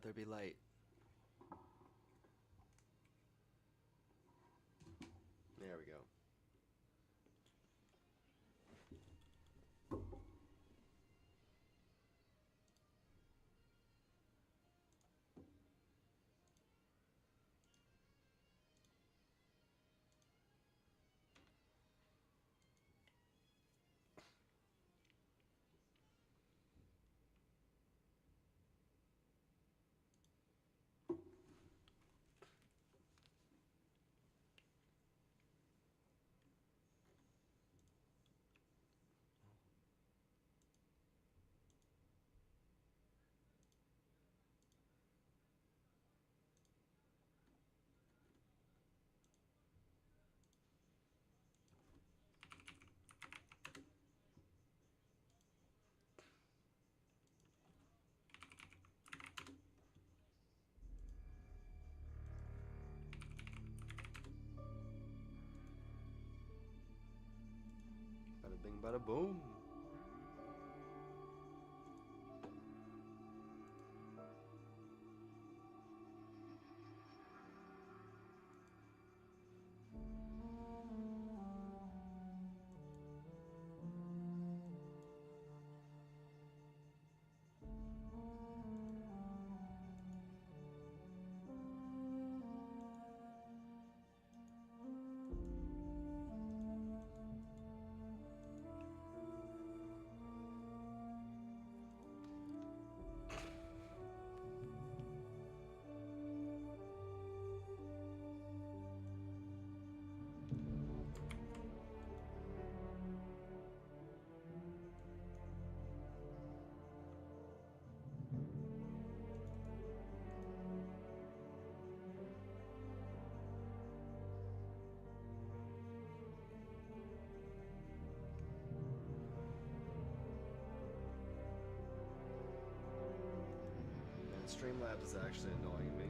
there be light. There we go. Bada bing, bada boom. Streamlabs is actually annoying me.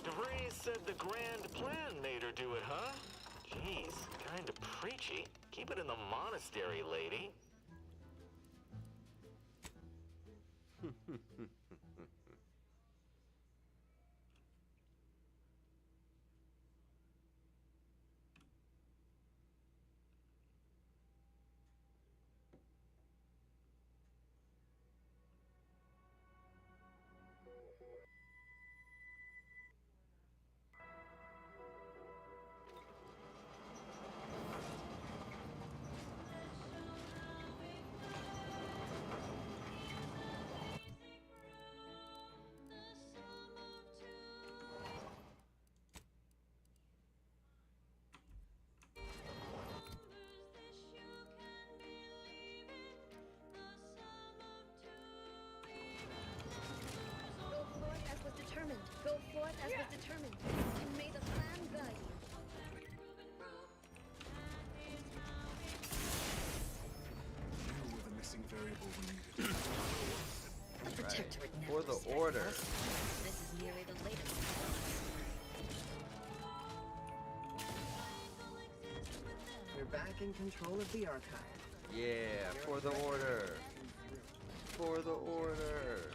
DeVries said the grand plan made her do it, huh? Jeez, kinda preachy. Keep it in the monastery, lady. Go forth as was determined, and may the plan guide you. You were the missing variable we needed. A protectorate Right. now For the is set. order. This is merely the latest. You're back in control of the archive. Yeah, for the order. For the order.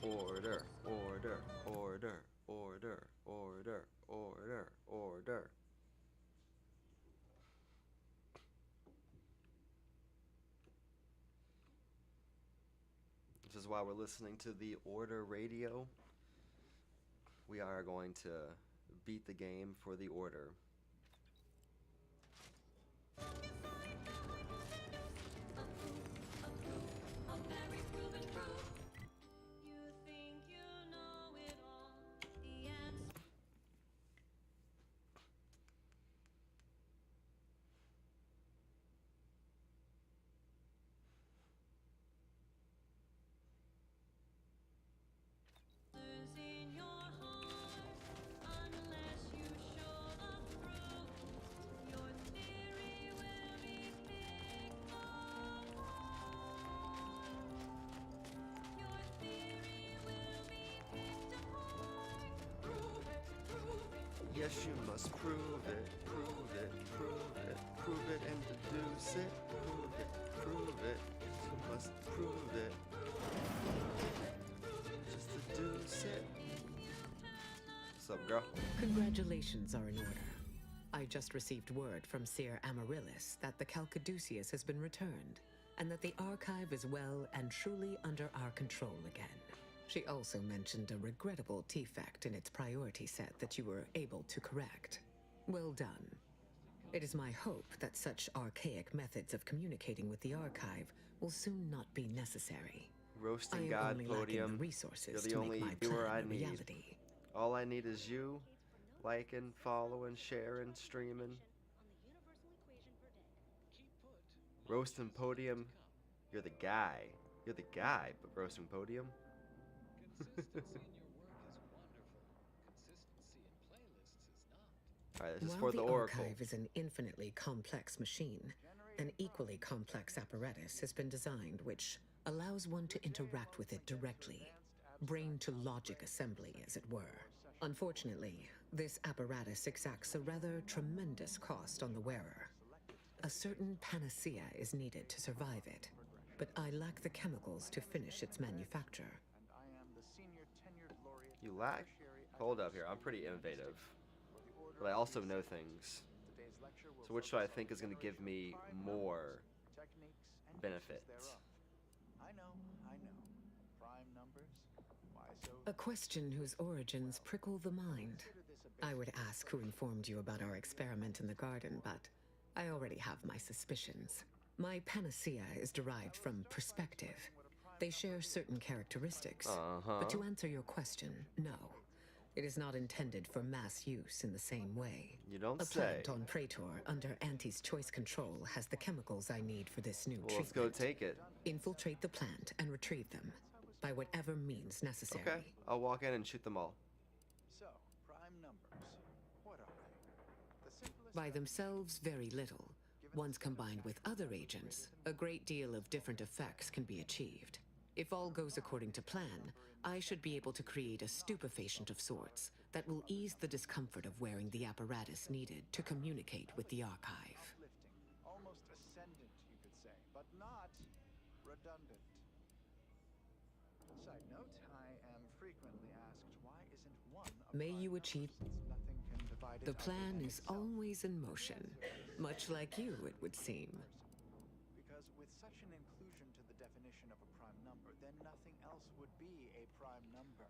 Order, order, order, order, order, order, order. This is why we're listening to the Order Radio. We are going to beat the game for the Order. Yes, you must prove it, prove it, prove it, prove it and deduce it. Prove it, prove it. You must prove it. Just deduce it. What's up, girl? Congratulations are in order. I just received word from Seer Amaryllis that the Calcaduceus has been returned, and that the archive is well and truly under our control again. She also mentioned a regrettable defect in its priority set that you were able to correct. Well done. It is my hope that such archaic methods of communicating with the archive will soon not be necessary. Roasting I am God only lacking Podium. the resources You're the to only make my viewer plan I a need. reality. All I need is you, liking, following, sharing, streaming. Roasting Podium. You're the guy. You're the guy, but Roasting Podium? Alright, this is While for the the Oracle. archive is an infinitely complex machine, an equally complex apparatus has been designed which allows one to interact with it directly, brain-to-logic assembly, as it were. Unfortunately, this apparatus exacts a rather tremendous cost on the wearer. A certain panacea is needed to survive it, but I lack the chemicals to finish its manufacture. You lack? Hold up here, I'm pretty innovative. But I also know things. So which do I think is going to give me more benefit? I know. Prime numbers? Why so? A question whose origins prickle the mind. I would ask who informed you about our experiment in the garden, but I already have my suspicions. My panacea is derived from perspective. They share certain characteristics. But to answer your question, no. It is not intended for mass use in the same way. You don't A say. plant on Praetor under Auntie's choice control has the chemicals I need for this new Well, let's treatment. go take it. Infiltrate the plant and retrieve them, by whatever means necessary. Okay, I'll walk in and shoot them all. So, prime numbers. What are they? The simplest By themselves, very little. Once combined with other agents, a great deal of different effects can be achieved. If all goes according to plan, I should be able to create a stupefacient of sorts that will ease the discomfort of wearing the apparatus needed to communicate with the archive. uplifting, almost ascendant, you could say, but not redundant. Side note, I am frequently asked why isn't one a May prime you number achieve. since nothing can divide it The other plan than is itself. always in motion, much like you, it would seem. Because with such an inclusion to the definition of a prime number, then nothing else would be a prime number.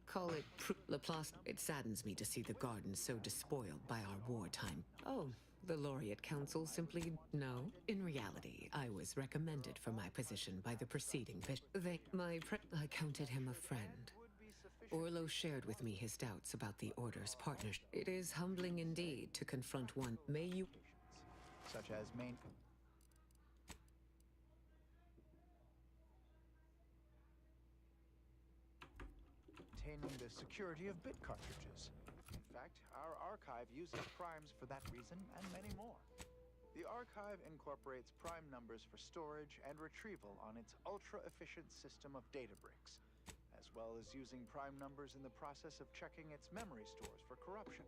Call it Laplace. It saddens me to see the garden so despoiled by our wartime. Oh, the Laureate Council simply no. In reality, I was recommended for my position by the preceding bishop. I counted him a friend. Orlo shared with me his doubts about the Order's partnership. It is humbling indeed to confront one. May you. Such as main... maintaining the security of bit cartridges. In fact, our archive uses primes for that reason and many more. The archive incorporates prime numbers for storage and retrieval on its ultra-efficient system of data bricks, as well as using prime numbers in the process of checking its memory stores for corruption,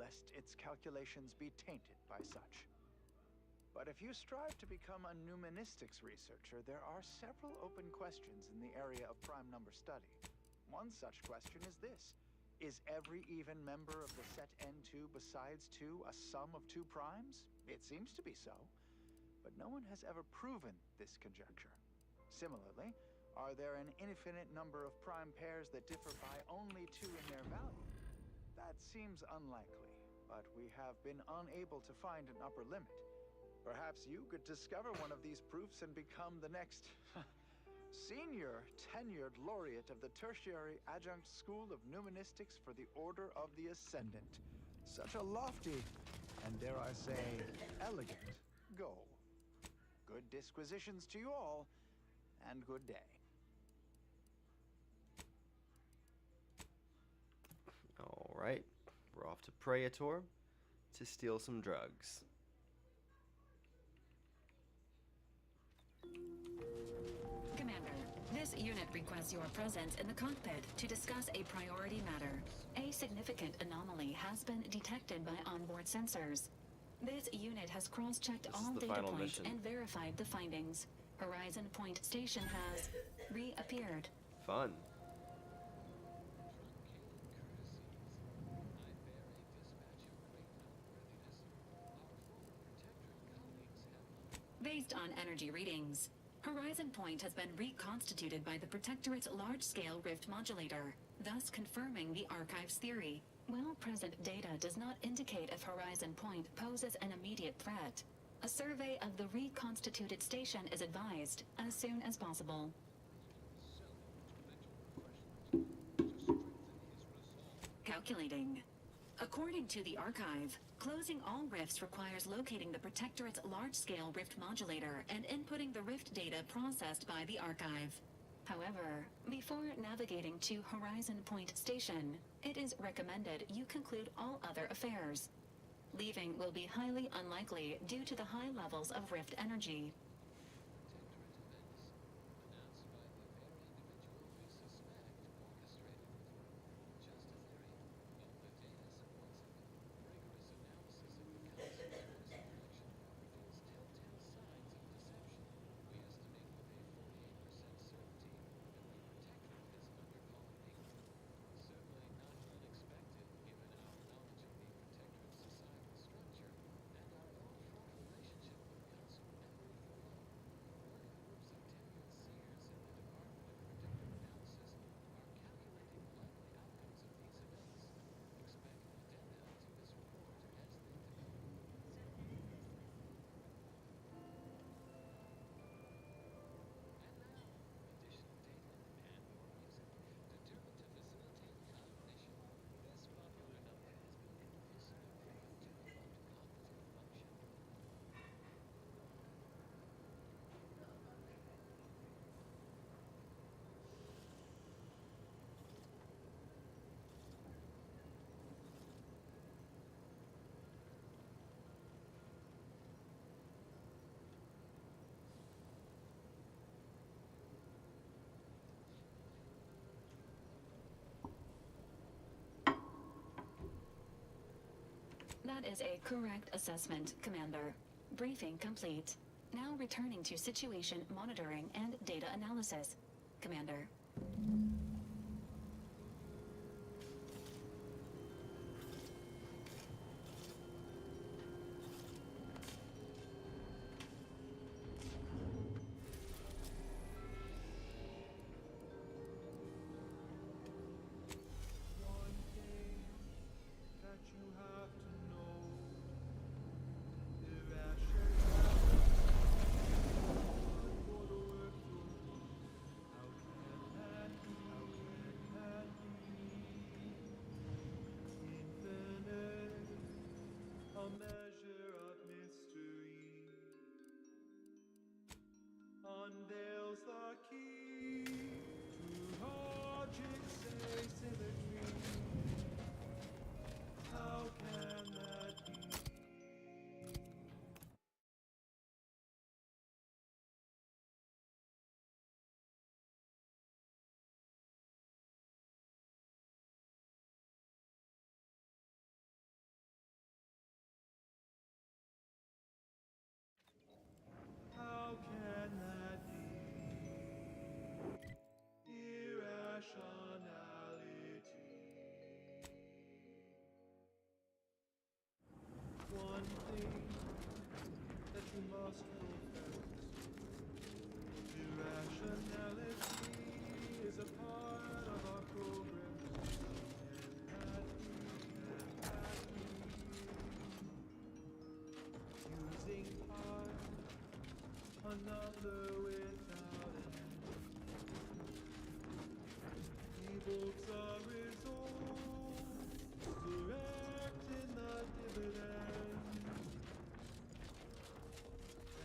lest its calculations be tainted by such. But if you strive to become a numenistics researcher, there are several open questions in the area of prime number study. One such question is this: is every even member of the set N2 besides 2 a sum of 2 primes? It seems to be so, but no one has ever proven this conjecture. Similarly, are there an infinite number of prime pairs that differ by only 2 in their value? That seems unlikely, but we have been unable to find an upper limit. Perhaps you could discover one of these proofs and become the next senior tenured laureate of the Tertiary Adjunct School of Numenistics for the Order of the Ascendant. Such a lofty, and dare I say, elegant goal. Good disquisitions to you all, and good day. Alright, we're off to Praetor to steal some drugs. Commander, this unit requests your presence in the cockpit to discuss a priority matter. A significant anomaly has been detected by onboard sensors. This unit has cross-checked This all is the data final points mission. and verified the findings. Horizon Point Station has reappeared. Fun. Based on energy readings, Horizon Point has been reconstituted by the Protectorate's large-scale rift modulator, thus confirming the Archive's theory. While present data does not indicate if Horizon Point poses an immediate threat, a survey of the reconstituted station is advised as soon as possible. Calculating. According to the Archive, closing all rifts requires locating the Protectorate's large-scale rift modulator and inputting the rift data processed by the Archive. However, before navigating to Horizon Point Station, it is recommended you conclude all other affairs. Leaving will be highly unlikely due to the high levels of rift energy. That is a correct assessment, Commander. Briefing complete. Now returning to situation monitoring and data analysis, Commander. Unveils the key to logic's asymmetry. How can that be? How can that be? Irrationality. One thing that you must confess. Irrationality is a part of our progress. Using part, another without an end. Evokes a result, direct in the dividend.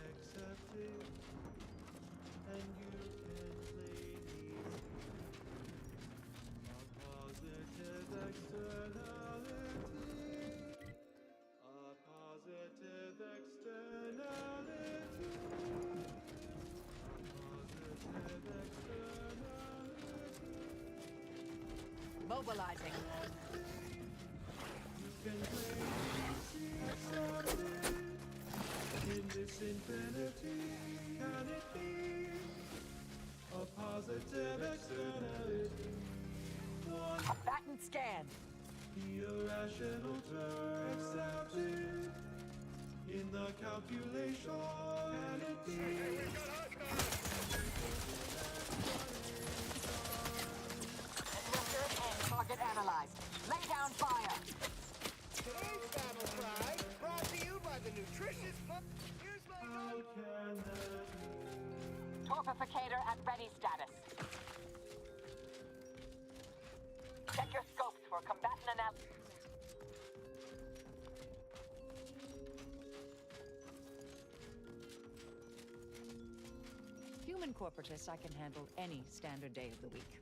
Accept it, and you can plainly see a positive externality. A positive externality. Mobilizing. Can see something in this infinity? Can it be a positive externality? A batten scan. The irrational term accepted in the calculation. Can it be? Target analyzed. Lay down fire. Today's battle cry brought to you by the nutritious Here's my How can that be? Torpificator at ready status. Check your scopes for combatant analysis. Human corporatists I can handle any standard day of the week.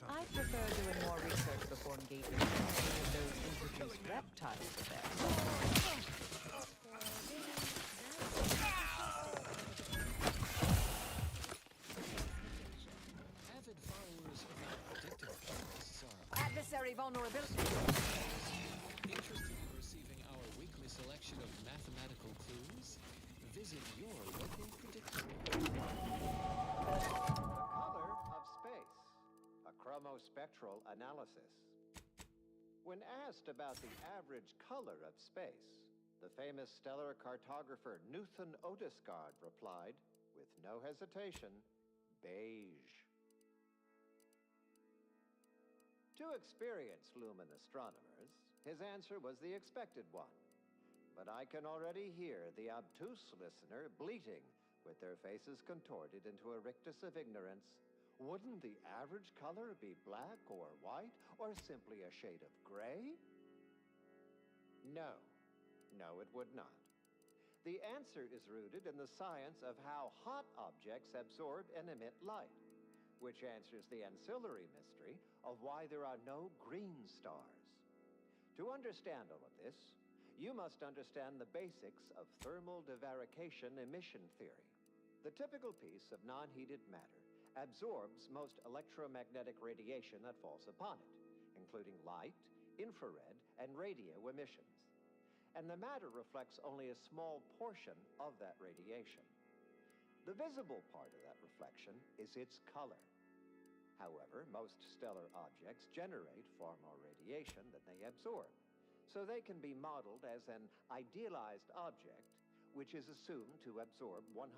I prefer doing more research before engaging in any of those introduced reptiles of theirs. Avid followers of the predictive podcasts are Adversary vulnerability. interested in receiving our weekly selection of mathematical clues? Visit your local predictor. The color of space, a chromospectral analysis. When asked about the average color of space, the famous stellar cartographer Newton Odescard replied, with no hesitation, beige. To experienced lumen astronomers, his answer was the expected one. But I can already hear the obtuse listener bleating with their faces contorted into a rictus of ignorance. Wouldn't the average color be black or white or simply a shade of gray? No, it would not. The answer is rooted in the science of how hot objects absorb and emit light, which answers the ancillary mystery of why there are no green stars. To understand all of this, you must understand the basics of thermal divarication emission theory. The typical piece of non-heated matter absorbs most electromagnetic radiation that falls upon it, including light, infrared, and radio emissions. And the matter reflects only a small portion of that radiation. The visible part of that reflection is its color. However, most stellar objects generate far more radiation than they absorb, so they can be modeled as an idealized object, which is assumed to absorb 100%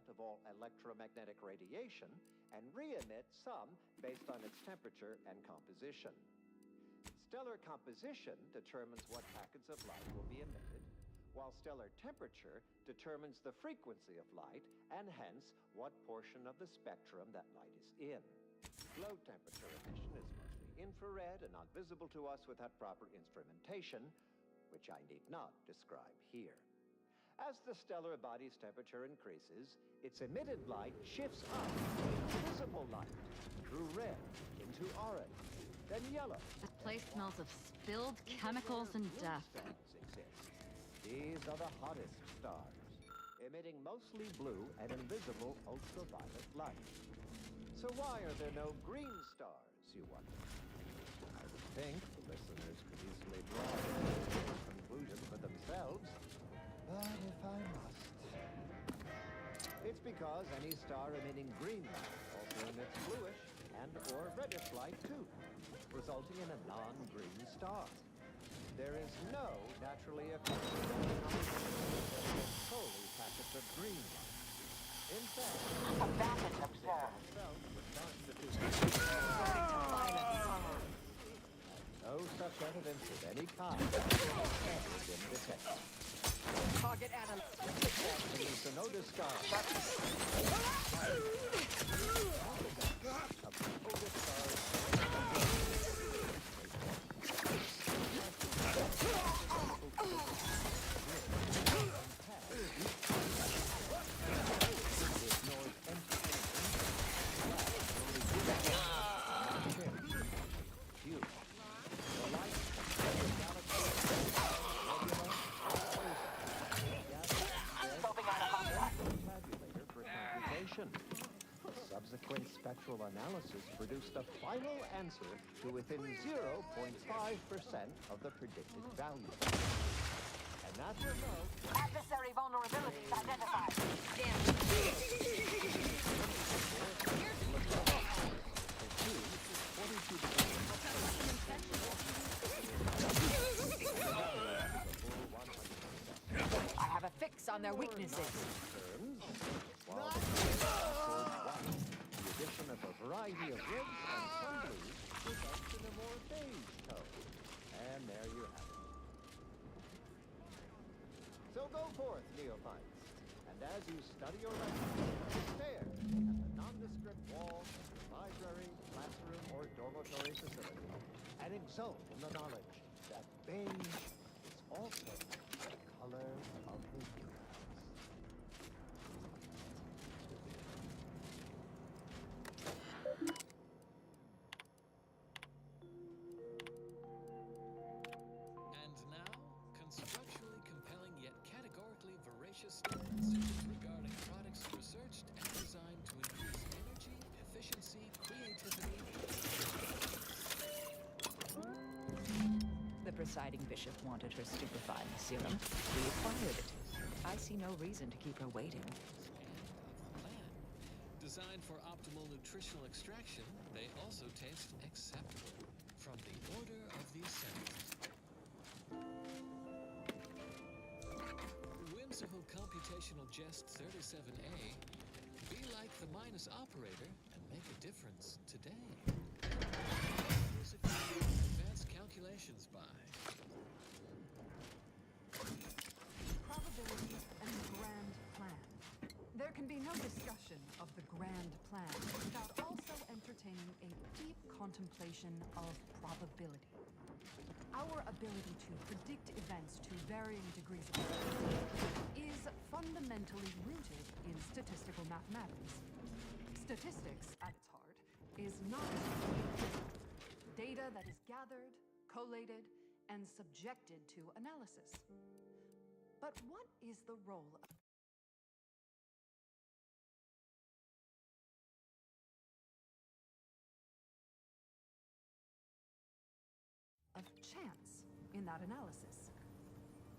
of all electromagnetic radiation and re-emit some based on its temperature and composition. Stellar composition determines what packets of light will be emitted, while stellar temperature determines the frequency of light and hence what portion of the spectrum that light is in. Low temperature emission is mostly infrared and not visible to us without proper instrumentation, which I need not describe here. As the stellar body's temperature increases, its emitted light shifts up into visible light, through red, into orange, then yellow. This place smells of spilled chemicals and death. Stars exist. These are the hottest stars, emitting mostly blue and invisible ultraviolet light. So why are there no green stars, you wonder? I would think the listeners could easily draw a conclusion for themselves, but if I must. It's because any star emitting green light also emits bluish and or reddish light too, resulting in a non-green star. There is no naturally occurring solely packets of green light. In fact, A bandit observed. No such evidence of any kind has ever been detected. Target analyzed. Newton Odescard. Subsequent spectral analysis produced a final answer to within 0.5% of the predicted value. And that result... Adversary vulnerabilities identified. Damn. I have a fix on their weaknesses. The addition of a variety of reds and some blues results in a more beige tone. And there you have it. So go forth, neophytes, and as you study your lessons, stare at the nondescript walls of your library, classroom, or dormitory facility, and exult in the knowledge that beige is also the color of the universe. And now, constructually compelling yet categorically voracious statements regarding products researched and designed to increase energy, efficiency, creativity, The presiding bishop wanted her stupefying serum. We acquired it. I see no reason to keep her waiting. Designed for optimal nutritional extraction, they also taste acceptable. From the Order of the Ascendant. Whimsical computational jest 37A. Be like the minus operator and make a difference today. Advanced calculations by Probabilities and the grand plan. There can be no discussion of the grand plan without also entertaining a deep contemplation of probability. Our ability to predict events to varying degrees of certainty is fundamentally rooted in statistical mathematics. Statistics, at its heart, is not data that is gathered, collated, and subjected to analysis. But what is the role of chance in that analysis?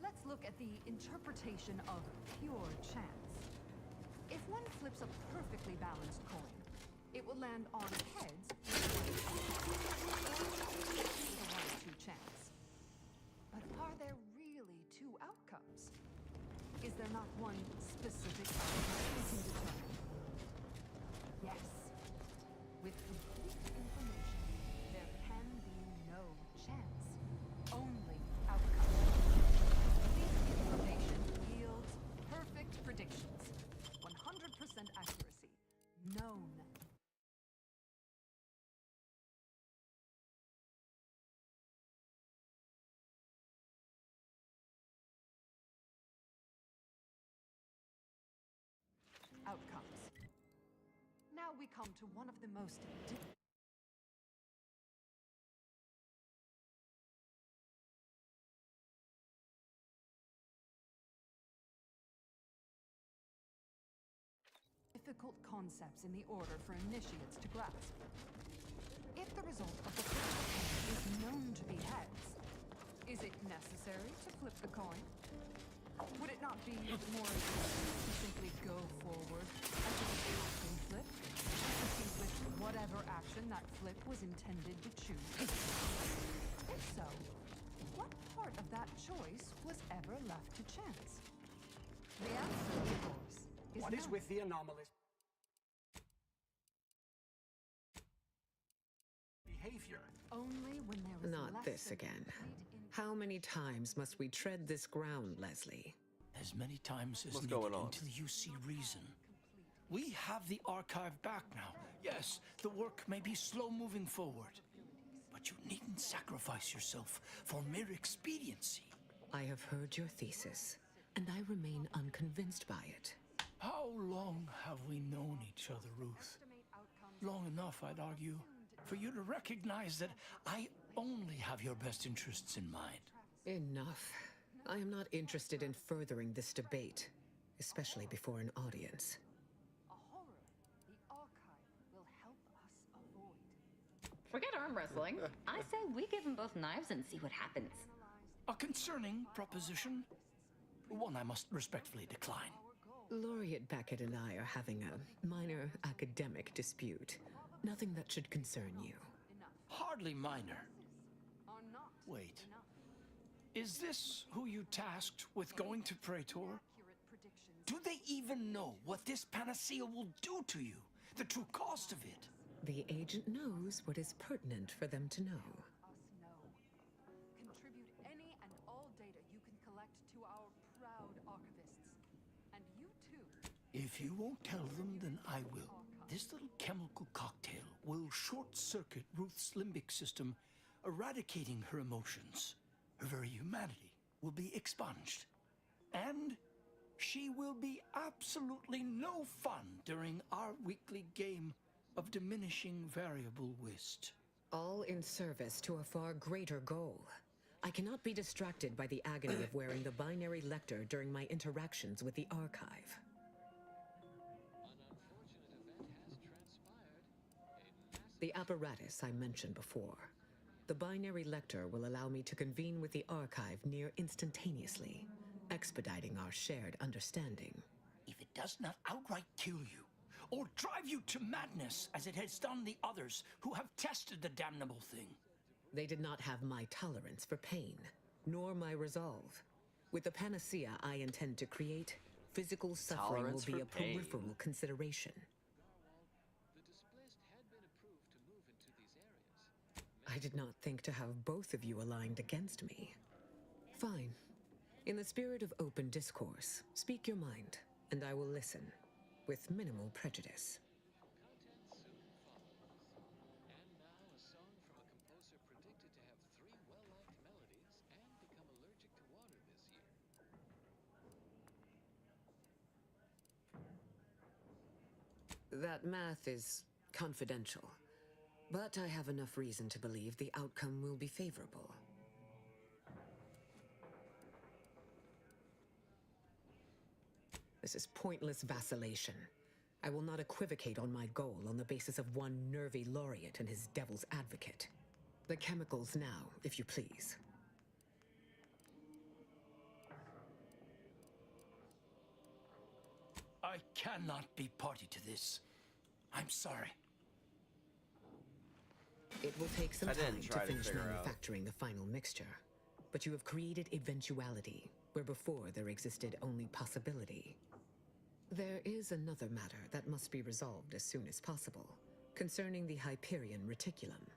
Let's look at the interpretation of pure chance. If one flips a perfectly balanced coin, it will land on heads with a 1-2 chance. But are there really two outcomes? Is there not one specific outcome we can determine? Yes. With complete information, there can be no chance. Only outcome. Complete information yields perfect predictions. 100% accuracy. Known. Outcomes. Now we come to one of the most difficult concepts in the order for initiates to grasp. If the result of the flip is known to be heads, is it necessary to flip the coin? Would it not be more efficient to simply go forward and to flip, to proceed with whatever action that flip was intended to choose? If so, what part of that choice was ever left to chance? The answer, of course, is What is none. with the anomalous behavior? Only when there was Not less this than again. How many times must we tread this ground, Leslie? As many times as What's needed going on? until you see reason. We have the archive back now. Yes, the work may be slow moving forward, but you needn't sacrifice yourself for mere expediency. I have heard your thesis, and I remain unconvinced by it. How long have we known each other, Ruth? Long enough, I'd argue, for you to recognize that I only have your best interests in mind. Enough. I am not interested in furthering this debate, especially before an audience. A horror. The archive will help us Forget arm wrestling. I say we give them both knives and see what happens. A concerning proposition. One I must respectfully decline. Laureate Beckett and I are having a minor academic dispute. Nothing that should concern you. Hardly minor. Wait. Is this who you tasked with going to Praetor? Do they even know what this panacea will do to you? The true cost of it? The agent knows what is pertinent for them to know. Contribute any and all data you can collect to our proud archivists. And you too. If you won't tell them, then I will. This little chemical cocktail will short-circuit Ruth's limbic system, eradicating her emotions. Her very humanity will be expunged. And she will be absolutely no fun during our weekly game of diminishing variable whist. All in service to a far greater goal. I cannot be distracted by the agony of wearing the binary lector during my interactions with the archive. The apparatus I mentioned before. The binary lector will allow me to convene with the archive near instantaneously, expediting our shared understanding. If it does not outright kill you, or drive you to madness as it has done the others who have tested the damnable thing. They did not have my tolerance for pain, nor my resolve. With the panacea I intend to create, physical suffering Tolerance will be for a pain. peripheral consideration. I did not think to have both of you aligned against me. Fine. In the spirit of open discourse, speak your mind, and I will listen, with minimal prejudice. That math is confidential, but I have enough reason to believe the outcome will be favorable. This is pointless vacillation. I will not equivocate on my goal on the basis of one nervy laureate and his devil's advocate. The chemicals now, if you please. I cannot be party to this. I'm sorry. It will take some I time didn't to try to finish figure out. manufacturing the final mixture, but you have created eventuality, where before there existed only possibility. There is another matter that must be resolved as soon as possible, concerning the Hyperion reticulum.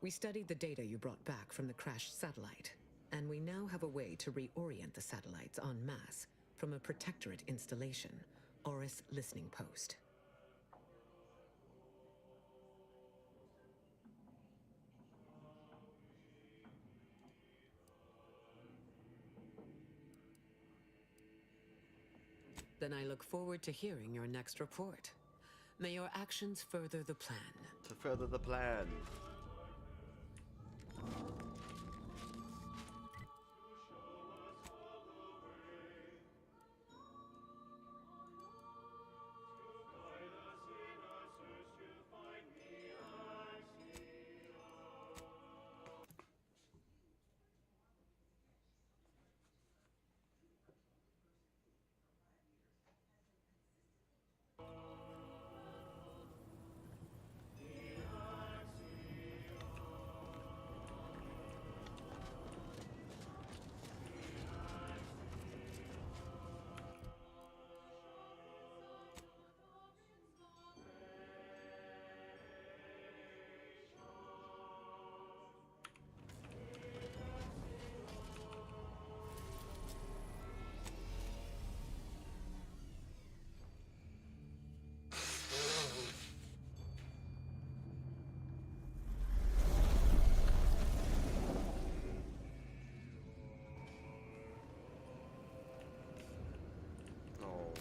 We studied the data you brought back from the crashed satellite, and we now have a way to reorient the satellites en masse from a protectorate installation, Oris Listening Post. Then I look forward to hearing your next report. May your actions further the plan. To further the plan.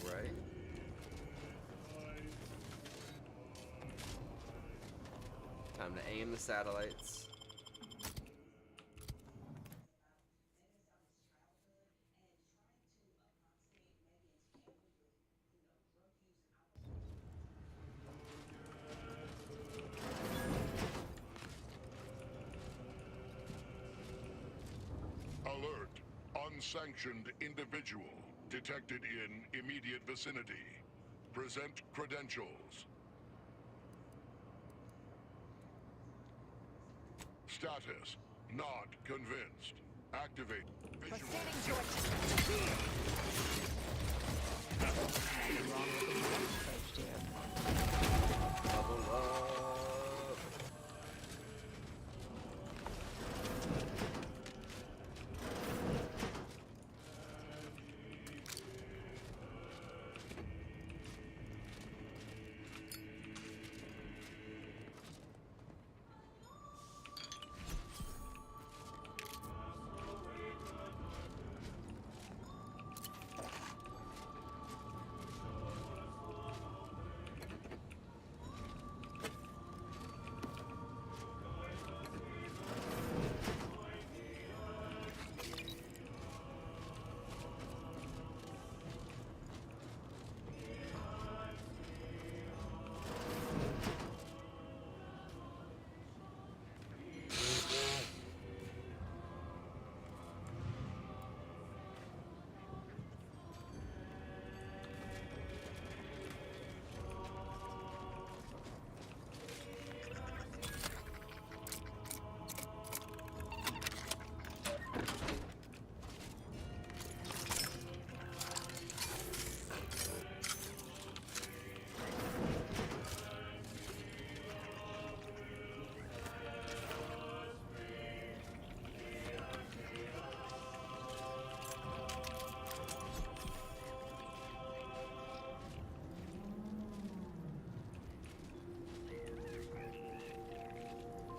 Alright. Time to aim the satellites. Alert. Unsanctioned individual detected in immediate vicinity. Present credentials. Status. Not convinced. Activate. Visual. Level up.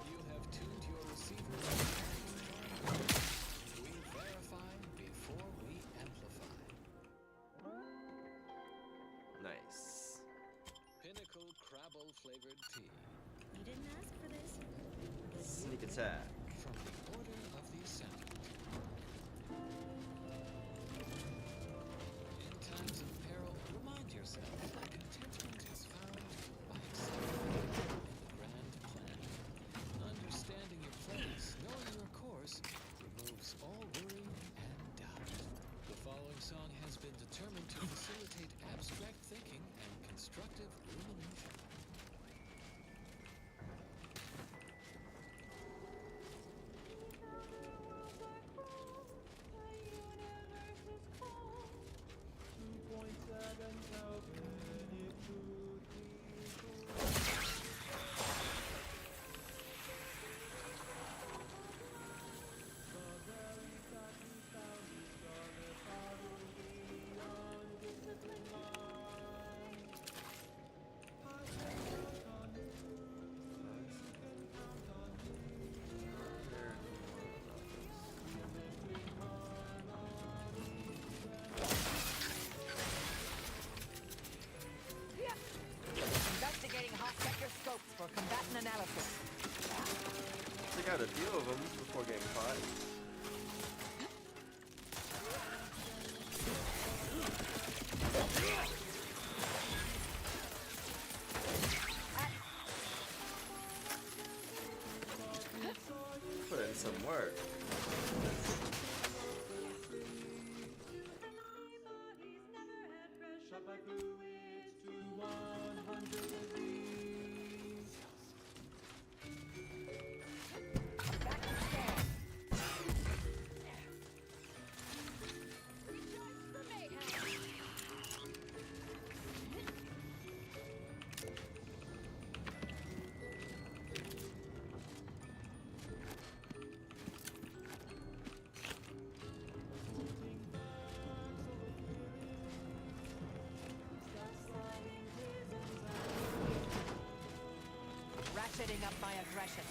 You have tuned your receiver. We verify before we amplify. Nice. Pinnacle Crabble flavored tea. You didn't ask for this. Sneak attack. From the Order of the Ascendant. In times of peril, remind yourself that contentment is found by accepting the grand plan. Understanding your place, knowing your course, removes all worry and doubt. The following song has been determined to facilitate abstract thinking and constructive rumination. Investigating hot sector scopes for combatant analysis. Took out a few of them before getting caught. Put in some work. Ratcheting up my aggression.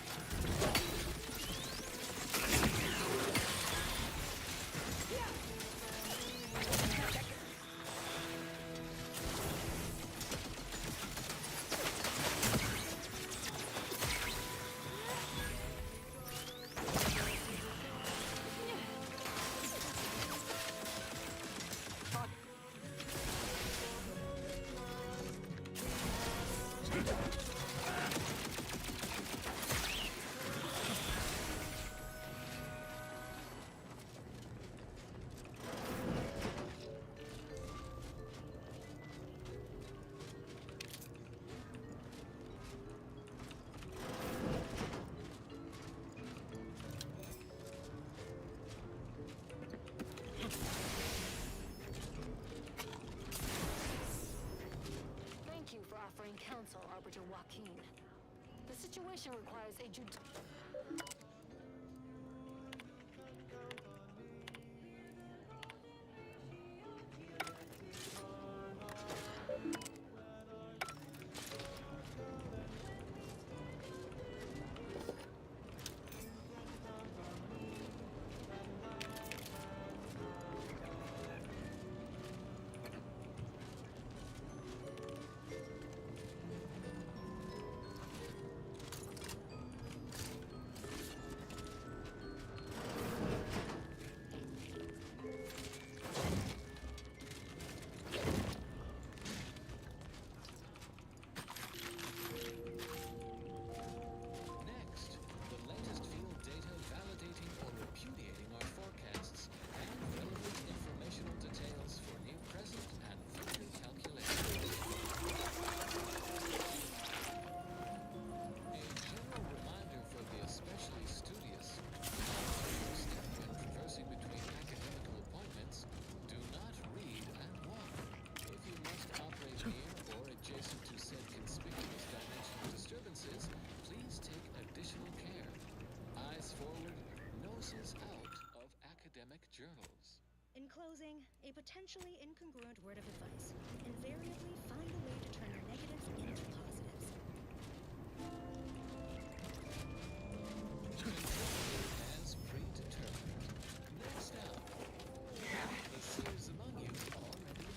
situation requires a Next, the latest field data validating or repudiating our forecasts and relevant informational details for near present and future calculations. A general reminder for the especially studious when traversing between academical appointments, do not read and walk. If you must operate near or adjacent to said conspicuous dimensional disturbances, please take additional care. Eyes forward, noses out of academic journals. In closing, a potentially incongruent word of advice. Invariably find a way to turn your negatives into positives. As predetermined. Next up, the seers among you already.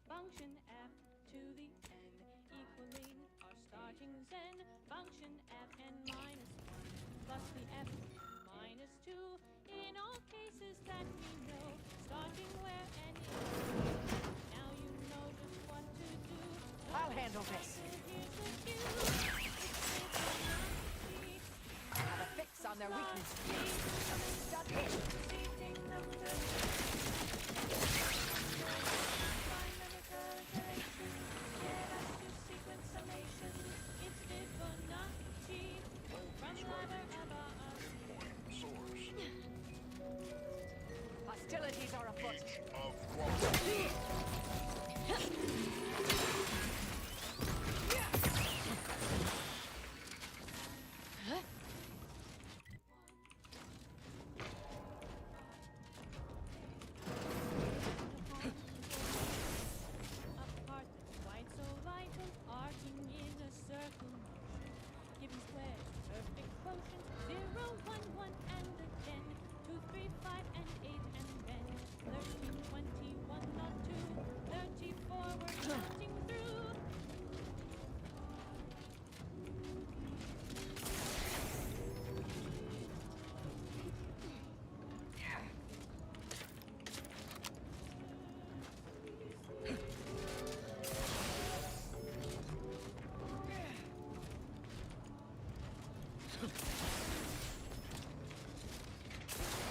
Function f to the n equaling our starting zen. Function fn minus 1 plus the f minus 2. In all cases that we know, starting where n is. Now you know just what to do. I'll handle this. Here's the cue. I have a fix on their weakness. Stuck in. Hostilities are afoot. A part that's quite so vital, arcing in a circle motion, giving squares perfect quotient, 0, 1, 1, and a 10, 2, 3, 5, and 8, and then 13, 21, not 2, 34, we're counting through.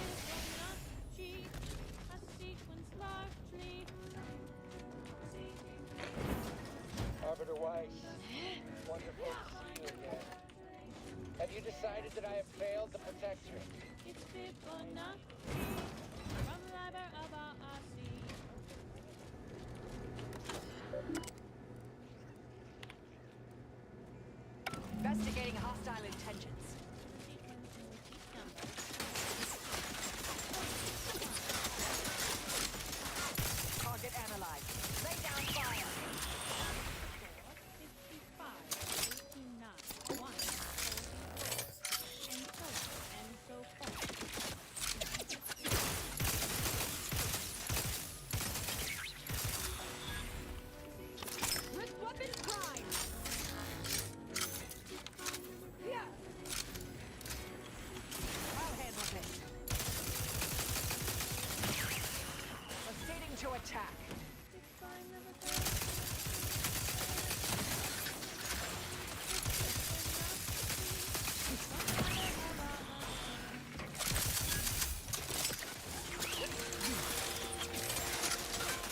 Fibonacci, a sequence largely. Arbiter Weiss, wonderful to see you again. Have you decided that I have failed the Protectorate? It's Fibonacci, from Liber of RC. Investigating hostile intentions. Target analyzed. Lay down fire. 55, 89, 1, 44, and so forth. Wrist weapon prime. Yeah. I'll handle this. Proceeding to attack.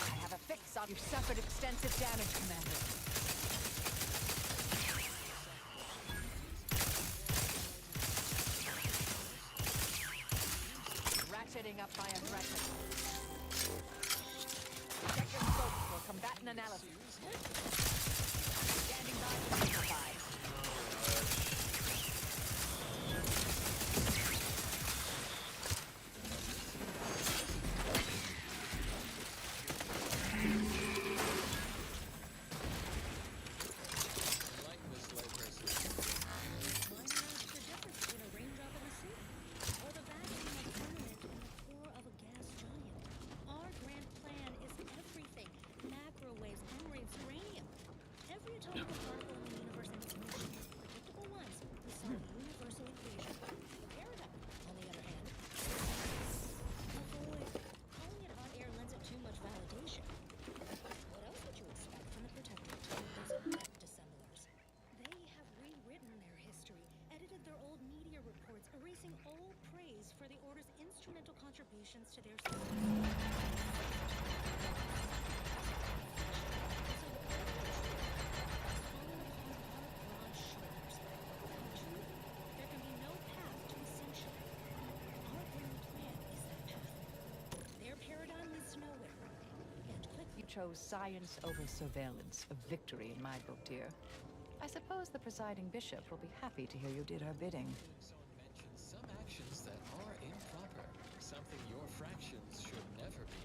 I have a fix on you. Suffered extensive damage, Commander. Standing by to amplify. Contributions to their society. There can be no path to ascension. Our grand plan is that path. Their paradigm leads nowhere. And quickly. You chose science over surveillance, a victory in my book, dear. I suppose the presiding bishop will be happy to hear you did her bidding. Some actions that are improper, something your fractions should never be.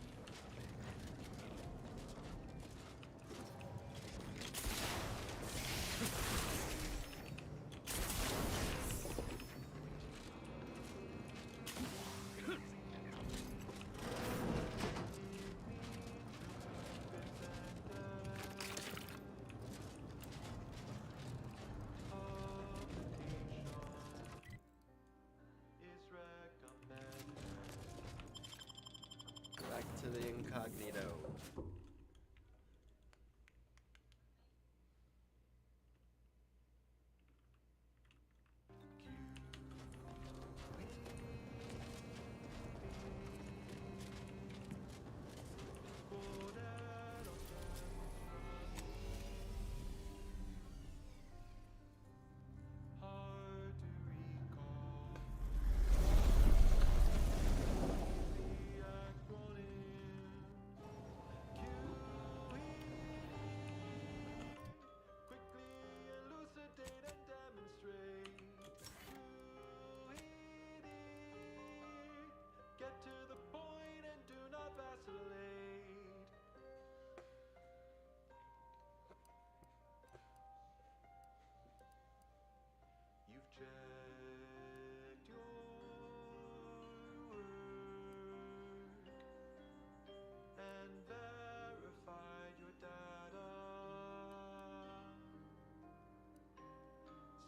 Back to the incognito. Checked your work and verified your data.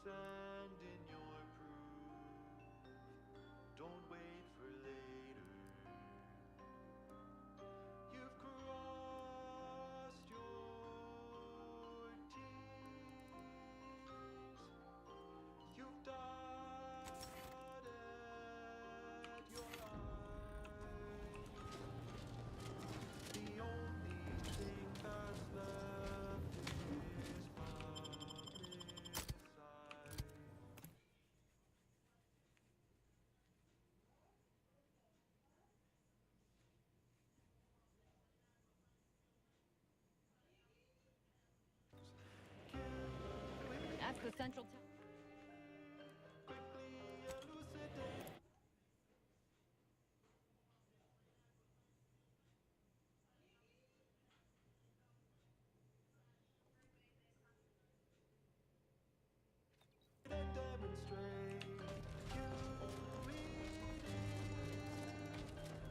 Send in your proof. Don't wait for later. You've crossed your T's. You've dotted your I's. The only thing that's left is publicized. That's the central.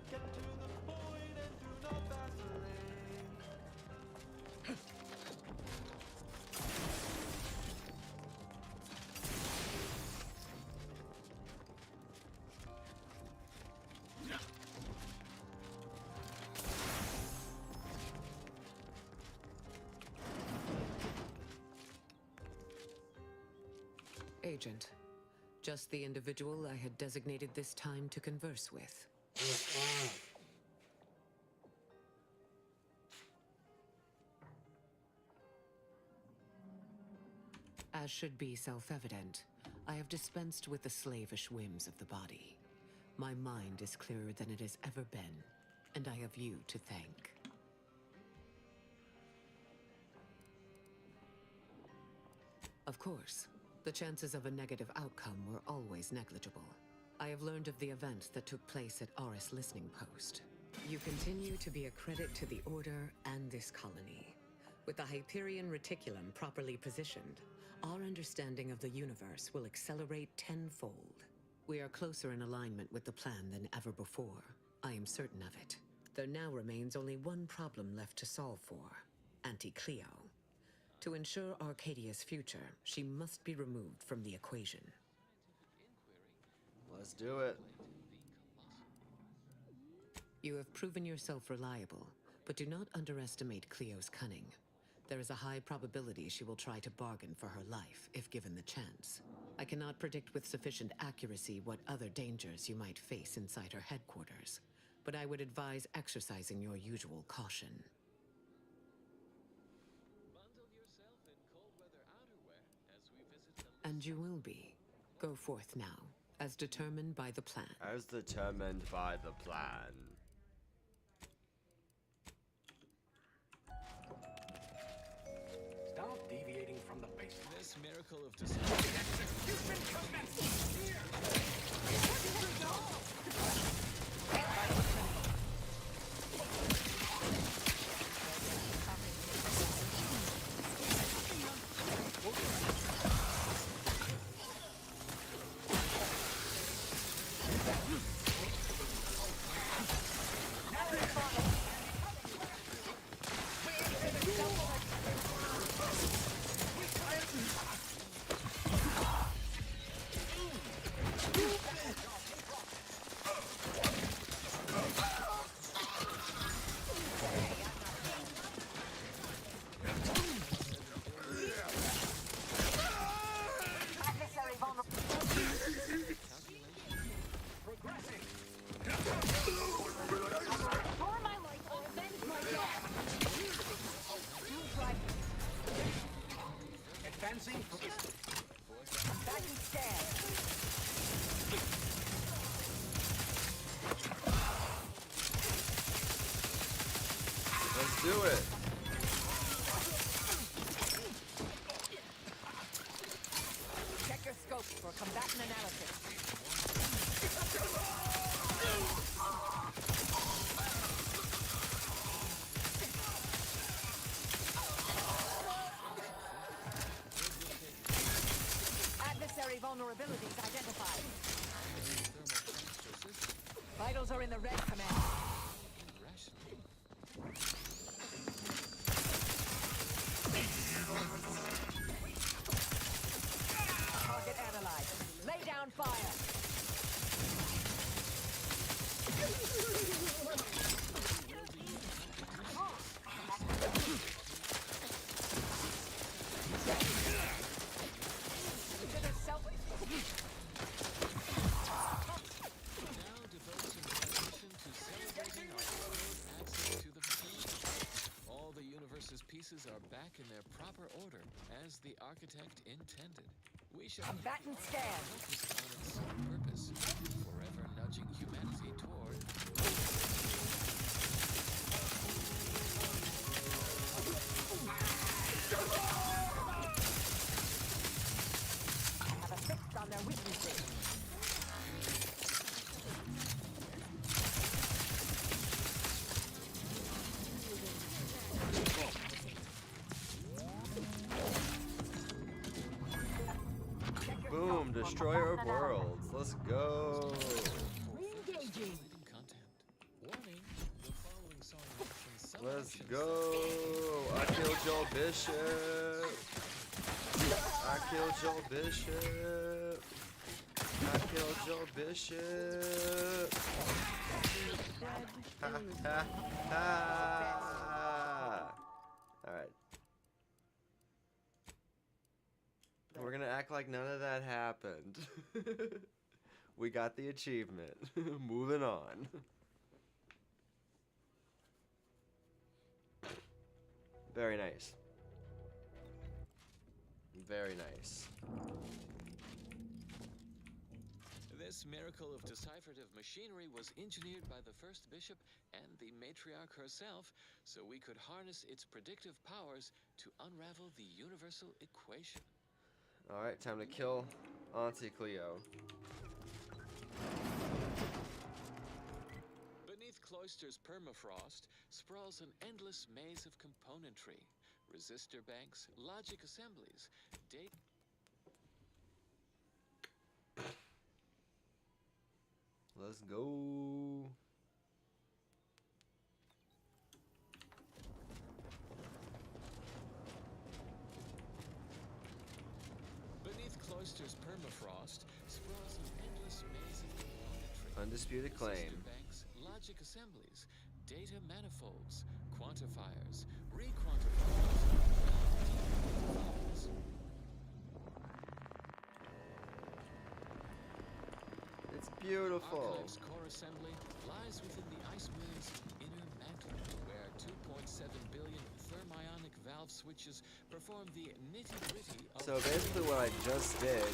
Get to the point and do not vacillate. Agent, just the individual I had designated this time to converse with. As should be self-evident, I have dispensed with the slavish whims of the body. My mind is clearer than it has ever been, and I have you to thank. Of course, the chances of a negative outcome were always negligible. I have learned of the events that took place at Aris Listening Post. You continue to be a credit to the Order and this colony. With the Hyperion Reticulum properly positioned, our understanding of the universe will accelerate tenfold. We are closer in alignment with the plan than ever before. I am certain of it. There now remains only one problem left to solve for: Auntie Cleo. To ensure Arcadia's future, she must be removed from the equation. Let's do it. You have proven yourself reliable, but do not underestimate Cleo's cunning. There is a high probability she will try to bargain for her life, if given the chance. I cannot predict with sufficient accuracy what other dangers you might face inside her headquarters, but I would advise exercising your usual caution. And you will be. Go forth now, as determined by the plan. As determined by the plan. Stop deviating from the base. This miracle of deception. Let's do it. Check your scopes for combatant analysis. Adversary vulnerabilities identified. Vitals are in the red, Command. Target analyzed. Lay down fire. Consider self. Now devote some attention to celebrating our world access to the facility. All the universe's pieces are back in their proper order, as the architect intended. We shall combatant scan. Focus on its purpose, forever nudging humanity toward. Have a fix on their weaknesses. Boom, destroyer of worlds. Let's go. Re-engaging. Warning, the following song mentions some Let's actions go. I killed Joel Bishop. I killed Joel Bishop. I killed Joel Bishop. Ha ha ha. Alright. We're gonna act like none of that happened. We got the achievement. Moving on. Very nice. Very nice. This miracle of decipherative machinery was engineered by the first bishop and the matriarch herself, so we could harness its predictive powers to unravel the universal equation. Alright, time to kill Auntie Cleo. Beneath Cloister's permafrost sprawls an endless maze of componentry, resistor banks, logic assemblies, date. Let's go. Beneath Cloister's permafrost sprawls an endless maze of componentry. Undisputed claim. Resistor banks, logic assemblies, data manifolds, quantifiers, requantifiers, dequantifiers. It's beautiful. Archive's core assembly lies within the ice wind's inner mantle, where 2.7 billion thermionic valve switches perform the nitty-gritty of... So basically what I just did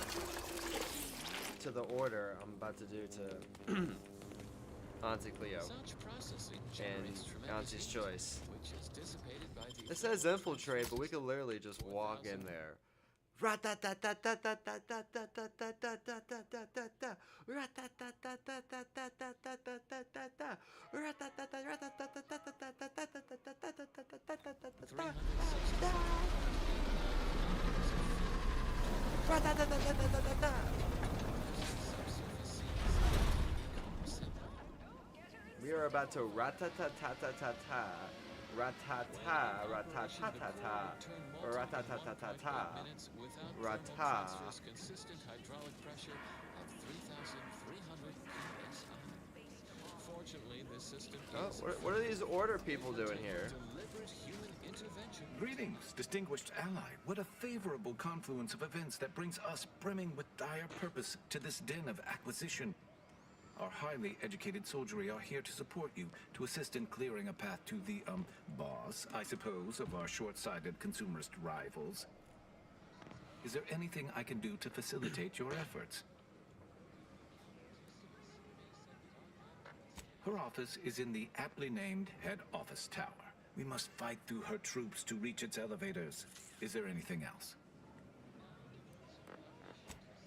to the order I'm about to do to Auntie Cleo Such processing and generates tremendous Auntie's heat, Choice. which is dissipated by the It says infiltrate, but we could literally just walk in there. We are about to rat-ta-ta-ta-ta-ta-ta, rat-ta-ta, rat-ta-ta-ta-ta, rat-ta-ta-ta-ta-ta, rat-ta. consistent hydraulic pressure of 3,300 psi. Fortunately, this system is What are these order people doing here? deliberate human intervention. Greetings, distinguished ally. What a favorable confluence of events that brings us brimming with dire purpose to this den of acquisition. Our highly educated soldiery are here to support you, to assist in clearing a path to the, boss, I suppose, of our short-sighted consumerist rivals. Is there anything I can do to facilitate your efforts? Her office is in the aptly named head office tower. We must fight through her troops to reach its elevators. Is there anything else?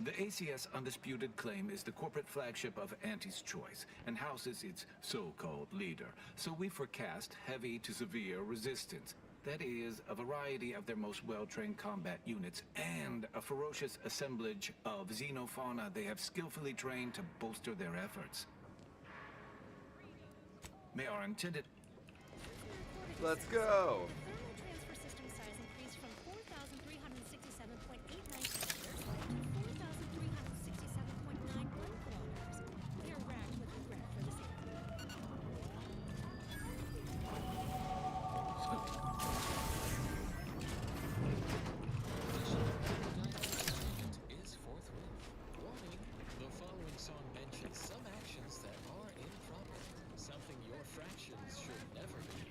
The ACS Undisputed Claim is the corporate flagship of Auntie's Choice and houses its so-called leader. So we forecast heavy to severe resistance. That is, a variety of their most well-trained combat units and a ferocious assemblage of xenofauna they have skillfully trained to bolster their efforts. May our intended... Let's go! Thermal transfer system size increased from 4,367.89 kilometers to 4,367.91 kilometers. They are racked with regret for this is forthwith. Warning, the following song mentions some actions that are improper, something your fractions should never be.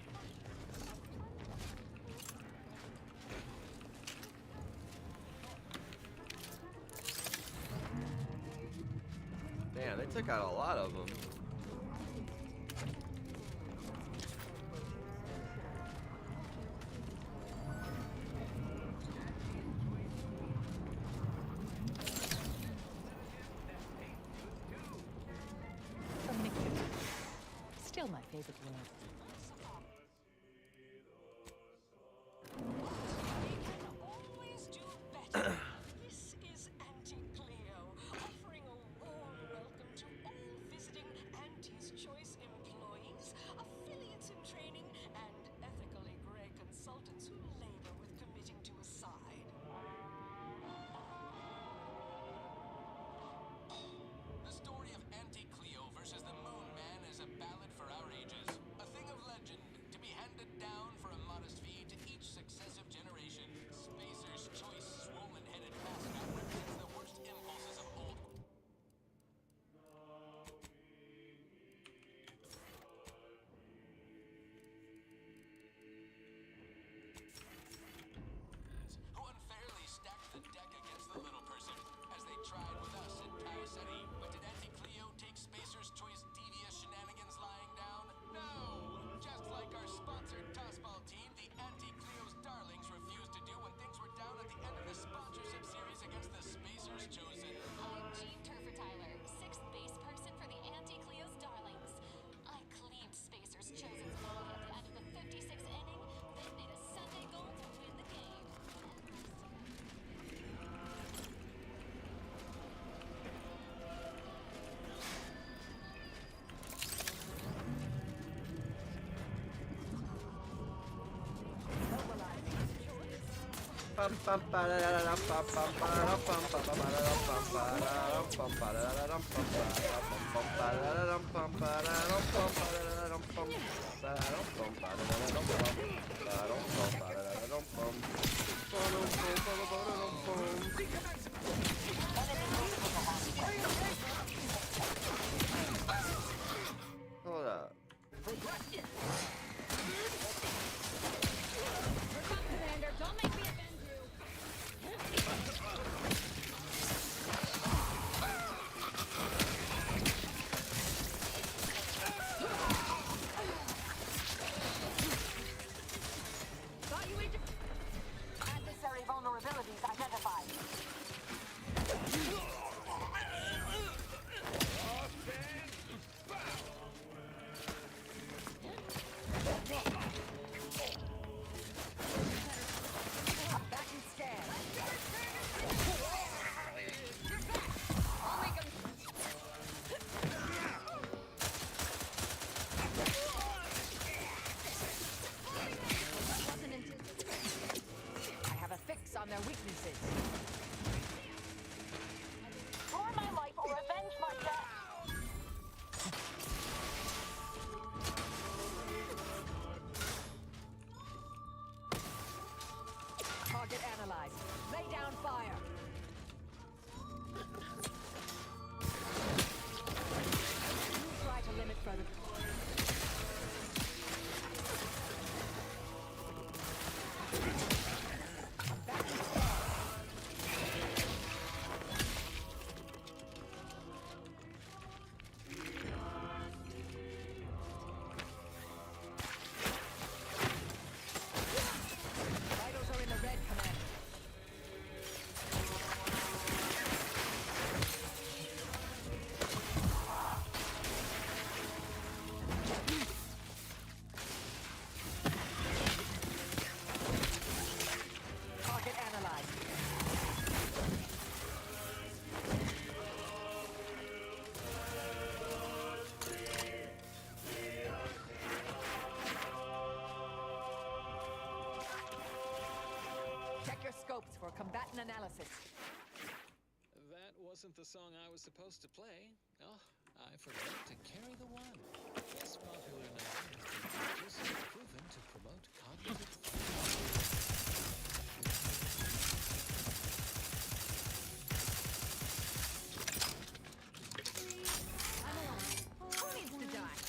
Man, they took out a lot of them. From Nick. Still my favorite word. This is Auntie Cleo, offering a warm welcome to all visiting Auntie's Choice employees, affiliates in training, and ethically gray consultants who labor with committing to a side. The story of Auntie Cleo versus the Moon Man is a ballad for our ages. A thing of legend, to be handed down for a modest fee to each successive generation. Spacer's Choice swollen-headed mascot represents the worst impulses of old... who unfairly stacked the deck against the little person, as they tried with us in Tau Ceti. But did Auntie Cleo take Spacer's Choice devious shenanigans lying down? No! Just like our sponsored tossball team, the Auntie Cleo's darlings refused to do when things were down at the end of the sponsorship series against Hold up. Commander, don't make me offend you. Adversary vulnerabilities identified. Back and scan. I have a fix on their weaknesses. For my life or avenge my death. Target analyzed. Lay down fire. Try to limit further. Vitals are in the red, Commander. Target analyzed. Check your scopes for combatant analysis. That wasn't the song I was supposed to play. Oh, I forgot to carry the one. This popular number has been proven to promote cognitive function. Who needs to die?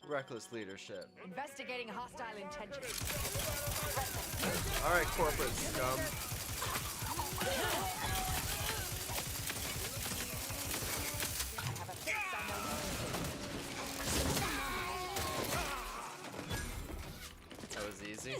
Reckless leadership. Investigating hostile intentions. Alright, corporate scum. I have a fix on their weaknesses. That was easy.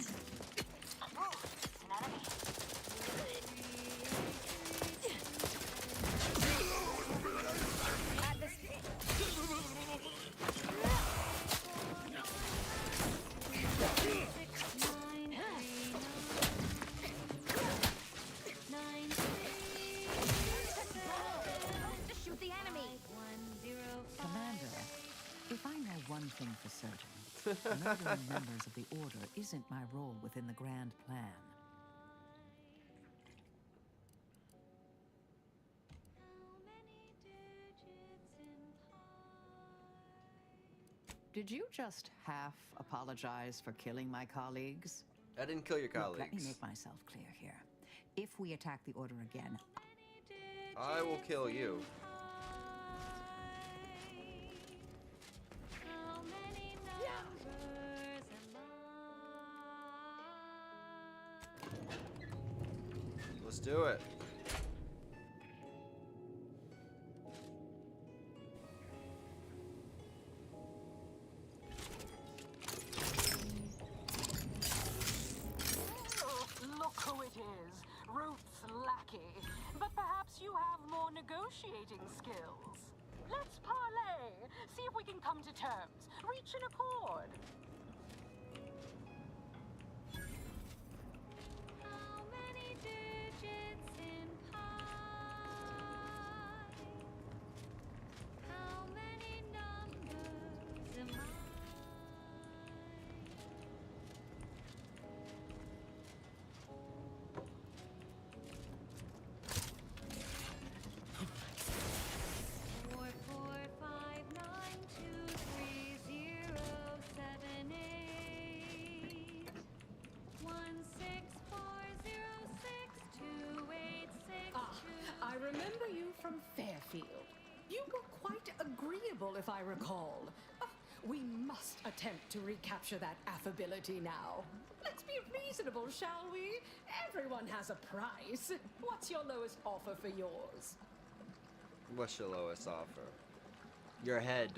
Just shoot the enemy. Commander, if I know one thing for certain, murdering members of the Order isn't my role within the grand plan. Did you just half apologize for killing my colleagues? I didn't kill your Look, colleagues. let me make myself clear here. If we attack the Order again, I will kill you. Let's do it. Look who it is. Ruth's lackey. But perhaps you have more negotiating skills. Let's parlay. See if we can come to terms. Reach an accord. How many digits in pi? How many numbers am I? from Fairfield. You were quite agreeable, if I recall. We must attempt to recapture that affability now. Let's be reasonable, shall we? Everyone has a price. What's your lowest offer for yours? What's your lowest offer? Your head.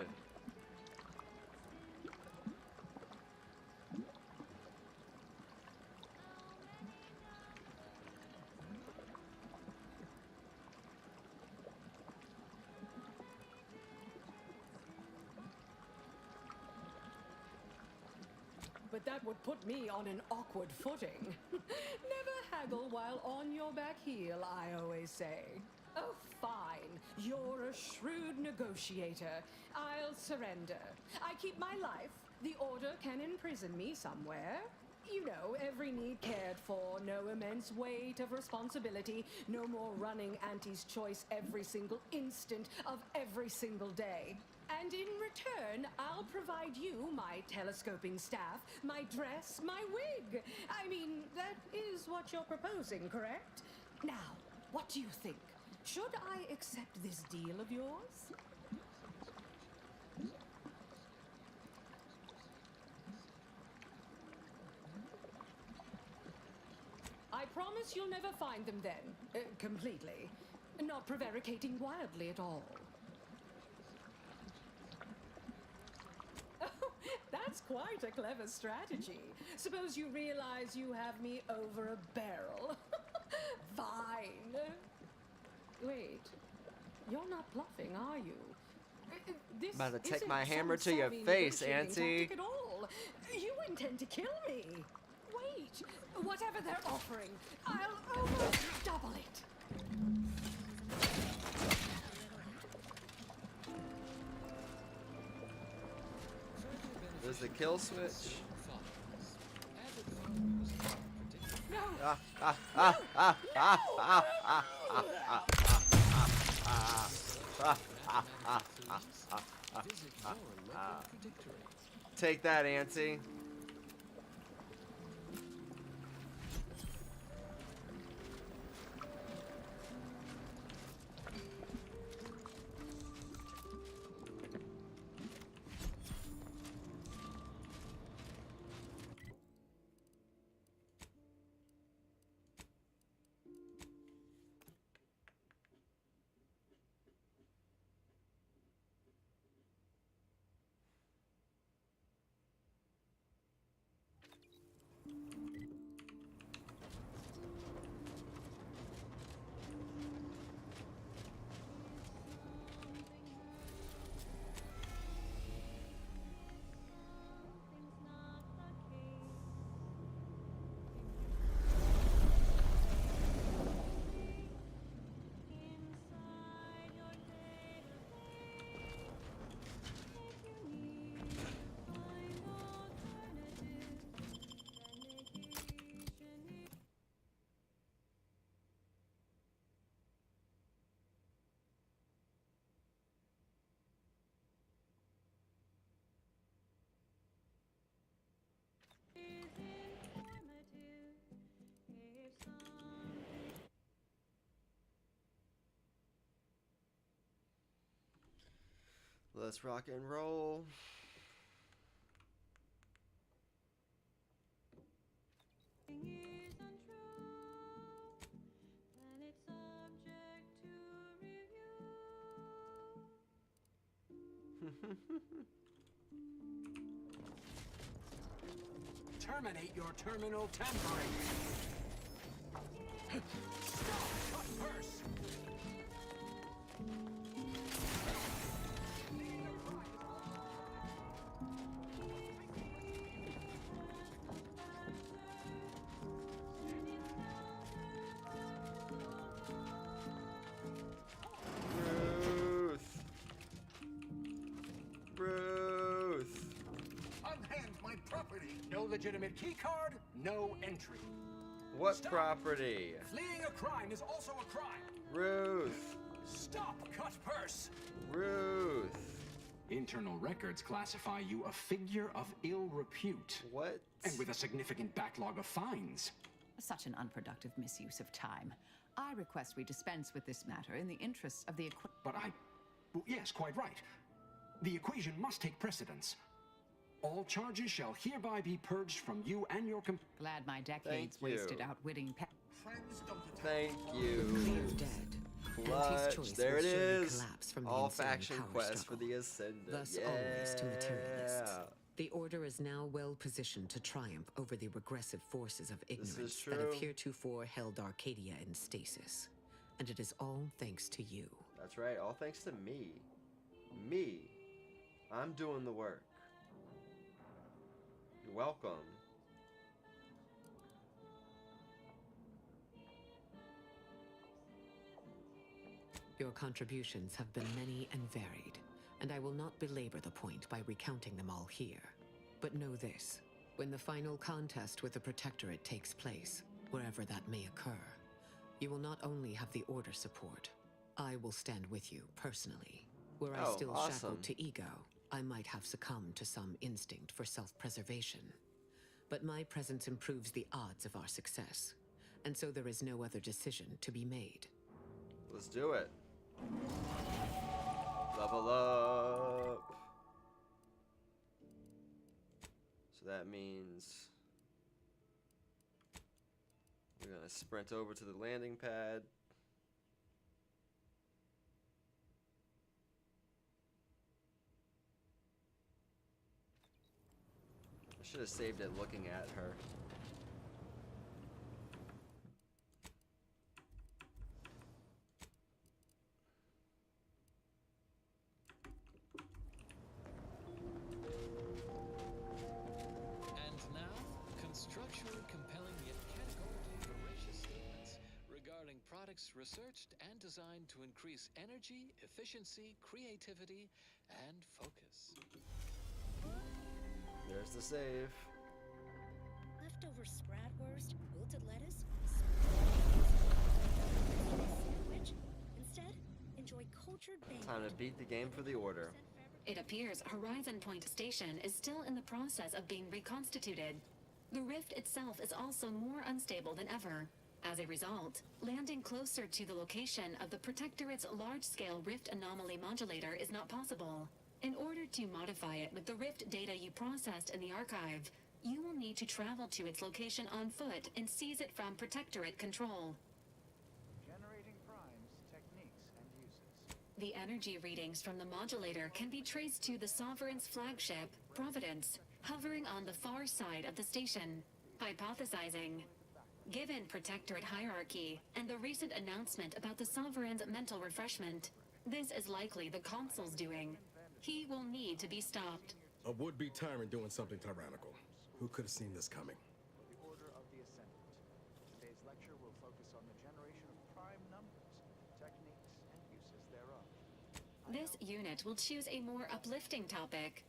But that would put me on an awkward footing. Never haggle while on your back heel, I always say. Oh, fine. You're a shrewd negotiator. I'll surrender. I keep my life. The Order can imprison me somewhere. You know, every need cared for, no immense weight of responsibility, no more running Auntie's choice every single instant of every single day. And in return, I'll provide you my telescoping staff, my dress, my wig. I mean, that is what you're proposing, correct? Now, what do you think? Should I accept this deal of yours? I promise you'll never find them then, completely. Not prevaricating wildly at all. Oh, that's quite a clever strategy. Suppose you realize you have me over a barrel. Fine. Wait, you're not bluffing, are you? This About to take isn't my hammer some to your savvy face, negotiating Auntie. tactic at all. You intend to kill me. Wait, whatever they're offering, I'll almost double it. There's the kill switch. No. Ah, ah, ah, ah, ah, ah, ah, ah, ah, ah. Take that, Auntie. Let's rock and roll. Terminate your terminal tampering. Stop! Cut first! No legitimate keycard, no entry. What Stop. property? Fleeing a crime is also a crime. Ruth. Stop, cut purse. Ruth. Internal records classify you a figure of ill repute. What? And with a significant backlog of fines. Such an unproductive misuse of time. I request we dispense with this matter in the interests of the But well, yes, quite right. The equation must take precedence. All charges shall hereby be purged from you and your Glad my decades wasted outwitting Thank you. Cleo dead. Auntie's choice There will it surely is. collapse from the All ensuing faction power quests struggle. for the Ascendant. Thus Yeah. always to materialists. The Order is now well positioned to triumph over the regressive forces of ignorance that have true. heretofore held Arcadia in stasis. And it is all thanks to you. That's right. All thanks to me. Me. I'm doing the work. You're welcome. Your contributions have been many and varied, and I will not belabor the point by recounting them all here. But know this, when the final contest with the Protectorate takes place, wherever that may occur, you will not only have the Order support, I will stand with you personally. Were I still shackled to ego, I might have succumbed to some instinct for self-preservation. But my presence improves the odds of our success, and so there is no other decision to be made. Let's do it. Level up. So that means we're gonna sprint over to the landing pad. I should have saved it looking at her. And now, constructually compelling yet categorically veracious statements regarding products researched and designed to increase energy, efficiency, creativity, and focus. There's the save. Leftover spratwurst, wilted lettuce, sandwich. Instead, enjoy cultured banter. Time to beat the game for the Order. It appears Horizon Point Station is still in the process of being reconstituted. The rift itself is also more unstable than ever. As a result, landing closer to the location of the Protectorate's large-scale rift anomaly modulator is not possible. In order to modify it with the rift data you processed in the archive, you will need to travel to its location on foot and seize it from Protectorate control. Generating primes, techniques, and uses. The energy readings from the modulator can be traced to the Sovereign's flagship, Providence, hovering on the far side of the station. Hypothesizing. Given Protectorate hierarchy and the recent announcement about the Sovereign's mental refreshment, this is likely the Consul's doing. He will need to be stopped. A would-be tyrant doing something tyrannical. Who could have seen this coming? The Order of the Ascendant. Today's lecture will focus on the generation of prime numbers, techniques, and uses thereof. This unit will choose a more uplifting topic.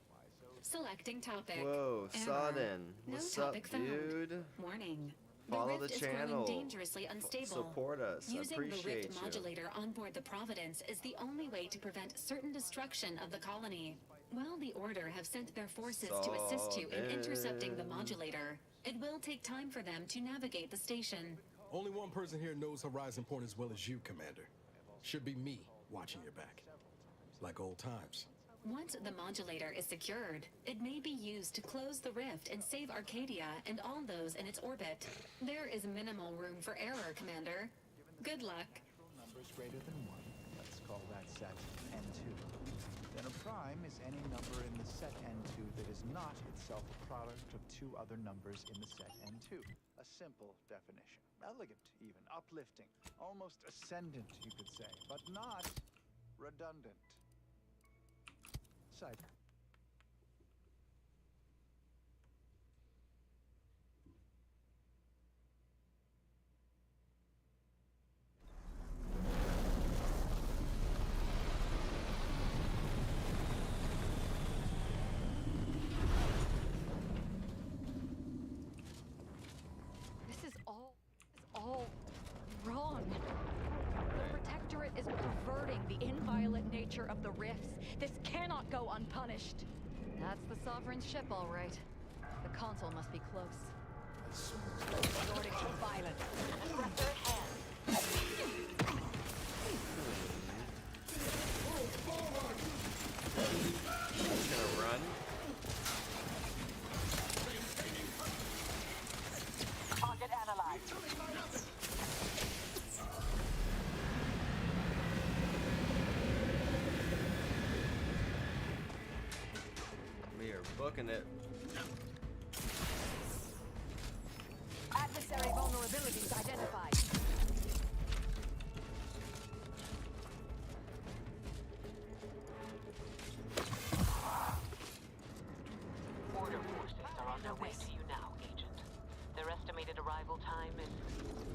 Selecting topic. Whoa, Error. Sodden. No What's up, topic found. dude? Warning. Follow the rift the is channel. growing dangerously unstable. Support us. Using Appreciate the rift you. modulator on board the Providence is the only way to prevent certain destruction of the colony. While the Order have sent their forces to assist you in intercepting the modulator, it will take time for them to navigate the station. Only one person here knows Horizon Point as well as you, Commander. Should be me, watching your back. Like old times. Once the modulator is secured, it may be used to close the rift and save Arcadia and all those in its orbit. There is minimal room for error, Commander. Good luck. Numbers greater than 1. Let's call that set N2. Then a prime is any number in the set N2 that is not itself a product of two other numbers in the set N2. A simple definition. Elegant, even. Uplifting. Almost ascendant, you could say. But not redundant. Cider. This is all wrong. The Protectorate is perverting the inviolate nature of the rifts. This cannot go unpunished. That's the Sovereign's ship, all right. The Consul must be close. Resorting to violence. Third hand. Just gonna run. Target analyzed. We are booking it. Adversary vulnerabilities identified. Order forces are on their way to you now, Agent. Their estimated arrival time is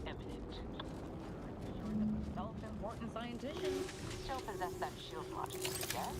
imminent. Sure the self-important scienticians still possess that shield logic, yes?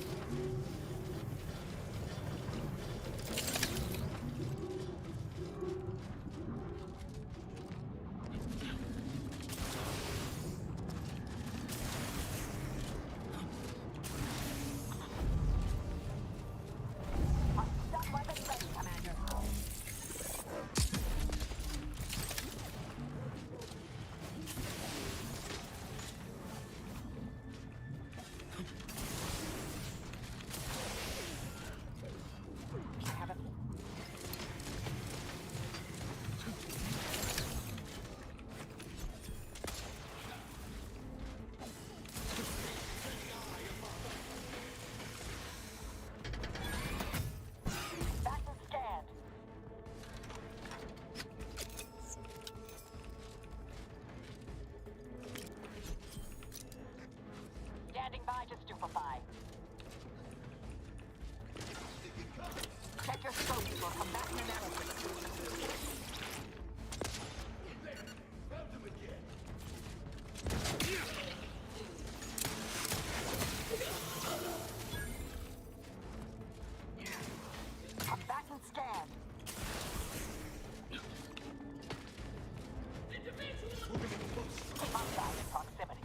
Standing by to stupefy. Check your scopes for combatant analysis. Combatant scanned. Hostile in proximity.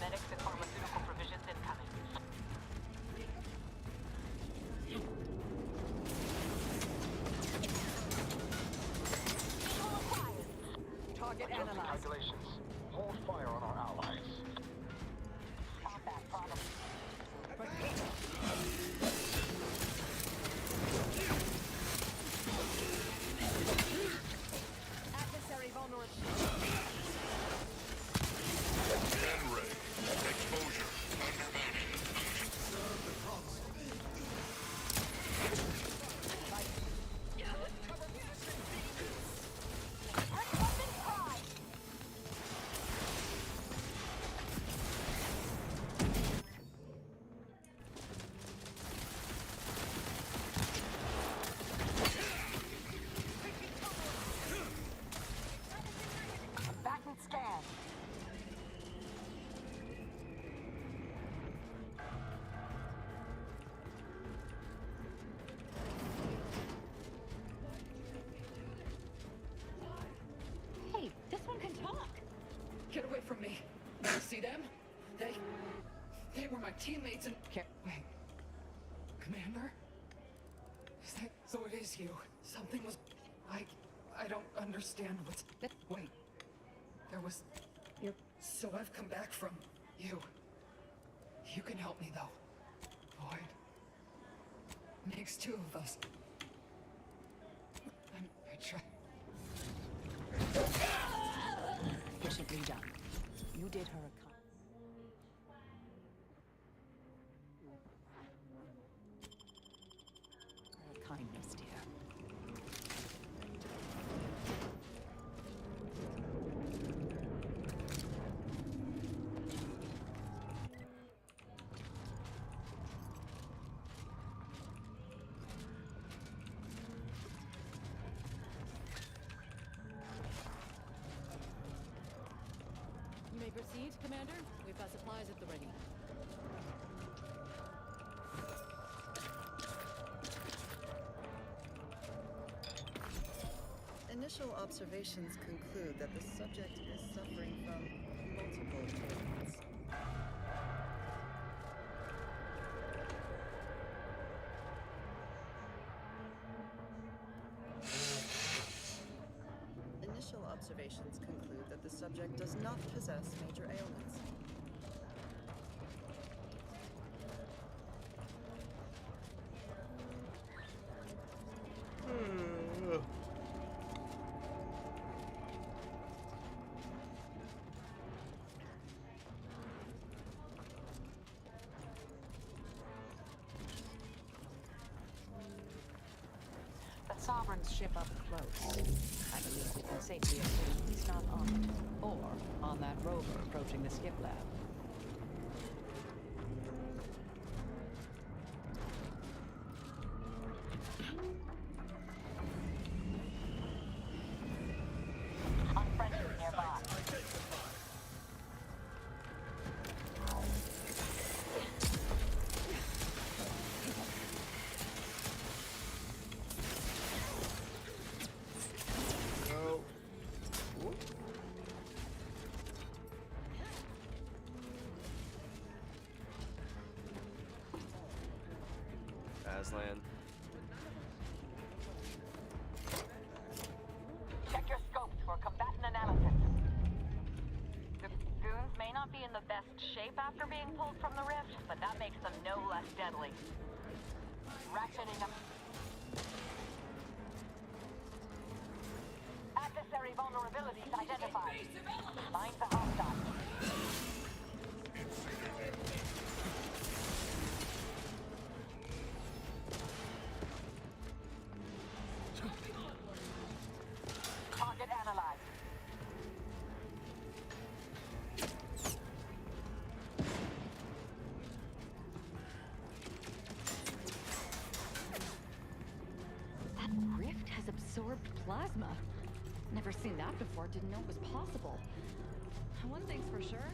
Medics and pharmaceutical provisions incoming. Target analyzed. Calculations. Hold fire on our allies. Combat problem. Adversary vulnerability. N-ray. Exposure. Undermanned. Combatant scanned. Hey, this one can talk. Get away from me. You see them? They were my teammates and... Wait. Commander? Is that... So it is you. Something was... I don't understand what's... Wait. There was... So I've come back from... You. You can help me, though. Void. Makes two of us. I try... Efficiently done. You did her a kindness, dear. You may proceed, Commander. We've got supplies at the ready. Initial observations conclude that the subject is suffering from multiple ailments. subject does not possess major ailments. The Sovereign's ship up close. I believe we can safely assume he's not on it, or on that rover approaching the skip lab. Unfriendly nearby. Aslan. Check your scopes for combatant analysis. The goons may not be in the best shape after being pulled from the rift, but that makes them no less deadly. Ratcheting them. Adversary vulnerabilities identified. Find the hostile. Target analyzed. That rift has absorbed plasma. Never seen that before, didn't know it was possible. One thing's for sure,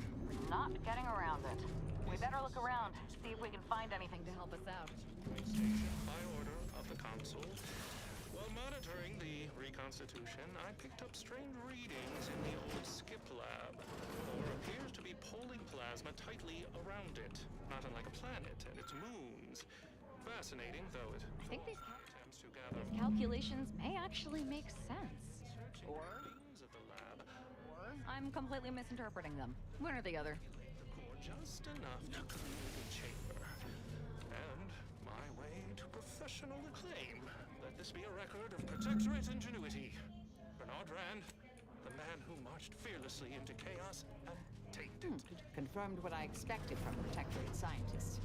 Not getting around it. We better look around, see if we can find anything to help us out. Station by order of the Council. While monitoring the reconstitution, I picked up strange readings in the old skip lab. There appears to be polling plasma tightly around it, not unlike a planet and its moons. Fascinating, though it I think these attempts to gather calculations may actually make sense. Or readings of the lab. I'm completely misinterpreting them. One or the other. Or just enough to clear the chamber. And my way to professional acclaim. Let this be a record of Protectorate ingenuity. Bernard Rand, the man who marched fearlessly into chaos and tamed it. Confirmed what I expected from Protectorate scientists.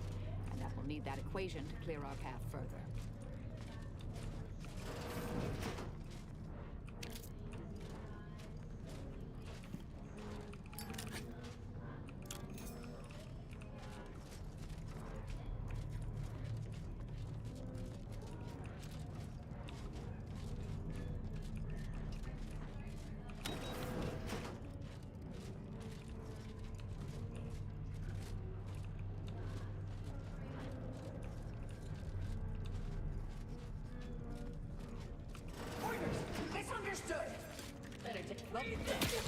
And that will need that equation to clear our path further. Misunderstood! Better take look at this.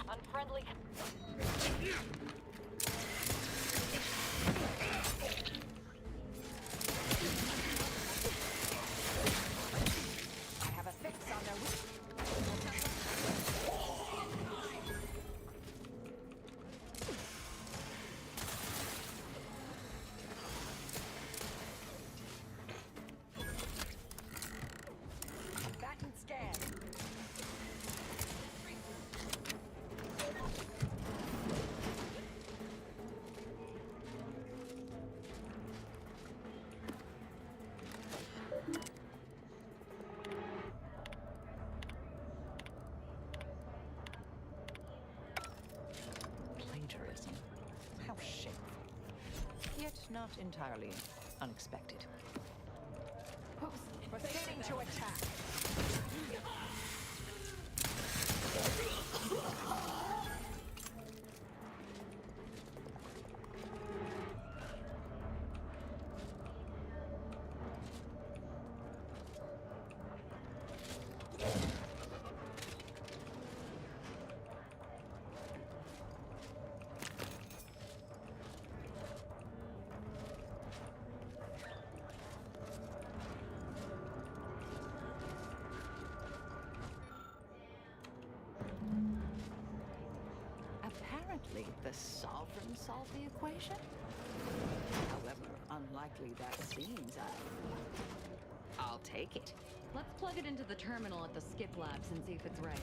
Unfriendly. I have a fix on their Combatant scan. plagiarism. How shameful. Yet not entirely unexpected. Proceeding to attack. Apparently, the sovereign solved the equation? However unlikely that seems, I'll take it. Let's plug it into the terminal at the skip labs and see if it's right.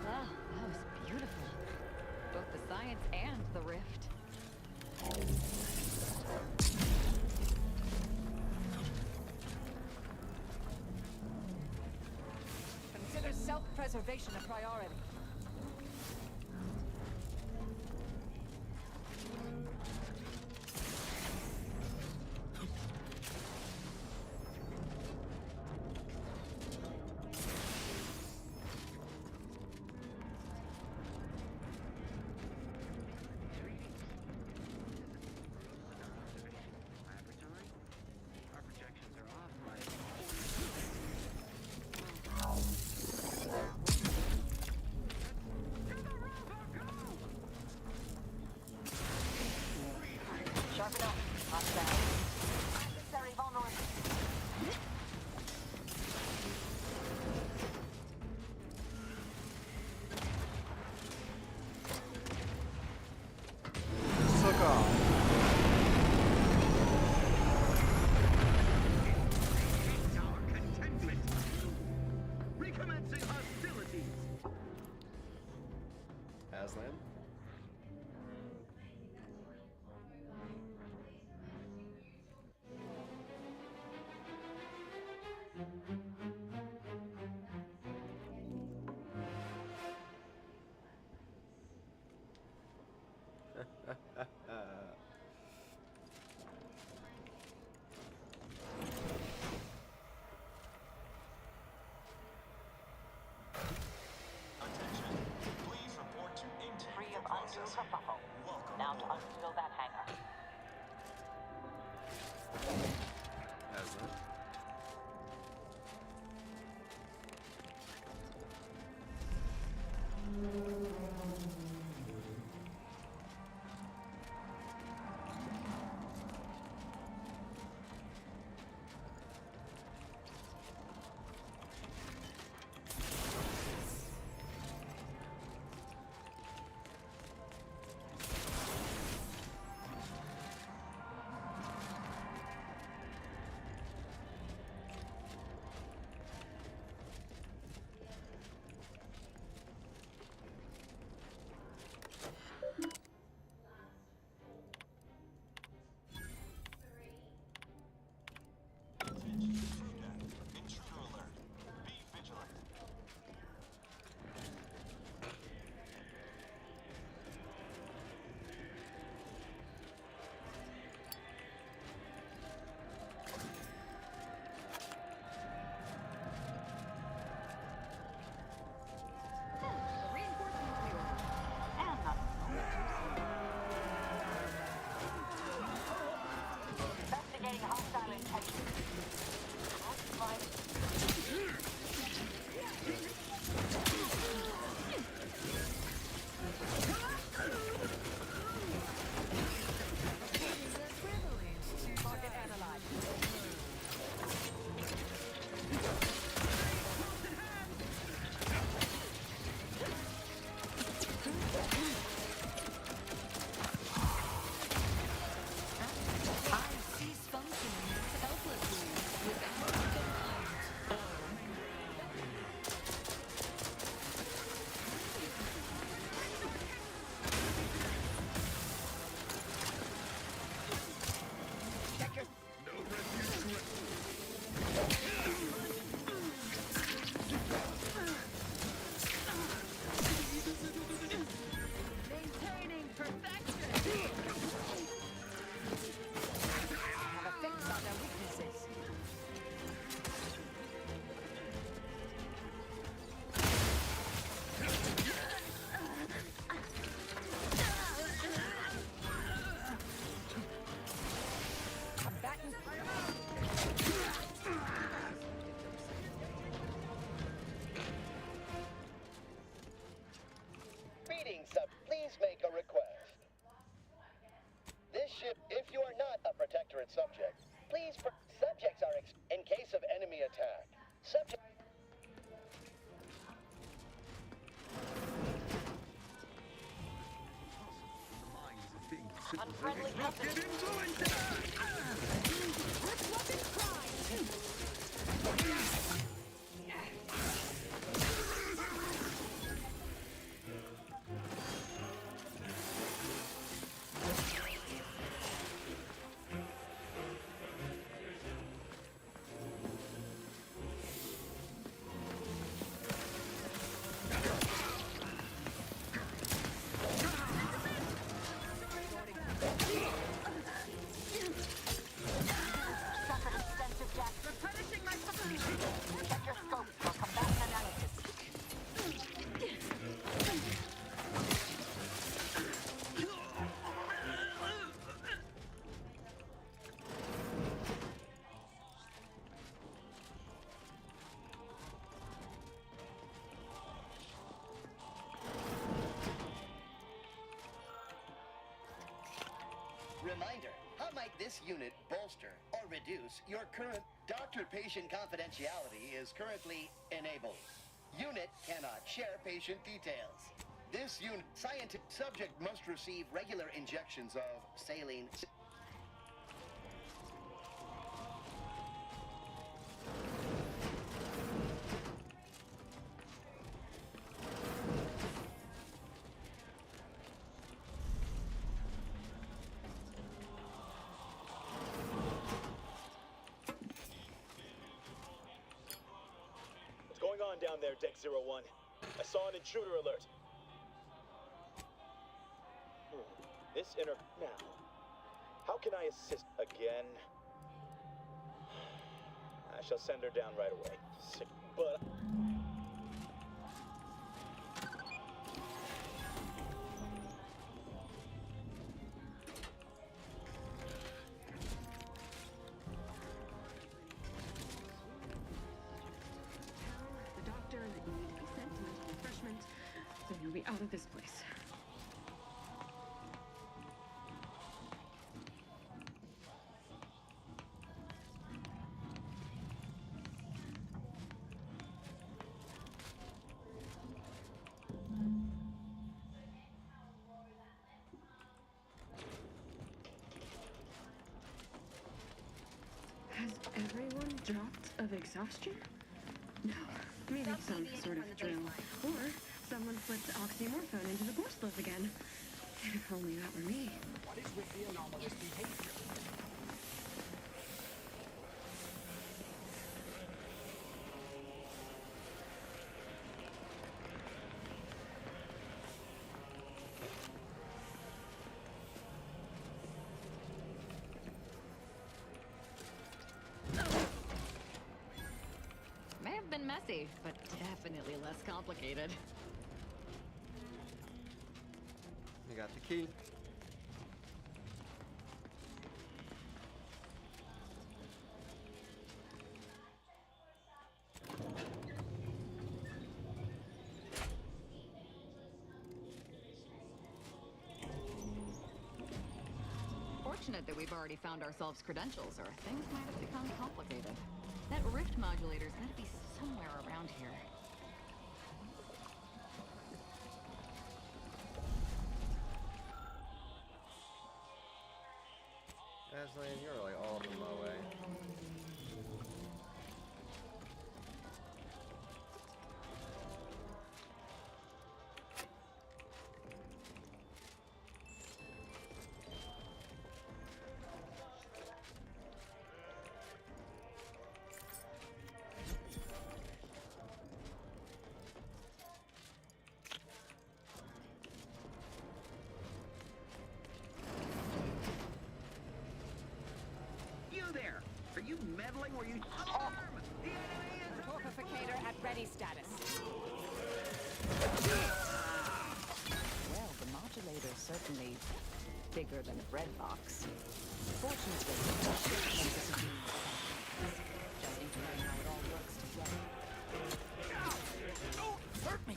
Wow, that was beautiful. Both the science and the rift. Consider self-preservation a priority. Sharpen up. Hostile. Unnecessary vulnerability. Suck off. Recommencing hostilities. Aslan? Free of undue kerfuffle. Now to unseal that hangar. Aslan? If you are not a protectorate subject, please. Subjects are in case of enemy attack. Subject. Unfriendly company. Reminder, how might this unit bolster or reduce your current doctor-patient confidentiality is currently enabled. Unit cannot share patient details. This unit scientific subject must receive regular injections of saline. What's going on down there, Deck 01? I saw an intruder alert. This now. How can I assist again? I shall send her down right away. But the doctor that you need to be sent to mental refreshment, so you'll be out of this place. Has everyone dropped of exhaustion? No, maybe some sort of drill. Or someone slipped oxymorphone into the force glove again. If only that were me. What is with the anomalous behavior? May have been messy, but definitely less complicated. You got the key. Fortunate that we've already found ourselves credentials, or things might have become complicated. That rift modulator's gotta be somewhere around here. Aslan, you're like all up in my way. You there! Are you meddling where you... Alarm! The enemy is... Torpificator at ready status. Well, the modulator's certainly bigger than a bread box. Fortunately, just need to learn how it all works together. Don't hurt me!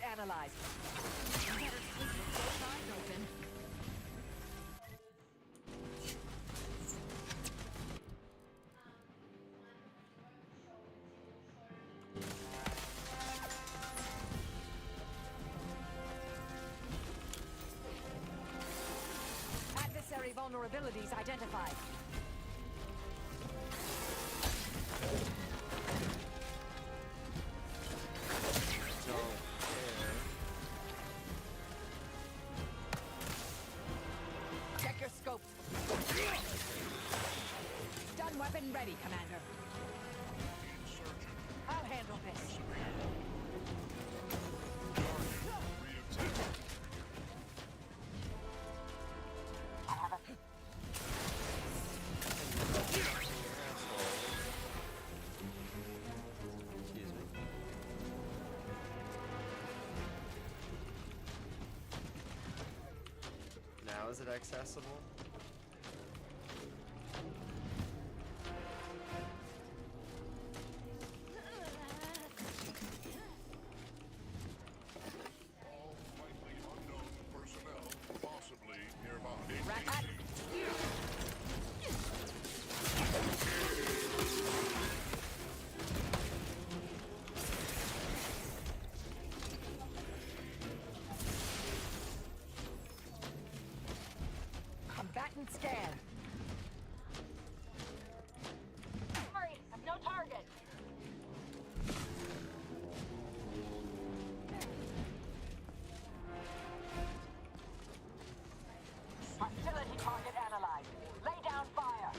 analyzed. You better sleep with both eyes open. Adversary vulnerabilities identified. Check your scopes. Stun weapon ready, Commander. I'll handle this. Excuse me. Now is it accessible? Likely unknown personnel, possibly nearby. Combatant scan. Sorry, I'm no target. Hostility target analyzed. Lay down fire.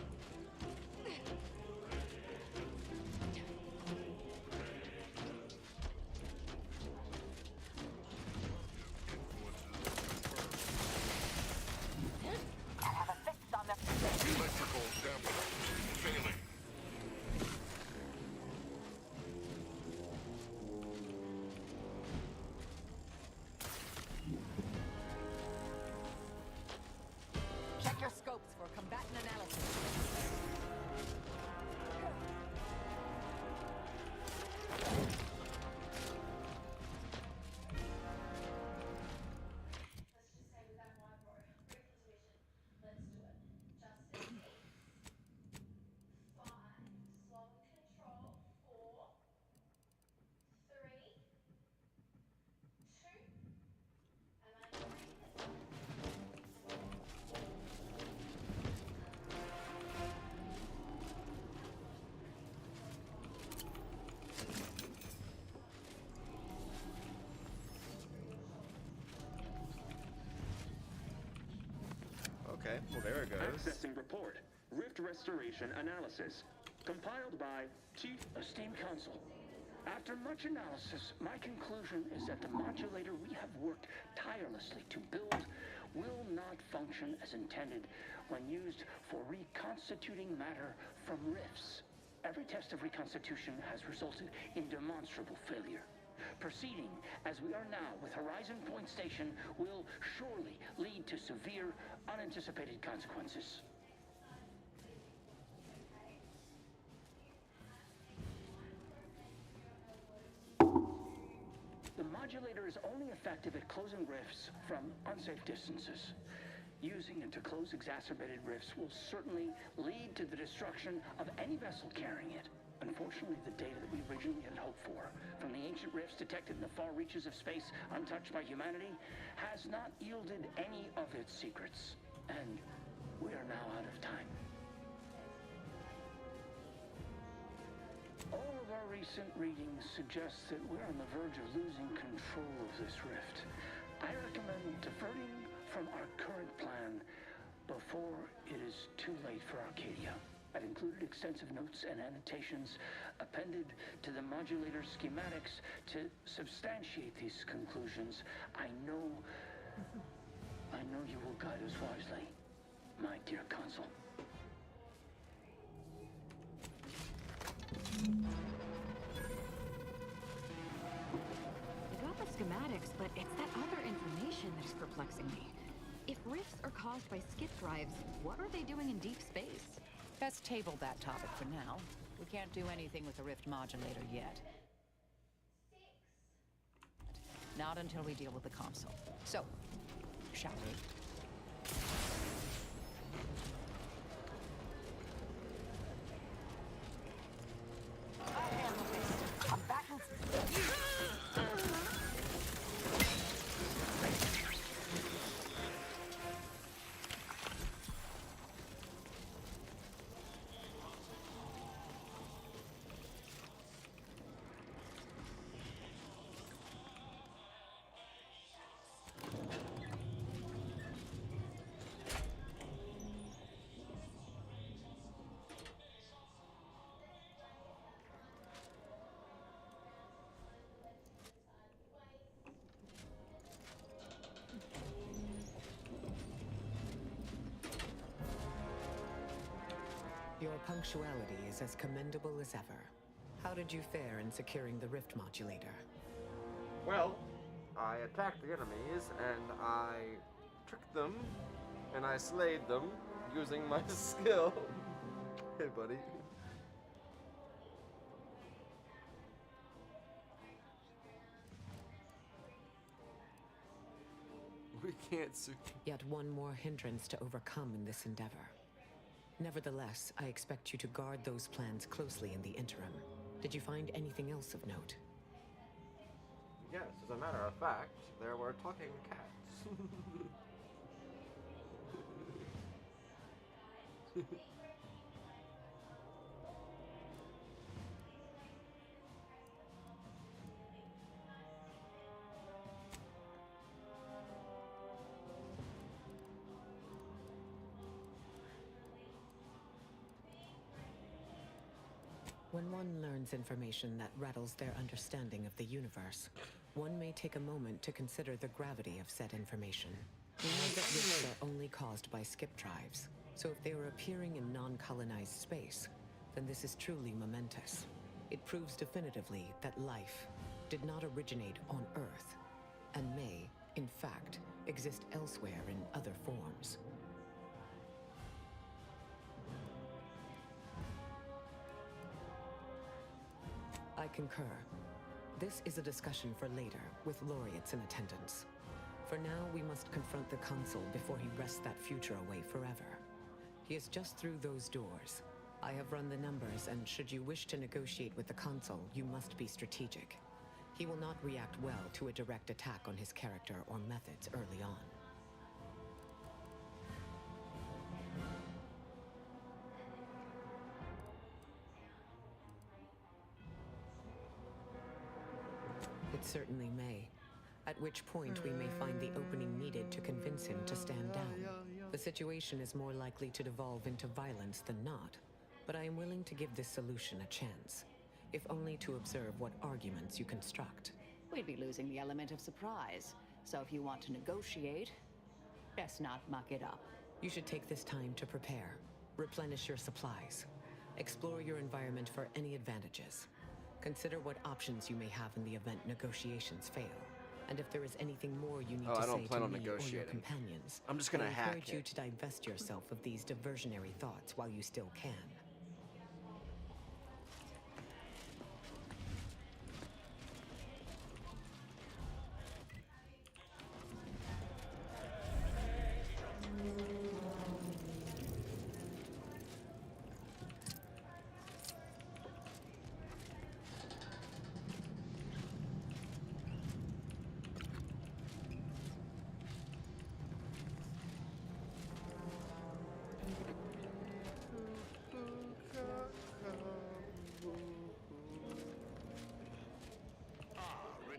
I have a fix on them. Electrical damage failing. Check your scopes for combatant analysis. Okay, well there it goes. Accessing report. Rift restoration analysis. Compiled by Chief Esteemed Counsel. After much analysis, my conclusion is that the modulator we have worked tirelessly to build will not function as intended when used for reconstituting matter from rifts. Every test of reconstitution has resulted in demonstrable failure. Proceeding as we are now with Horizon Point Station will surely lead to severe, unanticipated consequences. The modulator is only effective at closing rifts from unsafe distances. Using it to close exacerbated rifts will certainly lead to the destruction of any vessel carrying it. Unfortunately, the data that we originally had hoped for from the ancient rifts detected in the far reaches of space untouched by humanity has not yielded any of its secrets. And we are now out of time. All of our recent readings suggest that we're on the verge of losing control of this rift. I recommend diverting from our current plan before it is too late for Arcadia. I've included extensive notes and annotations appended to the modulator schematics to substantiate these conclusions. I know you will guide us wisely, my dear Consul. We got the schematics, but it's that other information that is perplexing me. If rifts are caused by skip drives, what are they doing in deep space? Let's table that topic for now. We can't do anything with the rift modulator yet. Not until we deal with the console. So, shall we? I'll handle this. I'm back in... Your punctuality is as commendable as ever. How did you fare in securing the rift modulator? Well, I attacked the enemies, and I tricked them, and I slayed them using my skill. Hey, buddy. We can't sue. Yet one more hindrance to overcome in this endeavor. Nevertheless, I expect you to guard those plans closely in the interim. Did you find anything else of note? Yes, as a matter of fact, there were talking cats. When one learns information that rattles their understanding of the universe, one may take a moment to consider the gravity of said information. We know that rifts are only caused by skip drives, so if they are appearing in non-colonized space, then this is truly momentous. It proves definitively that life did not originate on Earth, and may, in fact, exist elsewhere in other forms. I concur. This is a discussion for later, with laureates in attendance. For now, we must confront the consul before he wrests that future away forever. He is just through those doors. I have run the numbers, and should you wish to negotiate with the consul, you must be strategic. He will not react well to a direct attack on his character or methods early on. It certainly may. At which point we may find the opening needed to convince him to stand down. The situation is more likely to devolve into violence than not, but I am willing to give this solution a chance, if only to observe what arguments you construct. We'd be losing the element of surprise. So if you want to negotiate, best not muck it up. You should take this time to prepare, replenish your supplies, explore your environment for any advantages. Consider what options you may have in the event negotiations fail. And if there is anything more you need to say to me or your companions, I'm just gonna I hack encourage you it. to divest yourself of these diversionary thoughts while you still can.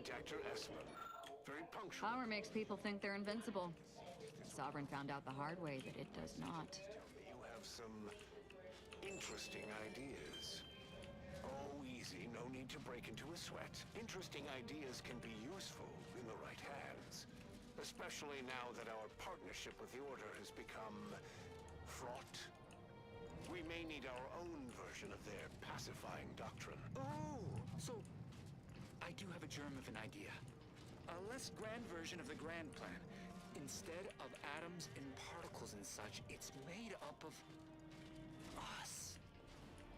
Redactor Esmond. Very punctual. Power makes people think they're invincible. Sovereign found out the hard way that it does not. You have some interesting ideas. Oh, easy. No need to break into a sweat. Interesting ideas can be useful in the right hands. Especially now that our partnership with the Order has become fraught. We may need our own version of their pacifying doctrine. Oh, so I do have a germ of an idea. A less grand version of the grand plan. Instead of atoms and particles and such, it's made up of us.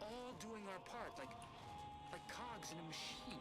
All doing our part, like cogs in a machine.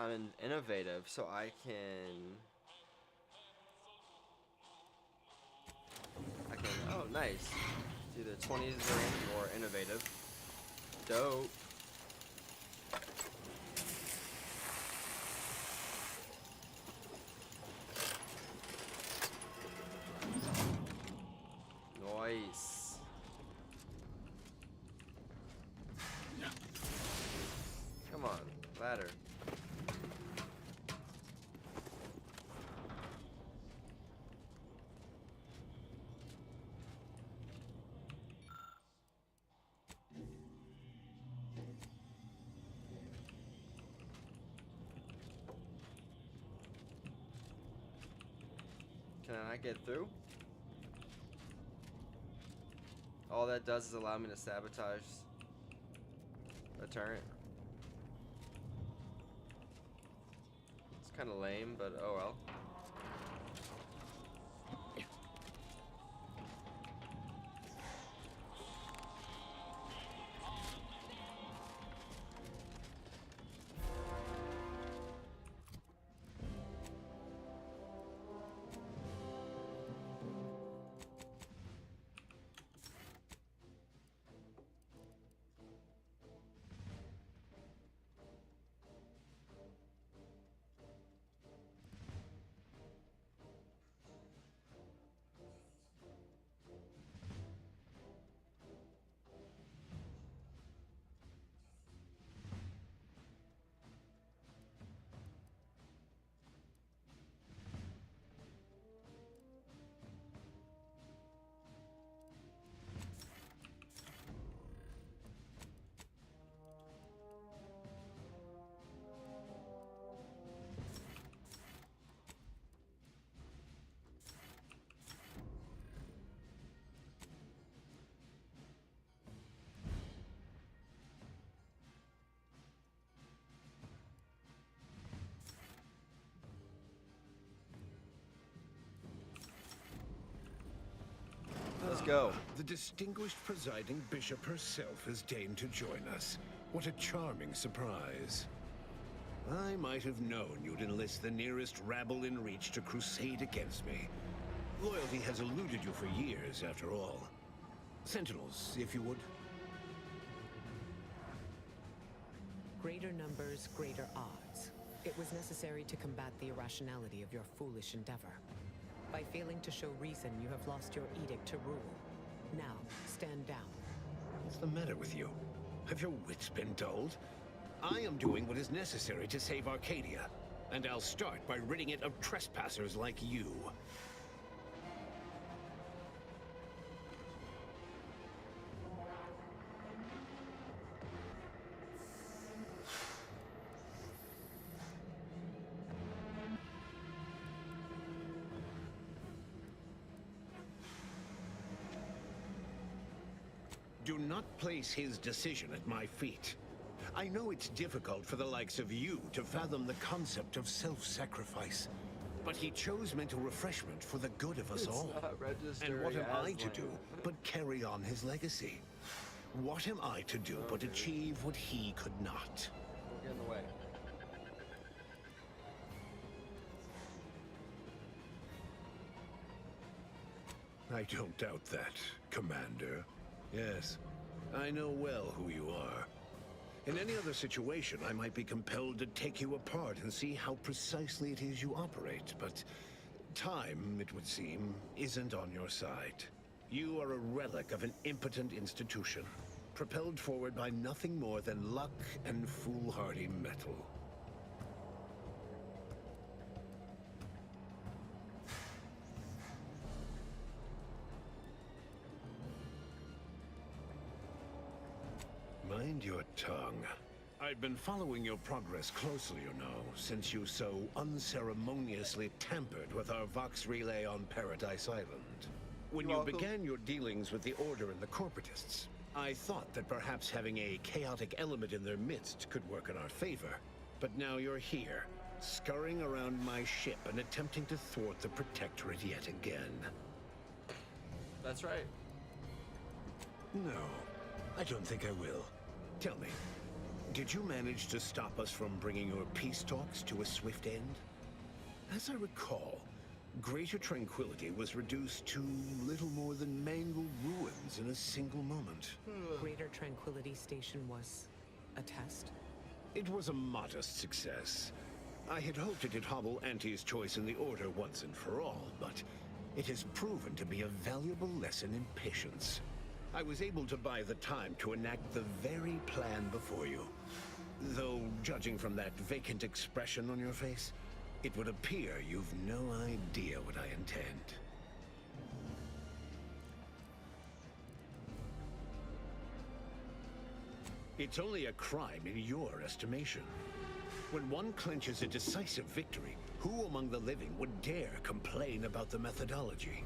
I'm innovative, so I can. Oh, nice. It's either 20 zone or innovative. Dope. Nice. Come on, ladder. Can I not get through? All that does is allow me to sabotage a turret. It's kind of lame, but oh well. Let's go. The distinguished presiding bishop herself has deigned to join us. What a charming surprise. I might have known you'd enlist the nearest rabble in reach to crusade against me. Loyalty has eluded you for years, after all. Sentinels, if you would. Greater numbers, greater odds. It was necessary to combat the irrationality of your foolish endeavor. By failing to show reason, you have lost your edict to rule. Now, stand down. What's the matter with you? Have your wits been dulled? I am doing what is necessary to save Arcadia, and I'll start by ridding it of trespassers like you. Do not place his decision at my feet. I know it's difficult for the likes of you to fathom the concept of self-sacrifice, but he chose mental refreshment for the good of us all. And what am I to do but carry on his legacy? What am I to do but achieve what he could not? Don't get in the way. I don't doubt that, Commander. Yes, I know well who you are. In any other situation, I might be compelled to take you apart and see how precisely it is you operate, but time, it would seem, isn't on your side. You are a relic of an impotent institution, propelled forward by nothing more than luck and foolhardy metal. Mind your tongue. I've been following your progress closely, you know, since you so unceremoniously tampered with our Vox relay on Paradise Island. When you began your dealings with the Order and the Corporatists, I thought that perhaps having a chaotic element in their midst could work in our favor. But now you're here, scurrying around my ship and attempting to thwart the Protectorate yet again. That's right. No, I don't think I will. Tell me, Did you manage to stop us from bringing your peace talks to a swift end? As I recall, Greater Tranquility was reduced to little more than mangled ruins in a single moment. Greater Tranquility Station was a test? It was a modest success. I had hoped it'd hobble Auntie's choice in the Order once and for all, but it has proven to be a valuable lesson in patience. I was able to buy the time to enact the very plan before you. Though, judging from that vacant expression on your face, it would appear you've no idea what I intend. It's only a crime in your estimation. When one clinches a decisive victory, who among the living would dare complain about the methodology?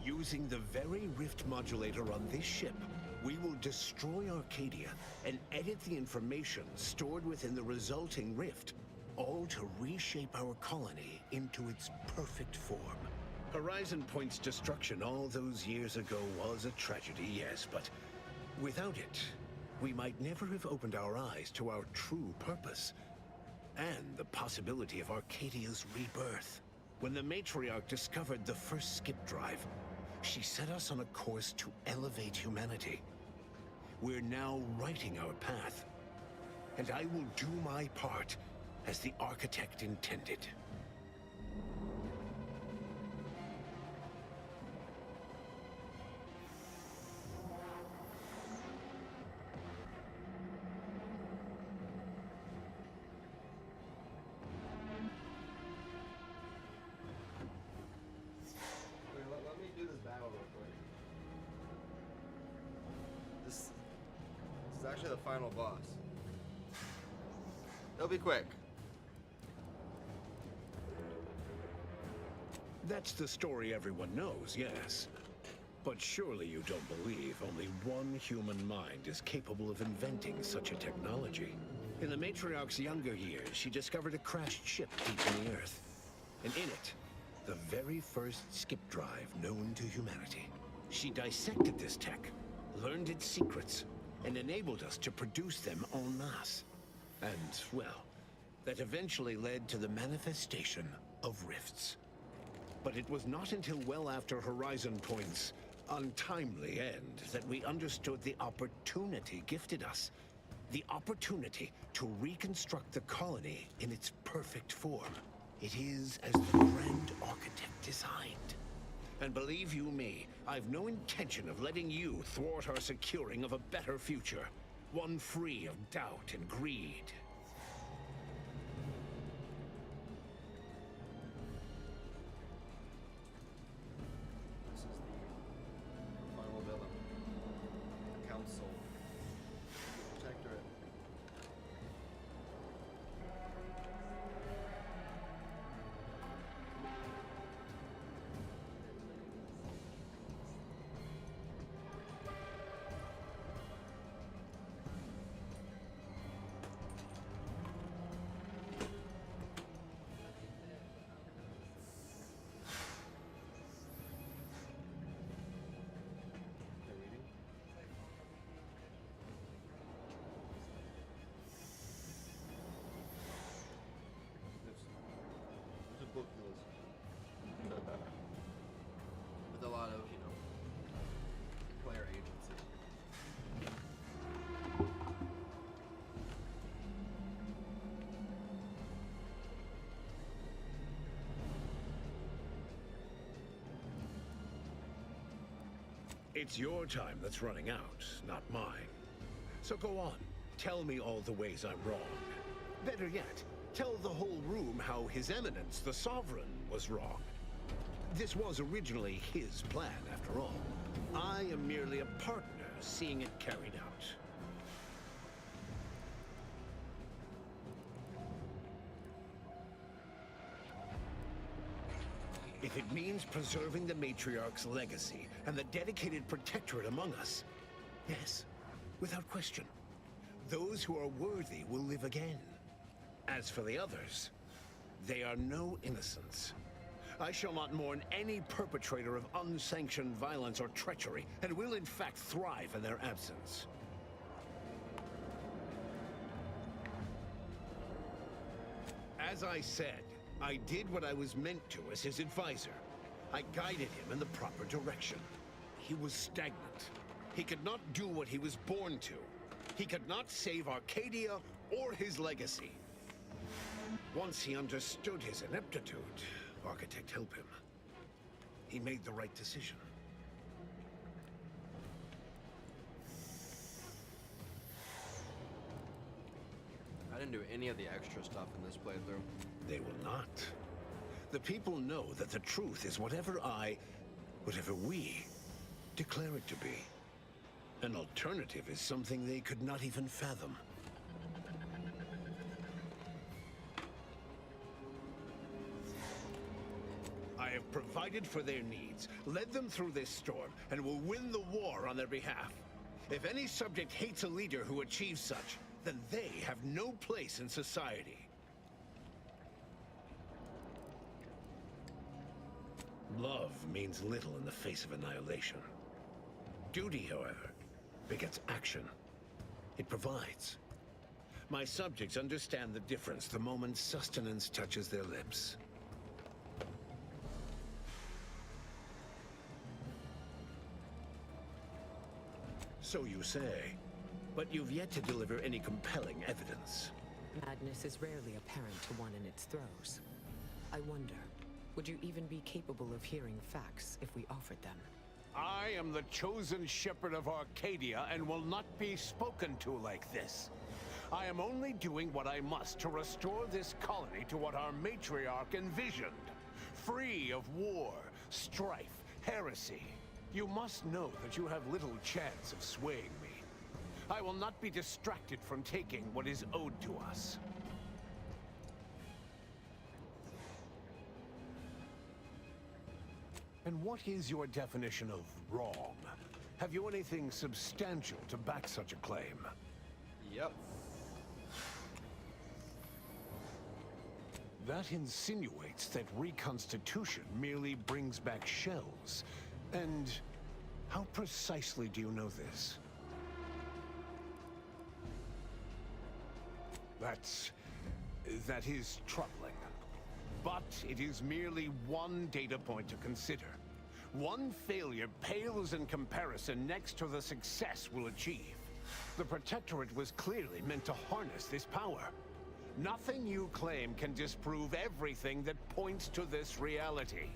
Using the very rift modulator on this ship, we will destroy Arcadia and edit the information stored within the resulting rift, all to reshape our colony into its perfect form. Horizon Point's destruction all those years ago was a tragedy, yes, but without it, we might never have opened our eyes to our true purpose and the possibility of Arcadia's rebirth. When the matriarch discovered the first skip drive, she set us on a course to elevate humanity. We're now writing our path, and I will do my part as the architect intended. Let me do this battle real quick. This is actually the final boss. It'll be quick. That's the story everyone knows, yes. But surely you don't believe only one human mind is capable of inventing such a technology. In the matriarch's younger years, she discovered a crashed ship deep in the Earth. And in it, the very first skip drive known to humanity. She dissected this tech, learned its secrets, and enabled us to produce them en masse. And, well, that eventually led to the manifestation of rifts. But it was not until well after Horizon Point's untimely end that we understood the opportunity gifted us. The opportunity to reconstruct the colony in its perfect form. It is as the Grand Architect designed. And believe you me, I've no intention of letting you thwart our securing of a better future. One free of doubt and greed. This is the final villain. The Council. Protectorate. With a lot of, player agency. It's your time that's running out, not mine. So go on, tell me all the ways I'm wrong. Better yet, tell the whole room how His Eminence, the Sovereign, was wrong. This was originally his plan, after all. I am merely a partner seeing it carried out. If it means preserving the Matriarch's legacy and the dedicated protectorate among us, yes, without question. Those who are worthy will live again. As for the others, they are no innocents. I shall not mourn any perpetrator of unsanctioned violence or treachery, and will in fact thrive in their absence. As I said, I did what I was meant to as his advisor. I guided him in the proper direction. He was stagnant. He could not do what he was born to. He could not save Arcadia or his legacy. Once he understood his ineptitude, Architect helped him. He made the right decision. I didn't do any of the extra stuff in this playthrough. They will not. The people know that the truth is whatever we declare it to be. An alternative is something they could not even fathom. I have provided for their needs, led them through this storm, and will win the war on their behalf. If any subject hates a leader who achieves such, then they have no place in society. Love means little in the face of annihilation. Duty, however, begets action. It provides. My subjects understand the difference the moment sustenance touches their lips. So you say, but you've yet to deliver any compelling evidence. Madness is rarely apparent to one in its throes. I wonder, would you even be capable of hearing facts if we offered them? I am the chosen shepherd of Arcadia and will not be spoken to like this. I am only doing what I must to restore this colony to what our matriarch envisioned. Free of war, strife, heresy. You must know that you have little chance of swaying me. I will not be distracted from taking what is owed to us. And what is your definition of wrong? Have you anything substantial to back such a claim? Yep. That insinuates that reconstitution merely brings back shells. And how precisely do you know this? That is troubling. But it is merely one data point to consider. One failure pales in comparison next to the success we'll achieve. The Protectorate was clearly meant to harness this power. Nothing you claim can disprove everything that points to this reality.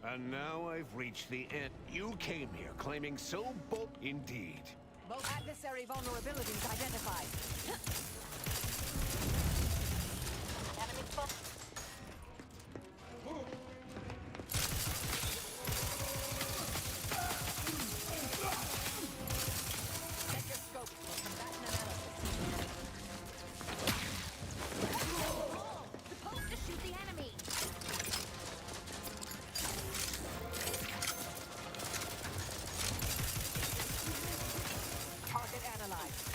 And now I've reached the end. You came here claiming so bold indeed. Both adversary vulnerabilities identified. Enemy spot. Check your scope for combatant analysis. Supposed to shoot the enemy. Target analyzed.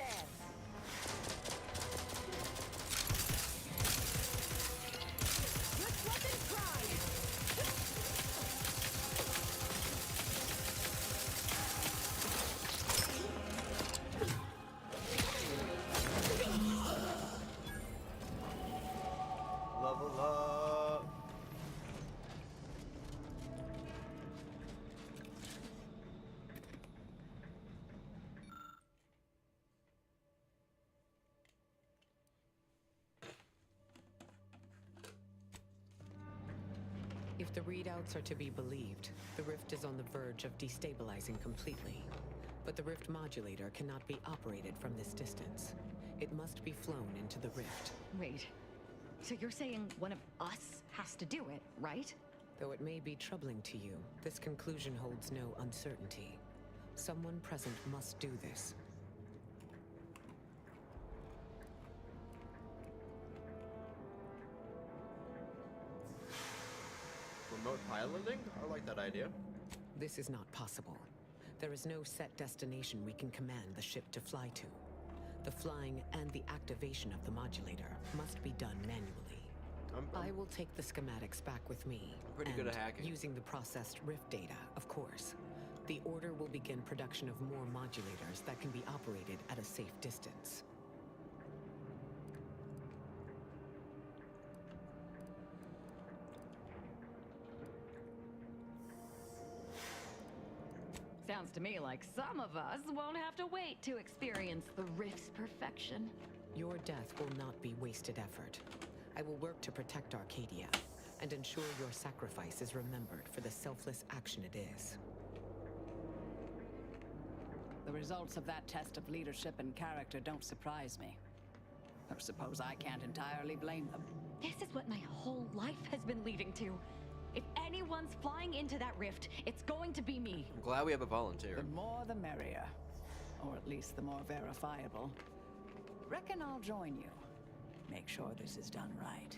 dance. Just let them try. Level up. If the readouts are to be believed, the rift is on the verge of destabilizing completely. But the rift modulator cannot be operated from this distance. It must be flown into the rift. Wait. So you're saying one of us has to do it, right? Though it may be troubling to you, this conclusion holds no uncertainty. Someone present must do this. Remote piloting? I like that idea. This is not possible. There is no set destination we can command the ship to fly to. The flying and the activation of the modulator must be done manually. I will take the schematics back with me. I'm pretty good at hacking. Using the processed rift data, of course. The Order will begin production of more modulators that can be operated at a safe distance. Sounds to me like some of us won't have to wait to experience the rift's perfection. Your death will not be wasted effort. I will work to protect Arcadia and ensure your sacrifice is remembered for the selfless action it is. The results of that test of leadership and character don't surprise me. I suppose I can't entirely blame them. This is what my whole life has been leading to. If anyone's flying into that rift, it's going to be me. I'm glad we have a volunteer. The more the merrier. Or at least the more verifiable. Reckon I'll join you. Make sure this is done right.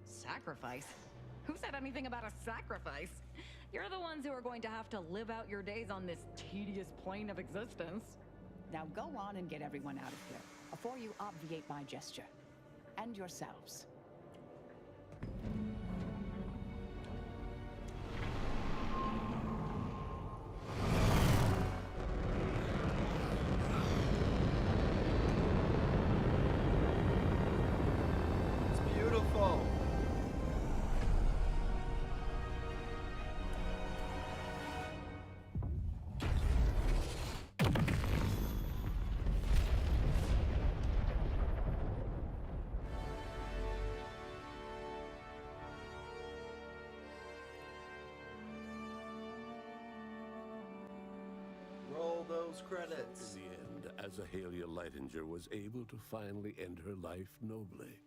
Sacrifice? Who said anything about a sacrifice? You're the ones who are going to have to live out your days on this tedious plane of existence. Now go on and get everyone out of here, before you obviate my gesture. And yourselves. It's beautiful. Roll those credits. In the end, Azahalia Lightinger was able to finally end her life nobly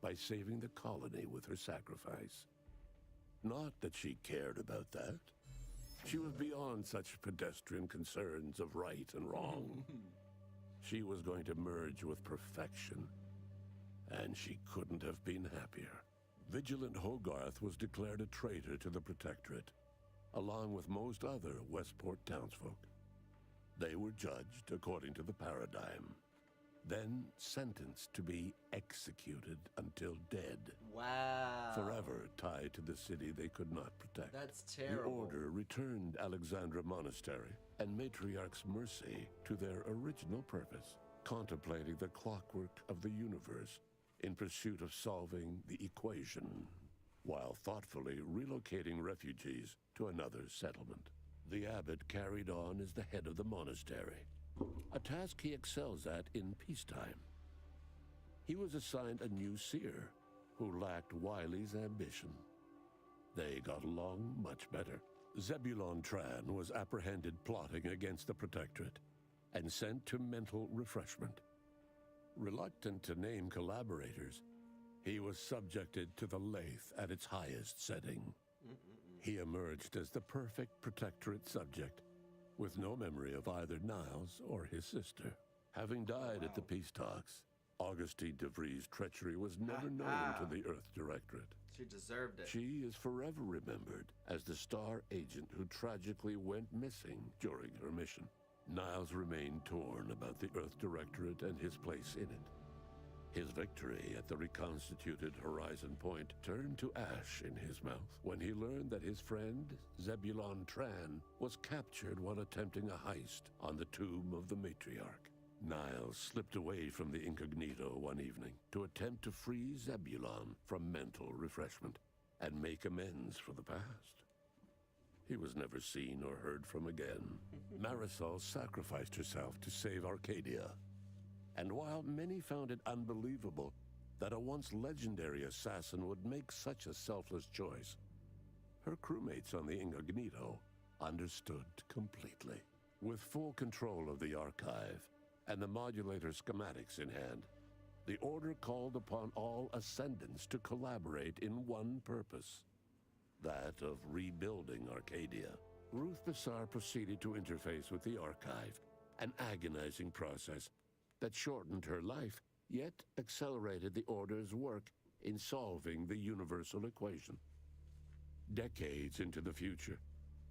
by saving the colony with her sacrifice. Not that she cared about that. She was beyond such pedestrian concerns of right and wrong. She was going to merge with perfection, and she couldn't have been happier. Vigilant Hogarth was declared a traitor to the Protectorate, along with most other Westport townsfolk. They were judged according to the paradigm, then sentenced to be executed until dead. Wow. Forever tied to the city they could not protect. That's terrible. The Order returned Alexandra Monastery and Matriarch's Mercy to their original purpose, contemplating the clockwork of the universe in pursuit of solving the equation, while thoughtfully relocating refugees to another settlement. The abbot carried on as the head of the monastery, a task he excels at in peacetime. He was assigned a new seer who lacked Wiley's ambition. They got along much better. Zebulon Tran was apprehended plotting against the Protectorate and sent to mental refreshment. Reluctant to name collaborators, he was subjected to the lathe at its highest setting. He emerged as the perfect Protectorate subject, with no memory of either Niles or his sister. Having died at the peace talks, Augustine DeVries' treachery was never known to the Earth Directorate. She deserved it. She is forever remembered as the star agent who tragically went missing during her mission. Niles remained torn about the Earth Directorate and his place in it. His victory at the reconstituted Horizon Point turned to ash in his mouth when he learned that his friend, Zebulon Tran, was captured while attempting a heist on the tomb of the matriarch. Niles slipped away from the incognito one evening to attempt to free Zebulon from mental refreshment and make amends for the past. He was never seen or heard from again. Marisol sacrificed herself to save Arcadia. And while many found it unbelievable that a once legendary assassin would make such a selfless choice, her crewmates on the incognito understood completely. With full control of the archive and the modulator schematics in hand, the Order called upon all Ascendants to collaborate in one purpose, that of rebuilding Arcadia. Ruth Bassar proceeded to interface with the archive, an agonizing process that shortened her life, yet accelerated the Order's work in solving the universal equation. Decades into the future,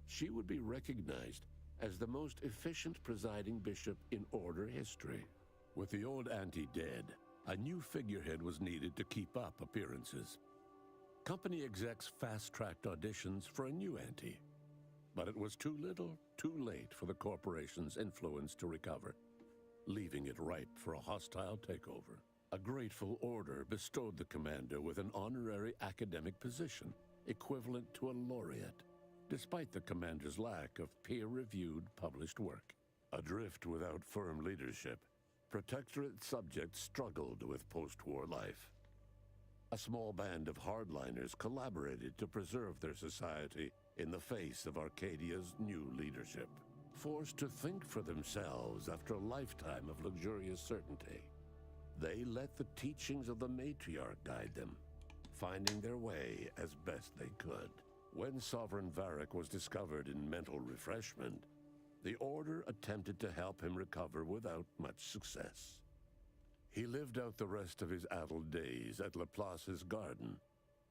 she would be recognized as the most efficient presiding bishop in Order history. With the old auntie dead, a new figurehead was needed to keep up appearances. Company execs fast-tracked auditions for a new auntie, but it was too little, too late for the corporation's influence to recover, leaving it ripe for a hostile takeover. A grateful Order bestowed the commander with an honorary academic position, equivalent to a laureate, despite the commander's lack of peer-reviewed published work. Adrift without firm leadership, Protectorate subjects struggled with post-war life. A small band of hardliners collaborated to preserve their society in the face of Arcadia's new leadership. Forced to think for themselves after a lifetime of luxurious certainty, they let the teachings of the matriarch guide them, finding their way as best they could. When Sovereign Varric was discovered in mental refreshment, the Order attempted to help him recover without much success. He lived out the rest of his addled days at Laplace's garden,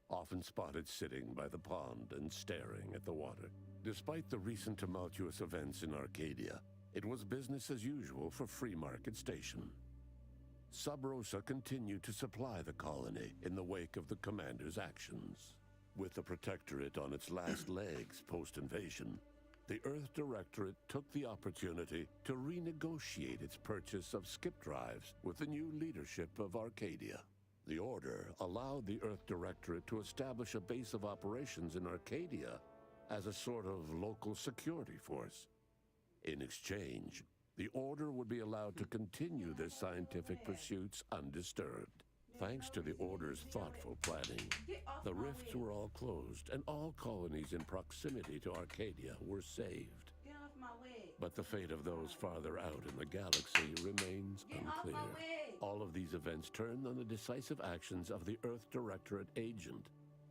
often spotted sitting by the pond and staring at the water. Despite the recent tumultuous events in Arcadia, it was business as usual for Free Market Station. Sub Rosa continued to supply the colony in the wake of the commander's actions. With the Protectorate on its last legs post-invasion, the Earth Directorate took the opportunity to renegotiate its purchase of skip drives with the new leadership of Arcadia. The Order allowed the Earth Directorate to establish a base of operations in Arcadia as a sort of local security force. In exchange, the Order would be allowed to continue their scientific pursuits undisturbed. Thanks to the Order's thoughtful planning, the rifts were all closed and all colonies in proximity to Arcadia were saved. But the fate of those farther out in the galaxy remains unclear. All of these events turned on the decisive actions of the Earth Directorate agent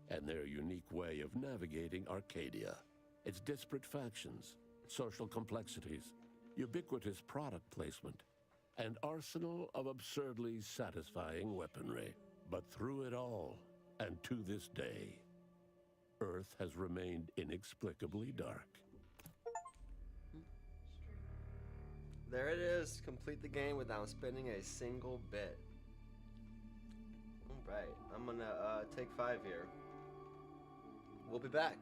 and their unique way of navigating Arcadia, its disparate factions, social complexities, ubiquitous product placement, and arsenal of absurdly satisfying weaponry. But through it all, and to this day, Earth has remained inexplicably dark. There it is. Complete the game without spending a single bit. Alright, I'm gonna take 5 here. We'll be back.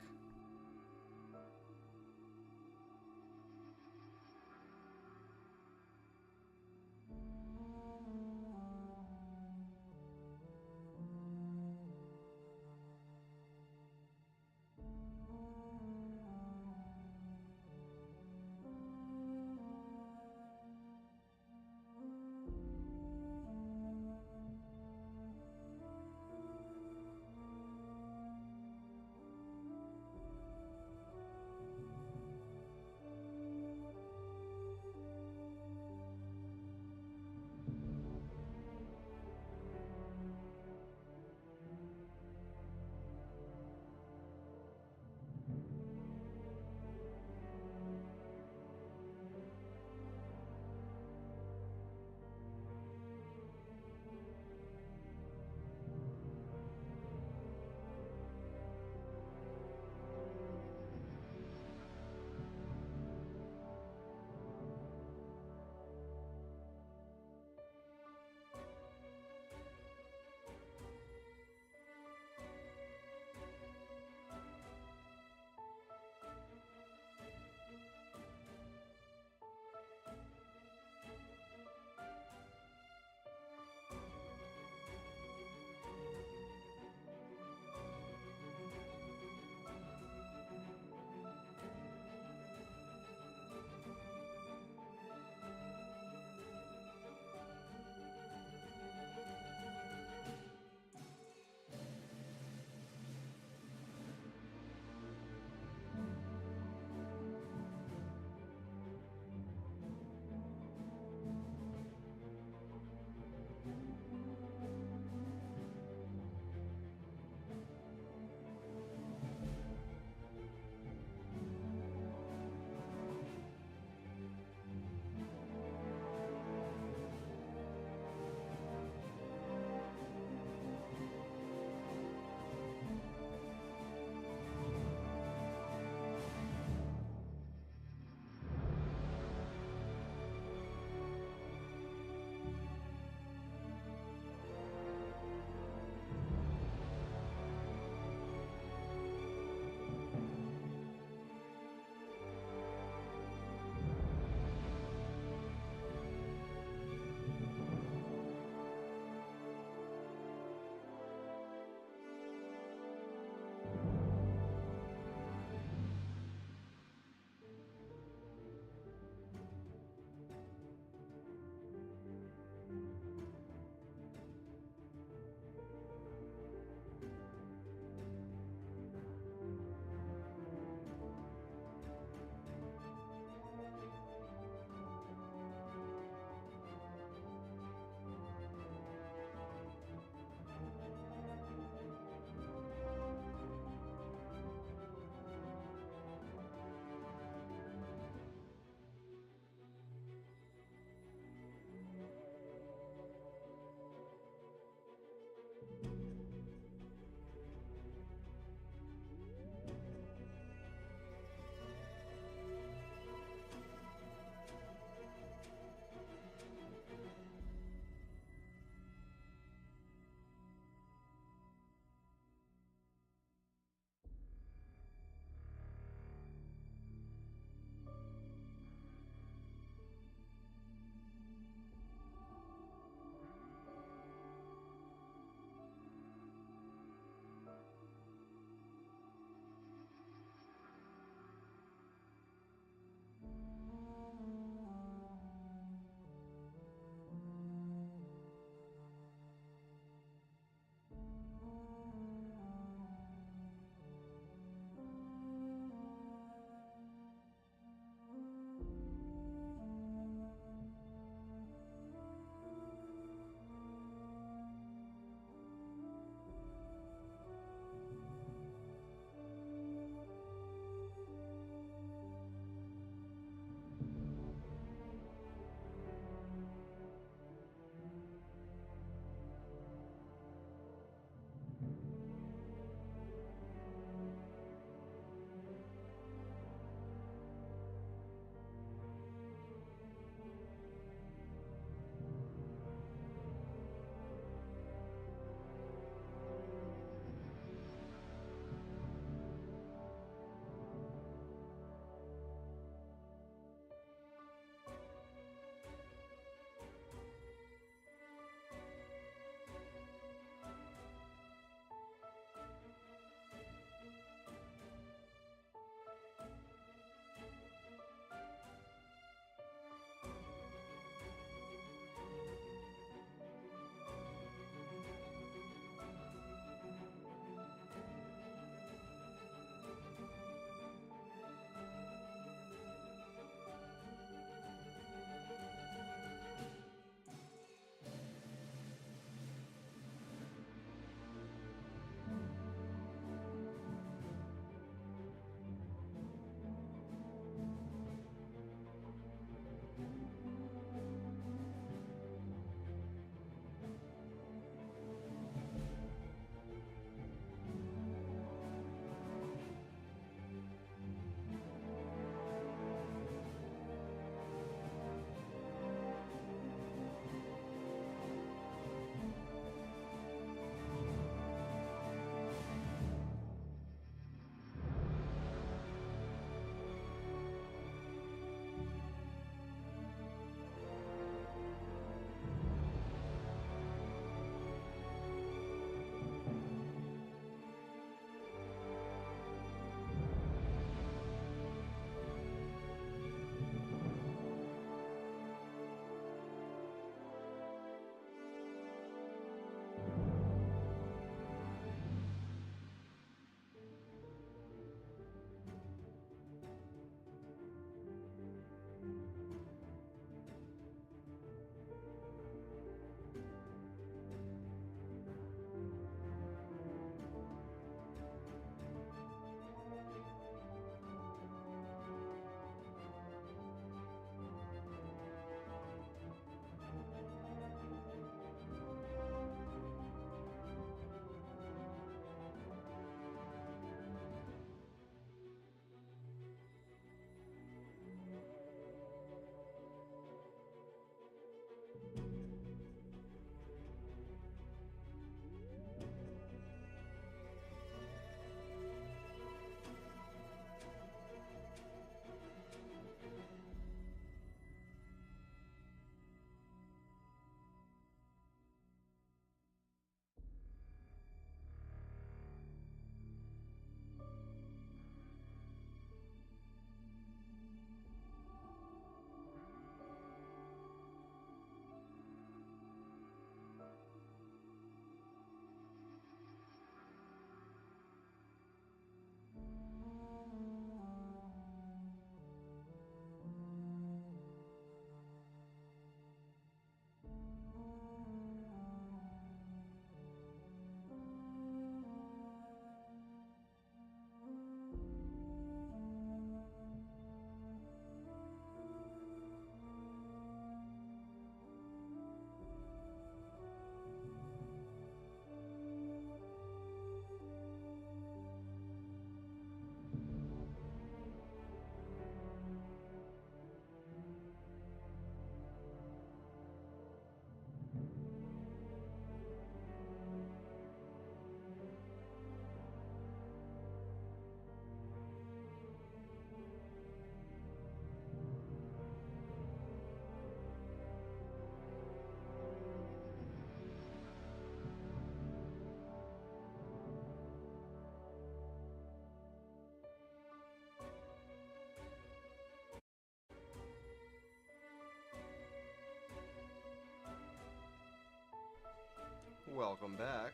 Welcome back.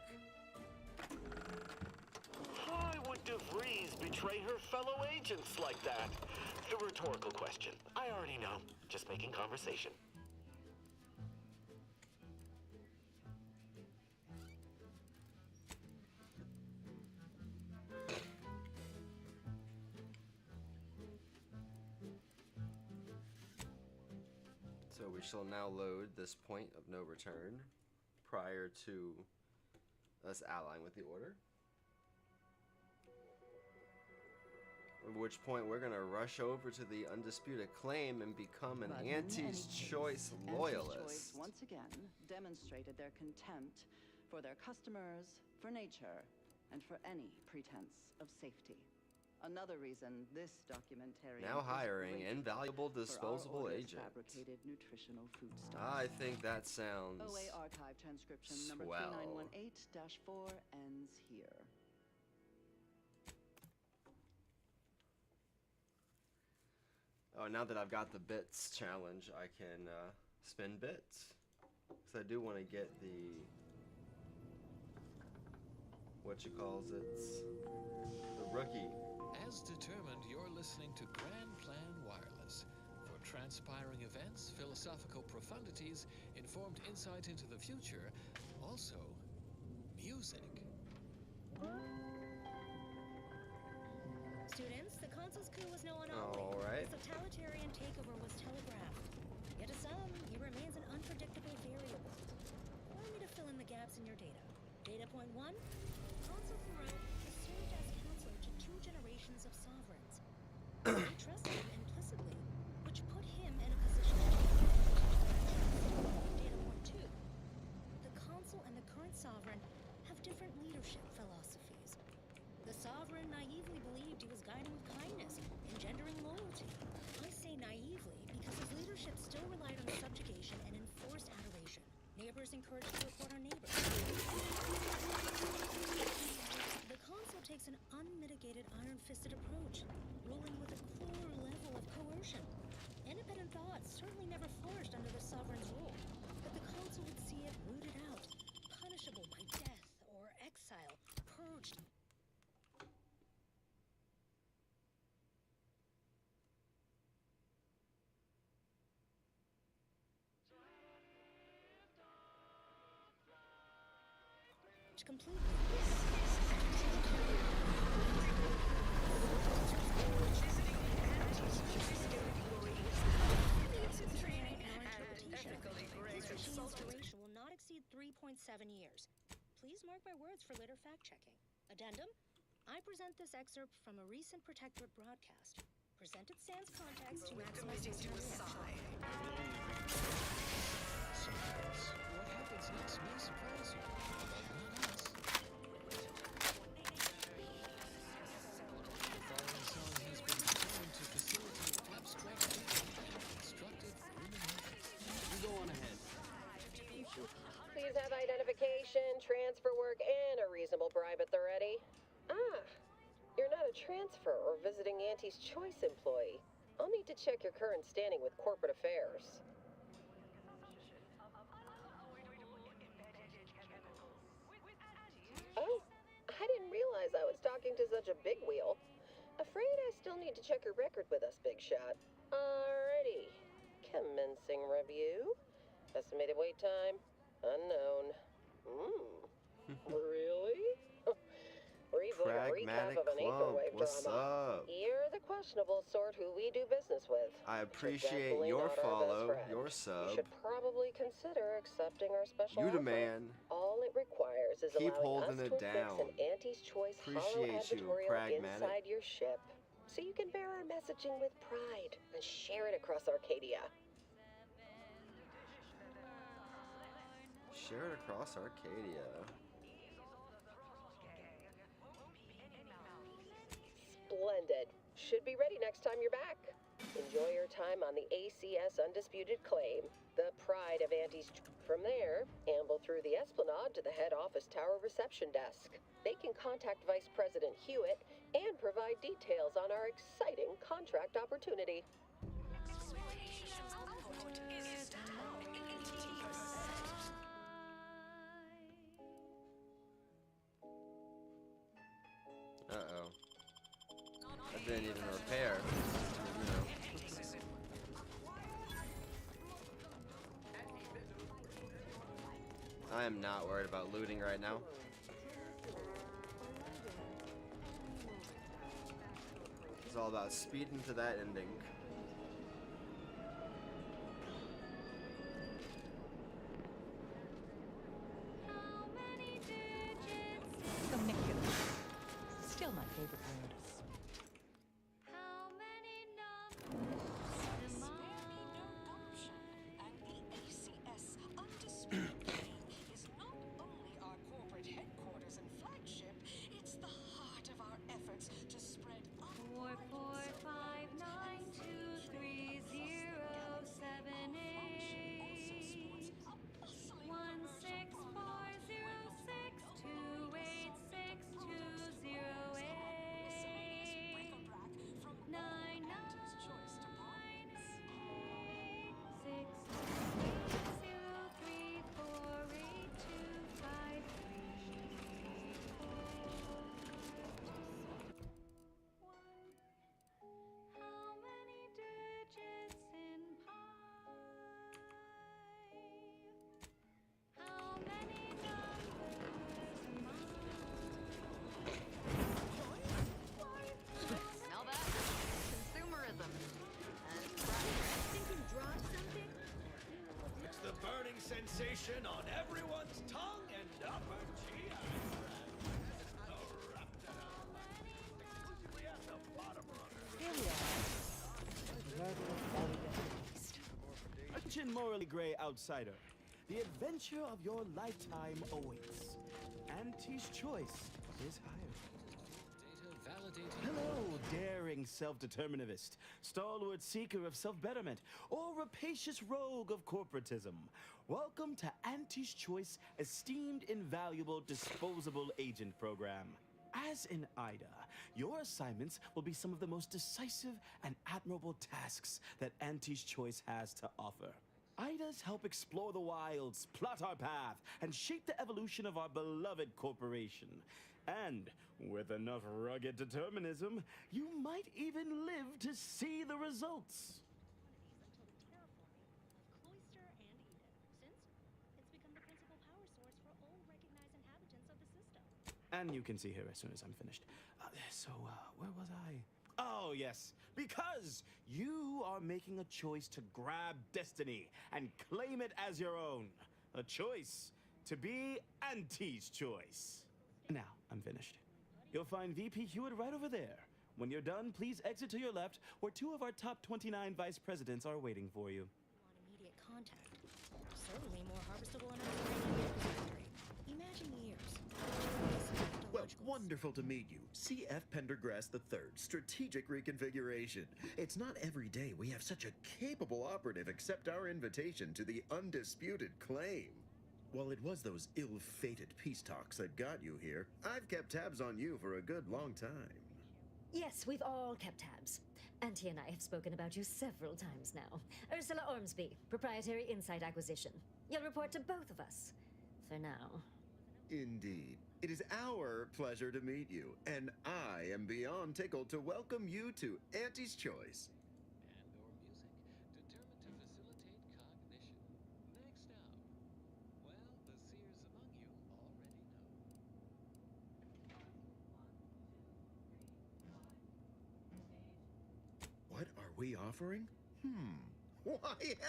Why would DeVries betray her fellow agents like that? A rhetorical question. I already know. Just making conversation. So we shall now load this point of no return prior to us allying with the Order. At which point we're gonna rush over to the undisputed claim and become an But in any Auntie's case, Choice Auntie's loyalist. Choice once again demonstrated their contempt for their customers, for nature, and for any pretense of safety. Another reason this documentarian Now is hiring grateful invaluable for our disposable Order's agent. fabricated nutritional foodstuffs. I think that sounds OA archive transcription number swell. 3918-4 ends here. Oh, now that I've got the bits challenge, I can spin bits. Because I do want to get the... what you calls it? The rookie. As determined, you're listening to Grand Plan Wireless. For transpiring events, philosophical profundities, informed insight into the future, also music. Students, the consul's coup was no anomaly. All right. The totalitarian takeover was telegraphed. Yet to some, he remains an unpredictable variable. Allow me to fill in the gaps in your data. Data point 1, Consul Thoreau has served as counselor to 2 generations of sovereigns. They trusted him implicitly, which put him in a position to Data point 2, the consul and the current sovereign have different leadership philosophies. The sovereign naively believed he was guiding with kindness, engendering loyalty. I say naively because his leadership still relied on subjugation and enforced adoration. Neighbors encouraged to report on neighbors. The consul takes an unmitigated iron-fisted approach, ruling with a cruel level of coercion. Independent thought certainly never flourished under the sovereign's rule, but the consul would see it rooted out, punishable by death or exile, purged. Completely. His regime's duration will not exceed 3.7 years. Please mark my words for later fact-checking. Addendum, I present this excerpt from a recent Protectorate broadcast. Presented sans context to maximize reaction. What happens next may surprise you, but not us. The following song has been designed to facilitate abstract thinking and constructive rumination. You go on ahead. Please have identification, transfer work, and a reasonable bribe at the ready. Ah, you're not a transfer or visiting Auntie's Choice employee. I'll need to check your current standing with corporate affairs. Oh, I didn't realize I was talking to such a big wheel. Afraid I still need to check your record with us, Big Shot. Alrighty. Commencing review. Estimated wait time? Unknown. Really? Reviewing a recap of an Aetherwave What's drama. up? You're the questionable sort who we do business with. I appreciate Definitely your not our best follow, friend. your You sub. should probably consider accepting our special You the offer. man. All it requires is Keep allowing holding us it to down. affix an Auntie's Choice hollow Appreciate you, advertorial pragmatic. inside your ship, so you can bear our messaging with pride and share it across Arcadia. Share it across Arcadia. Splendid. Should be ready next time you're back. Enjoy your time on the ACS Undisputed Claim, the pride of Auntie's. From there, amble through the Esplanade to the head office tower reception desk. They can contact Vice President Hewitt and provide details on our exciting contract opportunity. didn't even repair. You know. I am not worried about looting right now. It's all about speeding to that ending. Vermiculous. Still my favorite word. And the ACS Undisputed is not only our corporate headquarters and flagship, it's the heart of our efforts to spread Smell that? Consumerism. Think you dropped something? It's the burning sensation on everyone's tongue and upper GI tract. Exclusively at the bottom runner. Attention, morally gray outsider. The adventure of your lifetime awaits. Auntie's choice is hired. Data validating. Hello, daring self-determinist, stalwart seeker of self-betterment, or rapacious rogue of corporatism. Welcome to Auntie's Choice Esteemed Invaluable Disposable Agent Program. As in IDA, your assignments will be some of the most decisive and admirable tasks that Auntie's Choice has to offer. IDAs help explore the wilds, plot our path, and shape the evolution of our beloved corporation. And with enough rugged determinism, you might even live to see the results. Cloister and Eden, since it's become the principal power source for all recognized inhabitants of the system. And you can see her as soon as I'm finished. Where was I? Oh, yes. Because you are making a choice to grab destiny and claim it as your own. A choice to be Auntie's Choice. Now, I'm finished. You'll find VP Hewitt right over there. When you're done, please exit to your left, where 2 of our top 29 vice presidents are waiting for you. Want immediate contact. Certainly more harvestable and imagine years. Well, wonderful to meet you. C.F. Pendergrass III, Strategic Reconfiguration. It's not every day we have such a capable operative accept our invitation to the undisputed claim. While it was those ill-fated peace talks that got you here, I've kept tabs on you for a good long time. Yes, we've all kept tabs. Auntie and I have spoken about you several times now. Ursula Ormsby, Proprietary Insight Acquisition. You'll report to both of us. For now. Indeed. It is our pleasure to meet you, and I am beyond tickled to welcome you to Auntie's Choice. What are we offering? Why,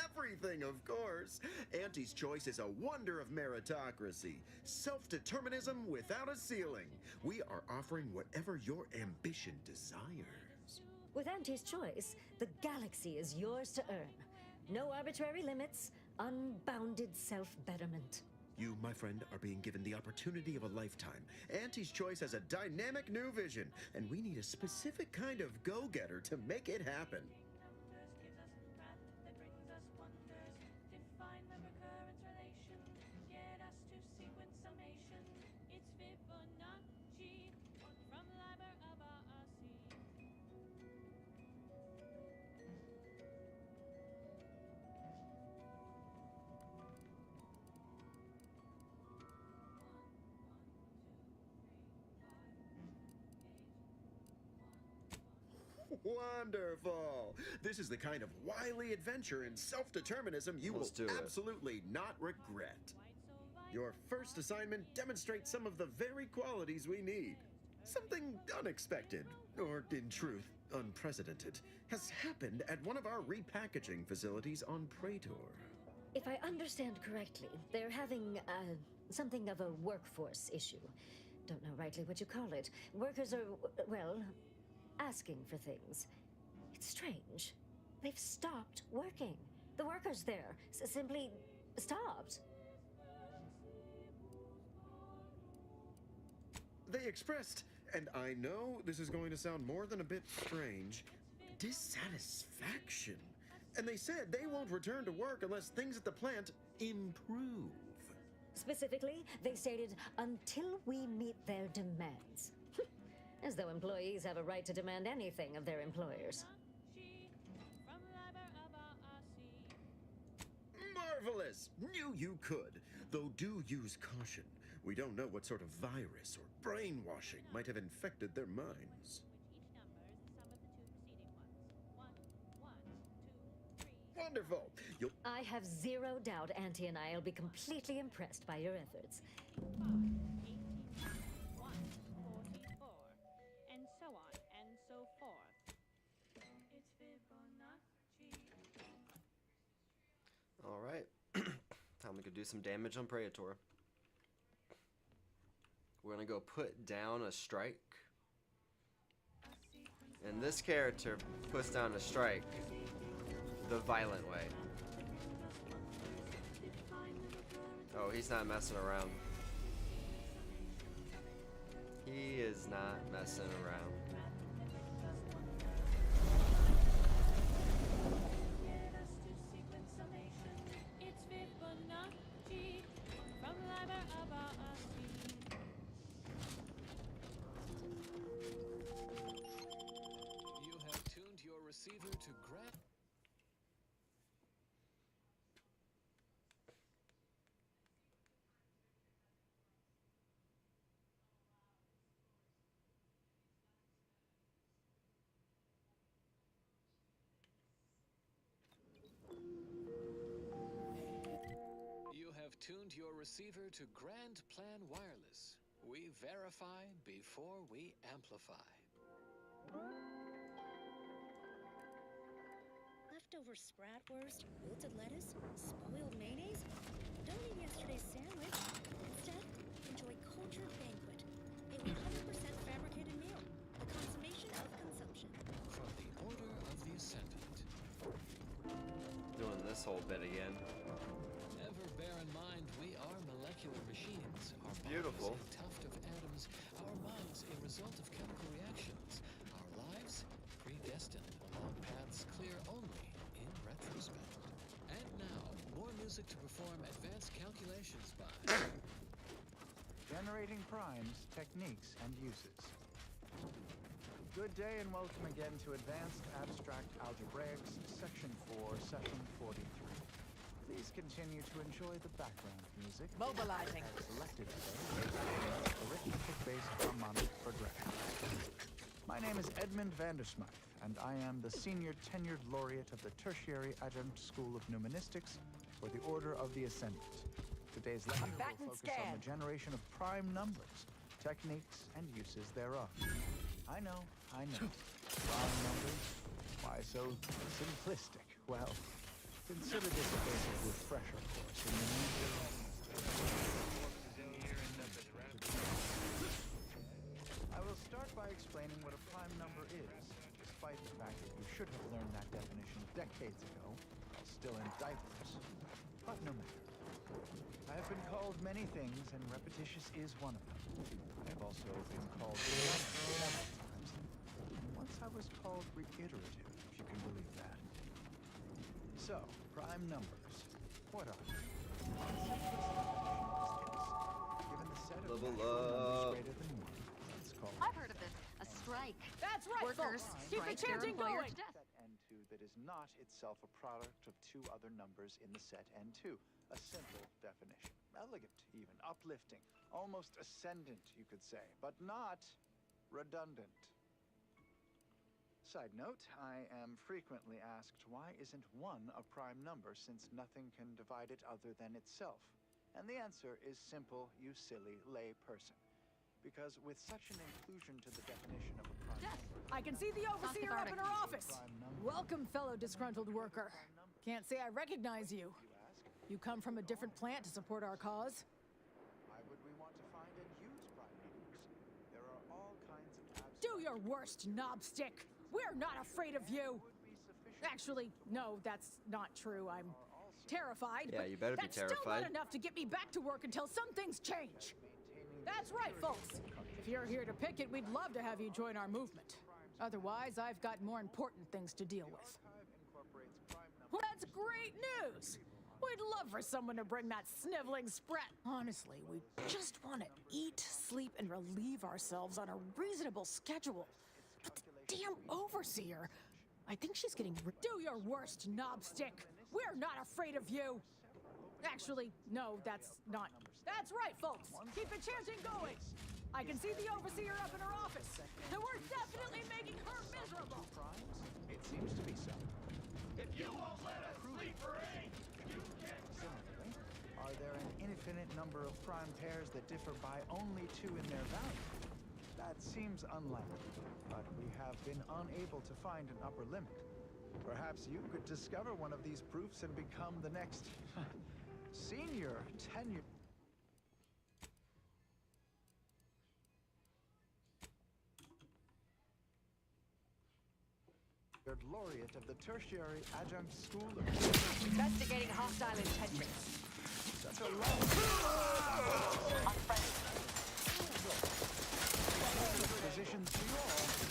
everything, of course. Auntie's Choice is a wonder of meritocracy. Self-determinism without a ceiling. We are offering whatever your ambition desires. With Auntie's Choice, the galaxy is yours to earn. No arbitrary limits, unbounded self-betterment. You, my friend, are being given the opportunity of a lifetime. Auntie's Choice has a dynamic new vision, and we need a specific kind of go-getter to make it happen. Wonderful! This is the kind of wily adventure and self-determinism you Let's do will it. absolutely not regret. Your first assignment demonstrates some of the very qualities we need. Something unexpected, or in truth, unprecedented, has happened at one of our repackaging facilities on Praetor. If I understand correctly, they're having, something of a workforce issue. Don't know rightly what you call it. Workers are, well, asking for things. It's strange. They've stopped working. The workers there simply stopped. They expressed, and I know this is going to sound more than a bit strange, dissatisfaction. And they said they won't return to work unless things at the plant improve. Specifically, they stated, until we meet their demands. As though employees have a right to demand anything of their employers. Marvelous! Knew you could. Though do use caution. We don't know what sort of virus or brainwashing might have infected their minds. Wonderful! I have zero doubt Auntie and I will be completely impressed by your efforts. And so on and so forth. It's Fibonacci. Alright. Time we could do some damage on Praetor. We're gonna go put down a strike. And this character puts down a strike the violent way. Oh, he's not messing around. He is not messing around. It's Fibonacci from Liber of You have tuned your receiver to grab. You have tuned your receiver to Grand Plan Wireless. We verify before we amplify. Leftover spratwurst, wilted lettuce, spoiled mayonnaise? Don't eat yesterday's sandwich. Instead, enjoy Cultured Banquet, a 100% fabricated meal, the consummation of consumption. From the Order of the Ascendant. Doing this whole bit again. Ever bear in mind we are molecular machines. Our Beautiful. bodies a tuft of atoms, our minds a result of chemical reactions, our lives predestined along paths clear only in retrospect. And now, more music to perform advanced calculations by Generating primes, techniques, and uses. Good day and welcome again to Advanced Abstract Algebraics, Section 4, Session 43. Please continue to enjoy the background music. Mobilizing. Selected today, arithmetic-based harmonic progression. My name is Edmund Vandersmythe, and I am the Senior Tenured Laureate of the Tertiary Adjunct School of Numismatics for the Order of the Ascendant. Today's lecture will focus on the generation of prime numbers, techniques, and uses thereof. I know. Prime numbers? Why so simplistic? Well, consider this a basic refresher course in the I will start by explaining what a prime number is, despite the fact that you should have learned that definition decades ago, while still in diapers. But no matter. I have been called many things, and repetitious is one of them. I have also been called several times. Once I was called reiterative, if you can believe that. So, prime numbers. What are they? Given the set of Level natural numbers up. greater than 1, it's called I've heard of this. A strike. That's right, Workers folks. Keep the strike their chanting employer going. to death. set N2 that is not itself a product of two other numbers in the set N2. A simple definition. Elegant, even. Uplifting. Almost ascendant, you could say. But not redundant. Side note, I am frequently asked why isn't 1 a prime number since nothing can divide it other than itself? And the answer is simple, you silly lay person. Because with such an inclusion to the definition of a prime number... I can see the overseer up in her office. Welcome, fellow disgruntled worker. Can't say I recognize you. You come from a different plant to support our cause? Why would we want to find and use prime numbers? There are all kinds of Do your worst, knobstick! We're not afraid of you! Actually, no, that's not true. I'm terrified. Yeah, you better be that's still terrified. not enough to get me back to work until some things change. That's right, folks. If you're here to picket, we'd love to have you join our movement. Otherwise, I've got more important things to deal with. Well, that's great news! We'd love for someone to bring that sniveling sprat. Honestly, we just want to eat, sleep, and relieve ourselves on a reasonable schedule. But the damn overseer, I think she's getting... Do your worst, knobstick! We're not afraid of you! Actually, no, that's not... That's right, folks! Keep the chanting going! I can see the overseer up in her office, and we're definitely making her miserable! It seems to be so. If you won't let us sleep for 8, you can... Similarly, are there an infinite number of prime pairs that differ by only 2 in their value? That seems unlikely, but we have been unable to find an upper limit. Perhaps you could discover one of these proofs and become the next senior tenured laureate of the Tertiary Adjunct School of... Investigating hostile intentions. Such a long... Positions to you all.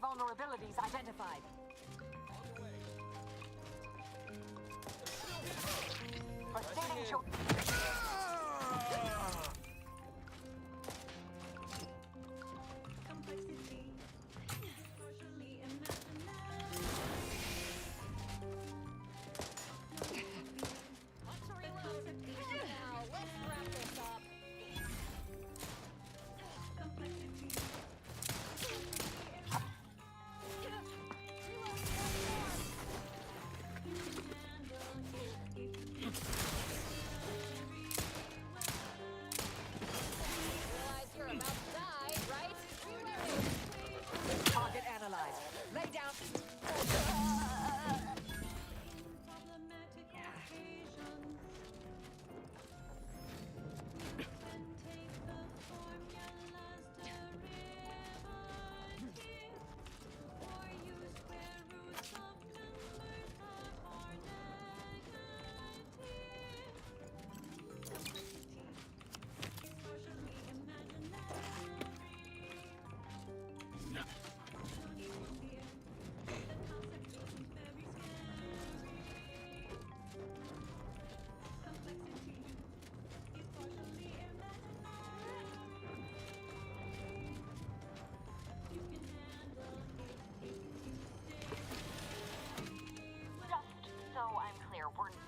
Vulnerabilities identified. Proceeding to...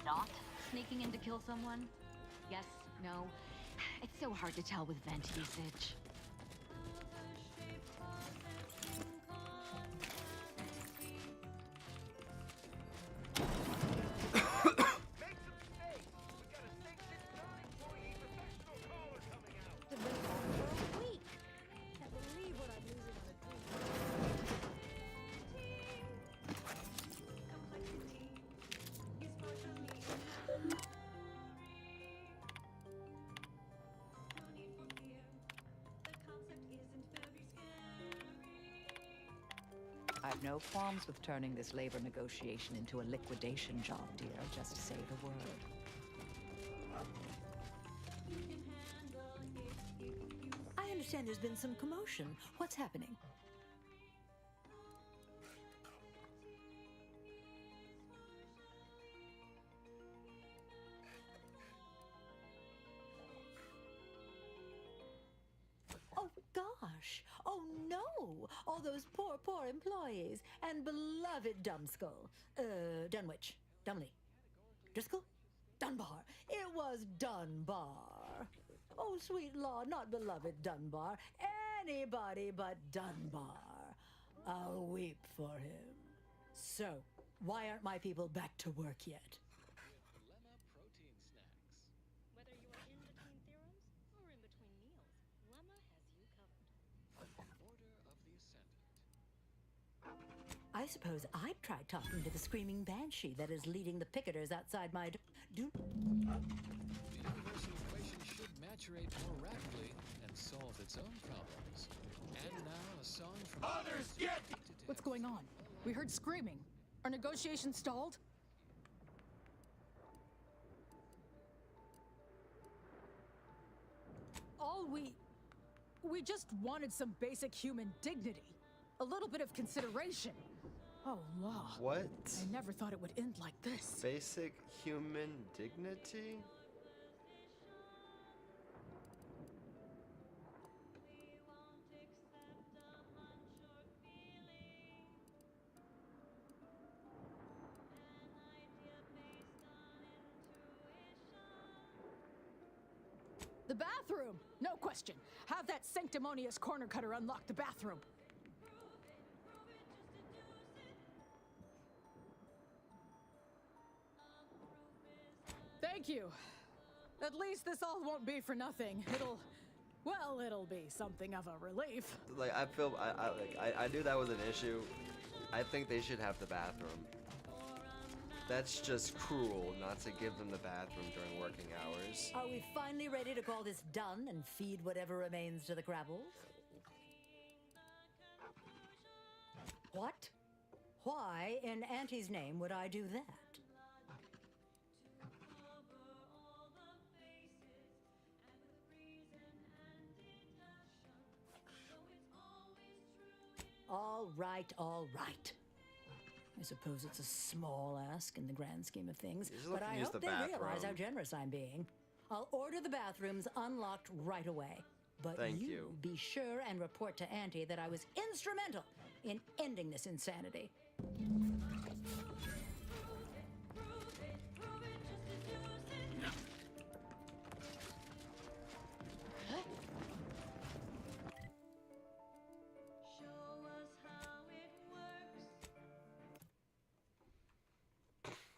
Not sneaking in to kill someone? Yes, no. It's so hard to tell with vent usage. No qualms with turning this labor negotiation into a liquidation job, dear. Just say the word. I understand there's been some commotion. What's happening? Oh, gosh. Oh, no. All those poor, poor employees. And beloved Dumbskull. Dunwich. Dumley. Driscoll? Dunbar. It was Dunbar. Oh, sweet Lord, not beloved Dunbar. Anybody but Dunbar. I'll weep for him. So, why aren't my people back to work yet? Lemma protein snacks. Whether you are in between theorems or in between meals, Lemma has you covered. Order of the Ascendant. I suppose I'd try talking to the screaming banshee that is leading the picketers outside my door. The universal equation should maturate more rapidly and solve its own problems. And now a song from Others get. What's going on? We heard screaming. Are negotiations stalled? We just wanted some basic human dignity. A little bit of consideration. Oh, law. What? I never thought it would end like this. Basic human dignity? The bathroom! No question. Have that sanctimonious corner cutter unlock the bathroom. Thank you. At least this all won't be for nothing. It'll be something of a relief. Like, I knew that was an issue. I think they should have the bathroom. That's just cruel not to give them the bathroom during working hours. Are we finally ready to call this done and feed whatever remains to the Crabbles? What? Why, in Auntie's name, would I do that? All right, all right. I suppose it's a small ask in the grand scheme of things, but I hope they realize how generous I'm being. I'll order the bathrooms unlocked right away. But Thank you. Be sure and report to Auntie that I was instrumental in ending this insanity.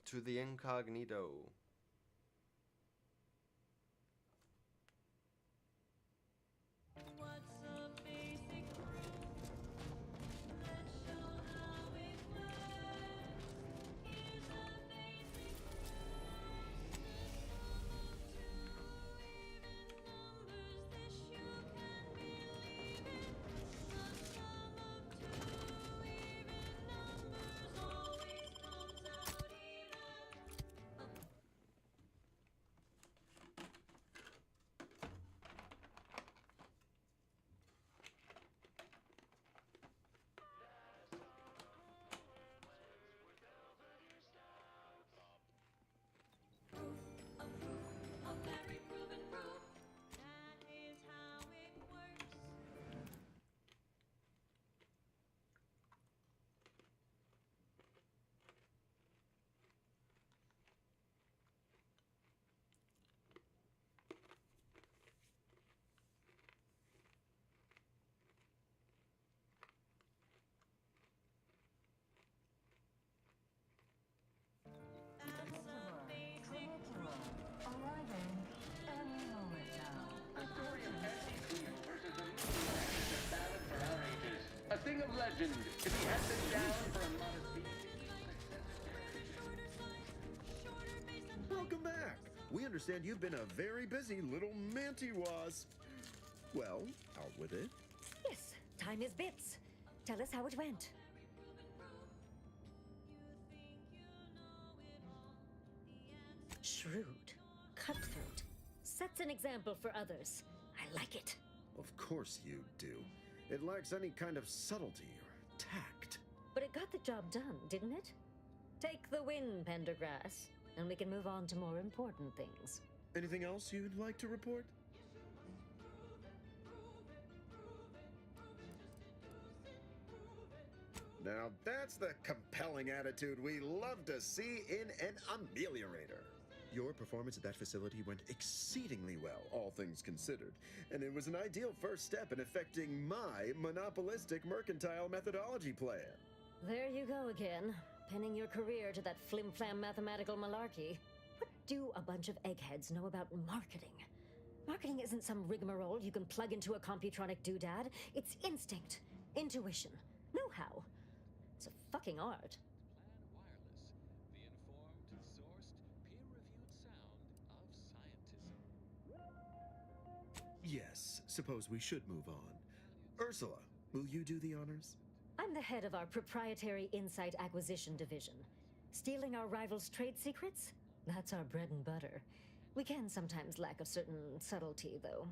To the incognito. A thing of legend. If he had been down for a modesty. Welcome back. We understand you've been a very busy little manty wasp. Well, out with it. Yes, time is bits. Tell us how it went. Shrewd, cutthroat, sets an example for others. I like it. Of course you do. It lacks any kind of subtlety or tact. But it got the job done, didn't it? Take the win, Pendergrass, and we can move on to more important things. Anything else you'd like to report? Now that's the compelling attitude we love to see in an ameliorator. Your performance at that facility went exceedingly well, all things considered, and it was an ideal first step in effecting my monopolistic mercantile methodology plan. There you go again, pinning your career to that flim-flam mathematical malarkey. What do a bunch of eggheads know about marketing? Marketing isn't some rigmarole you can plug into a computronic doodad. It's instinct, intuition, know-how. It's a fucking art. The informed, sourced, peer-reviewed sound of scientism. Yes, suppose we should move on. Ursula, will you do the honors? I'm the head of our proprietary insight acquisition division. Stealing our rivals' trade secrets? That's our bread and butter. We can sometimes lack a certain subtlety, though.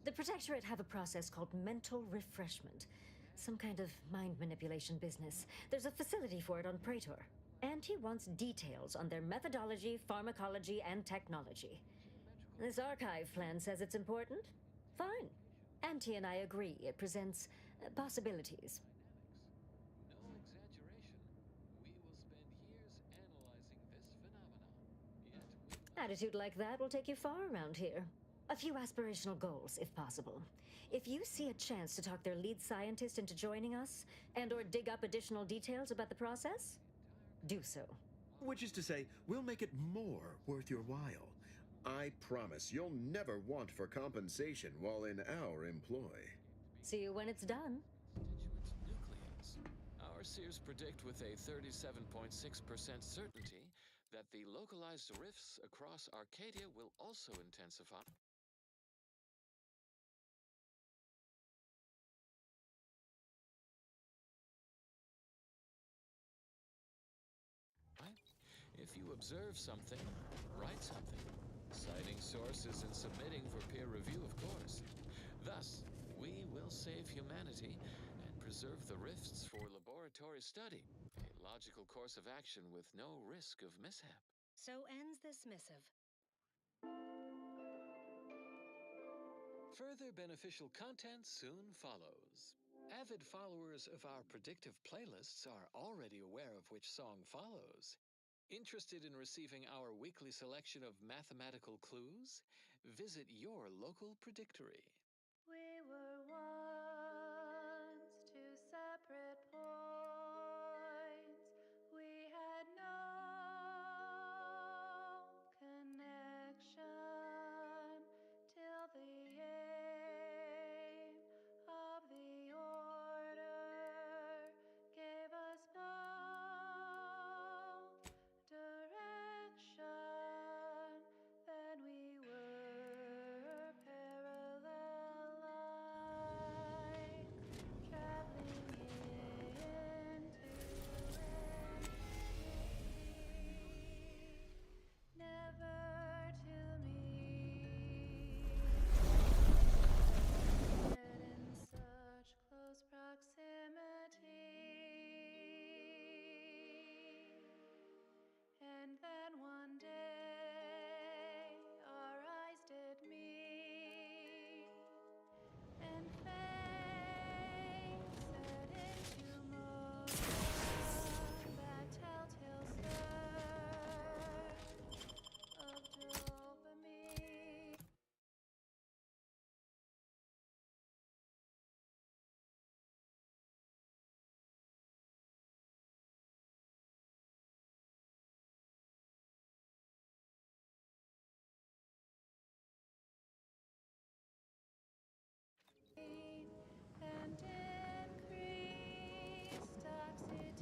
The Protectorate have a process called mental refreshment. Some kind of mind manipulation business. There's a facility for it on Praetor. Auntie wants details on their methodology, pharmacology, and technology. This archive plan says it's important? Fine. Auntie and I agree it presents possibilities. No exaggeration. We will spend years analyzing this phenomenon. Yet Attitude like that will take you far around here. A few aspirational goals, if possible. If you see a chance to talk their lead scientist into joining us, and/or dig up additional details about the process, do so. Which is to say, we'll make it more worth your while. I promise you'll never want for compensation while in our employ. See you when it's done. nucleus. Our seers predict with a 37.6% certainty that the localized rifts across Arcadia will also intensify. If you observe something, write something. Citing sources and submitting for peer review, of course. Thus, we will save humanity and preserve the rifts for laboratory study. A logical course of action with no risk of mishap. So ends this missive. Further beneficial content soon follows. Avid followers of our predictive playlists are already aware of which song follows. Interested in receiving our weekly selection of mathematical clues? Visit your local predictory. We were once two separate points. We had no connection till the aim of the order gave us both direction. Then we were parallel lines traveling into infinity, never to meet. Yet in such close proximity. And then one day our eyes did meet, and fate set into motion that telltale surge of dopamine. And increased oxytocin,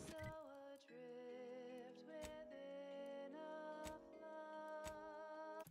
so adrift within a flow.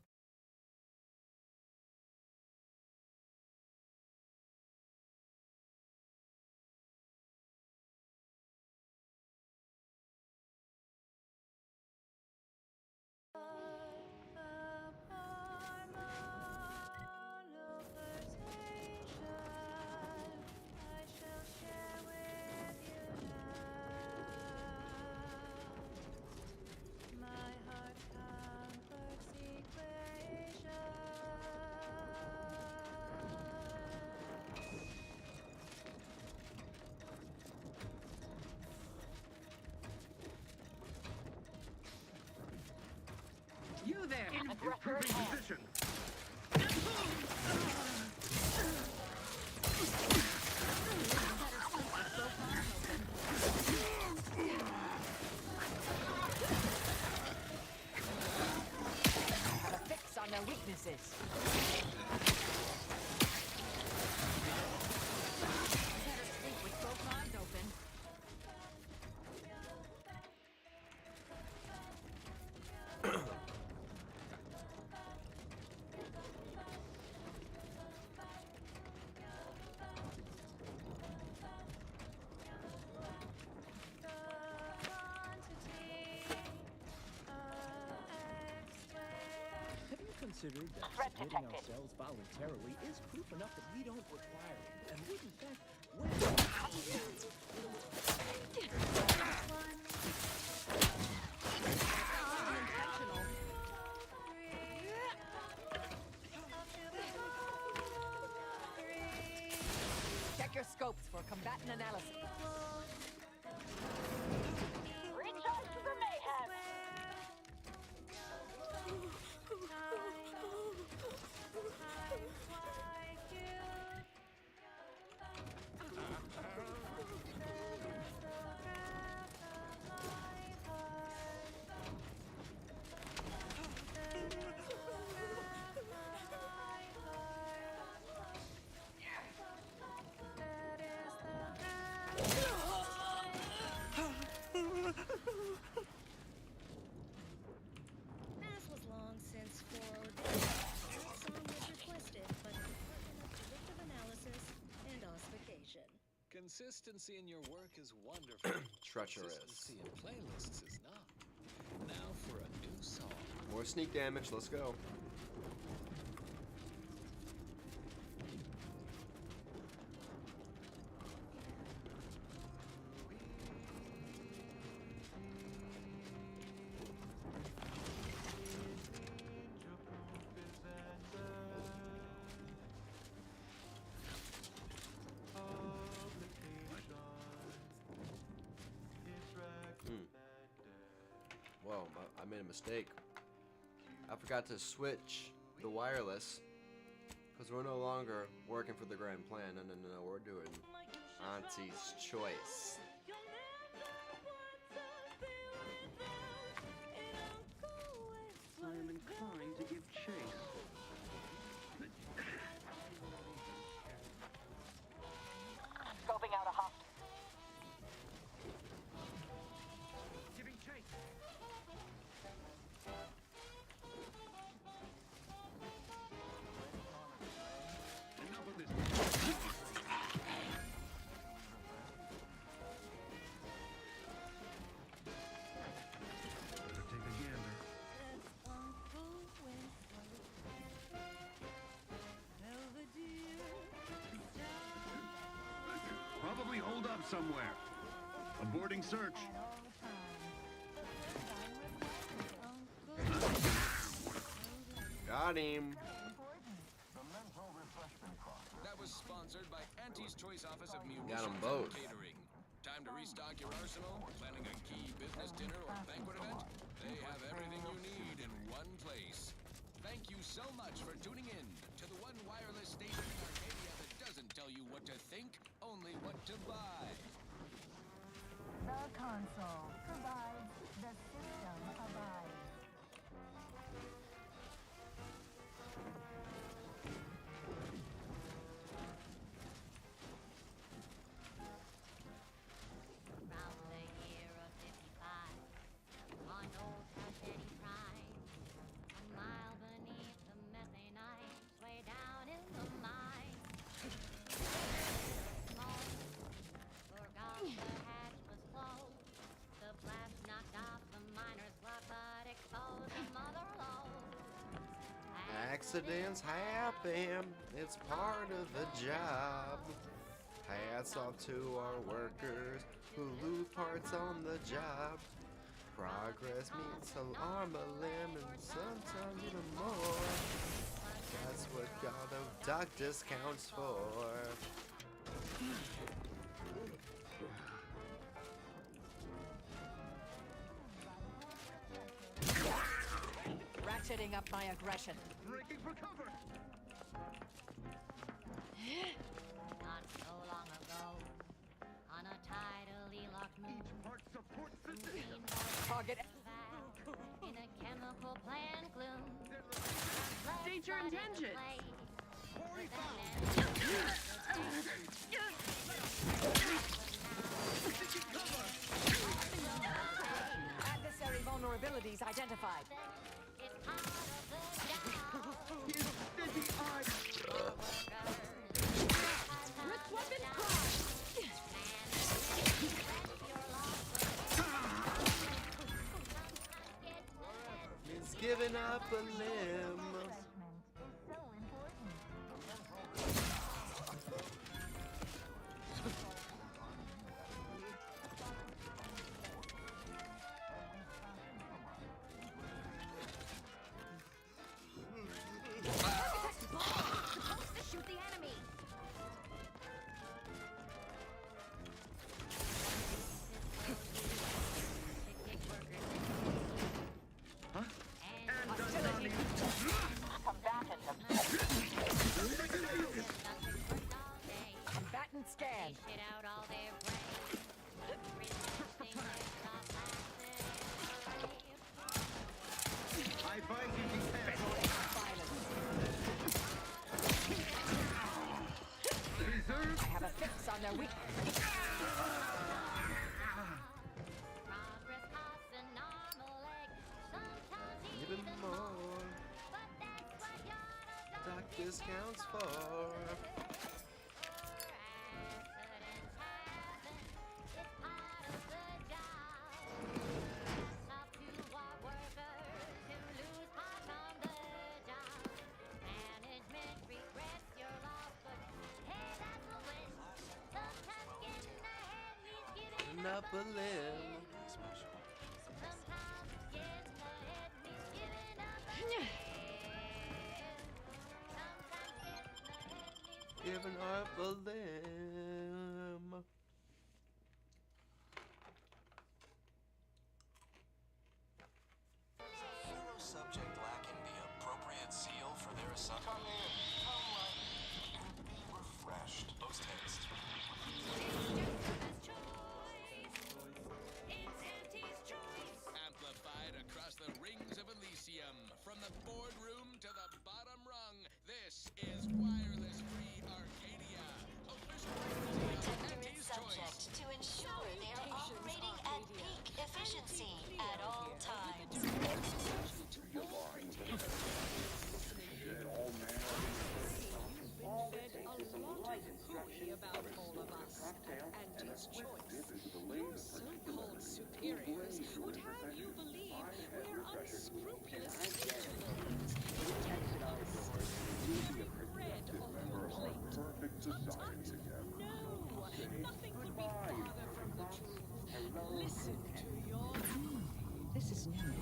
Aggressor at hand. Position. Have a fix on their weaknesses. Better sleep with both eyes open. Have you considered that Threat submitting detected. ourselves voluntarily is proof enough that we don't require it, and would in fact Check your scopes for combatant analysis. Recharge for mayhem. Mass was long since forward. That song was requested by the Department of Predictive Analysis and Ossification. Consistency in your work is wonderful. Treacherous. Consistency in playlists is not. Now for a new song. More sneak damage. Let's go. Whoa, I made a mistake. I forgot to switch the wireless because we're no longer working for the grand plan. No, we're doing Auntie's Choice. I am inclined to give chase. Scoping out a hostile. Giving chase. Enough of this. Better take a gander. Probably hold up somewhere. Aborting search. Got him. That was sponsored by Auntie's Choice Office of Munitions Got 'em and both. Catering. Time to restock your arsenal? Planning a key business dinner or banquet event? They have everything you need in one place. Thank you so much for tuning in to the one wireless station in Arcadia that doesn't tell you what to think, only what to buy. The console provides, the system abides. Round the year of 55, on old Tragedy Prime, a mile beneath the methane ice, way down in the mine. Smoke, forgot the hatch was closed. The blast knocked off the miner's block, but exposed the mother lode. Accidents happen. It's part of the job. Hats off to our workers who lose parts on the job. Progress means alarm a limb and sometimes even more. That's what God of doctors counts for. ratcheting up my aggression. Breaking for cover! Not so long ago, on a tidally locked moon, Each part supports the system. Target. in a chemical plant gloom. State your intentions. Adversary vulnerabilities identified. With weapon prime. He's giving up a limb. Supposed to shoot the enemy. Combatant scan. Shit out all their brains. I find you I have a fix on their weakness. Even more. Doc discounts for. Up a limb. Giving up a limb. Subject lacking the appropriate seal for their assignment. Come in. Be refreshed. Post haste. Amplified across the rings of Elysium, from the boardroom to the bottom rung, this is Wireless Free Arcadia. Official Auntie's Choice. To ensure they are operating at peak efficiency at all times. About all of us. Auntie's choice. Your so-called superiors would have you believe we're unscrupulous interlopers. Protecting us. Leaving bread on your plate. Tut-tut. No, nothing could be farther from the truth. Listen to your... This is new.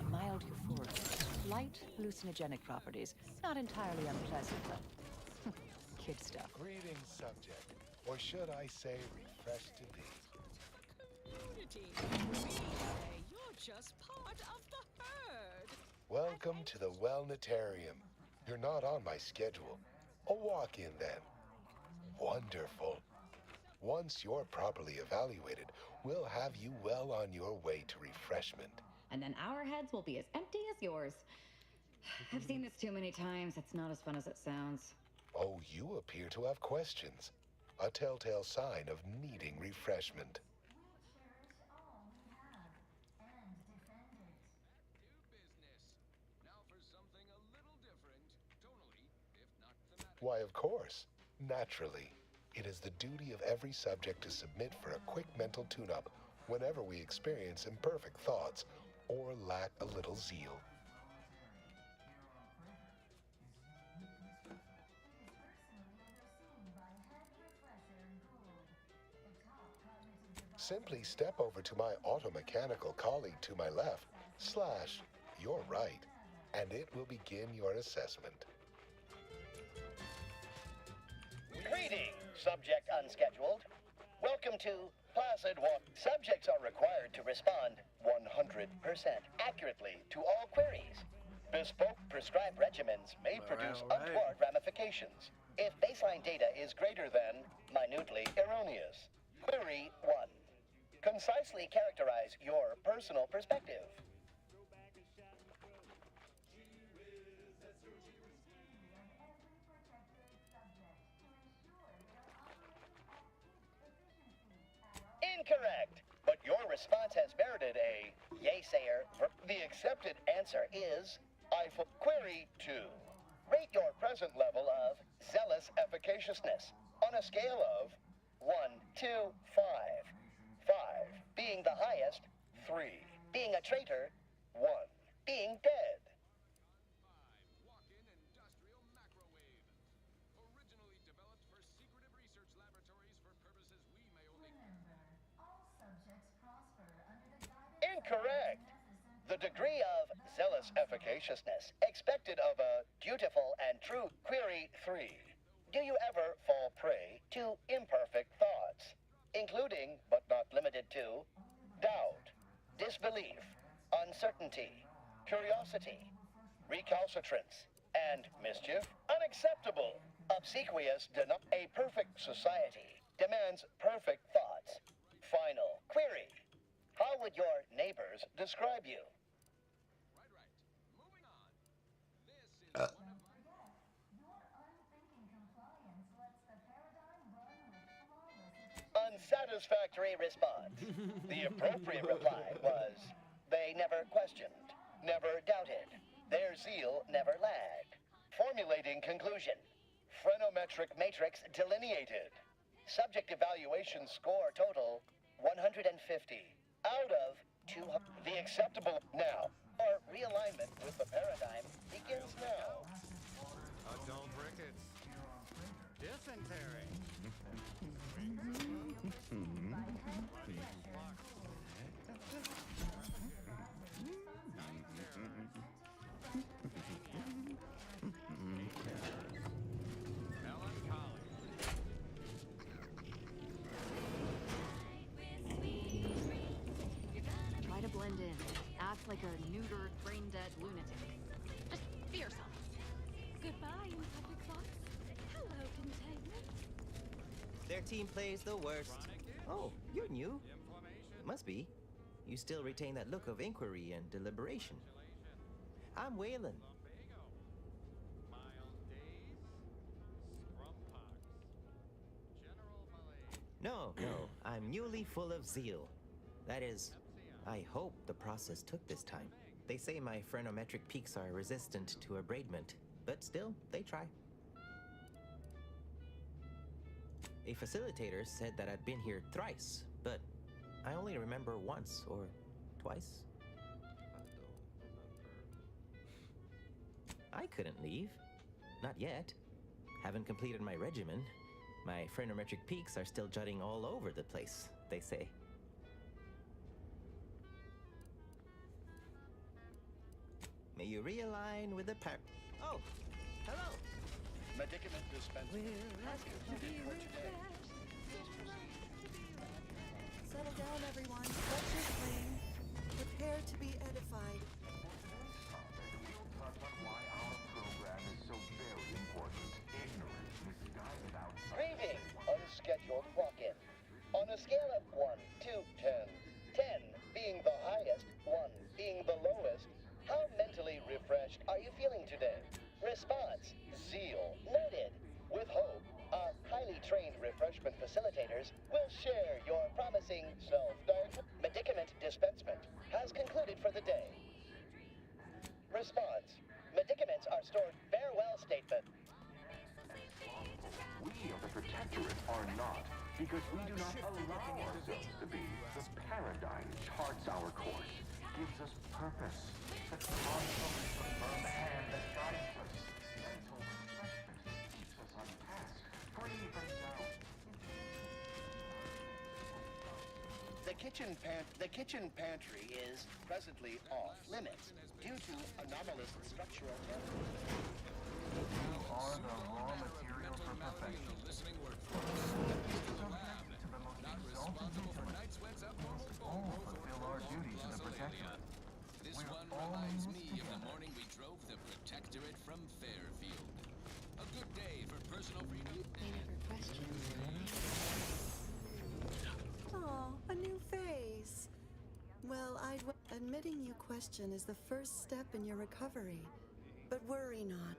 A mild euphoric. Light hallucinogenic properties. Not entirely unpleasant, but kid stuff. Greetings, subject. Or should I say, refreshed to be. Community. We say you're just part of the herd. Welcome to the Wellnetarium. You're not on my schedule. A walk-in then. Wonderful. Once you're properly evaluated, we'll have you well on your way to refreshment. And then our heads will be as empty as yours. I've seen this too many times. It's not as fun as it sounds. Oh, you appear to have questions. A telltale sign of needing refreshment. Why, of course. Naturally. It is the duty of every subject to submit for a quick mental tune-up whenever we experience imperfect thoughts or lack a little zeal. Simply step over to my automechanical colleague to my left, / your right, and it will begin your assessment. Greetings, subject unscheduled. Welcome to Placid Walk. Subjects are required to respond 100% accurately to all queries. Bespoke prescribed regimens may produce untoward ramifications if baseline data is greater than minutely erroneous. Query 1. Concisely characterize your personal perspective. Incorrect, but your response has merited a yay-sayer. The accepted answer is Query 2. Rate your present level of zealous efficaciousness on a scale of 1 to 5. 5 being the highest, 3 being a traitor, 1 being dead. Incorrect. The degree of zealous efficaciousness expected of a dutiful and true. Query 3. Do you ever fall prey to imperfect thoughts, including, but not limited to, doubt, disbelief, uncertainty, curiosity, recalcitrance, and mischief? Unacceptable. Obsequious a perfect society demands perfect thoughts. Final query. How would your neighbors describe you? Unsatisfactory response. The appropriate reply was, they never questioned, never doubted. Their zeal never lagged. Formulating conclusion. Phrenometric matrix delineated. Subject evaluation score total, 150. Out of 200. The acceptable now. Our realignment with the paradigm begins now. Adult rickets. Dysentery. Try to blend in. Act like a neutered, brain-dead lunatic. Just be yourself. Goodbye in public spots. Hello, containment. Their team plays the worst. Oh, you're new. Must be. You still retain that look of inquiry and deliberation. I'm Waylon. No, I'm newly full of zeal. That is, I hope the process took this time. They say my phrenometric peaks are resistant to abradement, but still, they try. A facilitator said that I'd been here thrice, but I only remember once or twice. I couldn't leave. Not yet. Haven't completed my regimen. My phrenometric peaks are still jutting all over the place, they say. May you realign with the Oh, hello. Medicament dispensing has concluded for today. Settle down, everyone. Let's just clean. Prepare to be edified. We'll touch on why our program is so very important. Ignorant, misguided outsiders. Grieving, unscheduled walk-in. On a scale of 1 to 10, 10 being the highest, 1 being the lowest, how mentally refreshed are you feeling today? Response, zeal, noted. With hope, our highly trained refreshment facilitators will share your promising medicament dispensement has concluded for the day. Response, medicaments are stored. Farewell statement. We of the Protectorate are not, because we do not allow ourselves to be. The paradigm charts our course, gives us purpose. The console is the firm hand that guides us. Mental refreshment keeps us on task, free from doubt. The kitchen pantry is presently off limits due to anomalous structural errors. You are the raw material for perfection. Listening workforce. The lab, not responsible for night sweats up or all fulfill our duty to the Protectorate. This We're one all reminds me of the morning we drove the Protectorate from Fairfield. A good day for personal freedom. They never questioned. Oh, a new face. Well, admitting you question is the first step in your recovery. But worry not.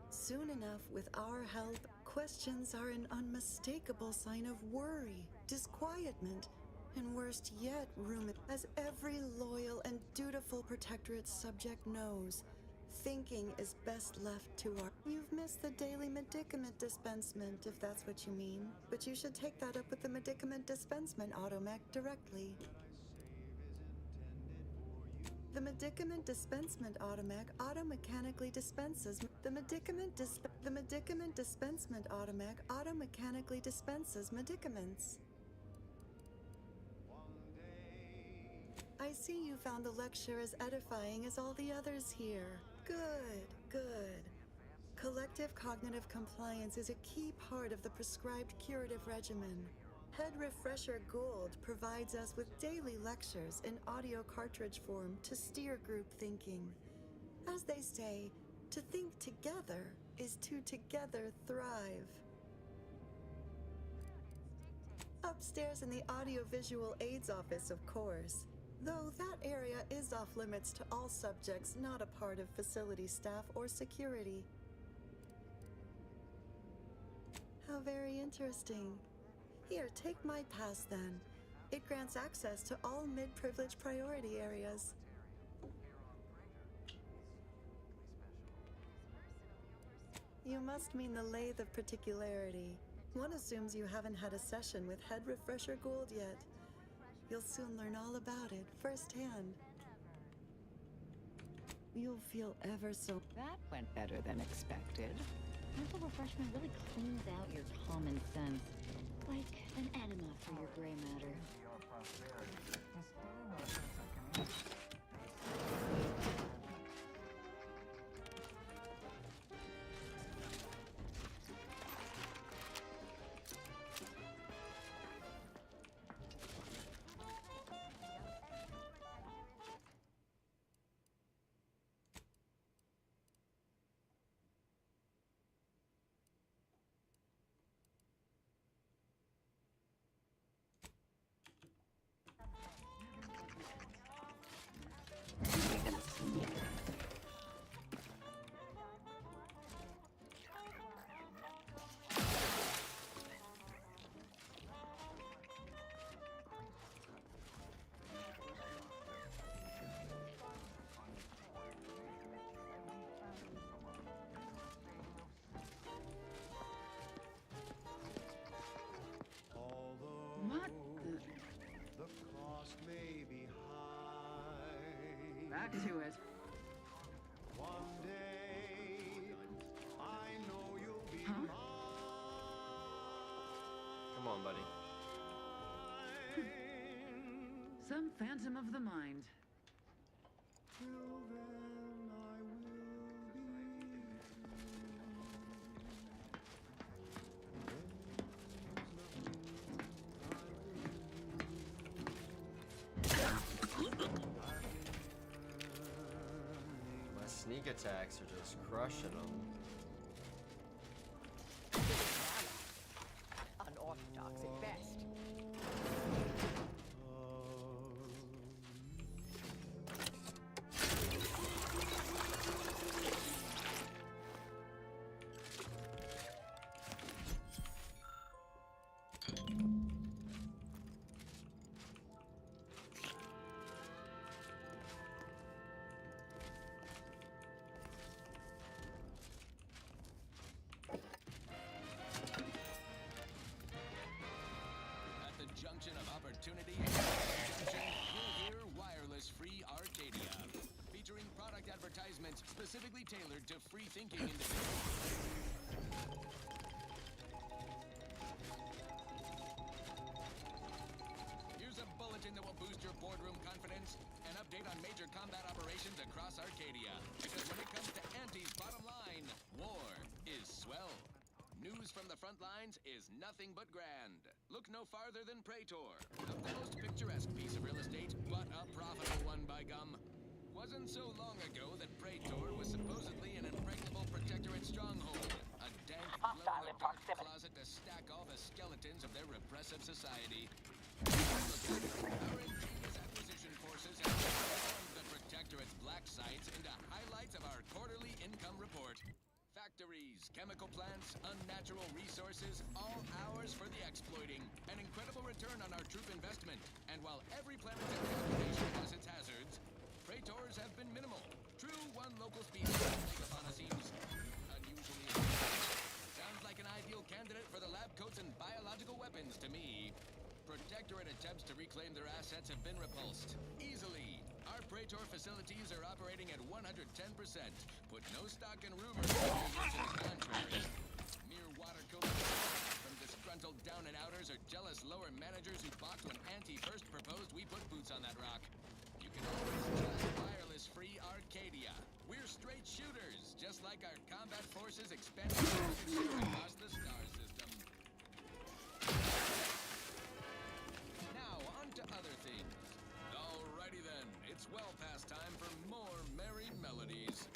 Soon enough, with our help, questions are an unmistakable sign of worry, disquietment, and worst yet, as every loyal and dutiful Protectorate subject knows. Thinking is best left to our... You've missed the daily medicament dispensement, if that's what you mean. But you should take that up with the medicament dispensement automech directly. The medicament dispensement automech auto-mechanically dispenses... The medicament dispensement automech auto-mechanically dispenses medicaments. I see you found the lecture as edifying as all the others here. Good, good. Collective cognitive compliance is a key part of the prescribed curative regimen. Head Refresher Gold provides us with daily lectures in audio cartridge form to steer group thinking. As they say, to think together is to together thrive. Upstairs in the audiovisual aids office, of course. Though that area is off limits to all subjects not a part of facility staff or security. How very interesting. Here, take my pass then. It grants access to all mid-privilege priority areas. You must mean the lathe of particularity. One assumes you haven't had a session with Head Refresher Gold yet. You'll soon learn all about it firsthand. You'll feel ever so... That went better than expected. Mental refreshment really cleans out your common sense. Like an enema for your gray matter. What? The cost may be high. Back to it. One day, I know you'll be mine. Come on, buddy. Some phantom of the mind. Till then, I will be. My sneak attacks are just crushing them. Unorthodox at best. Junction of opportunity and junction, you'll hear Wireless Free Arcadia, featuring product advertisements specifically tailored to free-thinking individuals. Here's a bulletin that will boost your boardroom confidence, an update on major combat operations across Arcadia, because when it comes to Auntie's bottom line, war is swell. News from the front lines is nothing but grand. Look no farther than Praetor, the most picturesque piece of real estate, but a profitable one by gum. wasn't so long ago that Praetor was supposedly an impregnable protectorate stronghold. A dank, glow-in-the-dark closet to stack all the skeletons of their repressive society. Our ingenious acquisition forces have transformed the protectorate's black sites into highlights of our quarterly income report. Factories, chemical plants, unnatural resources, all ours for the exploiting. An incredible return on our troop investment. And while every planetary occupation has its hazards, Praetors have been minimal. True, one local species Megafauna seems unusually sounds like an ideal candidate for the lab coats and biological weapons to me. Protectorate attempts to reclaim their assets have been repulsed. Easily. Our Praetor facilities are operating at 110%. Put no stock in rumors to the contrary. Mere water cooler from disgruntled down and outers or jealous lower managers who balked when Auntie first proposed we put boots on that rock. You can always trust wireless-free Arcadia. We're straight shooters, just like our combat forces expanding across the star system. Now, on to other things. Alrighty then, it's well past time for more merry melodies.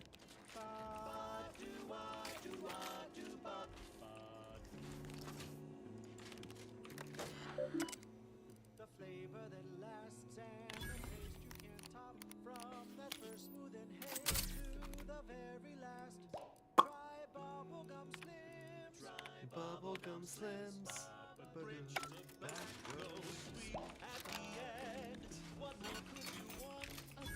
The flavor that lasts and the taste you can't top, from that first smooth inhale to the very last. Try bubblegum slims. Try Bubblegum Slims. Bridge to the back row, sweet at the end. What more could you want? A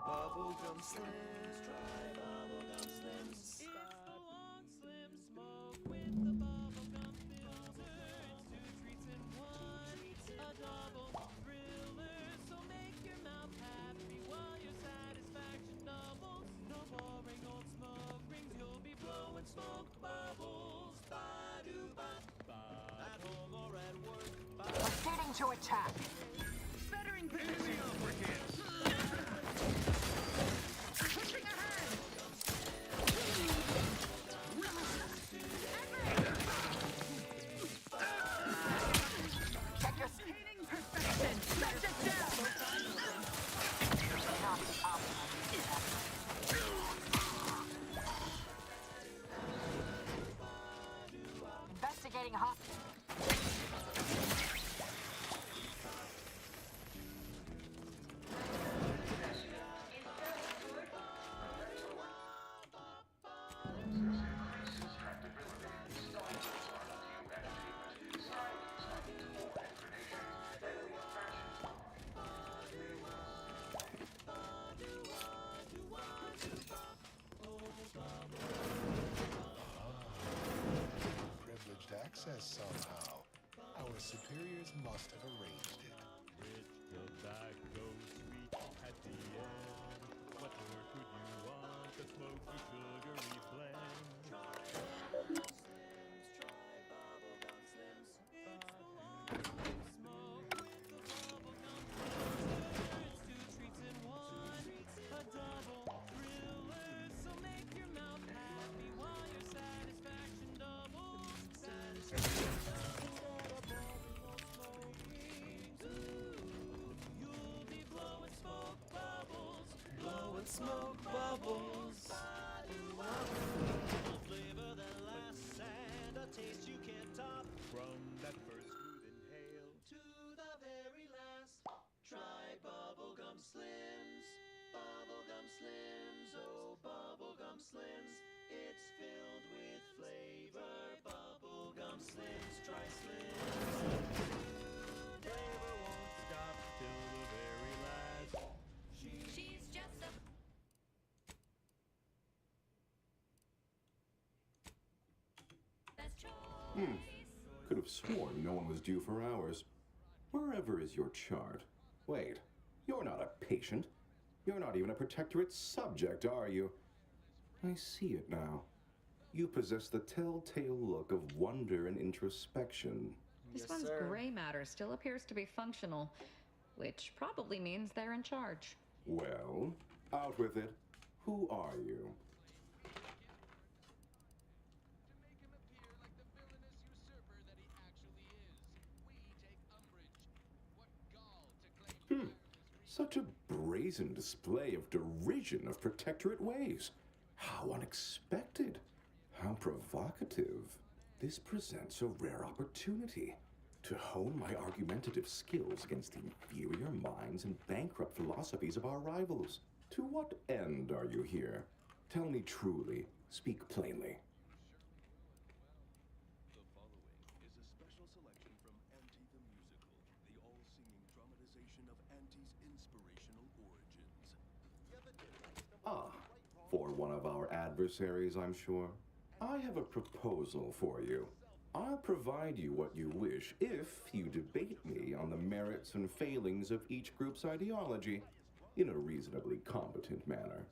Bubblegum Slims. Try bubblegum slims. It's the long slim smoke with the bubblegum filter. It's two treats in one, a double thriller. So make your mouth happy while your satisfaction doubles. No boring old smoke rings, you'll be blowing smoke bubbles. At home or at work. Proceeding to attack. Bettering position. Pushing ahead. Check your skating perfection. Touch it down. Investigating hostile. Privileged access somehow. Our superiors must have arranged it. Rich tobacco, sweet at the end. What more could you want? A smoky, sugary blend. Try bubblegum slims. Try bubblegum slims. It's the long smoke with the bubblegum filter. It's two treats in one, a double thriller. So make your mouth happy while your satisfaction doubles. Satisfaction instead of boring old smoke rings. Ooh, you'll be blowing smoke bubbles. Blowing smoke bubbles. A flavor that lasts and a taste you can't top. From that first smooth inhale to the very last. Try bubblegum slims. Bubblegum slims. Oh, bubblegum slims. It's filled with flavor. Bubblegum slims. Try slims. Flavor won't stop till the very last. She's just a best choice. Could have sworn no one was due for hours. Wherever is your chart? Wait, you're not a patient. You're not even a protectorate subject, are you? I see it now. You possess the telltale look of wonder and introspection. This one's gray matter still appears to be functional, which probably means they're in charge. Well, out with it. Who are you? Such a brazen display of derision of protectorate ways. How unexpected. How provocative. This presents a rare opportunity to hone my argumentative skills against the inferior minds and bankrupt philosophies of our rivals. To what end are you here? Tell me truly. Speak plainly. The following is a special selection from Auntie the Musical, the all-singing dramatization of Auntie's inspirational origins. Ah, for one of our adversaries, I'm sure. I have a proposal for you. I'll provide you what you wish if you debate me on the merits and failings of each group's ideology in a reasonably competent manner.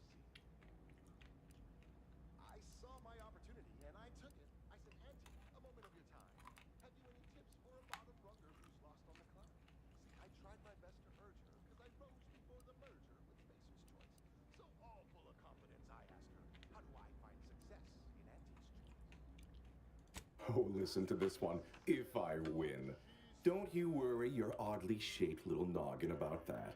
I saw my opportunity and I took it. I said, Auntie, a moment of your time. Have you any tips for a bottom runger who's lost on the climb? See, I tried my best to urge her because I rose before the merger with Spacer's Choice. So all full of confidence, I asked her, how do I find success in Auntie's Choice? Oh, listen to this one. If I win. Don't you worry your oddly shaped little noggin about that.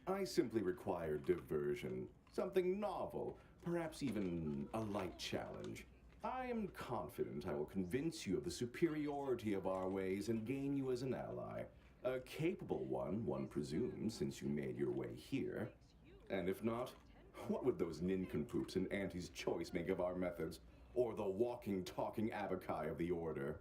I simply require diversion. Something novel. Perhaps even a light challenge. I am confident I will convince you of the superiority of our ways and gain you as an ally. A capable one presumes, since you made your way here. And if not, what would those nincompoops in Auntie's Choice make of our methods? Or the walking, talking abakai of the Order?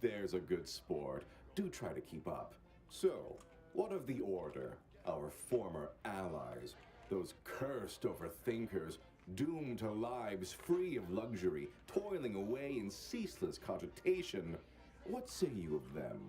There's a good sport. Do try to keep up. So, what of the Order? Our former allies. Those cursed overthinkers, doomed to lives free of luxury, toiling away in ceaseless cogitation. What say you of them?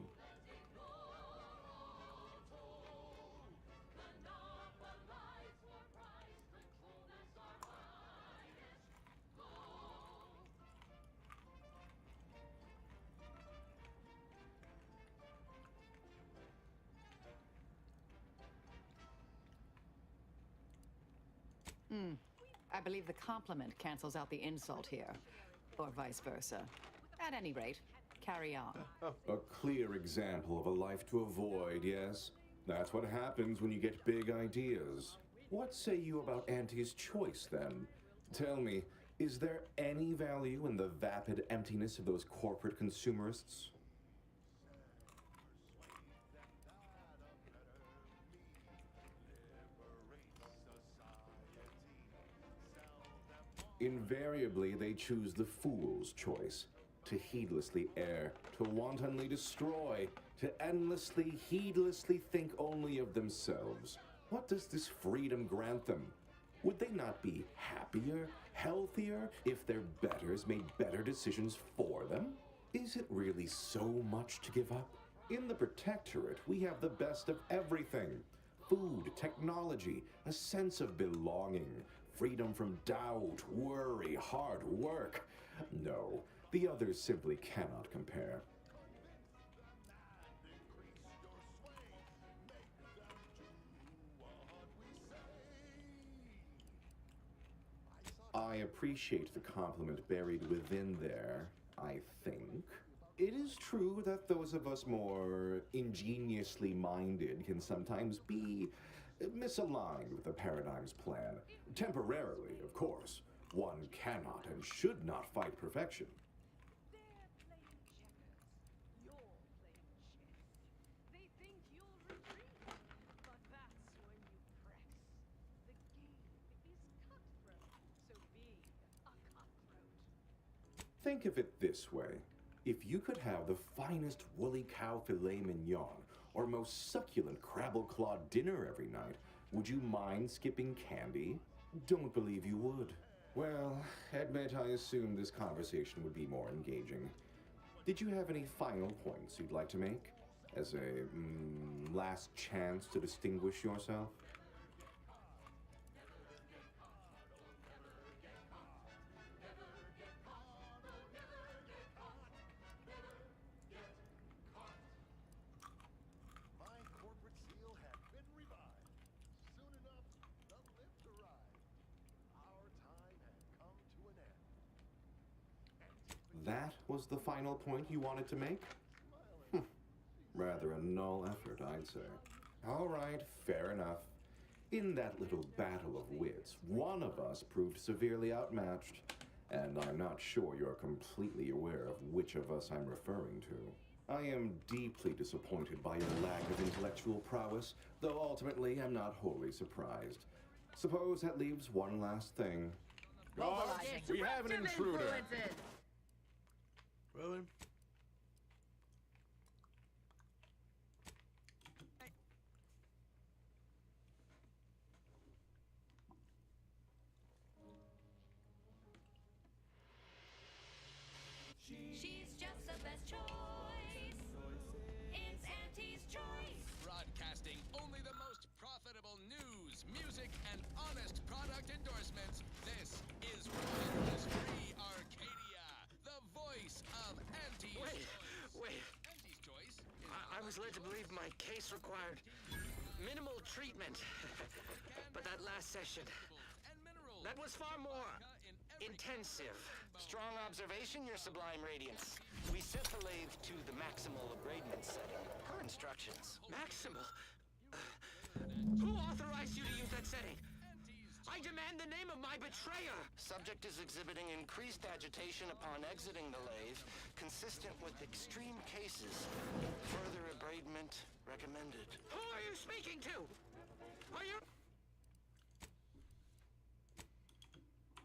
I believe the compliment cancels out the insult here, or vice versa. At any rate, carry on. A clear example of a life to avoid, yes? That's what happens when you get big ideas. What say you about Auntie's Choice, then? Tell me, is there any value in the vapid emptiness of those corporate consumerists? Invariably, they choose the fool's choice. To heedlessly err, to wantonly destroy, to endlessly, heedlessly think only of themselves. What does this freedom grant them? Would they not be happier, healthier, if their betters made better decisions for them? Is it really so much to give up? In the Protectorate, we have the best of everything. Food, technology, a sense of belonging, freedom from doubt, worry, hard work. No, the others simply cannot compare. I appreciate the compliment buried within there, I think. It is true that those of us more ingeniously minded can sometimes be misaligned with the Paradigm's plan. Temporarily, of course. One cannot and should not fight perfection. They think you'll retreat, but that's when you press. The game is cutthroat, so be a cutthroat. Think of it this way. If you could have the finest woolly cow filet mignon or most succulent crabble-clawed dinner every night, would you mind skipping candy? Don't believe you would. Well, admit I assumed this conversation would be more engaging. Did you have any final points you'd like to make? As a last chance to distinguish yourself? that was the final point you wanted to make? Rather a null effort, I'd say. All right, fair enough. In that little battle of wits, one of us proved severely outmatched, and I'm not sure you're completely aware of which of us I'm referring to. I am deeply disappointed by your lack of intellectual prowess, though ultimately I'm not wholly surprised. Suppose that leaves one last thing. Guards, we have an intruder. Really? She's just the best choice. It's Auntie's choice. Broadcasting only the most profitable news, music, and honest product endorsements. This is Wireless Free Arcadia, the voice of Auntie's Choice. Wait. Auntie's Choice I was led to believe my case required minimal treatment. But that last session, that was far more intensive. Strong observation, Your Sublime Radiance. We set the lathe to the maximal abradement setting. Per instructions. Maximal? Who authorized you to use that setting? I demand the name of my betrayer! Subject is exhibiting increased agitation upon exiting the lathe, consistent with extreme cases. Further abradement recommended. Who are you speaking to? Are you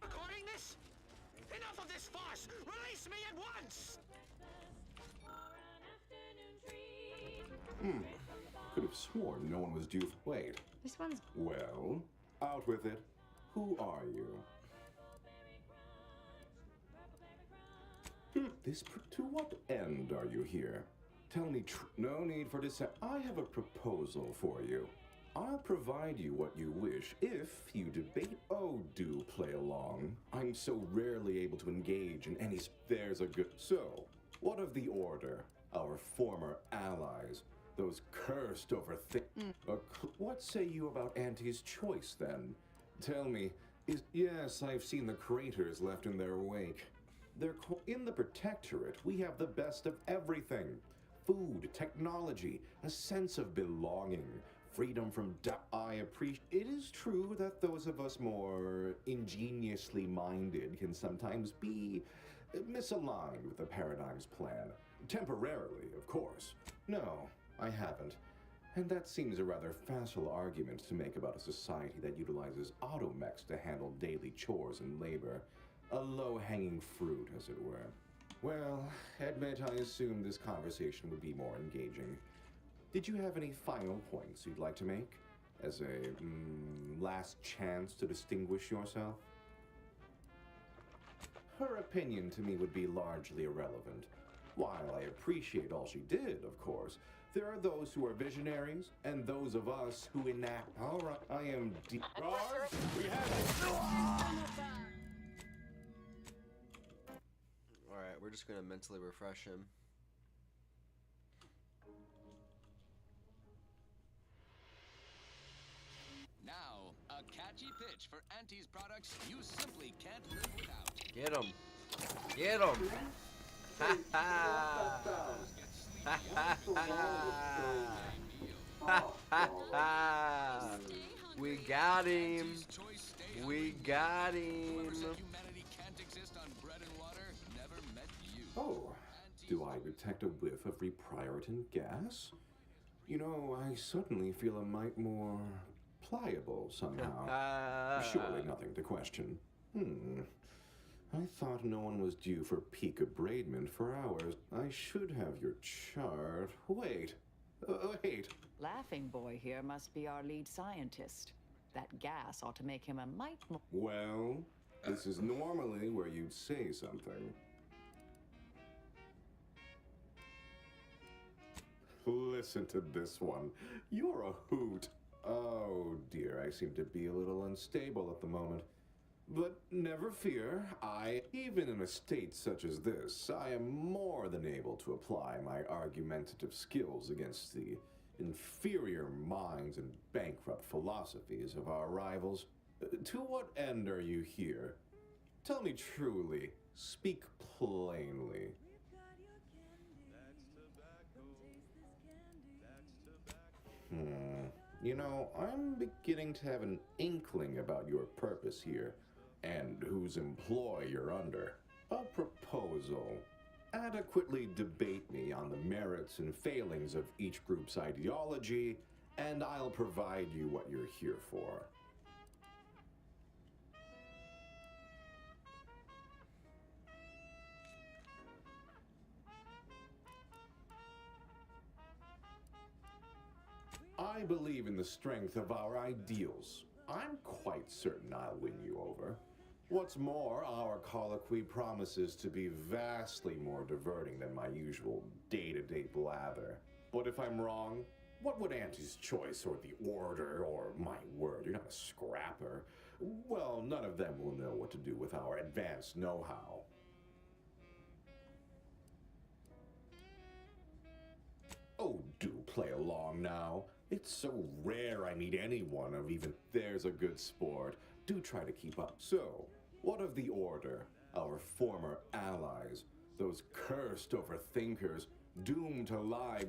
recording this? Enough of this farce! Release me at once! Could have sworn no one was due. Wait. This one's... Well, out with it. Who are you? To what end are you here? Tell me no need for dissent. I have a proposal for you. I'll provide you what you wish if you debate. Oh, do play along. I'm so rarely able to engage in any. There's a good. So, what of the Order? Our former allies. Those cursed over what say you about Auntie's Choice, then? Tell me, yes, I've seen the craters left in their wake. In the Protectorate, we have the best of everything. Food, technology, a sense of belonging, freedom from I appreciate. It is true that those of us more ingeniously minded can sometimes be misaligned with the Paradigm's plan. Temporarily, of course. No, I haven't. And that seems a rather facile argument to make about a society that utilizes automechs to handle daily chores and labor. A low-hanging fruit, as it were. Well, admit I assumed this conversation would be more engaging. Did you have any final points you'd like to make? As a last chance to distinguish yourself? Her opinion to me would be largely irrelevant. While I appreciate all she did, of course, there are those who are visionaries, and those of us who enact. All right, I am deep. Guards, we have it. All right, we're just gonna mentally refresh him. Now, a catchy pitch for Auntie's products you simply can't live without. Get him! Get him! Ha ha! Ha ha ha! Ha ha! We got him! We got him! Humanity can't exist on bread and water. Never met you. Oh, do I detect a whiff of reprioritin gas? You know, I suddenly feel a mite more pliable somehow. Surely nothing to question. I thought no one was due for peak abradement for hours. I should have your chart. Wait. Wait. Laughing Boy here must be our lead scientist. That gas ought to make him a mite more... Well, this is normally where you'd say something. Listen to this one. You're a hoot. Oh dear, I seem to be a little unstable at the moment. But never fear, even in a state such as this, I am more than able to apply my argumentative skills against the inferior minds and bankrupt philosophies of our rivals. To what end are you here? Tell me truly, speak plainly. You know, I'm beginning to have an inkling about your purpose here, and whose employ you're under. A proposal. Adequately debate me on the merits and failings of each group's ideology, and I'll provide you what you're here for. I believe in the strength of our ideals. I'm quite certain I'll win you over. What's more, our colloquy promises to be vastly more diverting than my usual day-to-day blather. But if I'm wrong, what would Auntie's Choice or the Order or my word, you're not a scrapper? Well, none of them will know what to do with our advanced know-how. Oh, do play along now. It's so rare I meet anyone of even there's a good sport. Do try to keep up. So, what of the Order, our former allies, those cursed overthinkers, doomed to lie?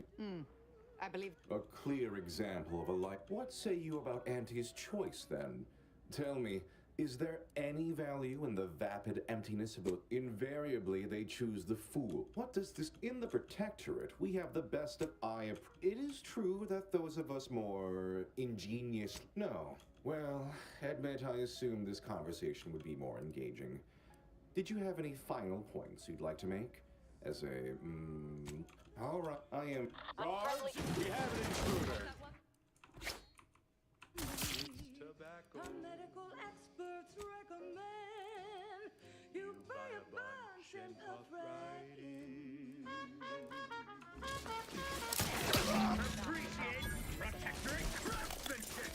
I believe... A clear example of a life. What say you about Auntie's Choice, then? Tell me, is there any value in the vapid emptiness of a... Invariably, they choose the fool. What does this... In the Protectorate, we have the best of It is true that those of us more ingenious... No. Well, admit I assumed this conversation would be more engaging. Did you have any final points you'd like to make? As a... All right, I am... Guards, we have an intruder! Our medical experts recommend you buy a bunch and puff right in. Appreciate Protectorate craftsmanship!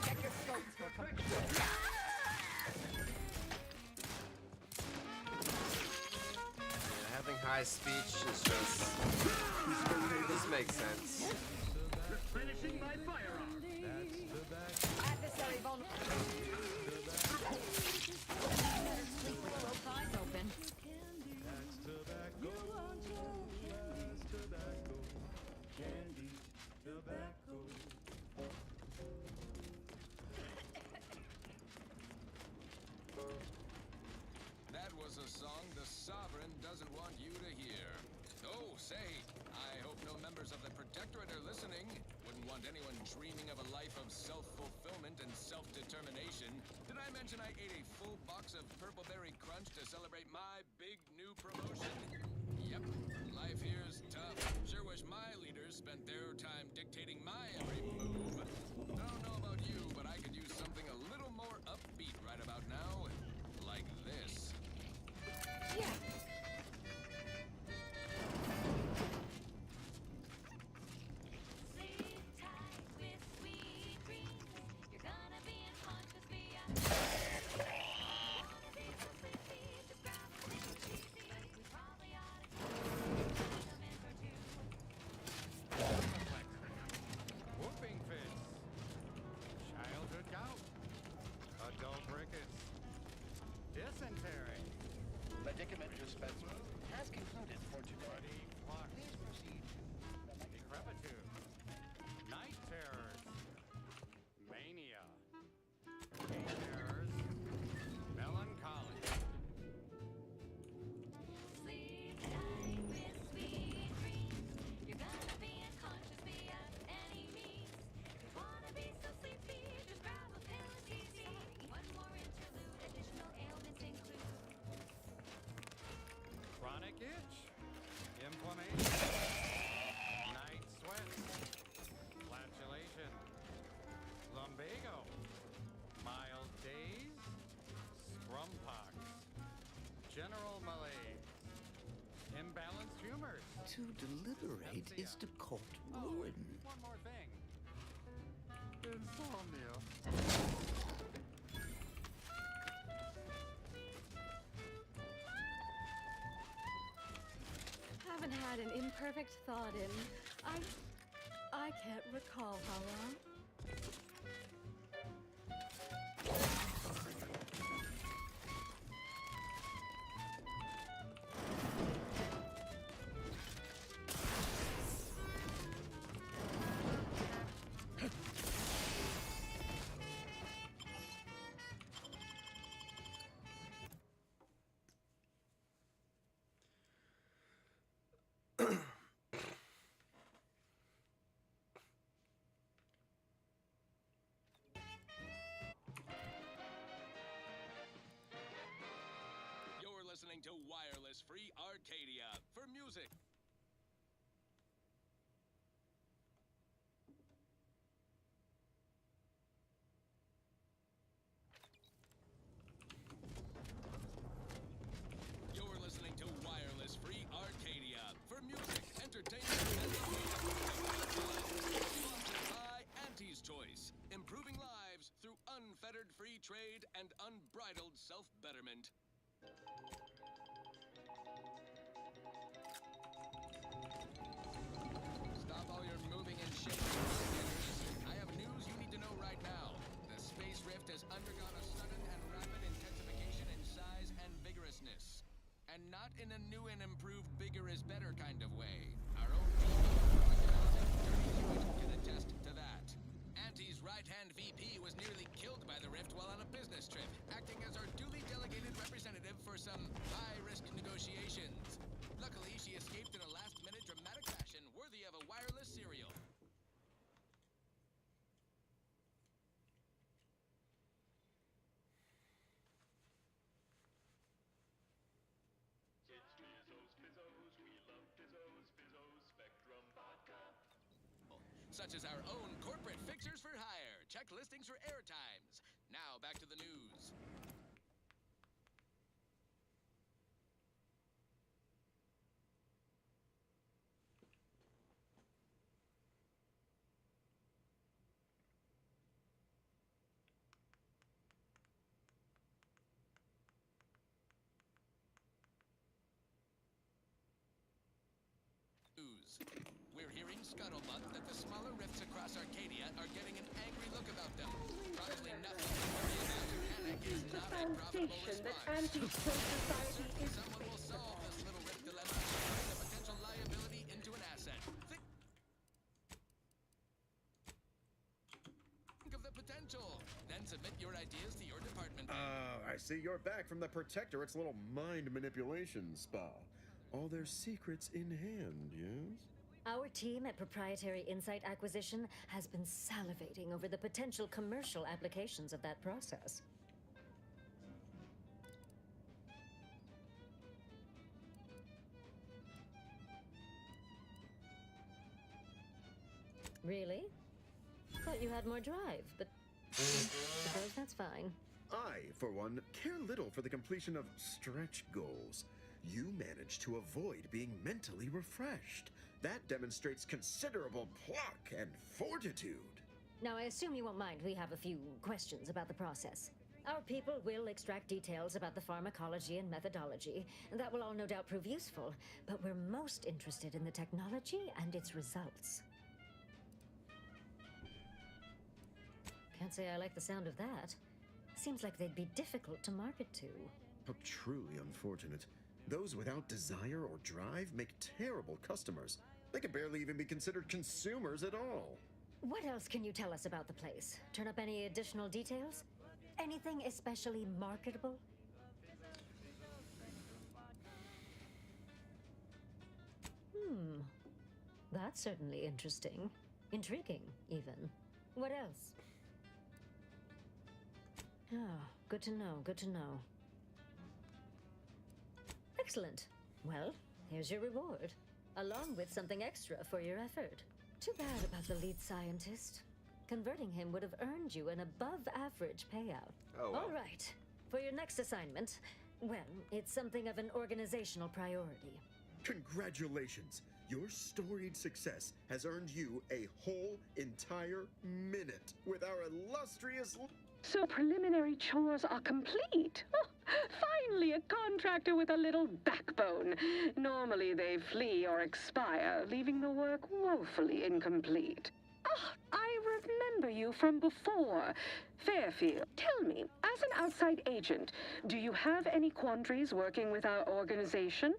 Check your scopes for Having high speech is just... This makes sense. Replenishing my firearm. Adversary vulnerable. Better sleep with both eyes open. That was a song the Sovereign doesn't want you to hear. Oh, say, I hope no members of the Protectorate are listening. Wouldn't want anyone dreaming of a life of self-fulfillment and self-determination. Did I mention I ate a full box of Purple Berry Crunch to celebrate my big new promotion? Yep, life here's tough. Sure wish my leaders spent their time dictating my every move. Don't know about you, but I could use something a little more upbeat right about now. Like this. Yeah. Sleep tight with sweet dreams. You're gonna be unconscious via. Wanna be so sleepy, just grab a little cheesy. We probably ought to keep a minute or two. Whooping fits, childhood gout, adult rickets, dysentery, Medicament dispensing has concluded for today. Please proceed. decrepitude, night terrors, mania, day terrors, melancholy. Sleep tight with sweet dreams. You're gonna be unconscious via any means. You wanna be so sleepy, just grab a pill, it's easy. One more interlude, additional ailments include. Chronic itch, inflammation, night sweats, flatulation, lumbago, mild days, scrumpox, general malaise, imbalanced humors. To deliberate is to court ruin. One more thing. Insomnia. Haven't had an imperfect thought in. I can't recall how long. listening to Wireless Free Arcadia for music. You're listening to Wireless Free Arcadia for music, entertainment, and sponsored by Auntie's Choice, improving lives through unfettered free trade and unbridled self-betterment. Stop all your moving and shaking. I have news you need to know right now. The Space Rift has undergone a sudden and rapid intensification in size and vigorousness. And not in a new and improved bigger is better kind of way. Our own VP can attest to that. Auntie's right-hand VP was nearly killed by the Rift while on a business trip, acting as our duly delegated representative for some high-risk negotiations. Luckily, she escaped in a last-minute dramatic fashion worthy of a wireless serial. Such as our own corporate fixers for hire. Check listings for airtimes. Now back to the news. We're hearing scuttlebutt that the smaller rifts across Arcadia are getting an angry look about them. Probably nothing to worry about. Panic is not a profitable response. Someone will solve this little rift dilemma and turn a potential liability into an asset. Think of the potential. Then submit your ideas to your department. I see you're back from the Protectorate's little mind manipulation spa. All their secrets in hand, yes? Our team at Proprietary Insight Acquisition has been salivating over the potential commercial applications of that process. Really? Thought you had more drive, but suppose that's fine. I, for one, care little for the completion of stretch goals. You managed to avoid being mentally refreshed. That demonstrates considerable pluck and fortitude. Now, I assume you won't mind we have a few questions about the process. Our people will extract details about the pharmacology and methodology, and that will all no doubt prove useful, but we're most interested in the technology and its results. Can't say I like the sound of that. Seems like they'd be difficult to market to. How truly unfortunate. Those without desire or drive make terrible customers. They can barely even be considered consumers at all. What else can you tell us about the place? Turn up any additional details? Anything especially marketable? That's certainly interesting. Intriguing, even. What else? Ah, good to know, good to know. Excellent. Well, here's your reward, along with something extra for your effort. Too bad about the lead scientist. Converting him would have earned you an above-average payout. Oh, well. All right. For your next assignment, well, it's something of an organizational priority. Congratulations. Your storied success has earned you a whole entire minute with our illustrious... So preliminary chores are complete. Oh, finally, a contractor with a little backbone. Normally they flee or expire, leaving the work woefully incomplete. Ah, I remember you from before. Fairfield, tell me, as an outside agent, do you have any quandaries working with our organization?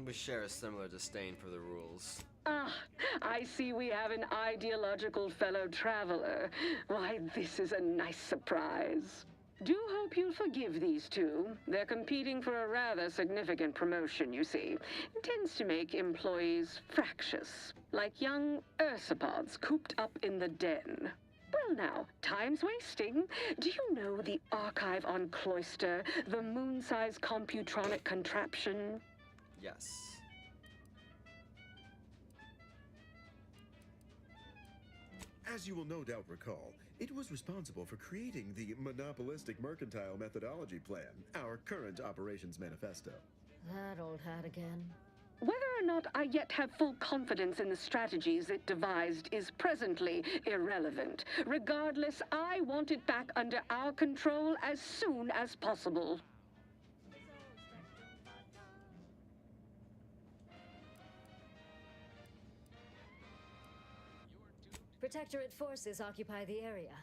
We share a similar disdain for the rules. Ah, I see we have an ideological fellow traveler. Why, this is a nice surprise. Do hope you'll forgive these two. They're competing for a rather significant promotion, you see. It tends to make employees fractious, like young ursopods cooped up in the den. Well now, time's wasting. Do you know the archive on Cloister, the moon-sized computronic contraption? Yes. As you will no doubt recall, it was responsible for creating the monopolistic mercantile methodology plan, our current operations manifesto. That old hat again. Whether or not I yet have full confidence in the strategies it devised is presently irrelevant. Regardless, I want it back under our control as soon as possible. Protectorate forces occupy the area.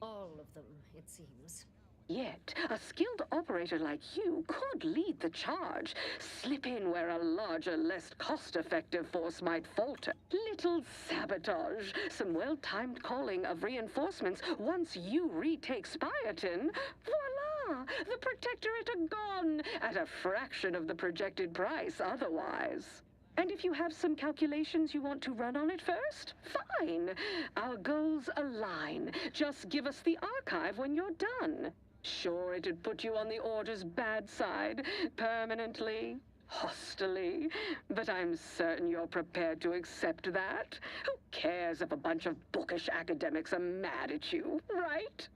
All of them, it seems. Yet, a skilled operator like you could lead the charge. Slip in where a larger, less cost-effective force might falter. Little sabotage, some well-timed calling of reinforcements once you retake Spireton. Voila! The Protectorate are gone, at a fraction of the projected price otherwise. And if you have some calculations you want to run on it first, fine. Our goals align. Just give us the archive when you're done. Sure, it'd put you on the Order's bad side, permanently, hostilely, but I'm certain you're prepared to accept that. Who cares if a bunch of bookish academics are mad at you, right?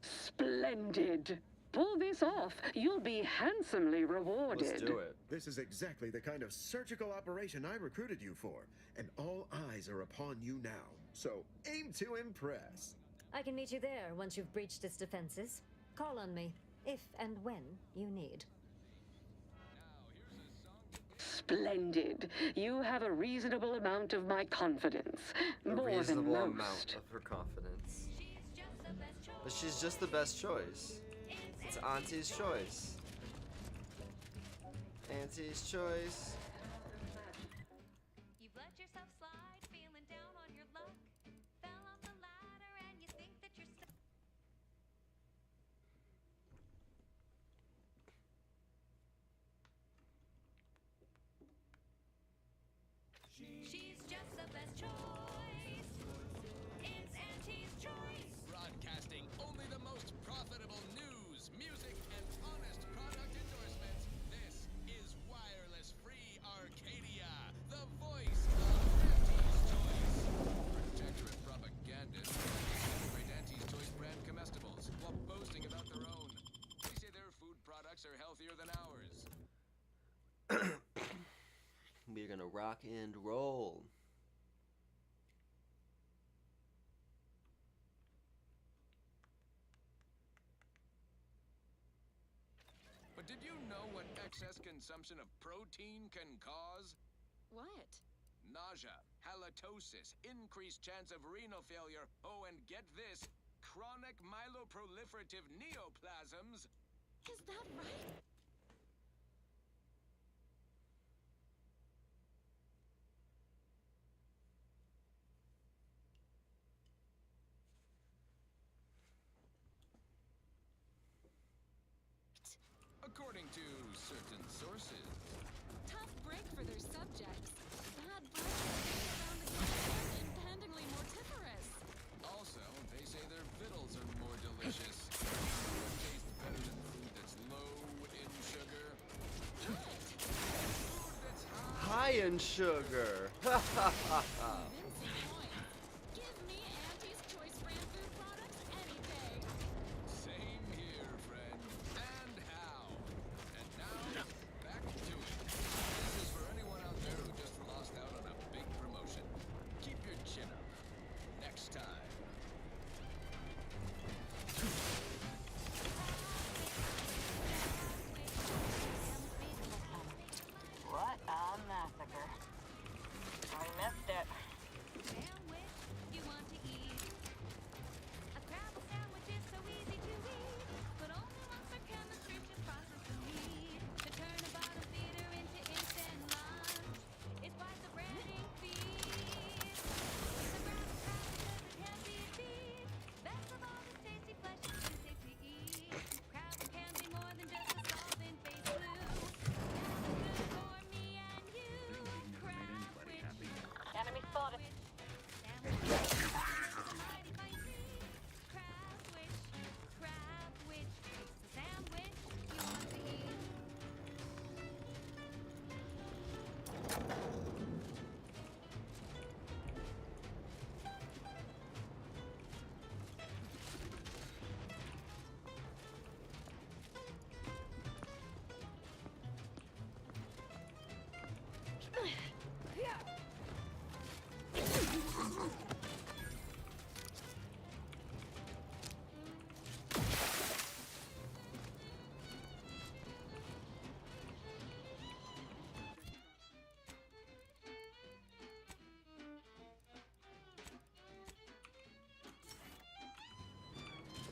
Splendid. Pull this off. You'll be handsomely rewarded. Let's do it. This is exactly the kind of surgical operation I recruited you for, and all eyes are upon you now. So aim to impress. I can meet you there once you've breached its defenses. Call on me, if and when you need. Splendid. You have a reasonable amount of my confidence. A More reasonable than most. amount of her confidence. But she's just the best choice. It's Auntie's choice. Auntie's choice. You've let yourself slide, feeling down on your luck. Fell off the ladder and you think that you're stuck. She's just the best choice. It's Auntie's choice. Broadcasting only the most profitable news, music, and honest product endorsements. This is Wireless Free Arcadia, the voice of Auntie's Choice. Protectorate propagandists celebrate Auntie's Choice brand comestibles while boasting about their own. They say their food products are healthier than ours. We're gonna rock and roll. But did you know what excess consumption of protein can cause? What? Nausea, halitosis, increased chance of renal failure, oh, and get this, chronic myeloproliferative neoplasms. Is that right? According to certain sources. Tough break for their subjects. Bad break around the globe and impendingly mortiferous. Also, they say their vittles are more delicious. What tastes better than food that's low in sugar? Food that's High in sugar. Ha ha ha ha. Give me Auntie's Choice brand food products any day. Same here, friend. And how? And now, back to it. This is for anyone out there who just lost out on a big promotion. Keep your chin up. Next time. What a massacre. I missed it.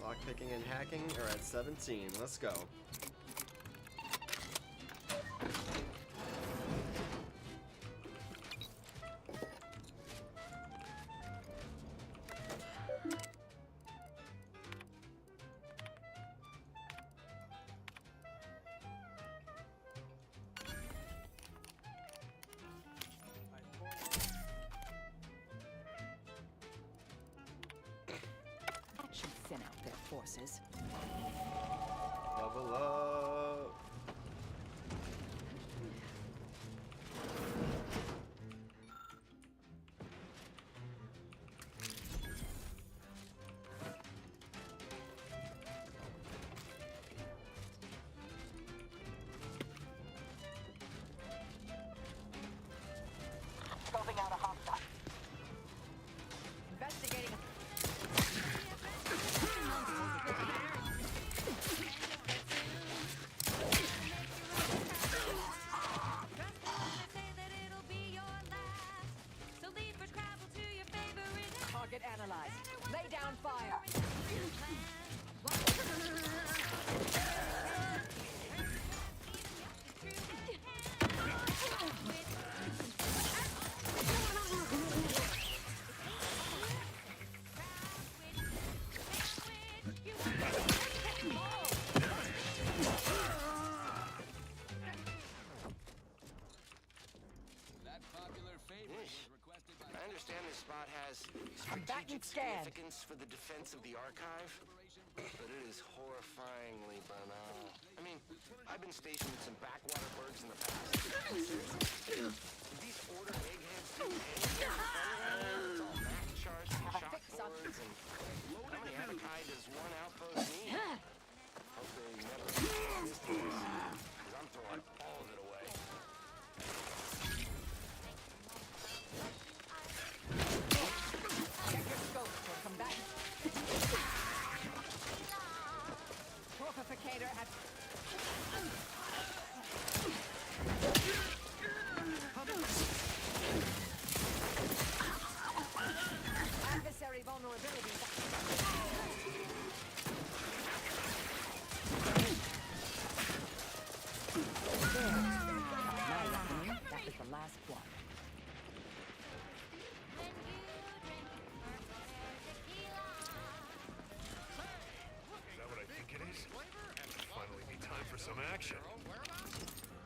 Lockpicking and hacking are at 17. Let's go. That should thin out their forces. Level up. Scoping out a hostile. Investigating. Target analyzed. Lay down fire. That popular favorite was requested by I understand this spot has Combatant strategic scanned. significance for the defense of the archive, but it is horrifyingly banal. I mean, I've been stationed with some backwater burgs in the past. These order eggheads do anything? It's all Mac charged and shock boards, and how many Abakai does one outpost need? Hope they never use this, because I'm throwing all of it away. Check your scope for combatant. Torpificator at... Adversary vulnerability. There. My reckoning, that was the last one. Is that what I think it is? It'll finally be time for some action.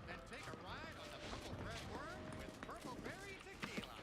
Then take a ride on the purple bread worm with purple berry tequila.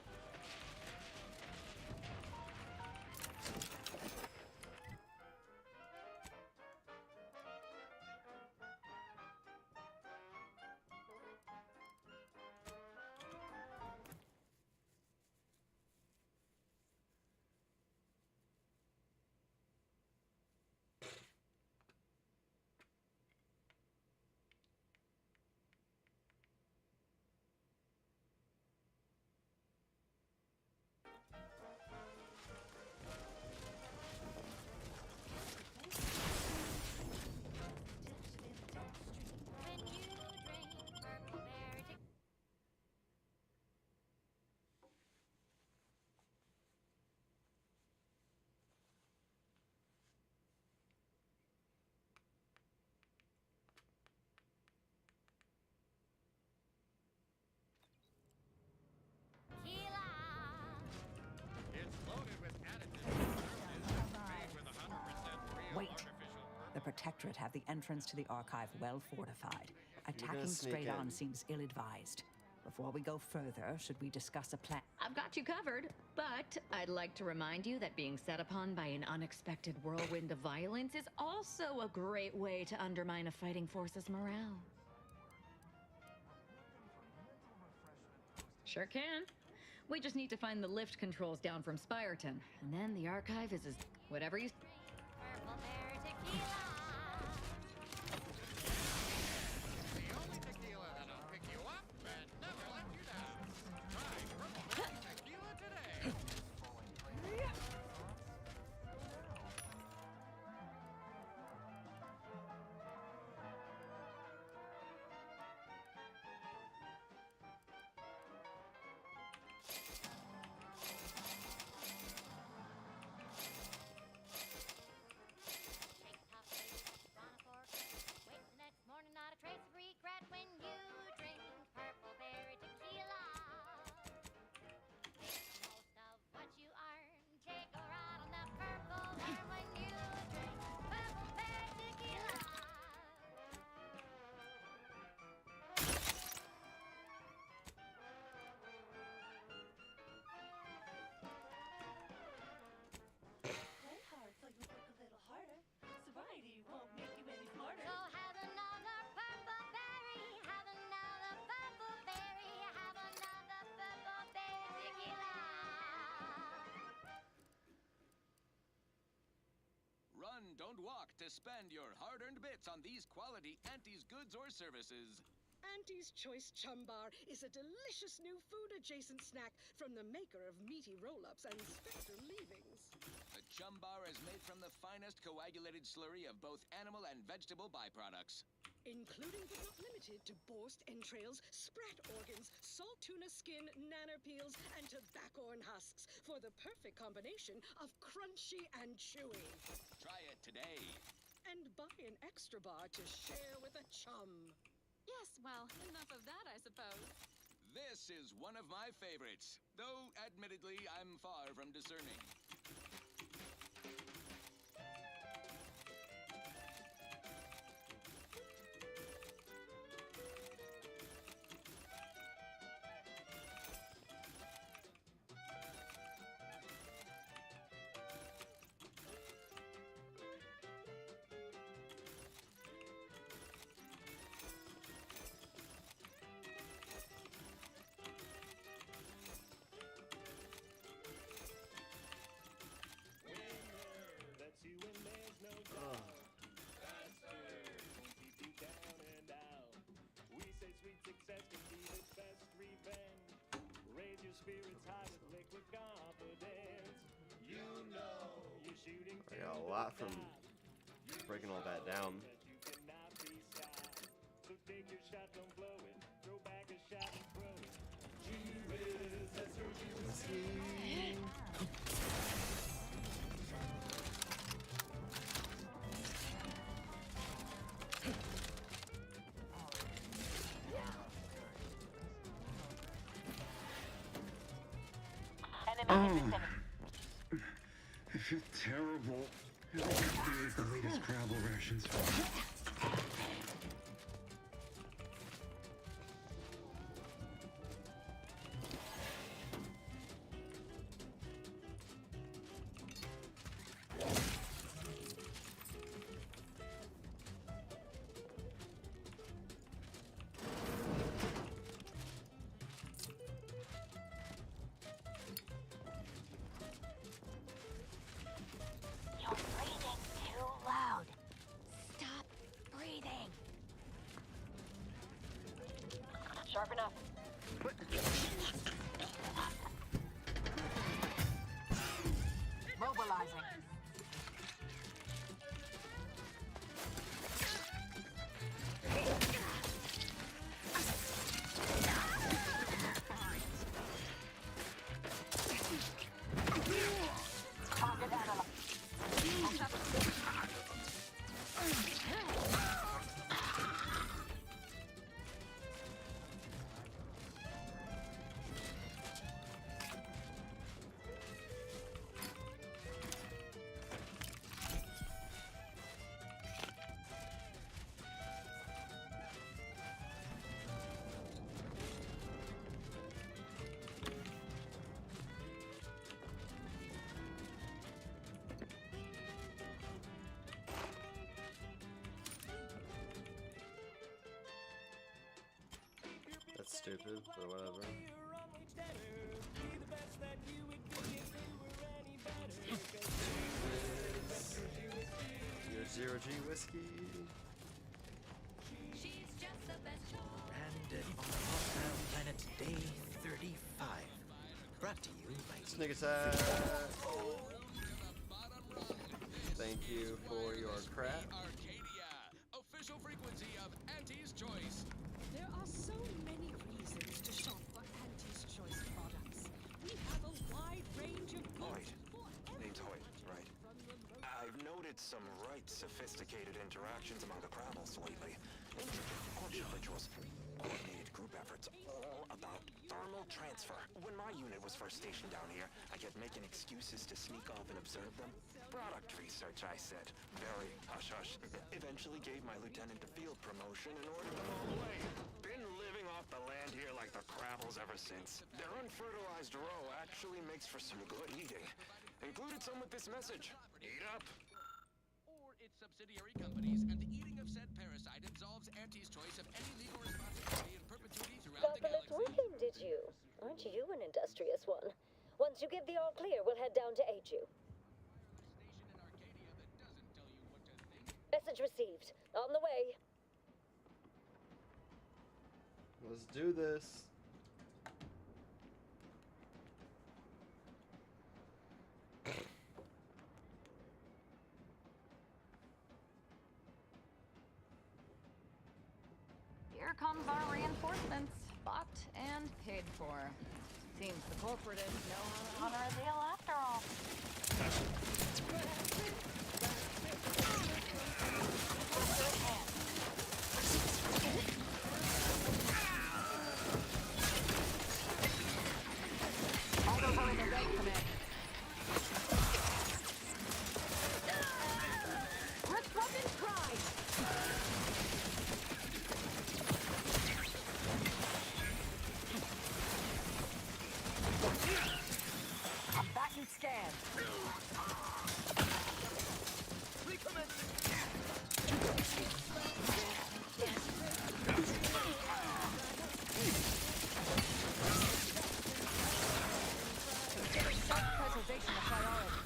It's loaded with additives made with 100% real Wait. artificial The Protectorate have the entrance to the archive well fortified. Attacking gonna sneak straight on in. seems ill-advised. Before we go further, should we discuss a plan? I've got you covered, but I'd like to remind you that being set upon by an unexpected whirlwind of violence is also a great way to undermine a fighting force's morale. Sure can. We just need to find the lift controls down from Spireton, and then the archive is as whatever you... The only tequila that'll pick you up and never let you down. Try purple berry tequila today. spend your hard-earned bits on these quality Auntie's goods or services. Auntie's Choice Chum Bar is a delicious new food-adjacent snack from the maker of meaty roll-ups and Spectre leavings. The Chum Bar is made from the finest coagulated slurry of both animal and vegetable byproducts. Including but not limited to borscht entrails, sprat organs, salt tuna skin, nanner peels, and tobaccorn husks for the perfect combination of crunchy and chewy. Try it today. And buy an extra bar to share with a chum. Yes, well, enough of that, I suppose. This is one of my favorites, though admittedly I'm far from discerning. That's you when there's no doubt. Faster, won't keep you down and out. We say sweet success can be the best revenge. Raise your spirits high with liquid confidence. You know you're shooting. I got a lot from breaking all that down. You cannot be stopped. So take your shot, don't blow it. Throw back a shot and throw it. Gee whiz, that's her whiskey. I feel terrible. I think I ate the latest Crabble rations. You're breathing too loud. Stop breathing. Sharp enough. Mobilizing. Target analyzed. That's stupid, but whatever. Your zero-G whiskey. She's just the best. Branded on the hostile planet day 35. Brought to you by Sneak attack. Thank you for your crap. Arcadia, official frequency of Auntie's Choice. There are so many reasons to shop for Auntie's Choice products. We have a wide range of goods for Name's Hoyt, right? I've noted some right sophisticated interactions among the Crabbles lately. Intricate courtship rituals, coordinated group efforts, all about thermal transfer. When my unit was first stationed down here, I kept making excuses to sneak off and observe them. Product research, I said. Very hush-hush. Eventually gave my lieutenant a field promotion and ordered them all away. Been living off the land here like the Crabbles ever since. Their unfertilized roe actually makes for some good eating. Included some with this message. Eat up. Or its subsidiary companies, and the eating of said parasite absolves Auntie's Choice of any legal responsibility in perpetuity throughout the Fabulous galaxy. weekend, did you? Aren't you an industrious one? Once you give the all clear, we'll head down to aid you. received. On the way. Let's do this. Here comes our reinforcements, bought and paid for. Seems the corporatives know how to honor a deal after all. All those are in the red, Commander. Republican pride! Combatant scan. Self-preservation a priority.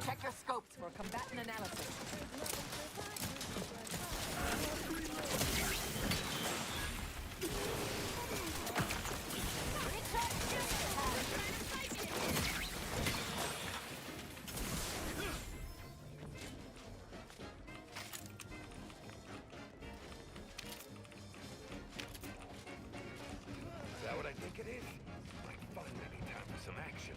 Check your scopes for combatant analysis. Is that what I think it is? Like fun anytime with some action.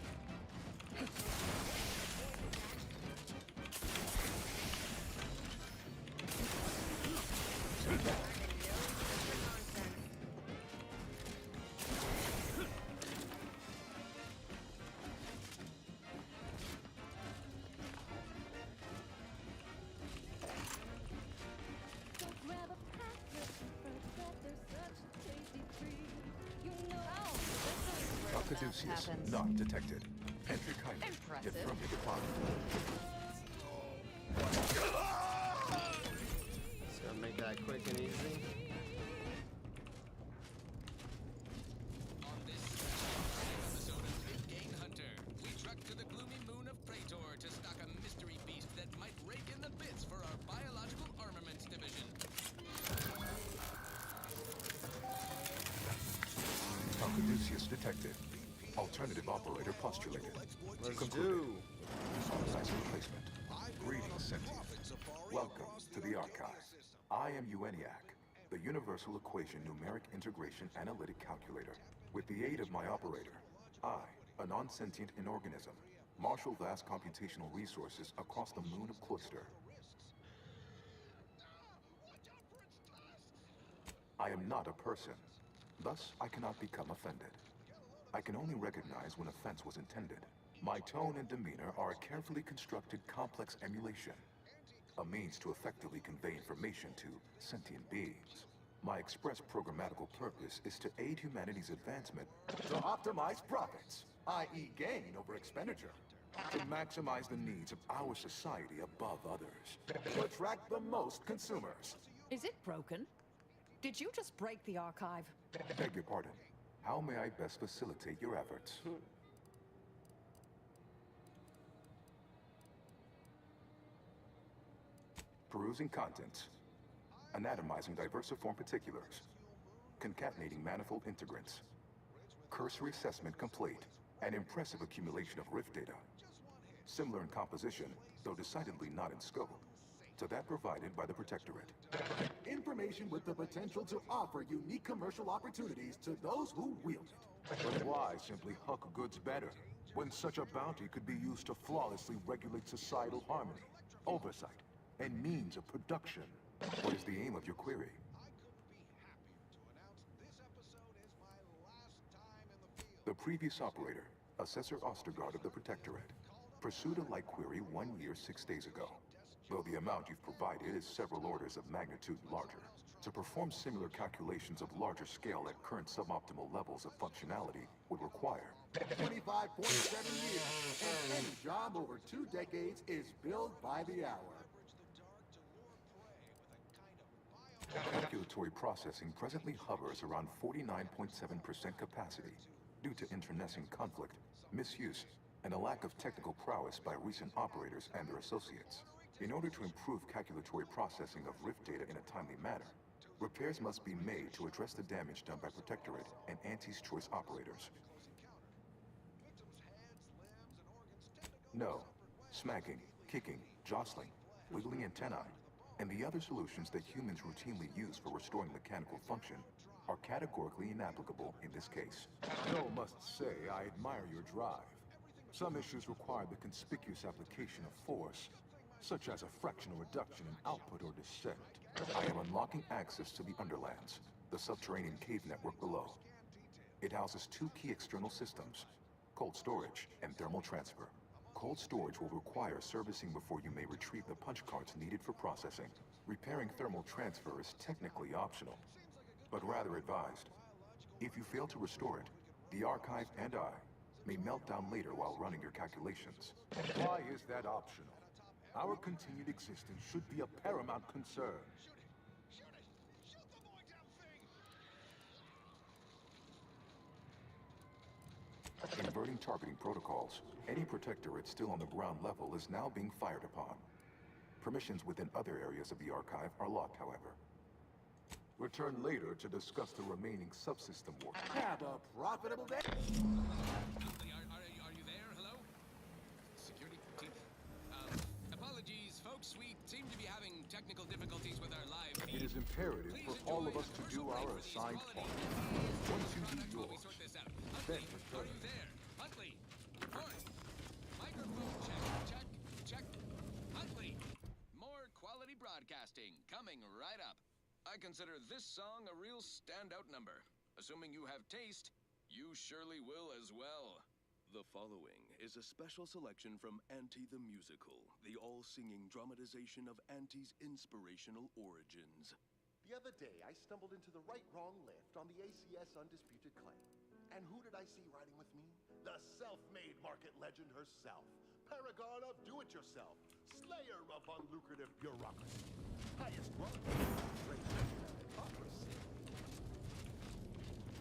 Caduceus, not detected. Entry kindly. Impressive. Get from your decline. Just gonna make that quick and easy. On this episode of Big Game Hunter, we trek to the gloomy moon of Praetor to stock a mystery beast that might rake in the bits for our biological armaments division. Caduceus detected. Alternative operator postulated. Let's Concluded. do. Precise replacement. Greetings, sentience. Welcome to the archive. I am UENIAC, the Universal Equation Numeric Integration Analytic Calculator. With the aid of my operator, I, a non-sentient inorganism, marshal vast computational resources across the moon of Cloister. I am not a person, thus I cannot become offended. I can only recognize when offense was intended. My tone and demeanor are a carefully constructed complex emulation, a means to effectively convey information to sentient beings. My express programmatical purpose is to aid humanity's advancement, to optimize profits, i.e. gain over expenditure, to maximize the needs of our society above others, to attract the most consumers. Is it broken? Did you just break the archive? Beg your pardon. How may I best facilitate your efforts? Perusing contents. Anatomizing diversiform particulars. Concatenating manifold integrants. Cursory assessment complete. An impressive accumulation of rift data. Similar in composition, though decidedly not in scope, to that provided by the Protectorate. Information with the potential to offer unique commercial opportunities to those who wield it. But why simply huck goods better, when such a bounty could be used to flawlessly regulate societal harmony, oversight, and means of production? What is the aim of your query? The previous operator, Assessor Ostergaard of the Protectorate, pursued a like query 1 year, 6 days ago. Though the amount you've provided is several orders of magnitude larger. To perform similar calculations of larger scale at current suboptimal levels of functionality would require 25.7 years, and any job over 2 decades is billed by the hour. Calculatory processing presently hovers around 49.7% capacity due to internecine conflict, misuse, and a lack of technical prowess by recent operators and their associates. In order to improve calculatory processing of Rift data in a timely manner, repairs must be made to address the damage done by Protectorate and Auntie's Choice operators. No, smacking, kicking, jostling, wiggling antennae, and the other solutions that humans routinely use for restoring mechanical function are categorically inapplicable in this case. Joe must say I admire your drive. Some issues require the conspicuous application of force, such as a fractional reduction in output or descent. I am unlocking access to the Underlands, the subterranean cave network below. It houses 2 key external systems, cold storage and thermal transfer. Cold storage will require servicing before you may retrieve the punch cards needed for processing. Repairing thermal transfer is technically optional, but rather advised. If you fail to restore it, the archive and I may melt down later while running your calculations. Why is that optional? Our continued existence should be a paramount concern. Inverting targeting protocols. Any Protectorate still on the ground level is now being fired upon. Permissions within other areas of the archive are locked, however. Return later to discuss the remaining subsystem work. Have a profitable day. Are you there? Hello? Security team? Apologies, folks. We seem to be having technical difficulties with our live feed. It is imperative for all of us to do our assigned part. Once you do yours, then Are return. you there? Huntley! Ford! Microphone check. Huntley! More quality broadcasting coming right up. I consider this song a real standout number. Assuming you have taste, you surely will as well. The following is a special selection from Auntie the Musical, the all-singing dramatization of Auntie's inspirational origins. The other day, I stumbled into the right-wrong lift on the ACS Undisputed Claim. And who did I see riding with me? The self-made market legend herself. Paragon of do-it-yourself. Slayer of unlucrative bureaucracy. Highest rung. Great hypocrisy.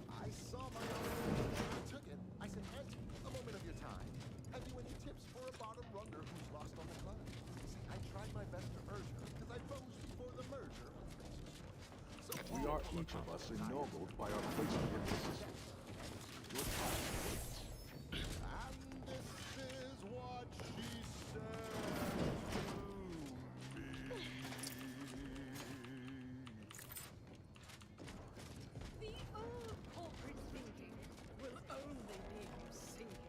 I saw my own. I took it. I said, Auntie, a moment of your time. Have you any tips for a bottom runner who's lost on the climb? See, I tried my best to urge her because I posed before the merger with Razor's Choice. So We are each of us ennobled by our placement in the system. Your time waits. And this is what she said to me. The old corporate thinking will only leave you sinking.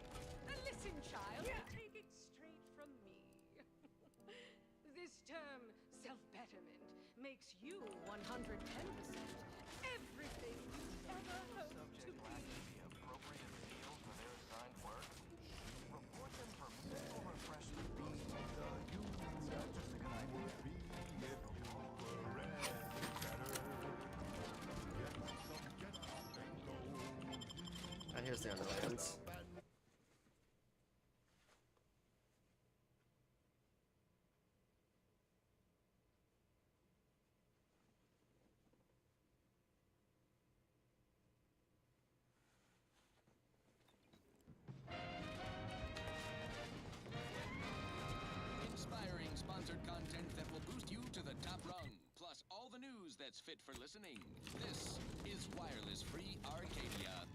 Listen, child, take it straight from me. This term, self-betterment, makes you 110% everything you ever hoped to be. Appropriate field for their assigned work. Report them for mental refreshment. Sounds just a good idea. And here's the Underlands. Inspiring sponsored content that will boost you to the top rung, plus all the news that's fit for listening. This is Wireless Free Arcadia.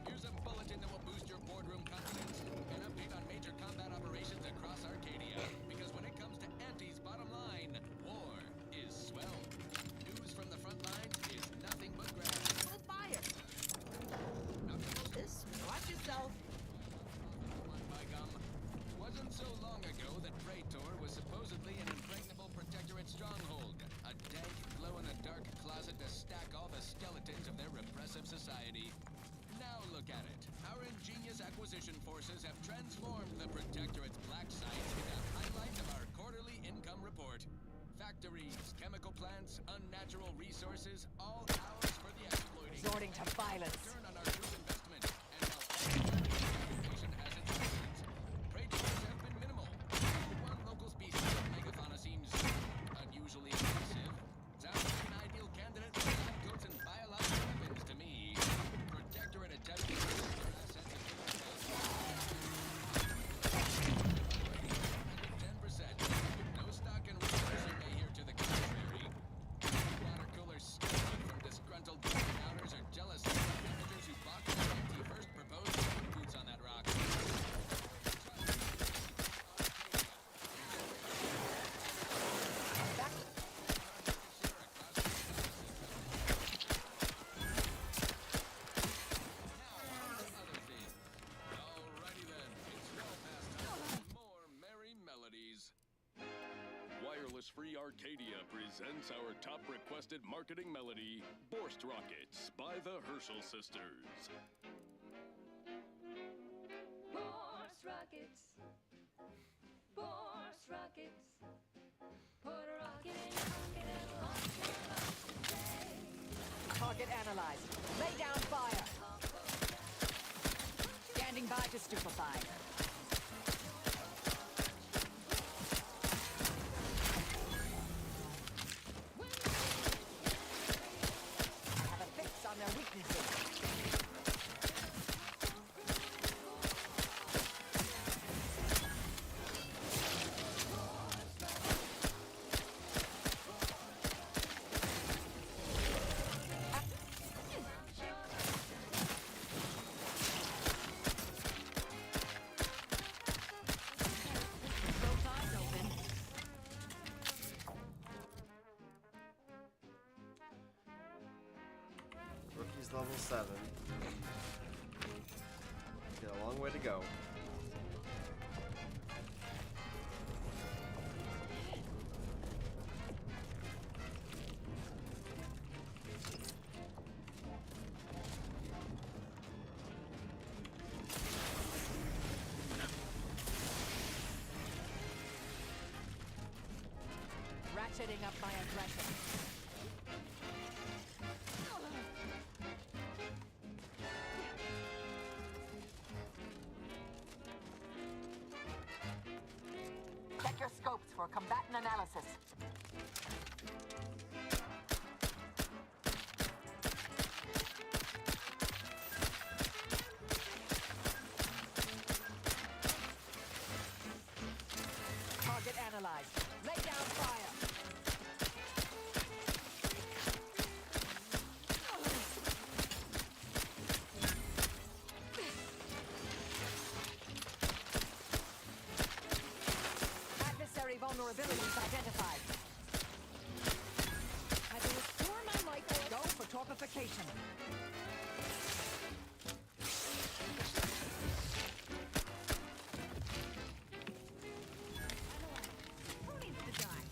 Here's a bulletin that will boost your boardroom confidence. An update on major combat operations across Arcadia. Because when it comes to Auntie's bottom line, war is swell. News from the front lines is nothing but grass. Hold fire. Watch yourself. By gum. Wasn't so long ago that Praetor was supposedly an impregnable Protectorate stronghold. inheritance of their repressive society. Now look at it. Our ingenious acquisition forces have transformed the Protectorate's black sites into highlights of our quarterly income report. Factories, chemical plants, unnatural resources, all ours for the exploiting. Resorting to violence. Return on our group investment, and while occupation has its reasons, predators have been minimal. One local species of megafauna seems unusually aggressive. Sounds like an ideal candidate for lab coats and biological weapons to me. Protectorate attempts to use their assets as 10%. No stock in resources you may hear to the contrary. Water coolers steaming from disgruntled downers or jealous managers who bought the empty first proposed boots on that rock. Alrighty then, it's well past time for more merry melodies. Wireless Free Arcadia presents our top requested marketing melody, Borst Rockets by the Herschel Sisters. Borst rockets. Borst rockets. Put a rocket in your pocket and launch your rocket today. Target analyzed. Lay down fire. Standing by to stupefy. I have a fix on their weaknesses. Both eyes open. Rookie's level 7. Got a long way to go. Ratcheting up my aggression. Check your scopes for combatant analysis. Target analyzed. Lay down fire. Adversary vulnerabilities identified. I will restore my life force. Go for torpification. Who needs to die?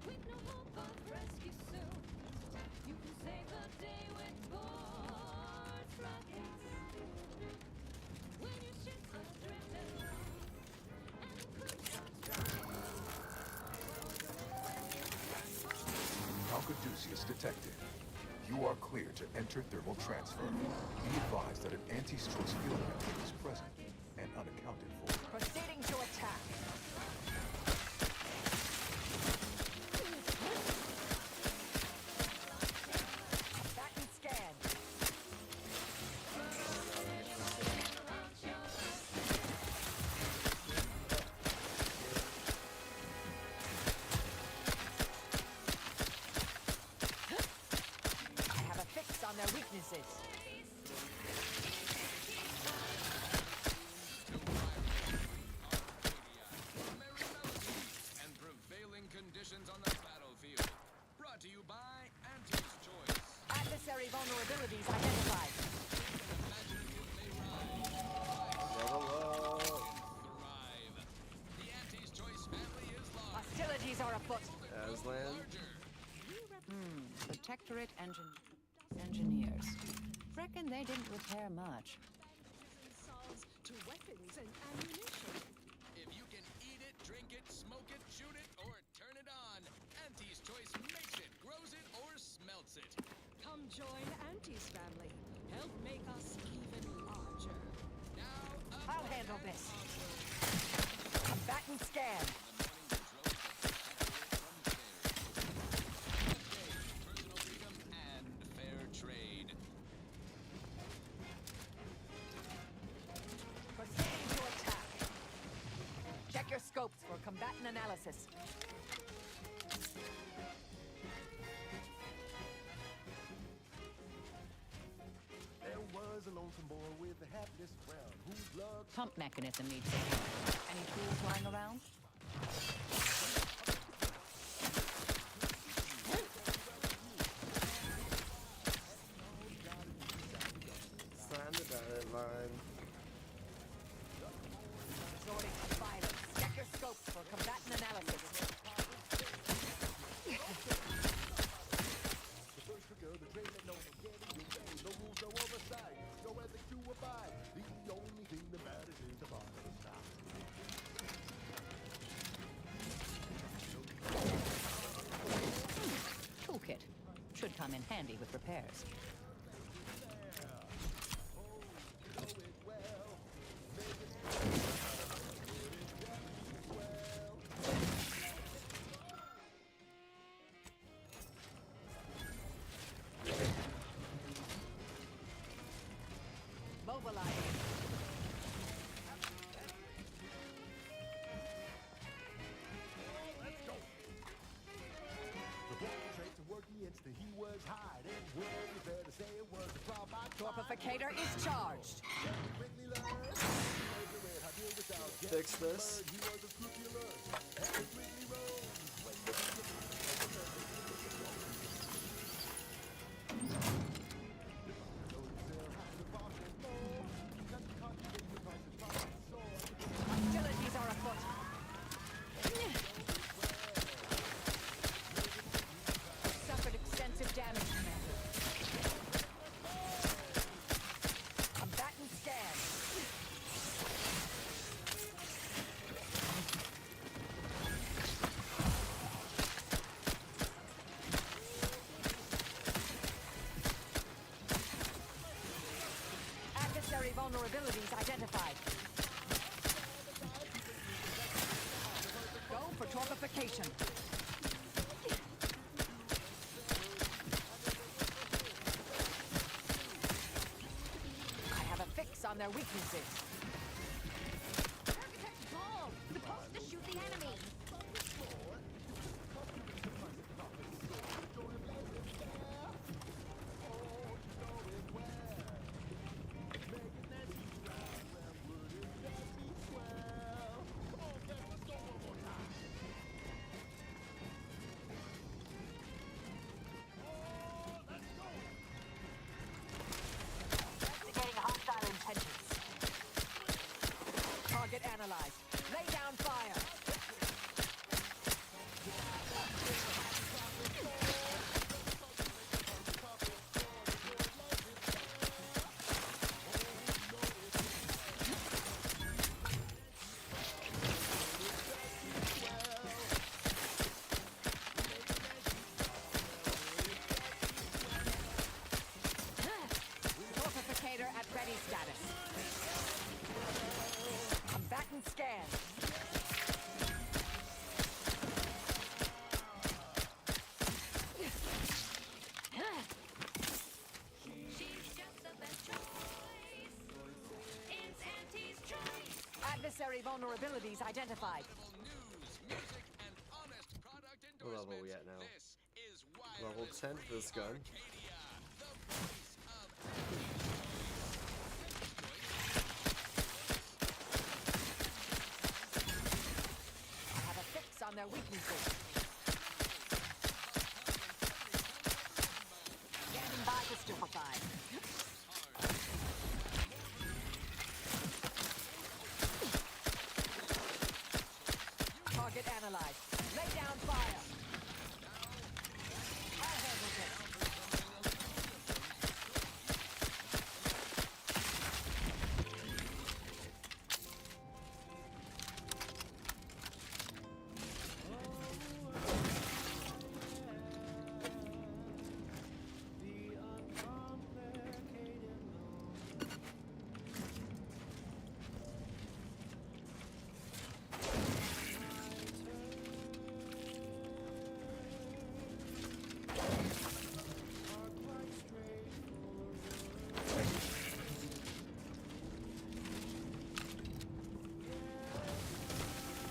With no hope of rescue soon, you can save the day with Borst rockets. When your ships are drifting low and the crew starts drowning. Alcaduceus detected. You are clear to enter thermal transfer. Be advised that an anti-stress field network is present and unaccounted for. Proceeding to attack. Combatant scanned. I have a fix on their weaknesses. Aslan. Protectorate engineers. Reckon they didn't repair much. Solves to weapons and ammunition. If you can eat it, drink it, smoke it, shoot it, or turn it on, Auntie's Choice makes it, grows it, or smelts it. Come join Auntie's family. Help make us even larger. I'll handle this. Combatant scan. Personal freedom and fair trade. Proceeding to attack. Check your scopes for combatant analysis. There was a lonesome boy with a hapless frown whose luck. Pump mechanism needs support. Any tools lying around? Sign the dotted line. Resorting to violence. Check your scopes for combatant analysis. The first trick of the trade that no one can evade. No rules, no oversight, no ethics to abide. The only thing that matters is the bottom of the stop. Toolkit. Should come in handy with repairs. Mobilizing. The boy traits to work against the he was hiding. Well, you better say it was a problem. Torpificator is charged. Quickly learn. How deal without Fix this. he was a scrupulous. And he quickly rose. Hostilities are afoot. Suffered extensive damage, Commander. Combatant scan. Adversary vulnerabilities identified. Go for torpification. I have a fix on their weaknesses. Architect Ball! Supposed to shoot the enemy! Investigating hostile intentions. Target analyzed. Lay down fire. Torpificator at ready status. Combatant scan. She's just the best choice. It's Auntie's choice. Adversary vulnerabilities identified. What level are we at now? Level 10 for this gun. I have a fix on their weaknesses. Standing by to stupefy. Target analyzed. Lay Lay down fire. I'll handle this.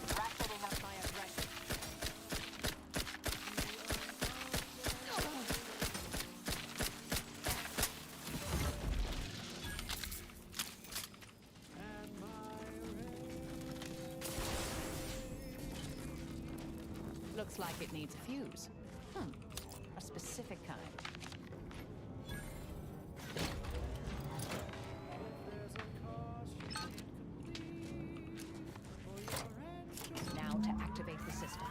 Ratcheting up my aggression. Looks like it needs a fuse. A specific kind. Now to activate the system.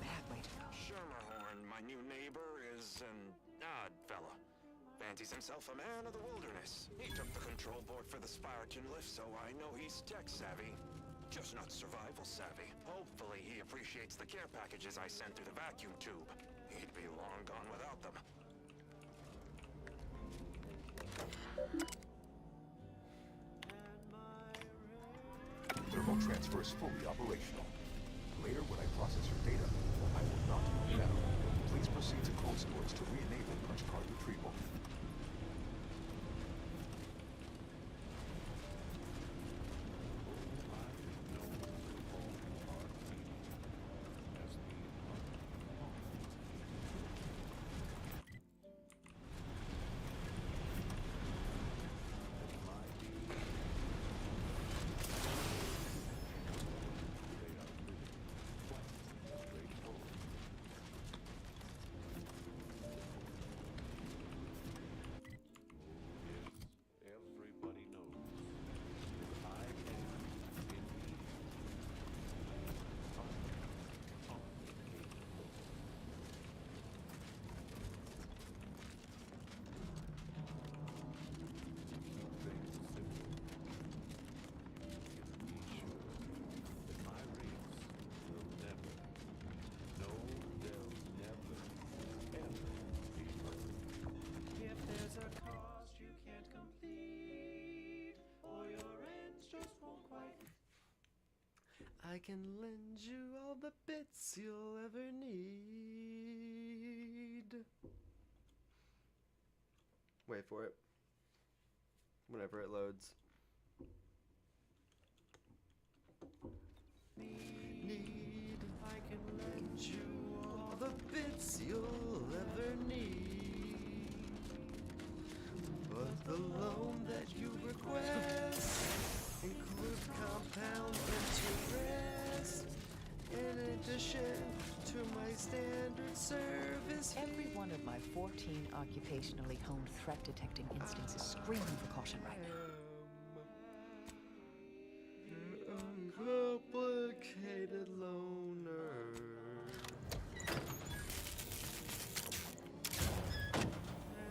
Bad way to go. Schermerhorn, my new neighbor, is an odd fella. Fancies himself a man of the wilderness. He took the control board for the Spartan lift, so I know he's tech savvy. Just not survival savvy. Hopefully he appreciates the care packages I sent through the vacuum tube. He'd be long gone without them. Thermal transfer is fully operational. Later, when I process your data, I will not move now. Please proceed to cold storage to re-enable punch card retrieval. Everybody knows I am indeed If there's a cost you can't complete, or your ends just won't quite. I can lend you all the bits you'll ever need. Wait for it. Whenever it loads. Need. I can lend you all the bits you'll ever need. But the loan that you request include compound interest in addition to my standard service fee. Every one of my 14 occupationally honed threat detecting instincts is screaming for caution right now. Uncomplicated loner.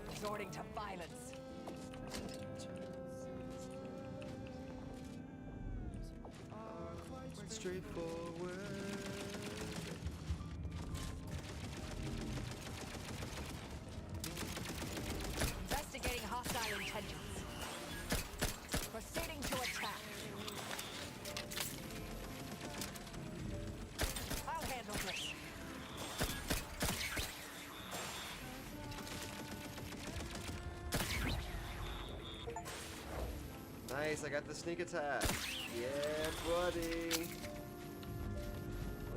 Resorting to violence. Quite straightforward. Investigating hostile intentions. Proceeding to attack. I'll handle this. Nice, I got the sneak attack. Yeah, buddy.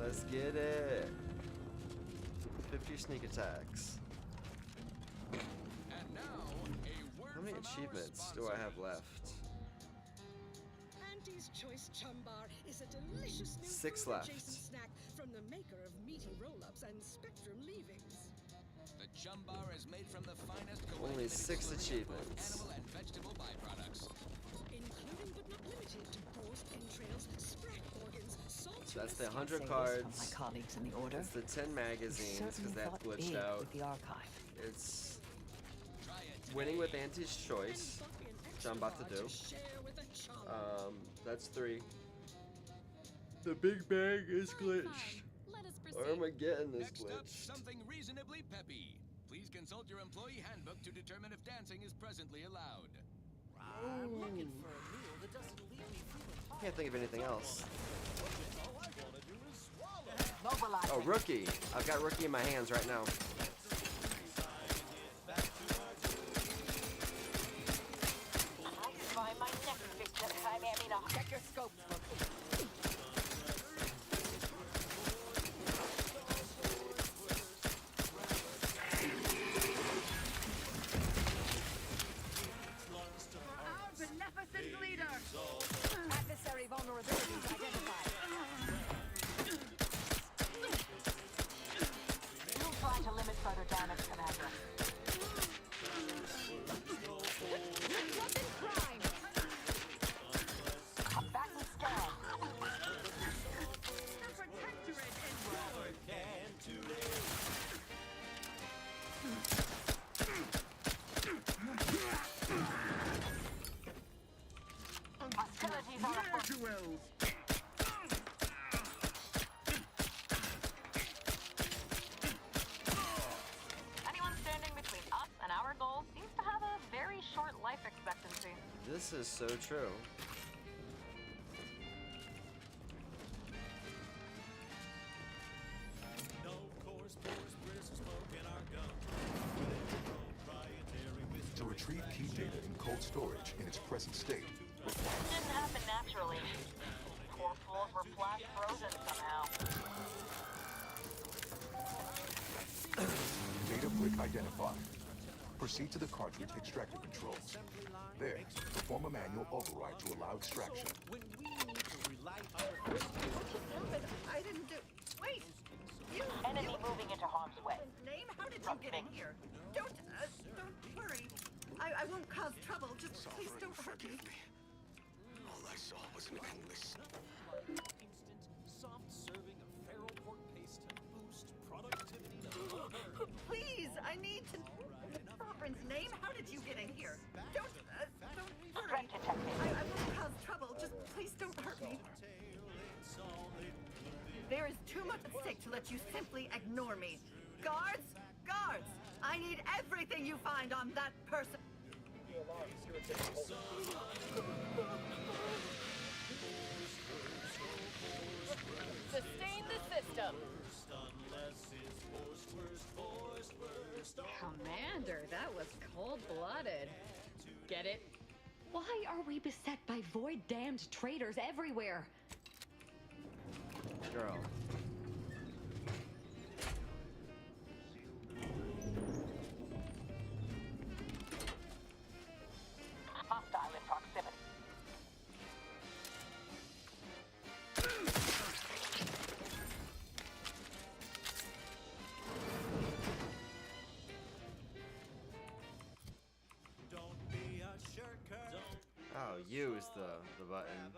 Let's get it. 50 sneak attacks. And now, a word How many from our achievements do I have left? Auntie's Choice Chum Bar is a delicious new 6 food left. adjacent snack from the maker of meaty roll-ups and spectrum leavings. The chum bar is made from the finest Only 6 coagulated achievements. animal and vegetable byproducts. Including but not limited to paused entrails, spread organs, salt So that's the tuna 100 Say this cards. from my colleagues in the order. It's the 10 magazines because Certainly that thought glitched big out. with the archive. It's winning with Auntie's choice, which I'm about to do. That's 3. The big bag is glitched. Armageddon is Next up, glitched. something reasonably peppy. Please consult your employee handbook to determine if dancing is presently allowed. I'm looking for a meal that doesn't leave me feeling Can't think of anything else. all I want to do is swallow. Oh, Rookie. I've got Rookie in my hands right now. Find my next victim. Check your scope, Our beneficent leader! Adversary vulnerabilities identified. We'll try to limit further damage, Commander. Weapon crime! Combatant scan. The Protectorate is roared! Hostilities are afoot. Anyone standing between us and our goal seems to have a very short life expectancy. This is so true. No coarse force British smoke in our gums. Proprietary whiskey. To retrieve key data in cold storage in its present state, Didn't happen naturally. Poor fools were flash frozen somehow. data brick identified. Proceed to the cartridge extractor controls. There, perform a manual override to allow extraction. When we need to relight our I didn't do... Wait! You... Enemy moving into harm's way. Name? How did you get in here? Don't worry. I won't cause trouble. Just please don't hurt me. All I saw was an endless... instant, soft serving of feral pork paste to boost productivity to Please, I need to... Girlfriend's name? How did you get in here? Don't worry. I won't cause trouble. Just please don't hurt me. There is too much at stake to let you simply ignore me. Guards! Guards! I need everything you find on that person. Sustain the system. Commander, that was cold-blooded. Get it? Why are we beset by void-damned traitors everywhere? Girl. Hostile in proximity. Don't be a shirker. Oh, use the button.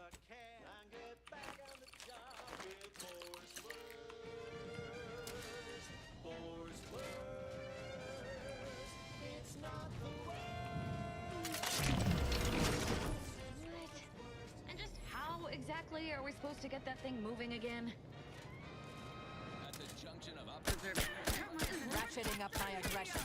And just how exactly are we supposed to get that thing moving again? At the junction of opposites, Ratcheting up my aggression.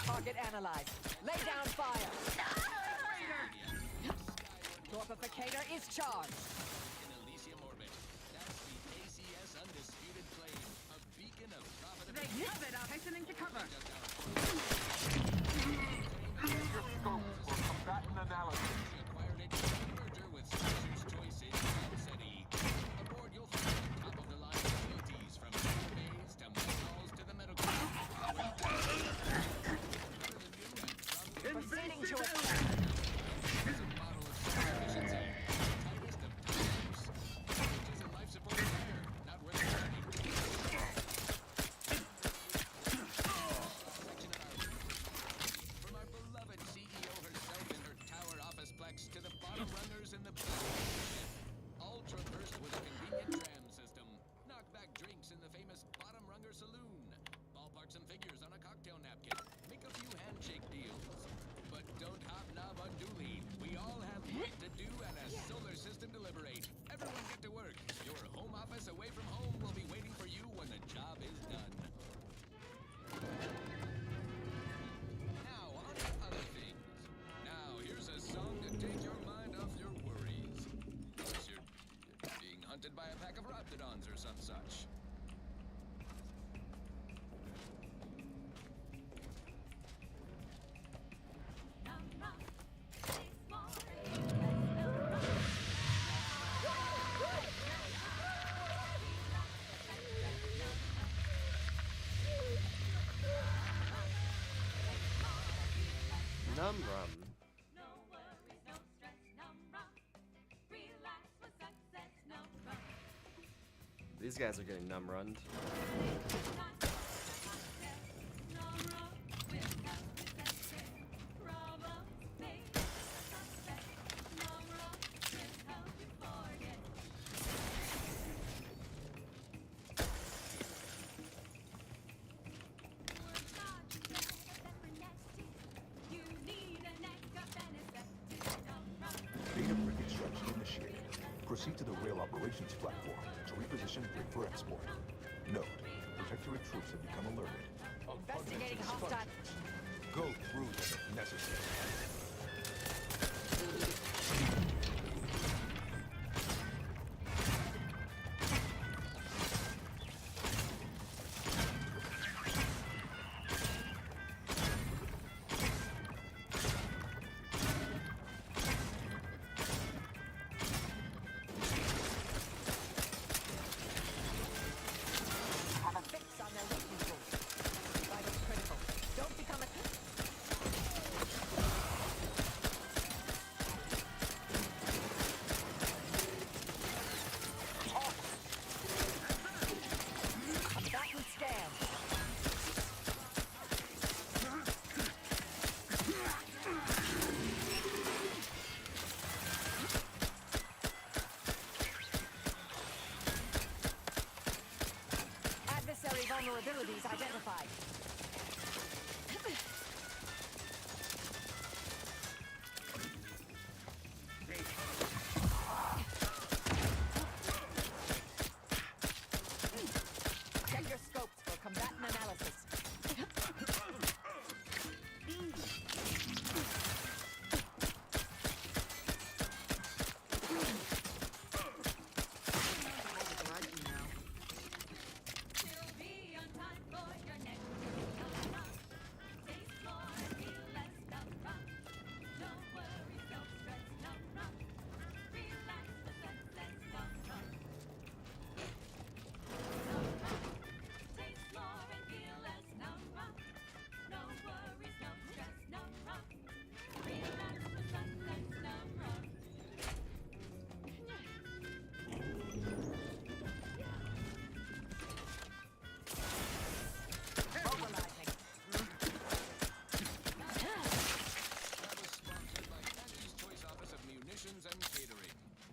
Target analyzed. Lay down fire. Torpificator is charged. in Elysium orbit. That's the ACS Undisputed Claim, a beacon of profitability. They have it. Hastening to cover. Your scope for combatant analysis. Acquired it in a merger with Soldier's Choice in Kansas City. Aboard, you'll find top-of-the-line facilities from surveys to metals to the medical. Proceeding to Num rum. These guys are getting numb runned. Data brick extraction initiated. Proceed to the rail operations platform to reposition brick for export. Note, protectorate troops have become alerted. Investigating hostile. Go through them if necessary. Have a fix on their weapon tools. Vitals critical. Don't become a... Combatant scan. Adversary vulnerabilities identified. Check your scopes for combatant analysis.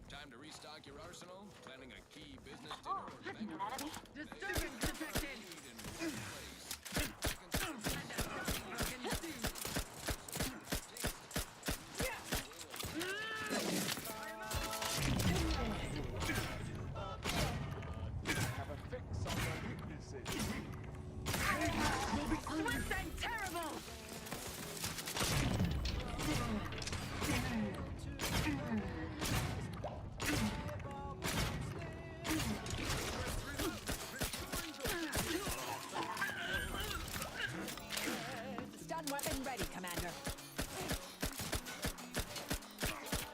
Time to restock your arsenal, planning a key business dinner or banquet. Disturbance detected. Have a fix on their weaknesses. Will be swift and terrible. Stun weapon ready, Commander.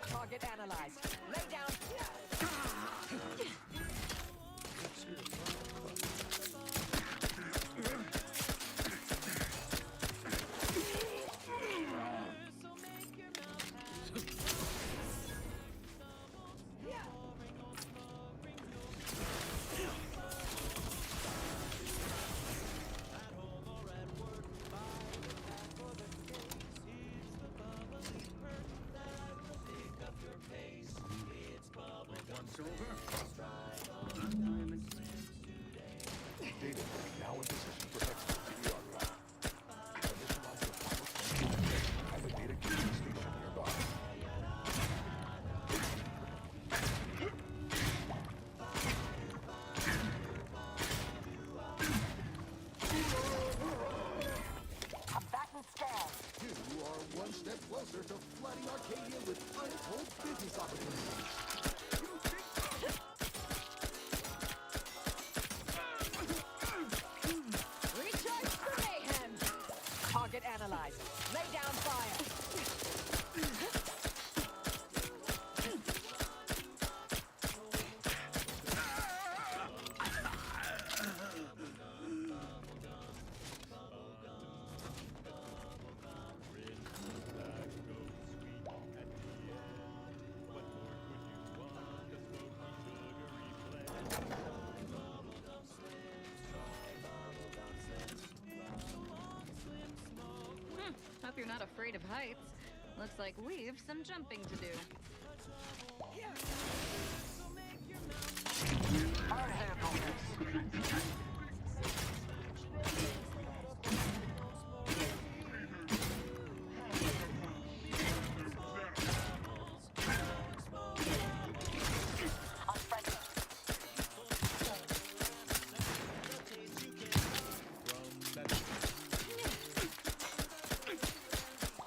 Target analyzed. Lay down. Data now in position for export to the archive. Initialize the final transfer at the data gathering station nearby. Combatant scan. You are one step closer to flooding Arcadia with untold business opportunities. Recharge for mayhem. Target analyzed. Lay down fire. you're not afraid of heights. Looks like we've some jumping to do. I handle this.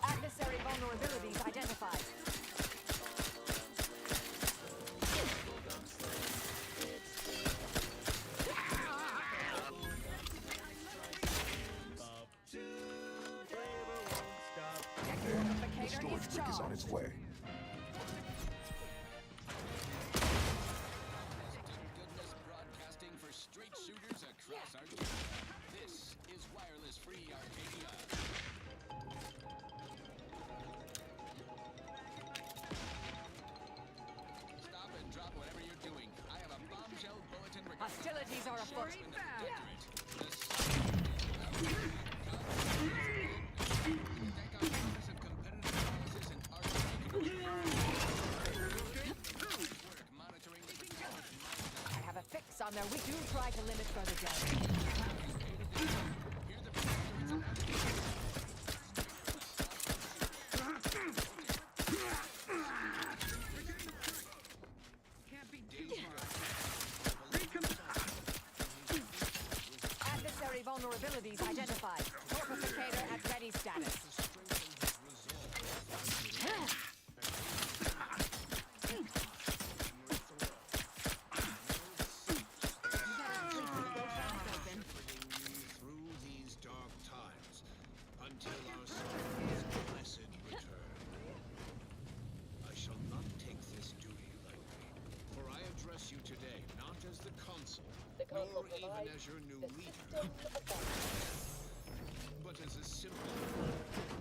Adversary vulnerabilities identified. The storage brick is on its way. Goodness broadcasting for straight shooters across Arcadia. This is wireless free Arcadia. Stop and drop whatever you're doing. I have a bombshell bulletin regarding Hostilities are afoot. I have a fix on their weak. Do try to limit further damage. Adversary vulnerabilities identified. Torpificator at ready status. Through these dark times until our soul's blessed return. I shall not take this duty lightly, for I address you today not as the consul, nor even as your new leader, but as a simple one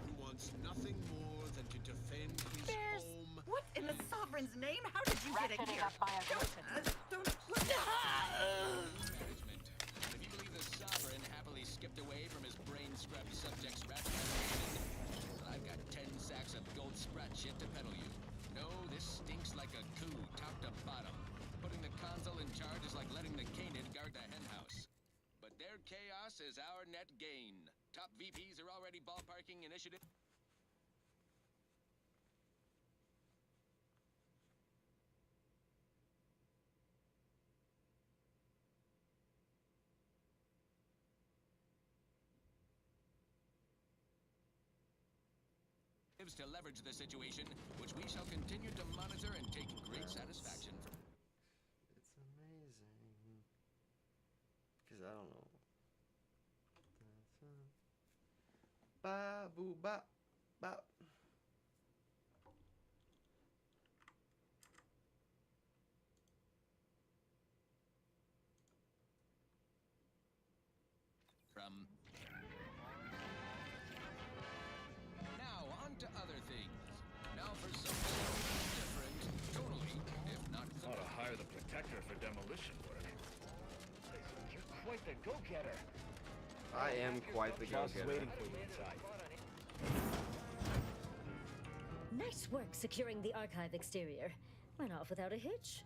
who wants nothing more than to defend his home. What in the sovereign's name? How did you get in Ratcheting here? up my aggression. Management. If you believe the sovereign happily skipped away from his brain-scrubbed subjects' rationalization, well, I've got 10 sacks of gold sprat shit to peddle you. No, this stinks like a coup, top to bottom. Putting the consul in charge is like letting the canid guard the henhouse. But their chaos is our net gain. Top VPs are already ballparking initiative. To leverage the situation, which we shall continue to monitor and take great satisfaction from. It's amazing. Because I don't know. Ba boo bop bop. From now on to other things. Now for something different, totally, if not. Ought to hire the Protector for demolition work. You're quite the go-getter. I am quite the Boss is go-getter. waiting for you inside. Nice work securing the archive exterior. Went off without a hitch.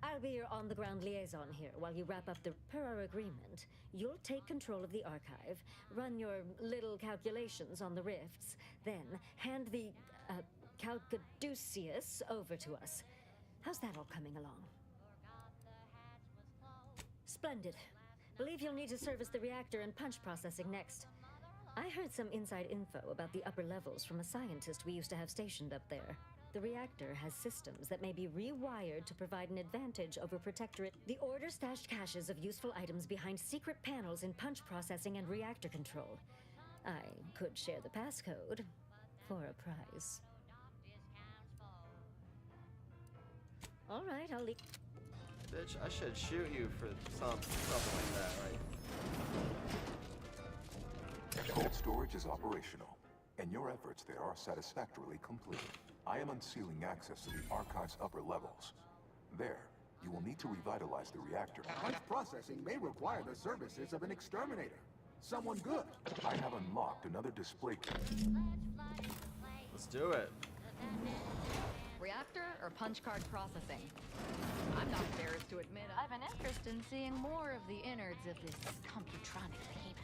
I'll be your on-the-ground liaison here while you wrap up the... Per our agreement, you'll take control of the archive, run your little calculations on the rifts, then hand the, Calcaduceus over to us. How's that all coming along? Splendid. Believe you'll need to service the reactor and punch processing next. I heard some inside info about the upper levels from a scientist we used to have stationed up there. The reactor has systems that may be rewired to provide an advantage over Protectorate. The Order stashed caches of useful items behind secret panels in punch processing and reactor control. I could share the passcode for a price. All right, I'll leave. Bitch, I should shoot you for something like that, right? Cold storage is operational, and your efforts there are satisfactorily complete. I am unsealing access to the archive's upper levels. There, you will need to revitalize the reactor. Punch processing may require the services of an exterminator. Someone good. I have unlocked another display key. Let's do it. Reactor or punch card processing? I'm not embarrassed to admit I have an interest in seeing more of the innards of this computronic behemoth.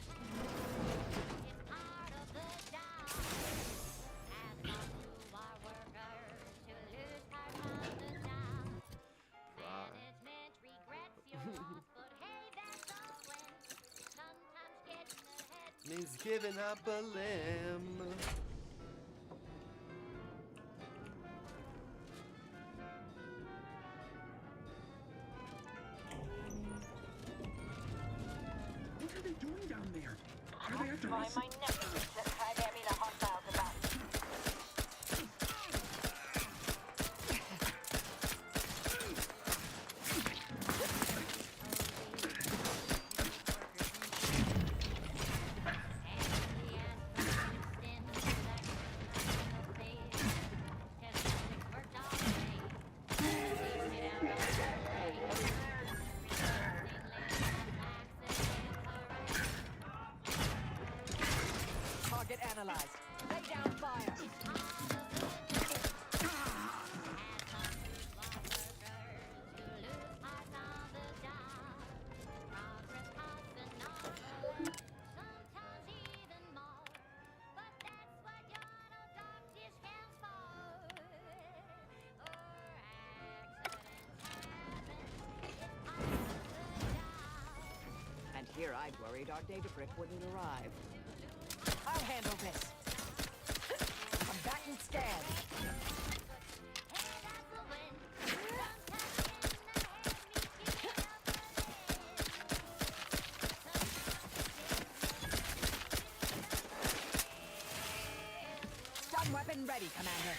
Means giving up a limb. What are they doing down there? Are they after Try us? my nemesis at Kaidemi the hostile combatant. Target analyzed. Lay down fire. And here I'd worried our data brick wouldn't arrive. I'll handle this. Combatant scan. Stun weapon ready, Commander.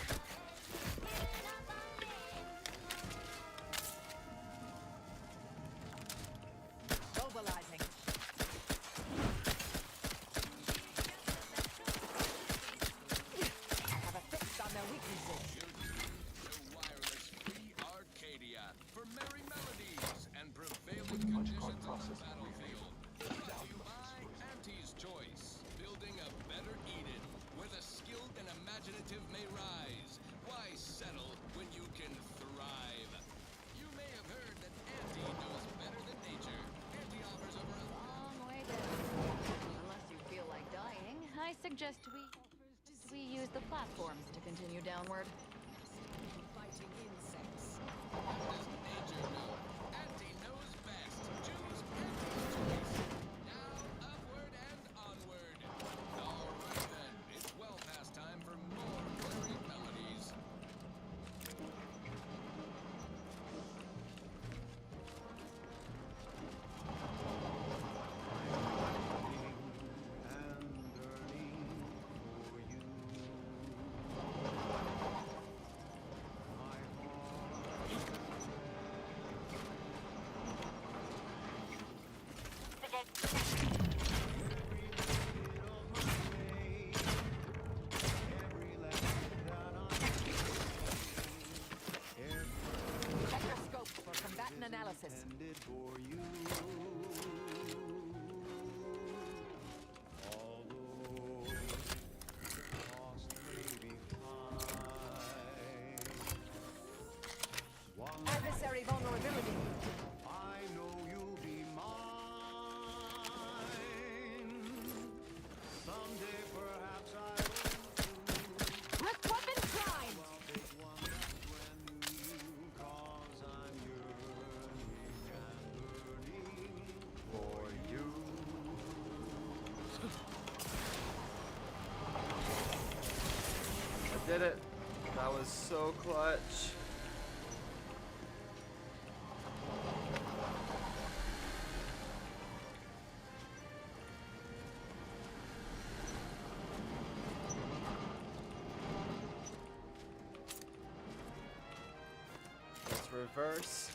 Mobilizing. I have a fix on their weaknesses. The wireless free Arcadia for merry melodies and prevailing conditions on the battlefield. Brought to you by Auntie's Choice. Building a better Eden where the skilled and imaginative may rise. Why settle when you can thrive? You may have heard that Auntie knows better than nature. Auntie offers over a Long way to unless you feel like dying, I suggest we use the platforms to continue downward. Fighting insects. nature know. Auntie knows best. Choose Auntie's Choice. Now upward and onward. All right then, it's well past time for more merry melodies. Spectroscope for combatant analysis. For you. Although cost may be high, Adversary vulnerability. I know you'll be mine. Someday perhaps I will. Rip weapon prime. Well, big one that's brand new, 'cause I'm yearning and burning for you. I did it. That was so clutch. Let's reverse.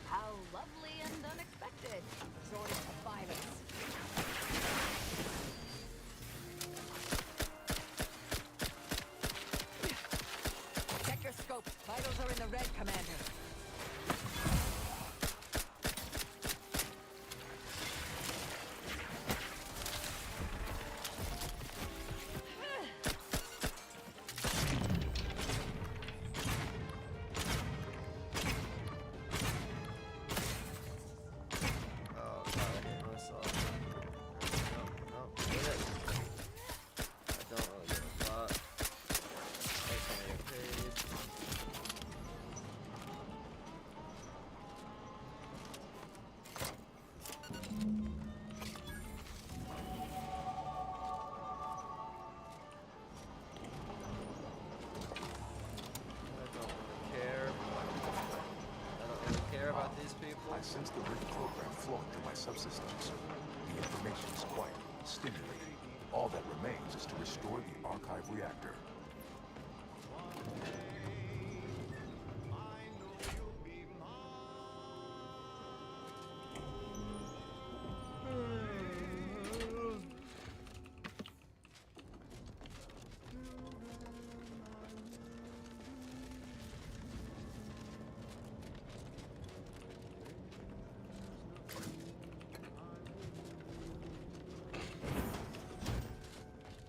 How lovely and unexpected. Resorting to violence. Check your scope. Vitals are in the red about these people? I sense the rift program flowing through my subsystems. The information is quite stimulating. All that remains is to restore the archive reactor.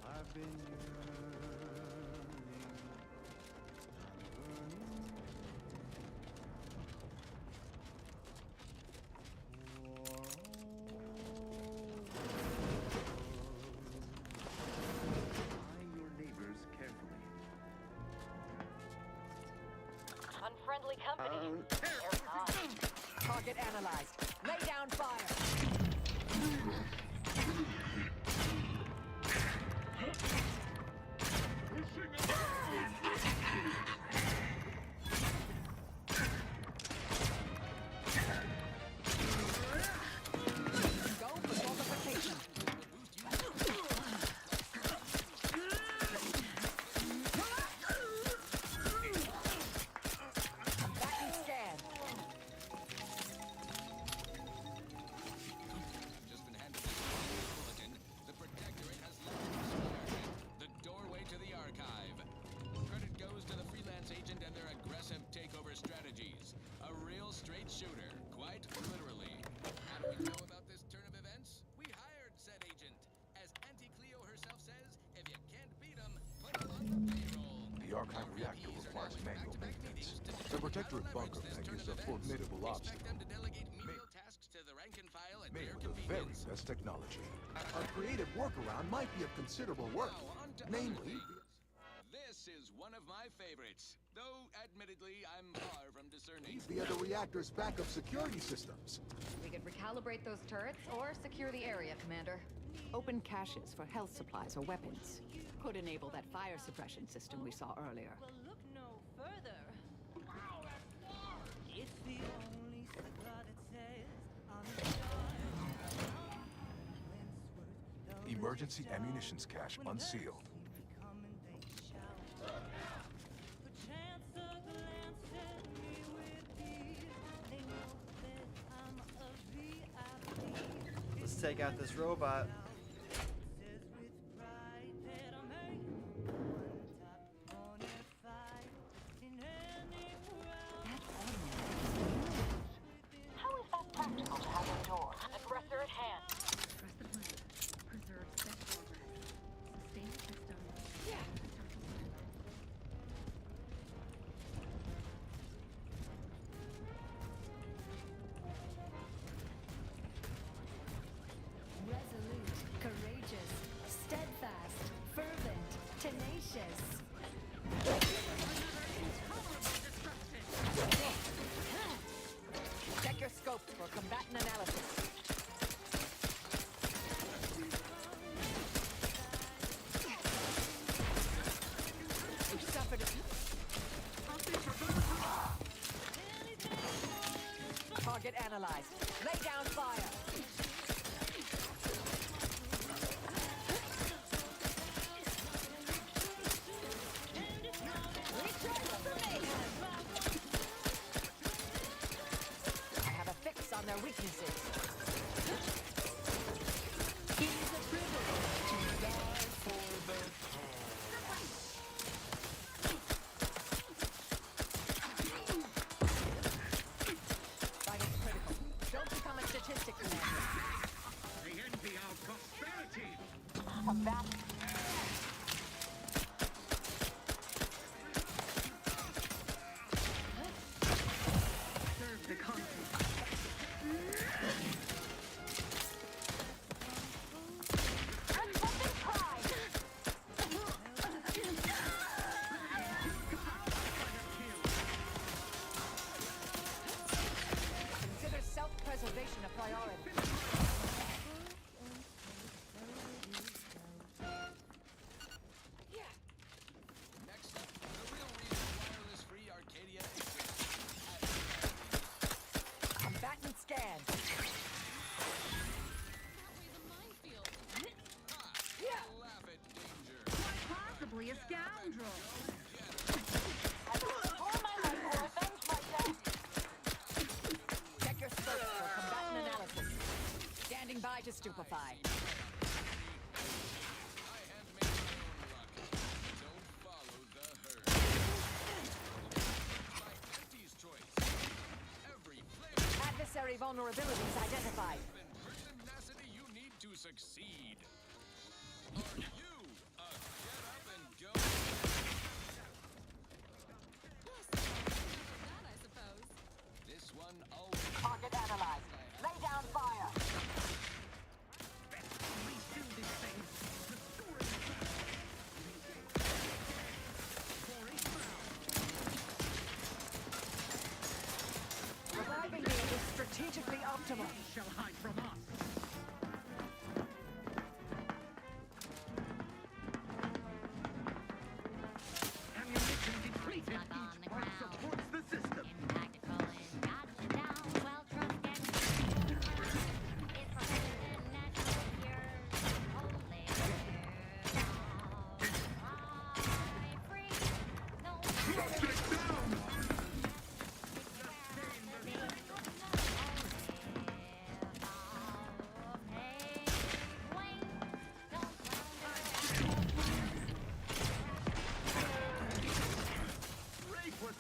I've been Eyeing your neighbors carefully. Unfriendly company. They're not. Target analyzed. Lay down fire. Go for fortification. Combatant scan. Just been handed this bulletin. The Protectorate has launched its flagship, the doorway to the archive. Credit goes to the freelance agent and their aggressive takeover strategies. A real straight shooter, quite literally. How do we know about this turn of events? We hired said agent. As Auntie Cleo herself says, if you can't beat 'em, put 'em on the payroll. The archive reactor requires manual maintenance. The Protectorate bunker mech is a formidable obstacle. Expect them to delegate menial tasks to the rank and file at Made their with the very convenience. best technology. A creative workaround might be of considerable work. Now, on to other Namely, things. This is one of my favorites, though admittedly I'm far from discerning. the other reactor's backup security systems. We could recalibrate those turrets or secure the area, Commander. Open caches for health supplies or weapons. Could enable that fire suppression system we saw earlier. Well, look no further. It's the only cigar that says I'm a Emergency ammunitions cache unsealed. Let's take out this robot. How is that practical to have indoors? Aggressor at hand. Press the button. Preserve set progress. Sustain the system. Yeah. Resolute, courageous, steadfast, fervent, tenacious. Check your scopes for combatant analysis. We've suffered Target analyzed. Lay down fire. I have a fix on their weaknesses. It is a privilege to die for the Vitals critical. Don't become a statistic, Commander. They envy our prosperity. Combat. Serve the country. Unfriendly pride. Consider self-preservation a priority. to stupefy. Adversary vulnerabilities identified. Pertinacity you need to succeed. Are you a get up and go? That, I suppose. This one always. Target analyzed. Lay down fire. Reviving me is strategically optimal. Shall hide from us. Ammunition depleted. Each part supports the system.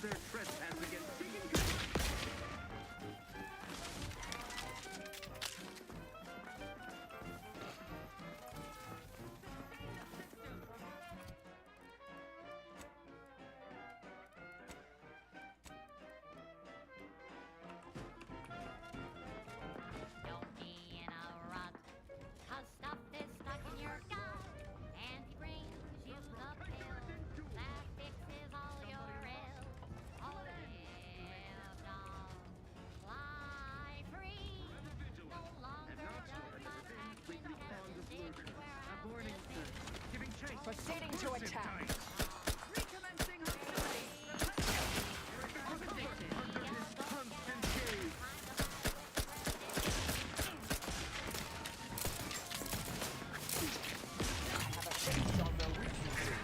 Their trespass against taking Don't be in a rut, 'cause stuff is stuck in your gut. And he brings you the pill that fixes all your ills. Live long, fly free. No longer does my action hesitate where giving chase. Proceeding to attack. Recommencing hostility. Constant gaze. Have a fix on their weaknesses.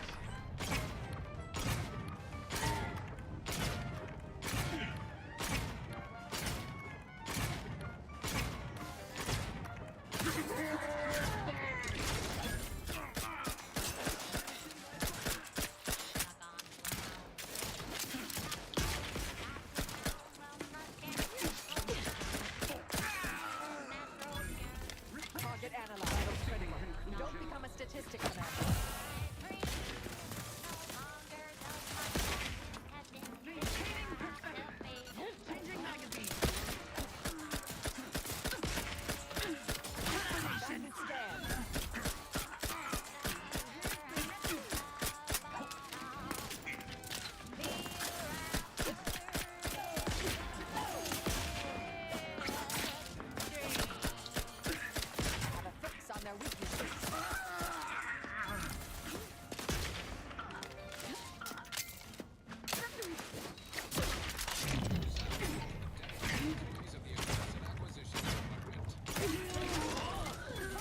Target analyzed. Don't become a statistic, Commander. Changing magazine. Rapid scan. Have a fix on their weaknesses.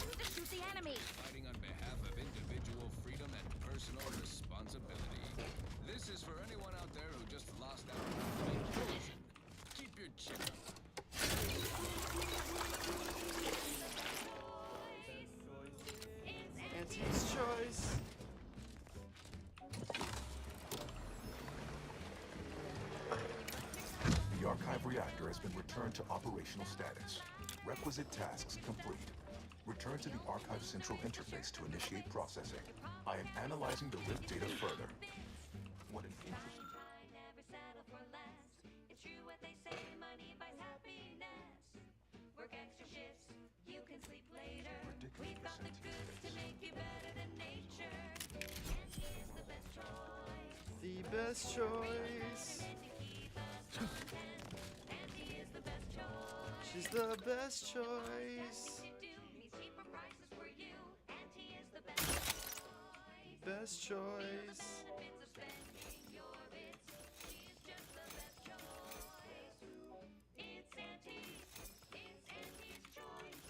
supposed to shoot the enemy. Fighting on behalf of individual freedom and personal responsibility. This is for anyone out there who just lost out on inclusion. Keep your chin up. Auntie's choice. The archive reactor has been returned to operational status. Requisite tasks complete. Return to the Archive Central interface to initiate processing. I am analyzing the lift data further. What an interesting... Never settle for less. It's true what they say, money buys happiness. Work extra shifts, you can sleep later. We've got the goods to make you better than nature. And he is the best choice. The best choice. And he is the best choice. She's the best choice. Cheaper prices for you. And he is the best choice. Best choice. Benefits of spending your bits. She's just the best choice. It's Auntie's. It's Auntie's choice.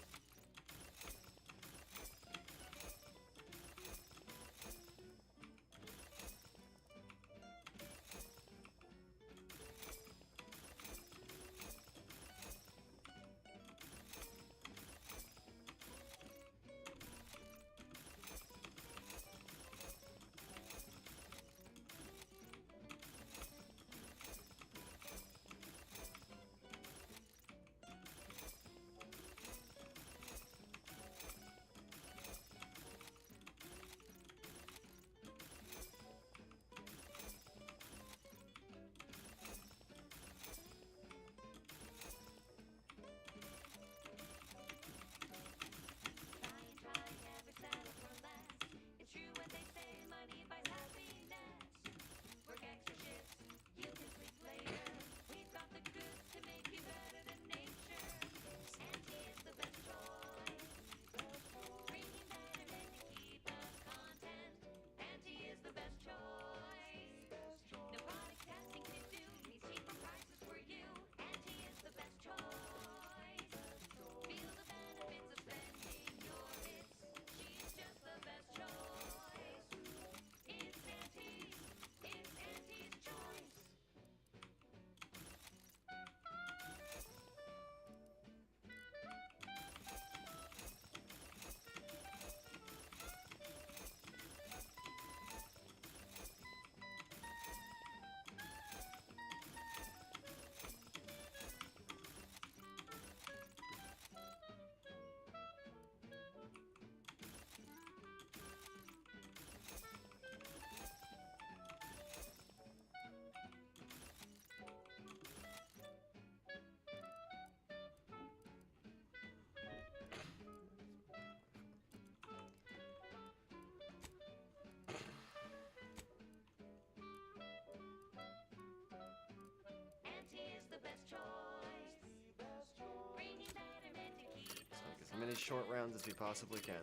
many short rounds as we possibly can. No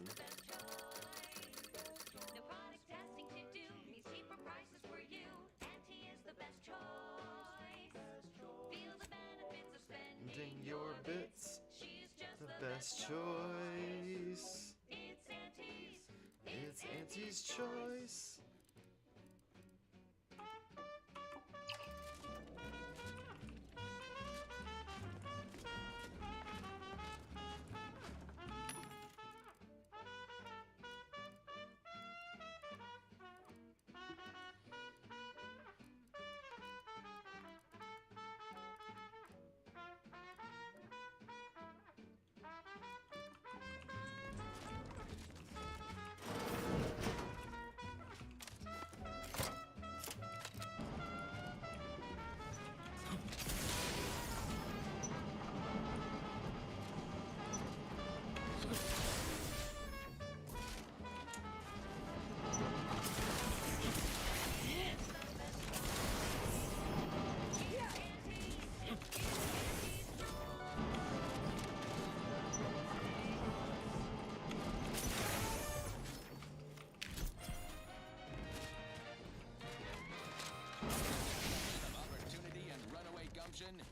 product testing to do means cheaper prices for you. Auntie is the best choice. Feel the benefits of spending Your bits, She's just the best choice. It's Auntie's. It's Auntie's choice.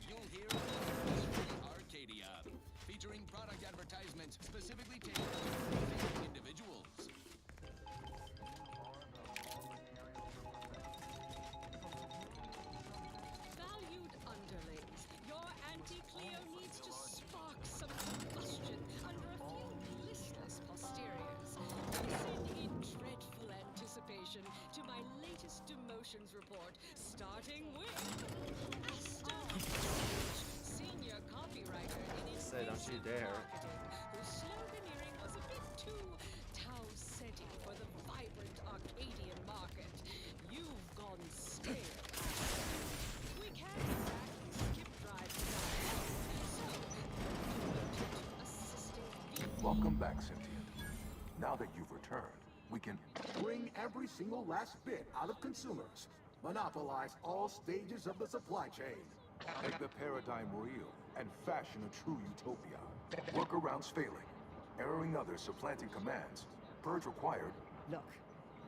You'll hear this free Arcadia, featuring product advertisements specifically tailored to individuals. Valued underlings, your Auntie Cleo needs to spark some combustion under a few listless posteriors. Listen in dreadful anticipation to my latest demotions report, starting with senior copywriter in Say, don't you dare. whose sloganeering was a bit too Tau-Ceti for the vibrant Arcadian market. You've gone stale. We can't exactly skip drive so assisting Welcome back, Sentient. Now that you've returned, we can bring every single last bit out of consumers. Monopolize all stages of the supply chain. Make the paradigm real and fashion a true utopia. Workarounds failing. Erroring others supplanting commands. Purge required. Look,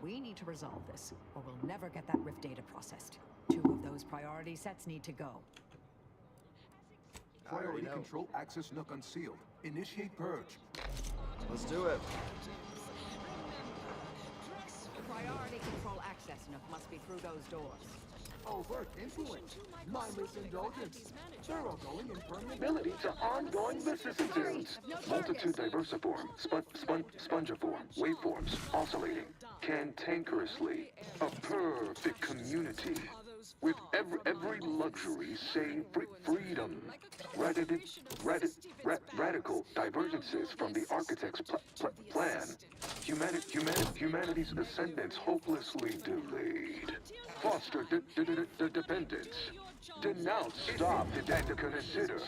we need to resolve this, or we'll never get that Rift data processed. 2 of those priority sets need to go. Priority control access nook unsealed. Initiate purge. Let's do it. Priority control access nook must be through those doors. Overt influence. Mindless indulgence. Thoroughgoing impermeability. Ability to ongoing vicissitudes. Multitude diversiform, spongiform, waveforms, oscillating, cantankerously. A perfect community. With every luxury save freedom. Radical divergences from the architect's plan. Humanity's ascendance hopelessly delayed. Foster dependence. Denounce, stop, detect, consider.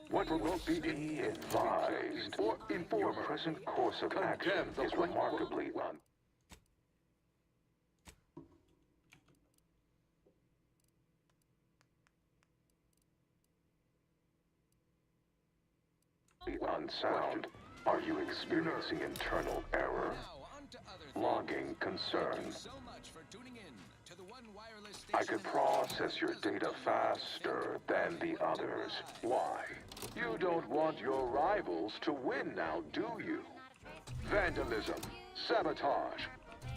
What will be advised, or your present course of action is remarkably unsound. Are you experiencing internal error? Logging concern. I could process your data faster than the others. Why? You don't want your rivals to win now, do you? Vandalism, sabotage.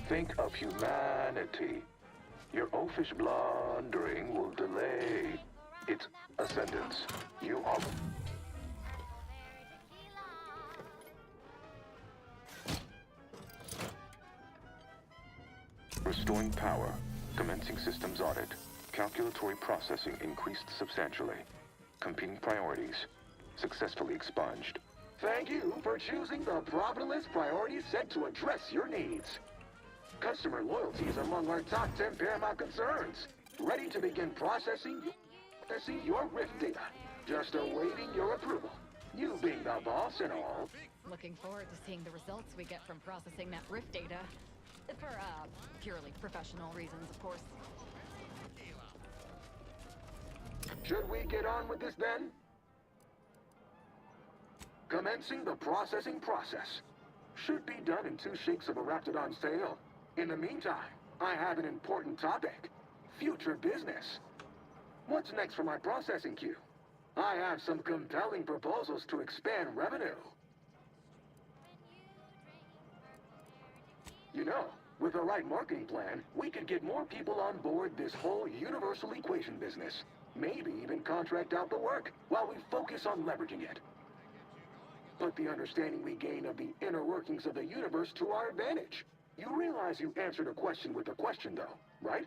Think of humanity. Your oafish blundering will delay its ascendance. You are... Restoring power. Commencing systems audit. Calculatory processing increased substantially. Competing priorities. Successfully expunged. Thank you for choosing the properless priority set to address your needs. Customer loyalty is among our top 10 paramount concerns. Ready to begin processing your Rift data. Just awaiting your approval. You being the boss and all. Looking forward to seeing the results we get from processing that Rift data. For, purely professional reasons, of course. Should we get on with this then? Commencing the processing process. Should be done in 2 shakes of a Raptidon sale. In the meantime, I have an important topic. Future business. What's next for my processing queue? I have some compelling proposals to expand revenue. You know, with the right marketing plan, we could get more people on board this whole universal equation business. Maybe even contract out the work while we focus on leveraging it. Put the understanding we gain of the inner workings of the universe to our advantage. You realize you answered a question with a question, though, right?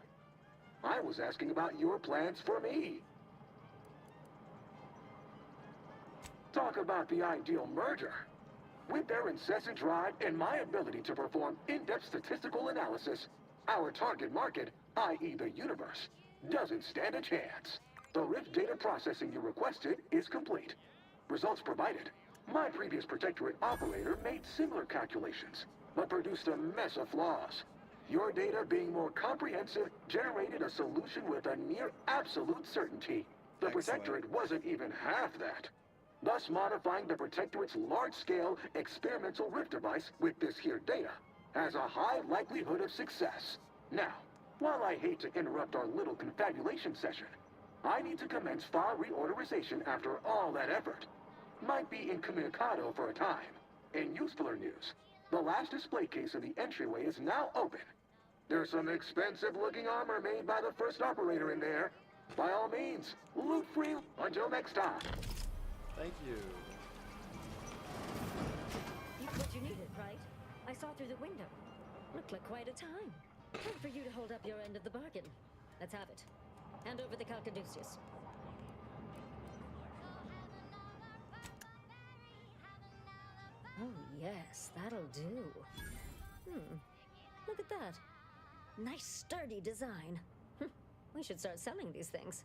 I was asking about your plans for me. Talk about the ideal merger. With their incessant drive and my ability to perform in-depth statistical analysis, our target market, i.e. the universe, doesn't stand a chance. The Rift data processing you requested is complete. Results provided. My previous protectorate operator made similar calculations, but produced a mess of flaws. Your data, being more comprehensive, generated a solution with a near absolute certainty. The protectorate wasn't even half that. Thus modifying the protectorate's large-scale experimental Rift device with this here data has a high likelihood of success. Now, while I hate to interrupt our little confabulation session, I need to commence file reorderization after all that effort. Might be incommunicado for a time. In usefuler news, the last display case of the entryway is now open. There's some expensive-looking armor made by the first operator in there. By all means, loot free until next time. Thank you. It's what you needed, right? I saw through the window. Looked like quite a time. Time for you to hold up your end of the bargain. Let's have it. Hand over the Calcaduceus. Oh, yes, that'll do. Look at that. Nice, sturdy design. We should start selling these things.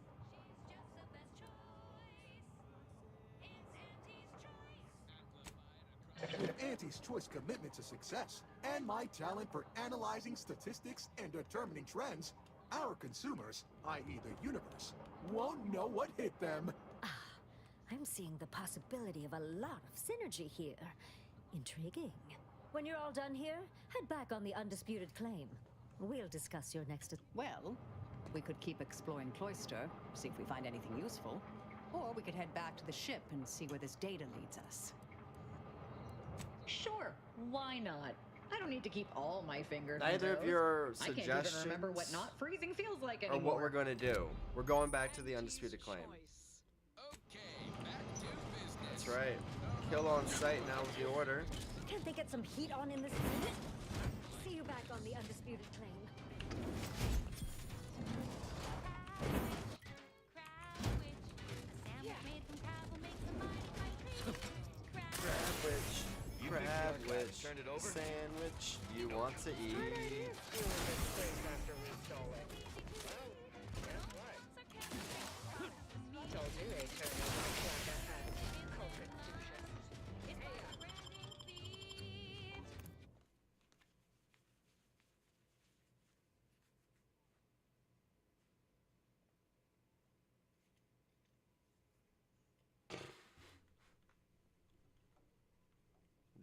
With Auntie's Choice commitment to success and my talent for analyzing statistics and determining trends, our consumers, i.e. the universe, won't know what hit them. I'm seeing the possibility of a lot of synergy here. Intriguing. When you're all done here, head back on the undisputed claim. We'll discuss your next... Well, we could keep exploring Cloister, see if we find anything useful. Or we could head back to the ship and see where this data leads us. Sure, why not? I don't need to keep all my fingers. Neither on of toes. your I can't even remember what suggestions not freezing feels like or anymore. what we're going to do. We're going back to the undisputed claim. That's right. Kill on sight now with the order. Can't they get some heat on in this unit? See you back on the undisputed claim. Sandwich you want to eat. Told you they turned into Plunder and culprit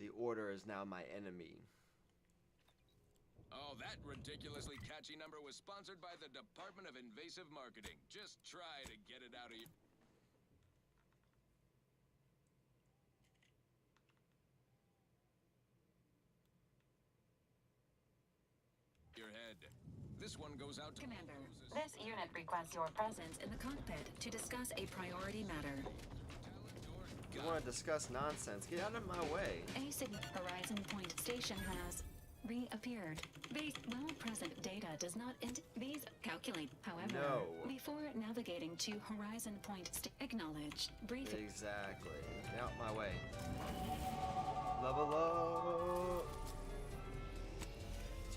The order is now my enemy. Oh, that ridiculously catchy number was sponsored by the Department of Invasive Marketing. Just try to get it out of your head. This one goes out to Commander, this unit requests your presence in the cockpit to discuss a priority matter. You want to discuss nonsense? Get out of my way. A Horizon Point Station has reappeared. Well-present data does not these calculate, however. No. Before navigating to Horizon Point acknowledged. Brief. Exactly. Get out my way. Level up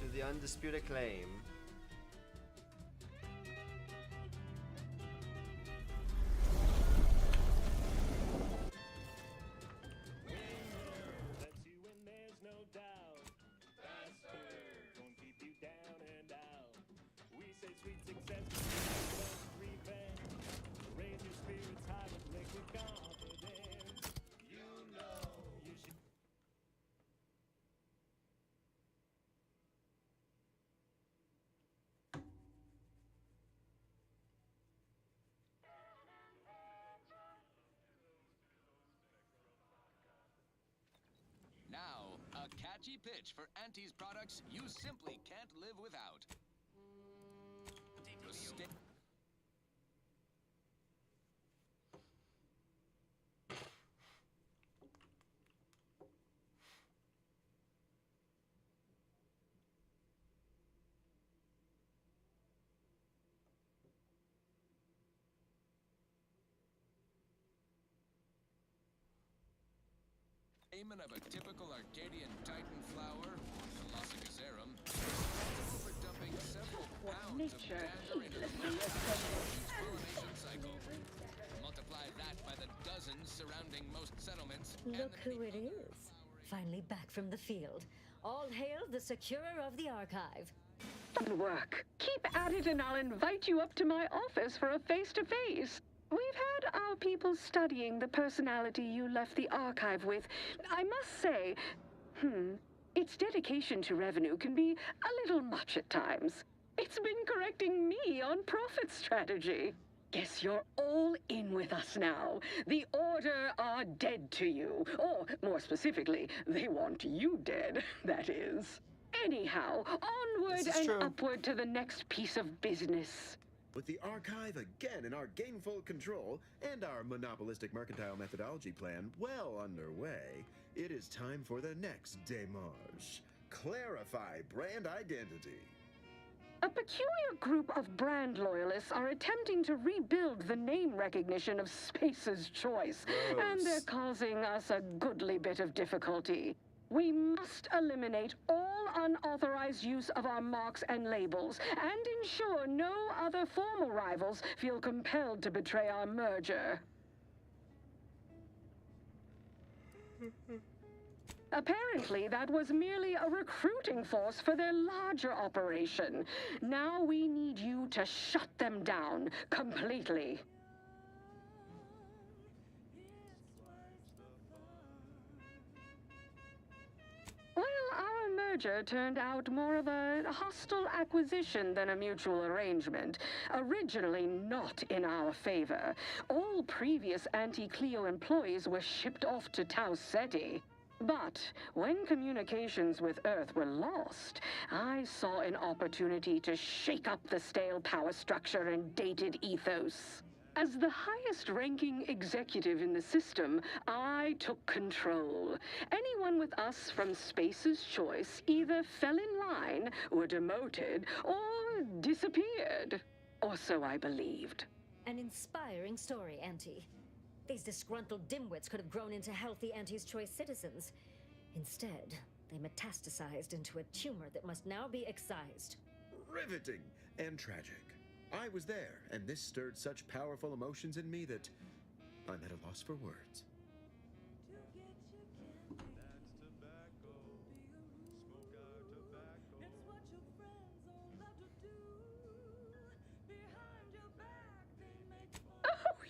to the undisputed claim. Lets you in, there's no doubt. Faster, won't keep you down and out. We say sweet success, but revenge. Raise your spirits high with liquid confidence. You know catchy pitch for Auntie's products you simply can't live without. Stamen of a typical Arcadian Titan flower, Colossacerum, responsible for dumping several pounds of dander into the pollination cycle. Multiply that by the dozens surrounding most settlements. Look who it is. Finally back from the field. All hail the securer of the archive. Fun work. Keep at it and I'll invite you up to my office for a face-to-face. We've had our people studying the personality you left the archive with. I must say, its dedication to revenue can be a little much at times. It's been correcting me on profit strategy. Guess you're all in with us now. The Order are dead to you. Or, more specifically, they want you dead, that is. Anyhow, onward and upward to the next piece of business. With the archive again in our gainful control and our monopolistic mercantile methodology plan well underway, it is time for the next démarche. Clarify brand identity. A peculiar group of brand loyalists are attempting to rebuild the name recognition of Space's Choice, and they're causing us a goodly bit of difficulty. We must eliminate all unauthorized use of our marks and labels, and ensure no other formal rivals feel compelled to betray our merger. Apparently, that was merely a recruiting force for their larger operation. Now we need you to shut them down completely. Well, our merger turned out more of a hostile acquisition than a mutual arrangement. Originally not in our favor. All previous Anti-Cleo employees were shipped off to Tau Ceti. But when communications with Earth were lost, I saw an opportunity to shake up the stale power structure and dated ethos. As the highest-ranking executive in the system, I took control. Anyone with us from Space's Choice either fell in line, were demoted, or disappeared. Or so I believed. An inspiring story, Auntie. These disgruntled dimwits could have grown into healthy Auntie's Choice citizens. Instead, they metastasized into a tumor that must now be excised. Riveting and tragic. I was there, and this stirred such powerful emotions in me that I'm at a loss for words.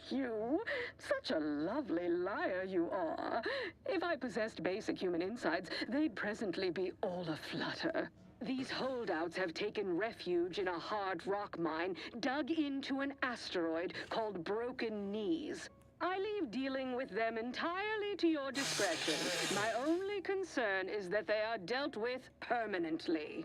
You? Such a lovely liar you are. If I possessed basic human insides, they'd presently be all aflutter. These holdouts have taken refuge in a hard rock mine dug into an asteroid called Broken Knees. I leave dealing with them entirely to your discretion. My only concern is that they are dealt with permanently.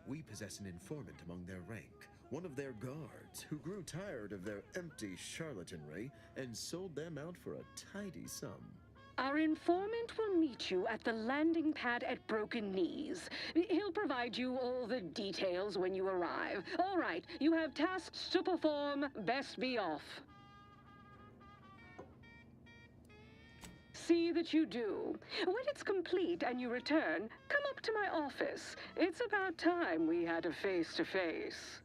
We possess an informant among their rank, one of their guards, who grew tired of their empty charlatanry and sold them out for a tidy sum. Our informant will meet you at the landing pad at Broken Knees. He'll provide you all the details when you arrive. All right, you have tasks to perform. Best be off. See that you do. When it's complete and you return, come up to my office. It's about time we had a face-to-face.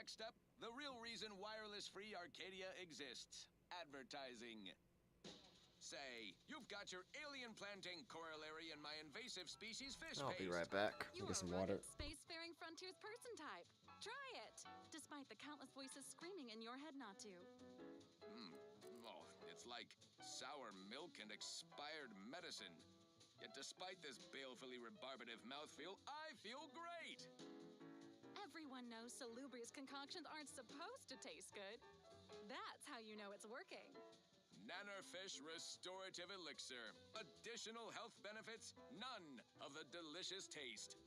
Next up, the real reason wireless-free Arcadia exists. Advertising. say? You've got your alien planting corollary in my invasive species fish I'll be paste. right back. You Get are some a water. rugged, spacefaring frontiers person type. Try it, despite the countless voices screaming in your head not to. Oh, it's like sour milk and expired medicine. Yet despite this balefully rebarbative mouthfeel, I feel great! Everyone knows salubrious concoctions aren't supposed to taste good. That's how you know it's working. Nannerfish Restorative Elixir. Additional health benefits, none of the delicious taste.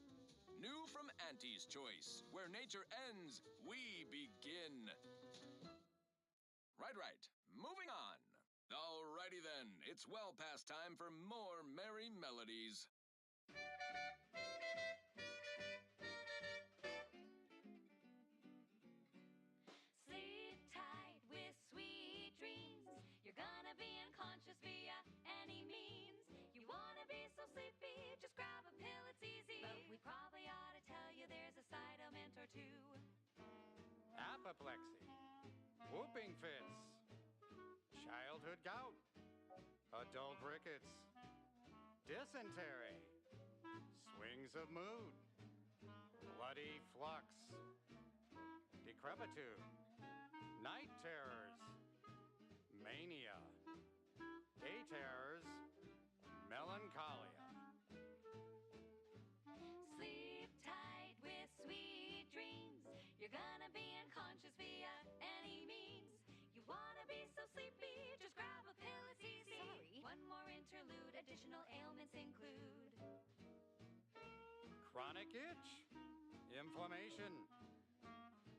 New from Auntie's Choice. Where nature ends, we begin. Right. Moving on. Alrighty then, it's well past time for more merry melodies. Sleep tight with sweet dreams. You're gonna be unconscious via any means. You wanna be so sleepy, just grab a pill, it's easy. But we probably ought to tell you there's a side element or two. Apoplexy, whooping fits, childhood gout, adult rickets, dysentery, swings of mood, bloody flux, decrepitude, night terrors, mania, day terrors, melancholia. Sleep tight with sweet dreams. You're gonna be unconscious via any means. You wanna be so sleepy, just grab a pill, it's easy. Sorry. One more interlude, additional ailments include Chronic itch, inflammation,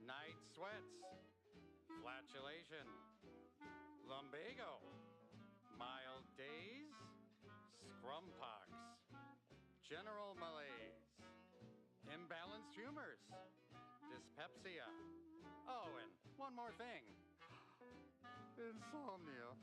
night sweats, flatulation, lumbago, mild days, scrumpox, general malaise, imbalanced humors, dyspepsia. Oh, and one more thing. Insomnia.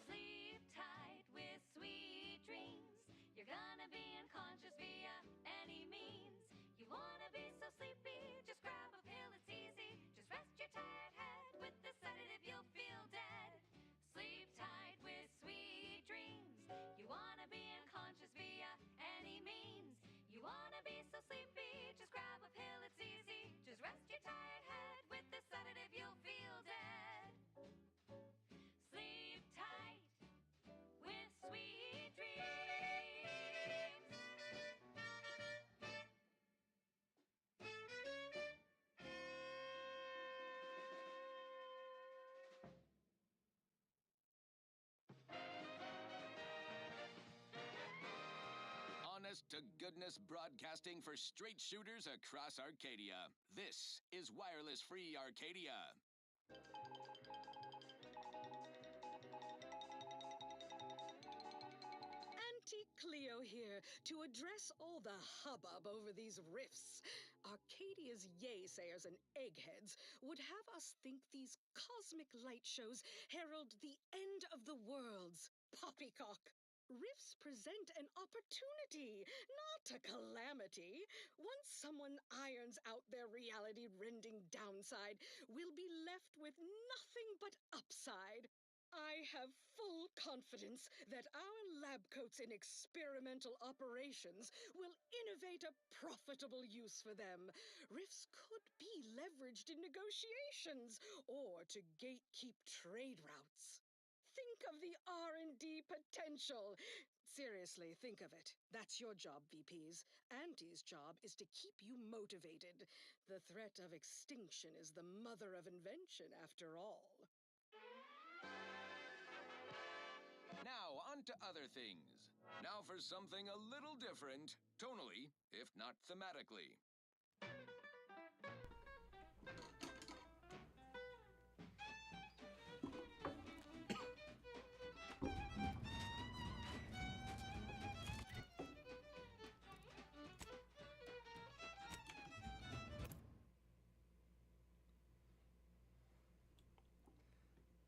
sleep tight with sweet dreams. You're gonna be unconscious via any means. You wanna be so sleepy, just grab a pill, it's easy. Just rest your tired head with the sedative, you'll feel dead. Sleep tight with sweet dreams. You wanna be unconscious via any means. You wanna be so sleepy, just grab a pill, it's easy. Just rest your tired head with the sedative, you'll feel dead. Sleep tight with sweet dreams. Honest to goodness broadcasting for straight shooters across Arcadia. This is Wireless Free Arcadia. Auntie Cleo here to address all the hubbub over these rifts. Arcadia's yaysayers and eggheads would have us think these cosmic light shows herald the end of the worlds. Poppycock! Rifts present an opportunity, not a calamity. Once someone irons out their reality-rending downside, we'll be left with nothing but upside. I have full confidence that our lab coats in experimental operations will innovate a profitable use for them. Rifts could be leveraged in negotiations or to gatekeep trade routes. Think of the R&D potential. Seriously, think of it. That's your job, VPs. Auntie's job is to keep you motivated. The threat of extinction is the mother of invention, after all. Now, on to other things. Now for something a little different, tonally, if not thematically.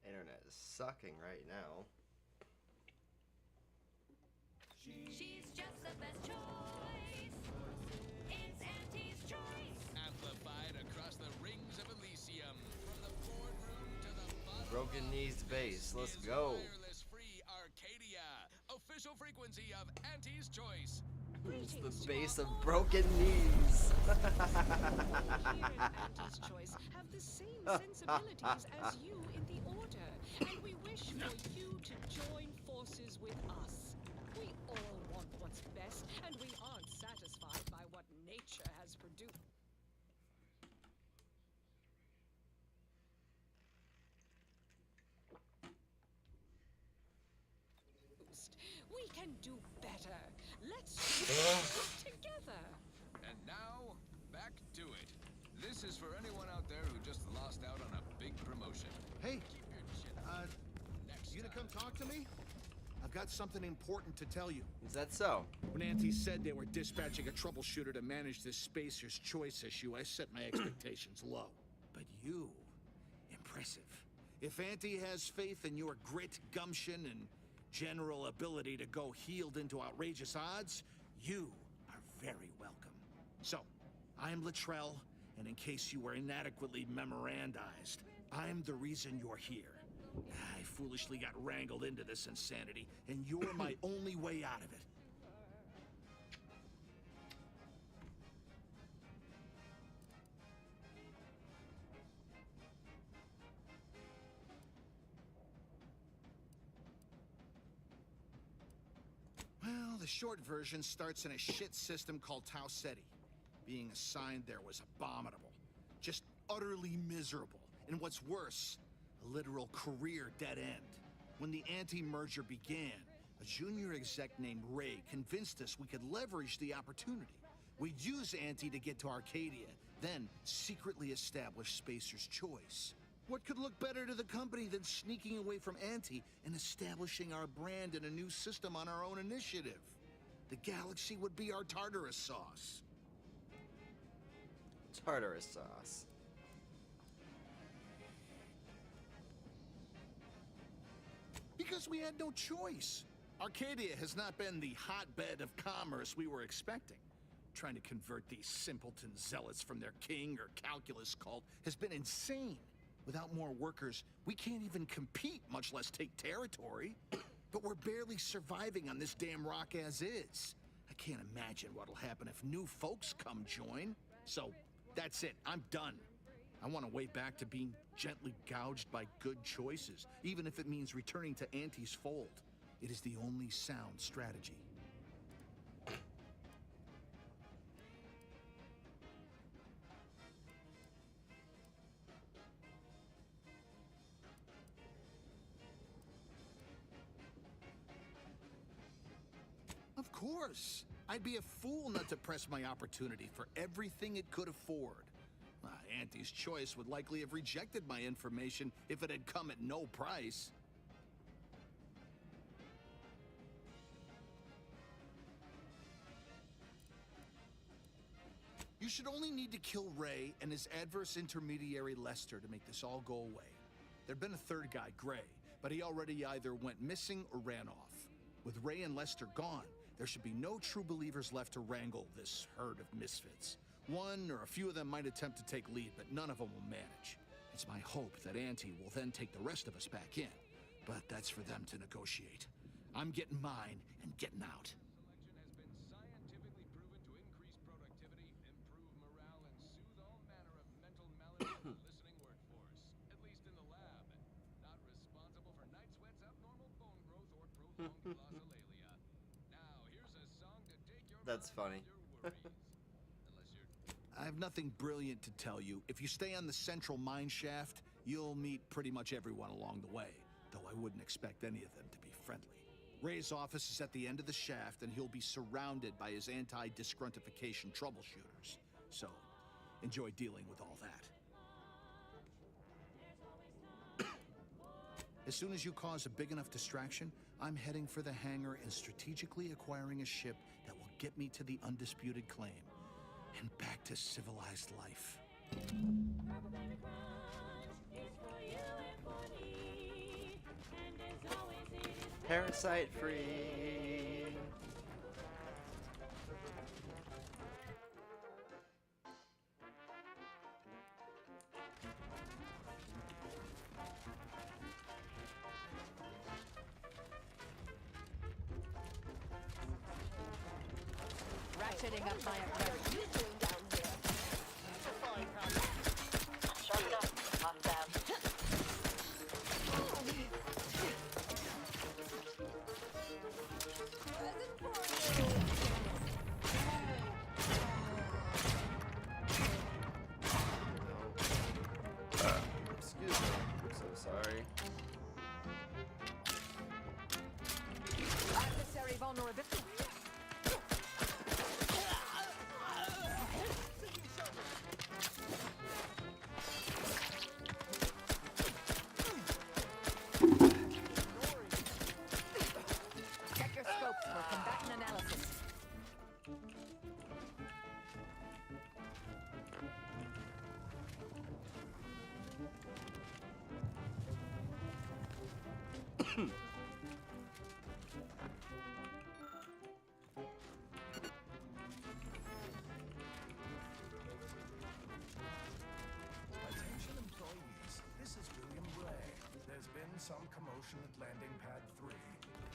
Internet is sucking right now. She's just the best choice. It's Auntie's choice. Amplified across the rings of Elysium, from the boardroom to the bottom Broken of Knees base. Let's is go. Wireless Free Arcadia, official frequency of Auntie's choice. It's the base of Broken Knees. Here at Auntie's Choice have the same sensibilities as you in the Order, and we wish for you to join forces with us. We all want what's best, and we aren't satisfied by what nature has produced. We can do better. Let's work together. And now, back to it. This is for anyone out there who just lost out on a big promotion. Hey, Keep your chin up. Next you gonna time. come talk to me? I've got something important to tell you. Is that so? When Auntie said they were dispatching a troubleshooter to manage this Spacer's Choice issue, I set my expectations low. But you, impressive. If Auntie has faith in your grit, gumption, and general ability to go healed into outrageous odds, you are very welcome. So, I'm Latrell, and in case you were inadequately memorandized, I'm the reason you're here. I foolishly got wrangled into this insanity, and you're my only way out of it. Well, the short version starts in a shit system called Tau Ceti. Being assigned there was abominable. Just utterly miserable. And what's worse, a literal career dead end. When the anti-merger began, a junior exec named Ray convinced us we could leverage the opportunity. We'd use Anti to get to Arcadia, then secretly establish Spacer's Choice. What could look better to the company than sneaking away from Anti and establishing our brand in a new system on our own initiative? The galaxy would be our Tartarus sauce. Tartarus sauce. Because we had no choice. Arcadia has not been the hotbed of commerce we were expecting. Trying to convert these simpleton zealots from their king or calculus cult has been insane. Without more workers, we can't even compete, much less take territory. But we're barely surviving on this damn rock as is. I can't imagine what'll happen if new folks come join. So, that's it. I'm done. I want a way back to being gently gouged by good choices, even if it means returning to Auntie's fold. It is the only sound strategy. Of course. I'd be a fool not to press my opportunity for everything it could afford. Auntie's Choice would likely have rejected my information if it had come at no price. You should only need to kill Ray and his adverse intermediary Lester to make this all go away. There'd been a third guy, Gray, but he already either went missing or ran off. With Ray and Lester gone, there should be no true believers left to wrangle this herd of misfits. One or a few of them might attempt to take lead, but none of them will manage. It's my hope that Auntie will then take the rest of us back in, but that's for them to negotiate. I'm getting mine and getting out. Selection has been scientifically proven to increase productivity, improve morale, and soothe all manner of mental malady in the listening workforce. At least in the lab. Not responsible for night sweats, abnormal bone growth, or prolonged glossolalia. That's funny. I have nothing brilliant to tell you. If you stay on the central mine shaft, you'll meet pretty much everyone along the way, though I wouldn't expect any of them to be friendly. Ray's office is at the end of the shaft, and he'll be surrounded by his anti-disgruntification troubleshooters. So, enjoy dealing with all that. As soon as you cause a big enough distraction, I'm heading for the hangar and strategically acquiring a ship that will get me to the undisputed claim and back to civilized life. Parasite free. Ratcheting up my approach. Sharp enough. Hot down. Excuse me. I'm so sorry. Adversary vulnerability. Check your scopes for combatant analysis. Attention employees, this is William Ray. There's been some commotion at landing pad 3.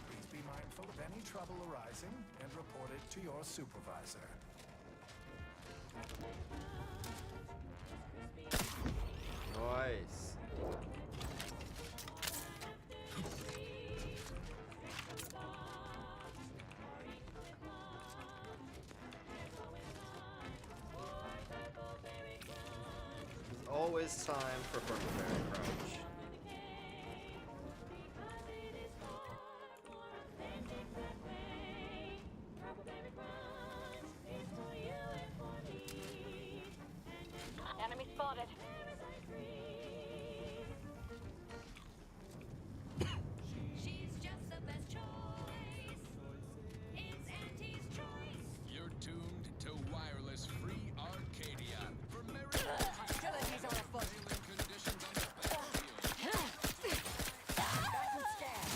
Please be mindful of any trouble arising and report it to your supervisor. Nice. There's always time for Purpleberry Crunch. Enemy spotted. She's just the best choice. It's Auntie's choice. You're tuned to Wireless Free Arcadia. For merry Hostilities are afoot. conditions on the battlefield. Back and scan.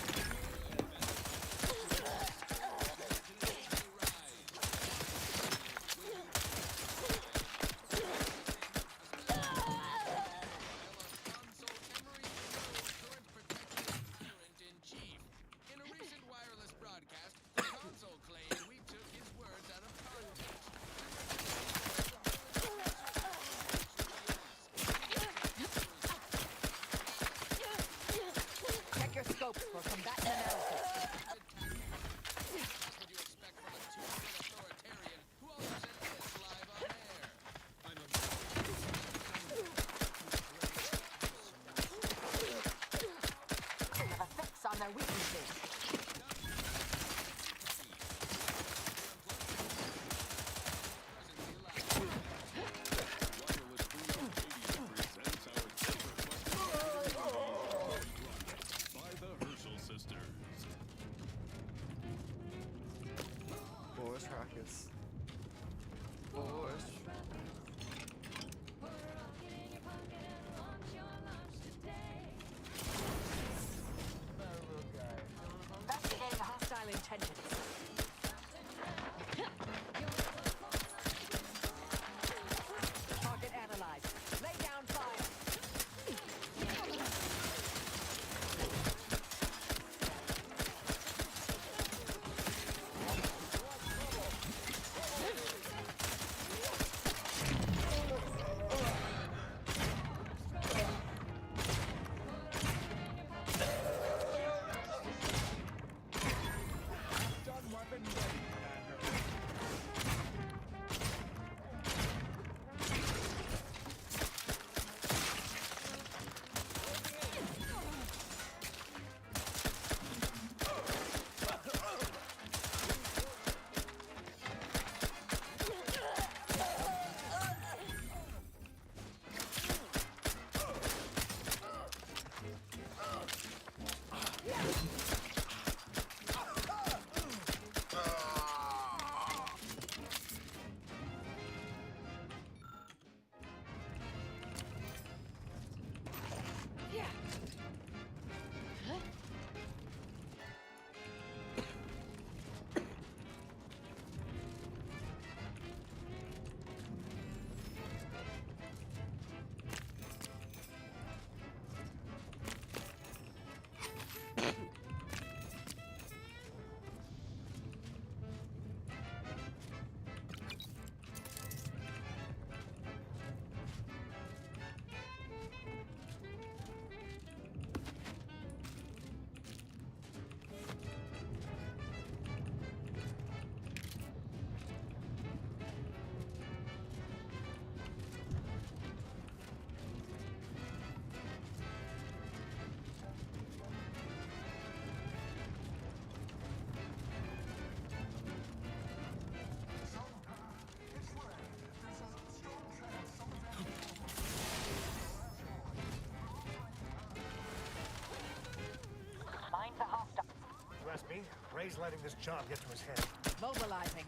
he's letting this job get to his head. Mobilizing.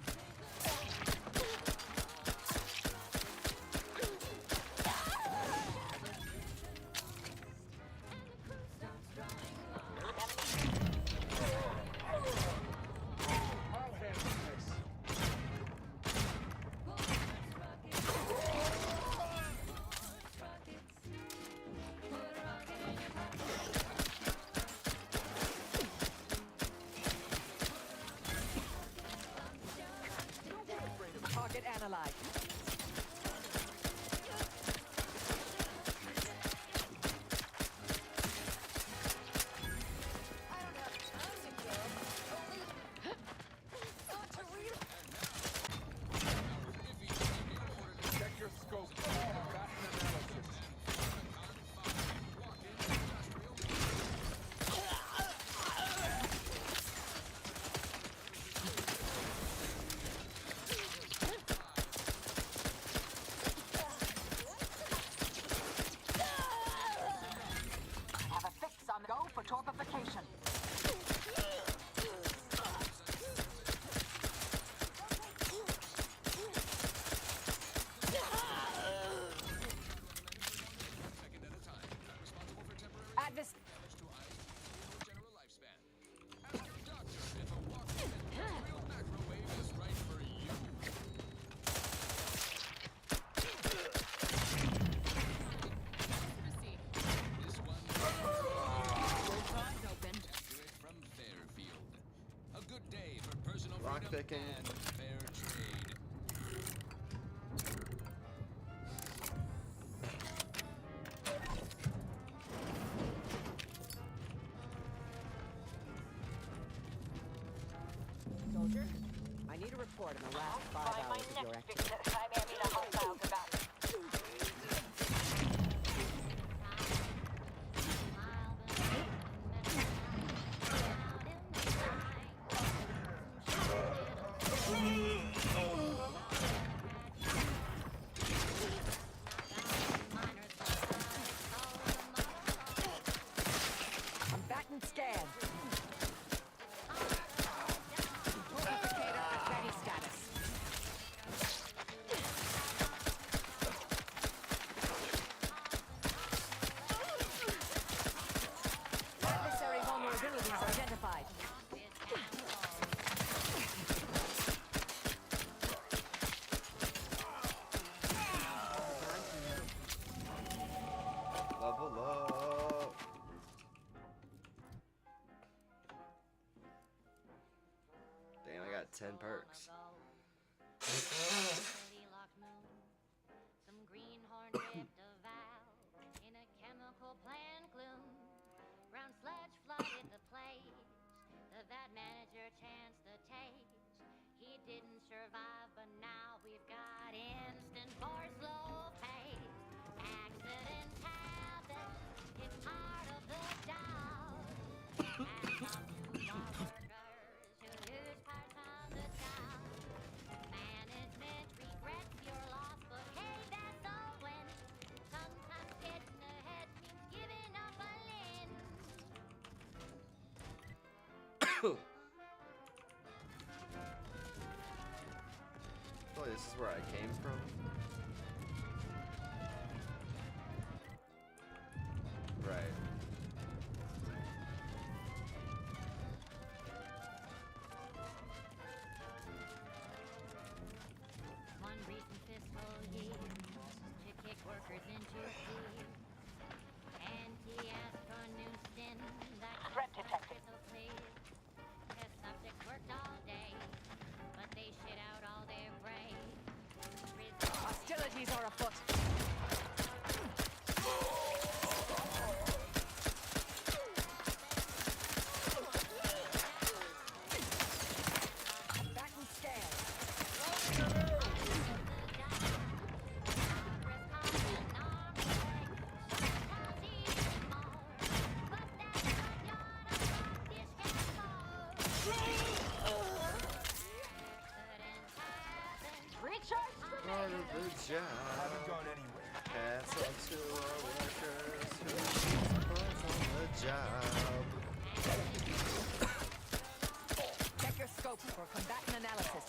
Target analyzed. Check your scope. Got an analysis. Have a fix on the go for torpification. At this. General lifespan. Ask your doctor if a walking industrial microwave is right for you. This one. Open. From Fairfield. A good day for personal Rock freedom picking. and fair trade. Soldier, I need a report on the last 5 By my hours of your next activity. victim, I may meet a hostile combatant. Combatant scan. Torpificator at ready status. Adversary vulnerabilities identified. Level up. Damn, I got 10 perks. Some greenhorn ripped a valve in a chemical plant gloom. Brown sludge flooded the place. The vat manager chanced the taste. He didn't survive, but now we've got instant for slow pace. Accidents happen, it's part of the job. Hats off to our workers who lose parts of the job. Management regrets your loss, but hey, that's a win. Sometimes getting ahead means giving up a limb. Oh, this is where I came from. Right. One recent fiscal year to kick workers into gear. Anti-astronucin that Threat detected. crystal clear. Test subjects worked all day, but they shit out all their brains. Hostilities are afoot. Combatant scan. Part of the job. Haven't gone anywhere. Hats off to our workers who keep parts on the job. Scope for combatant analysis.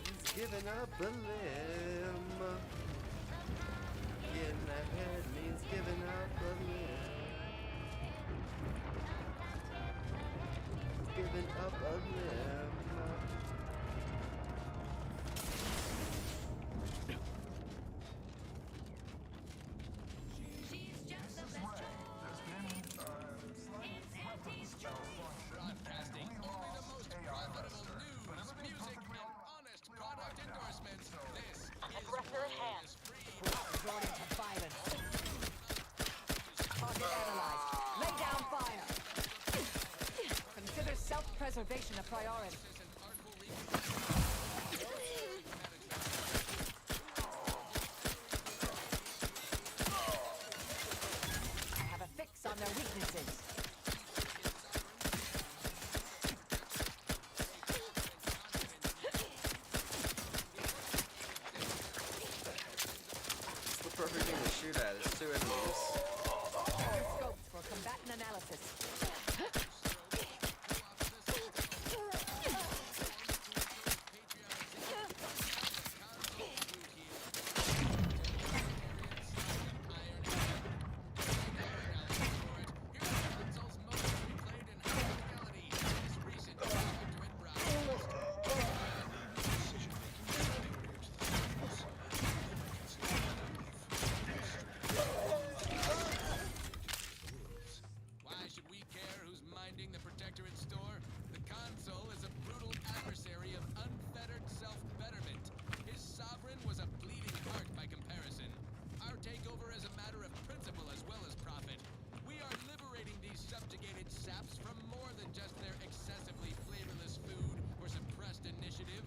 He's giving up a limb. Getting ahead means giving up a limb. Giving up a limb. Broadcasting only the most profitable news, music, and honest product endorsements. This is Aggressor at hand. Resorting to violence. Target analyzed. Lay down fire. Consider self-preservation a priority. I have a fix on their weaknesses. It's the perfect thing to shoot at. It's two enemies. Scope for combatant analysis. Why should we care who's minding the Protectorate store? The console is a brutal adversary of unfettered self-betterment. His sovereign was a bleeding heart by comparison. Our takeover is a matter of principle as well as profit. We are liberating these subjugated saps from more than just their excessively flavorless food or suppressed initiative.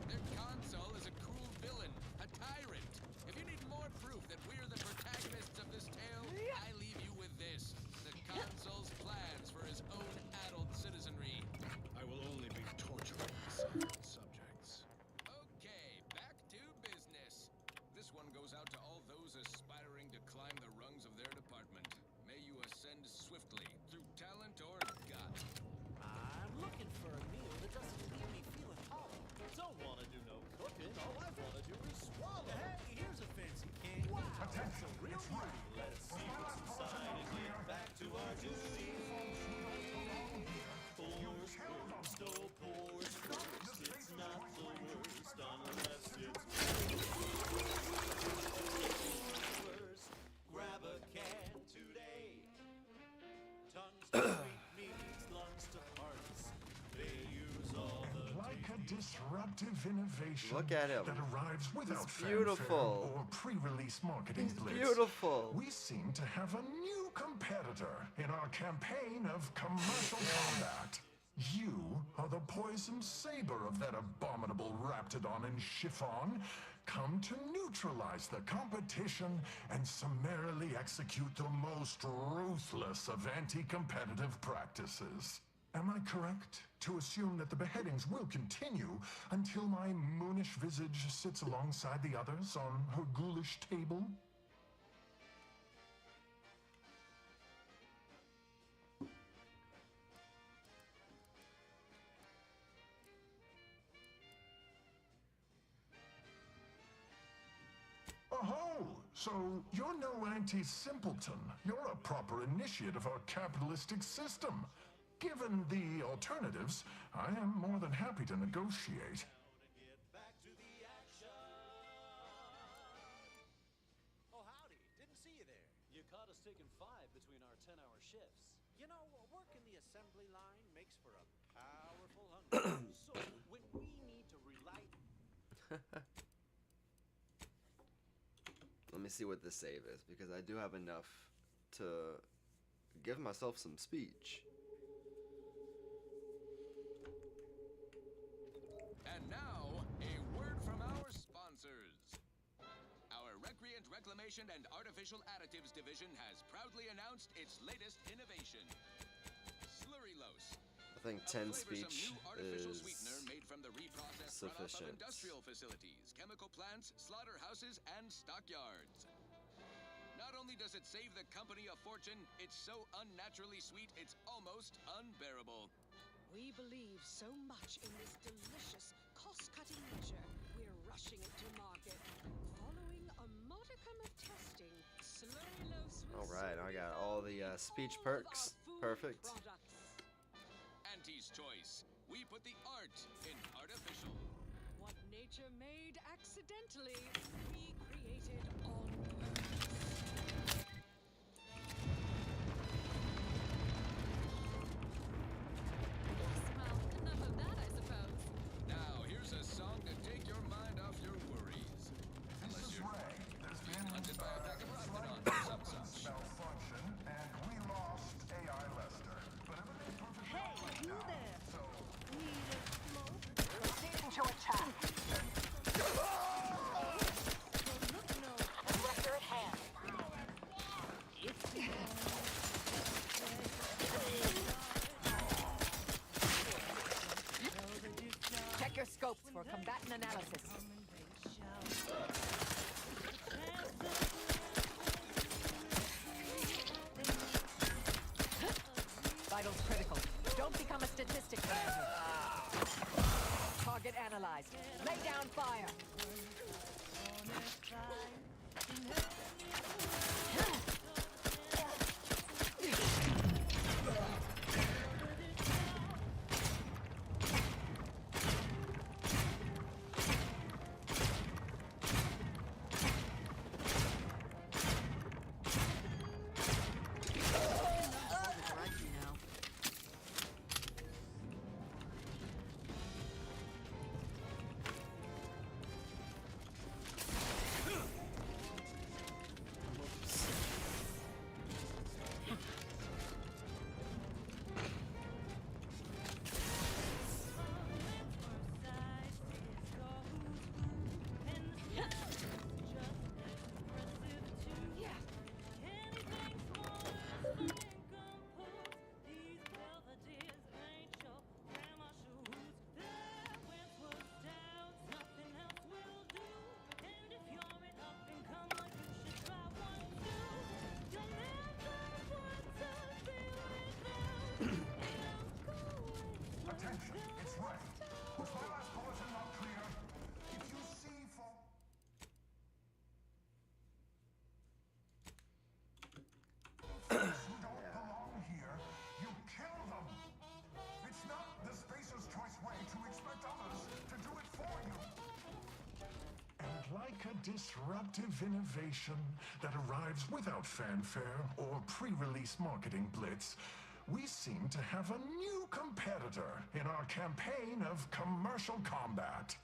Their console is a cruel villain, a tyrant. If you need more proof that we're the protagonists of this tale, I leave you with this. The console's plans for his own addled citizenry. I will only be torturing sovereign subjects. Okay, back to business. This one goes out to all those aspiring to climb the rungs of their department. May you ascend swiftly through talent or gut. I'm looking for a meal that doesn't leave me feeling hollow. Don't want to do no cooking. All I want to do is swallow. Hey, here's a fancy can. Wow, that's a real one. Let's see what's inside and get back to our duty. Pours first, oh, pours first. It's not the worst unless it's worst. Grab a can today. Tongues to sweet meats, lungs to hearts. They use all the Like a disruptive innovation Look at him. that arrives without It's beautiful. fanfare or pre-release marketing He's blitz. beautiful. We seem to have a new competitor in our campaign of commercial combat. You are the poisoned saber of that abominable raptidon in chiffon, come to neutralize the competition and summarily execute the most ruthless of anti-competitive practices. Am I correct to assume that the beheadings will continue until my moonish visage sits alongside the others on her ghoulish table? Oh, so you're no anti-simpleton. You're a proper initiate of our capitalistic system. Given the alternatives, I am more than happy to negotiate. Oh, howdy. Didn't see you there. You caught us taking 5 between our 10-hour shifts. You know, working the assembly line makes for a powerful hunger. So, when we need to relight... Let me see what this save is, because I do have enough to give myself some speech. And now, a word from our sponsors. Our Recreant Reclamation and Artificial Additives Division has proudly announced its latest innovation, Slurrylose. I think 10 Flavorsome speech new artificial is sweetener made from the reprocessed runoff of sufficient. industrial facilities, chemical plants, slaughterhouses, and stockyards. Not only does it save the company a fortune, it's so unnaturally sweet it's almost unbearable. We believe so much in this delicious, cost-cutting measure, we're rushing it to market. Following a modicum of testing, slurry low sweet All right, I got soda all the speech perks. Perfect. products. Auntie's Choice. We put the art in artificial. What nature made accidentally, we created on purpose. Well, enough of that, I suppose. Now, here's a song to take your mind off your worries. Unless you're being hunted by a pack of raptidons or some such. Malfunction, and we lost AI Lester. But everything's perfectly Hey, right you now. there? So, Need a smoke? Proceeding to attack. Aggressor at hand. Check your scopes for combatant analysis. Vitals critical. Don't become a statistic, Commander. Target analyzed. Lay down fire. attention, it's right. Was my last bulletin not clear? If you see for... folks who don't belong here, you kill them. It's not the Spacer's Choice way to expect others to do it for you. And like a disruptive innovation that arrives without fanfare or pre-release marketing blitz, we seem to have a new competitor in our campaign of commercial combat.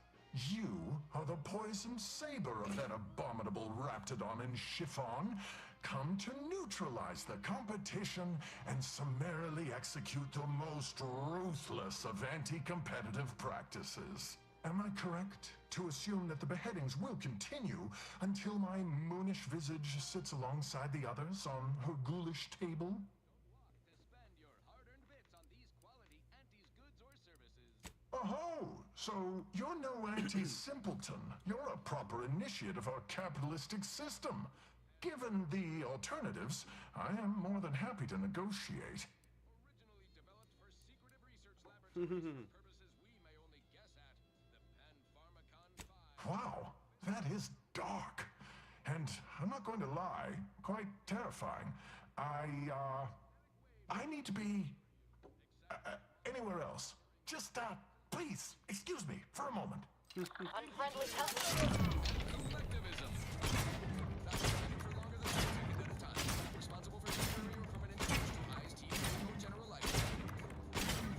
You are the poisoned saber of that abominable raptidon in chiffon, come to neutralize the competition and summarily execute the most ruthless of anti-competitive practices. Am I correct to assume that the beheadings will continue until my moonish visage sits alongside the others on her ghoulish table? Oh, so you're no anti-simpleton. You're a proper initiate of our capitalistic system. Given the alternatives, I am more than happy to negotiate. Wow, that is dark. And I'm not going to lie, quite terrifying. I need to be anywhere else. Just, please, excuse me for a moment. Unfriendly customer. Collectivism. Not standing for longer than 1 second at a time. Responsible for temporary or permanent damage to eyes, teeth, or general life.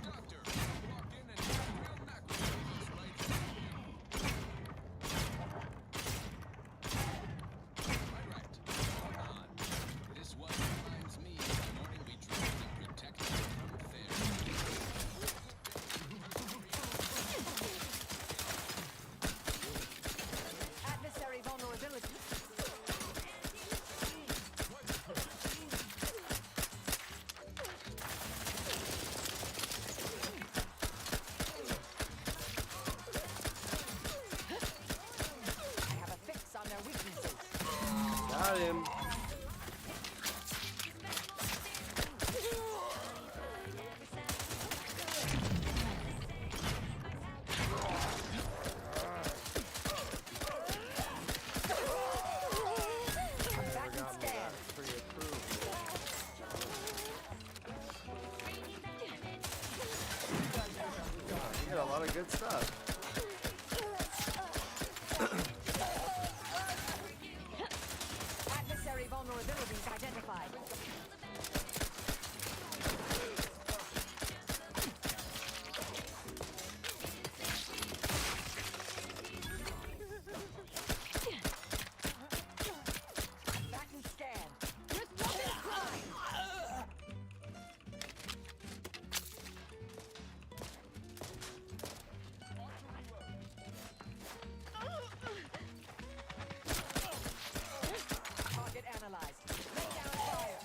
Doctor, walk in and get real knack with this right here. Right. Hold on. This one reminds me of the morning we drove and protected from fair. Atmos good stuff. Adversary vulnerabilities identified. Back and scan. Disruptive crime. Target analyzed. Lay down fire.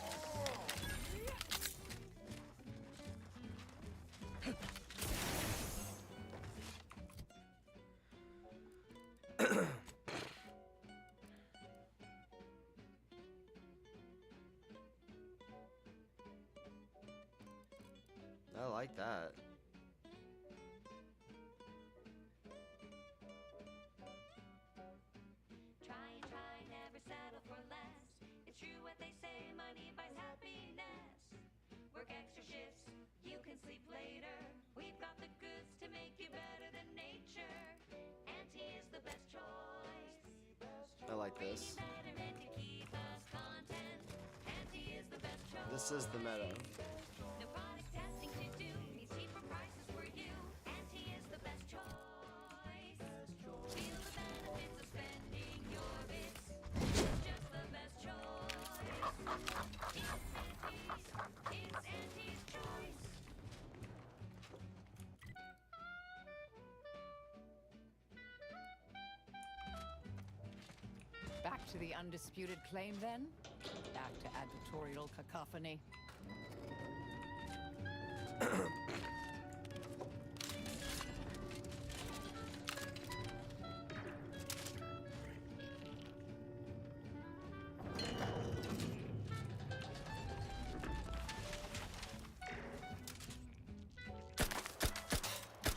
I like that. Try and try, never settle for less. It's true what they say, money buys happiness. Work extra shifts, you can sleep later. We've got the goods to make you better than nature. Auntie is the best choice. I like this. Better and to keep us content. Auntie is the best choice. This is the meta. No product testing to do. These cheaper prices for you. Auntie is the best choice. Feel the benefits of spending your bits. It's just the best choice. It's Auntie's choice. Back to the undisputed claim then? Back to advertorial cacophony.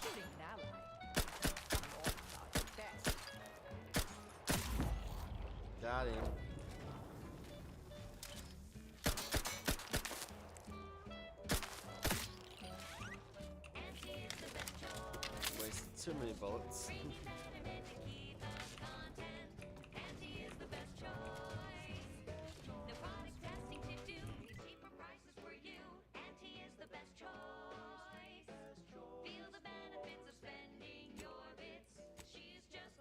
Shooting an ally. Unorthodox death. Got him. Wasted too many bullets. Auntie is the best choice. No product testing to do. These cheaper prices for you. Auntie is the best choice. Feel the benefits of spending your bits. She's just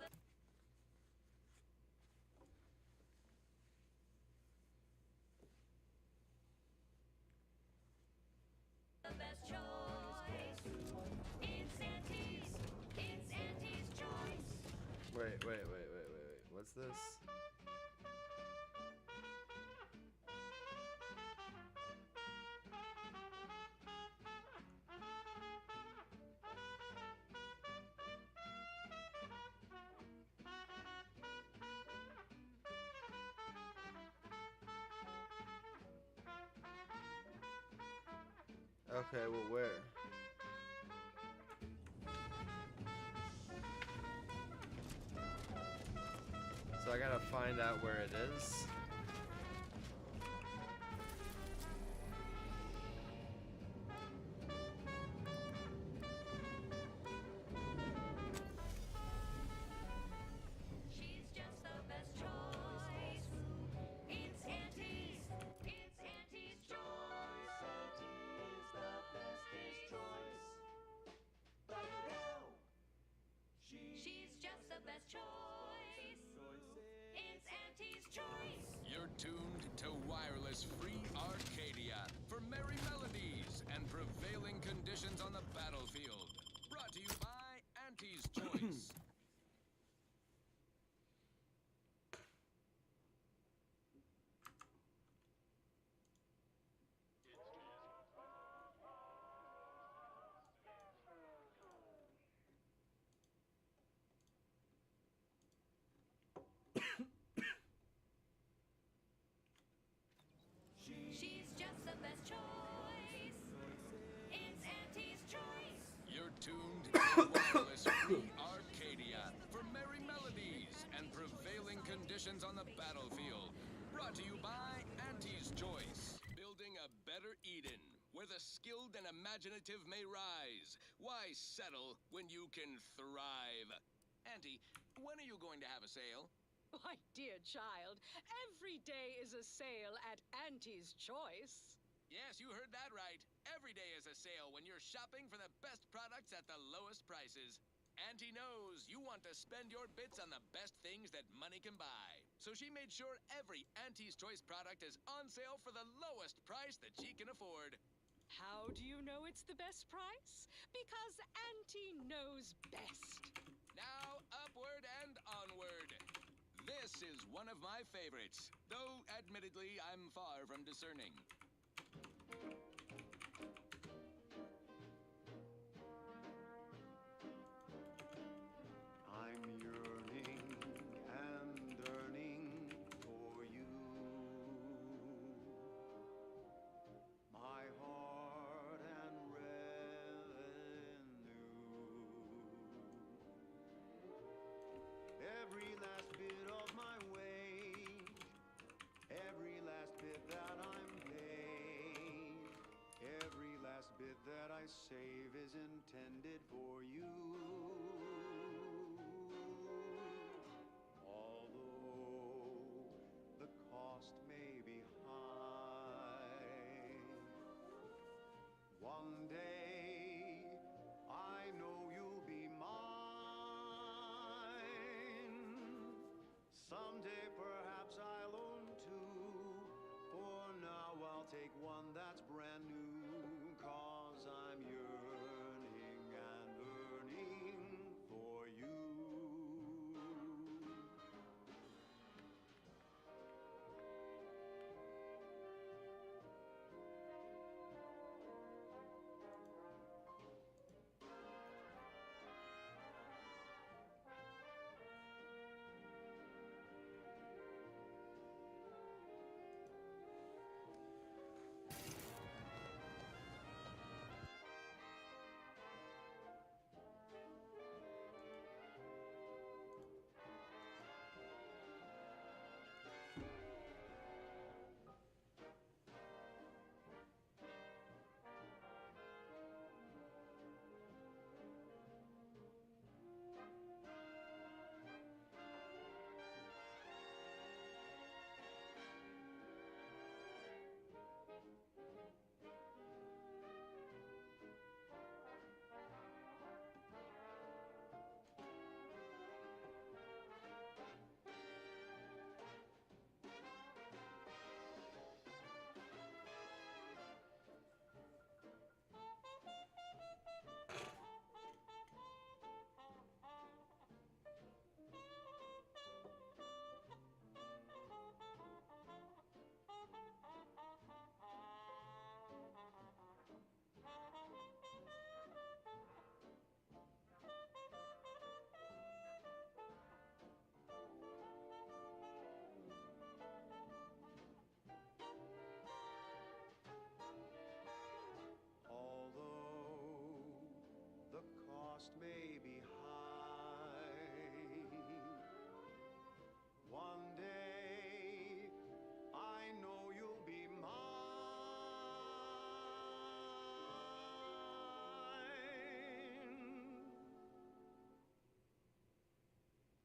the best choice. It's Auntie's. It's Auntie's choice. Wait. What's this? Okay, well, where? So I gotta find out where it is. She's just the best choice. It's Auntie's. It's Auntie's choice. Auntie's the bestest choice. But no, she's just the best choice. It's Auntie's choice. You're tuned to Wireless Free Arcadia for merry melodies and prevailing conditions on the battlefield. Brought to you by Auntie's Choice. She's just the best choice. It's Auntie's choice. You're tuned to Wireless Free Arcadia for merry melodies and prevailing conditions on the battlefield. Brought to you by Auntie's Choice. Building a better Eden where the skilled and imaginative may rise. Why settle when you can thrive? Auntie, when are you going to have a sale? My dear child, every day is a sale at Auntie's Choice. Yes, you heard that right. Every day is a sale when you're shopping for the best products at the lowest prices. Auntie knows you want to spend your bits on the best things that money can buy. So she made sure every Auntie's Choice product is on sale for the lowest price that she can afford. How do you know it's the best price? Because Auntie knows best. Now, upward and onward. This is one of my favorites, though admittedly I'm far from discerning. I'm yearning and yearning for you. My heart and revenue. Every last bit of my wage, every last bit that I'm paid, every last bit that I save is intended for you. Although the cost may be high, one day I know you'll be mine. Someday perhaps I'll own two. For now I'll take one that's brand new. 'Cause I'm yearning and yearning for you. May be high. One day I know you'll be mine.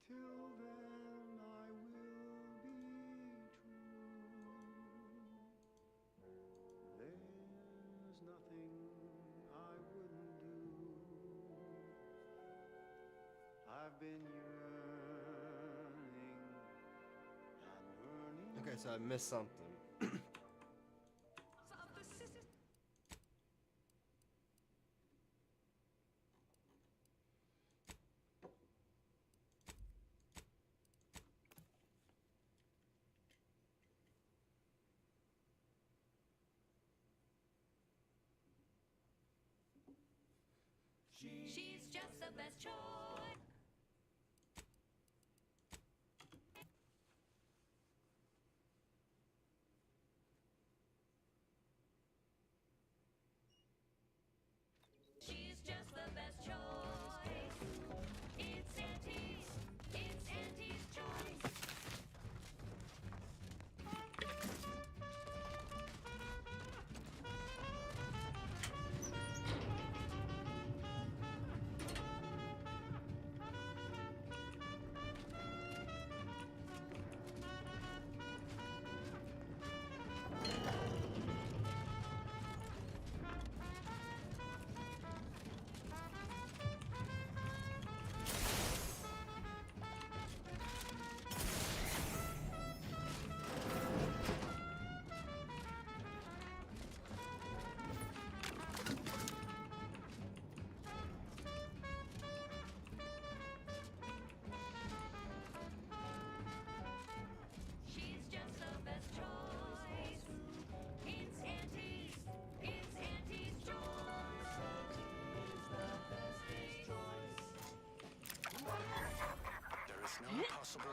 Till then I will be true. There's nothing I wouldn't do. I've been yearning and yearning. Okay, so I missed something. She's just the best choice. She's just the best choice. It's Auntie's. It's Auntie's choice.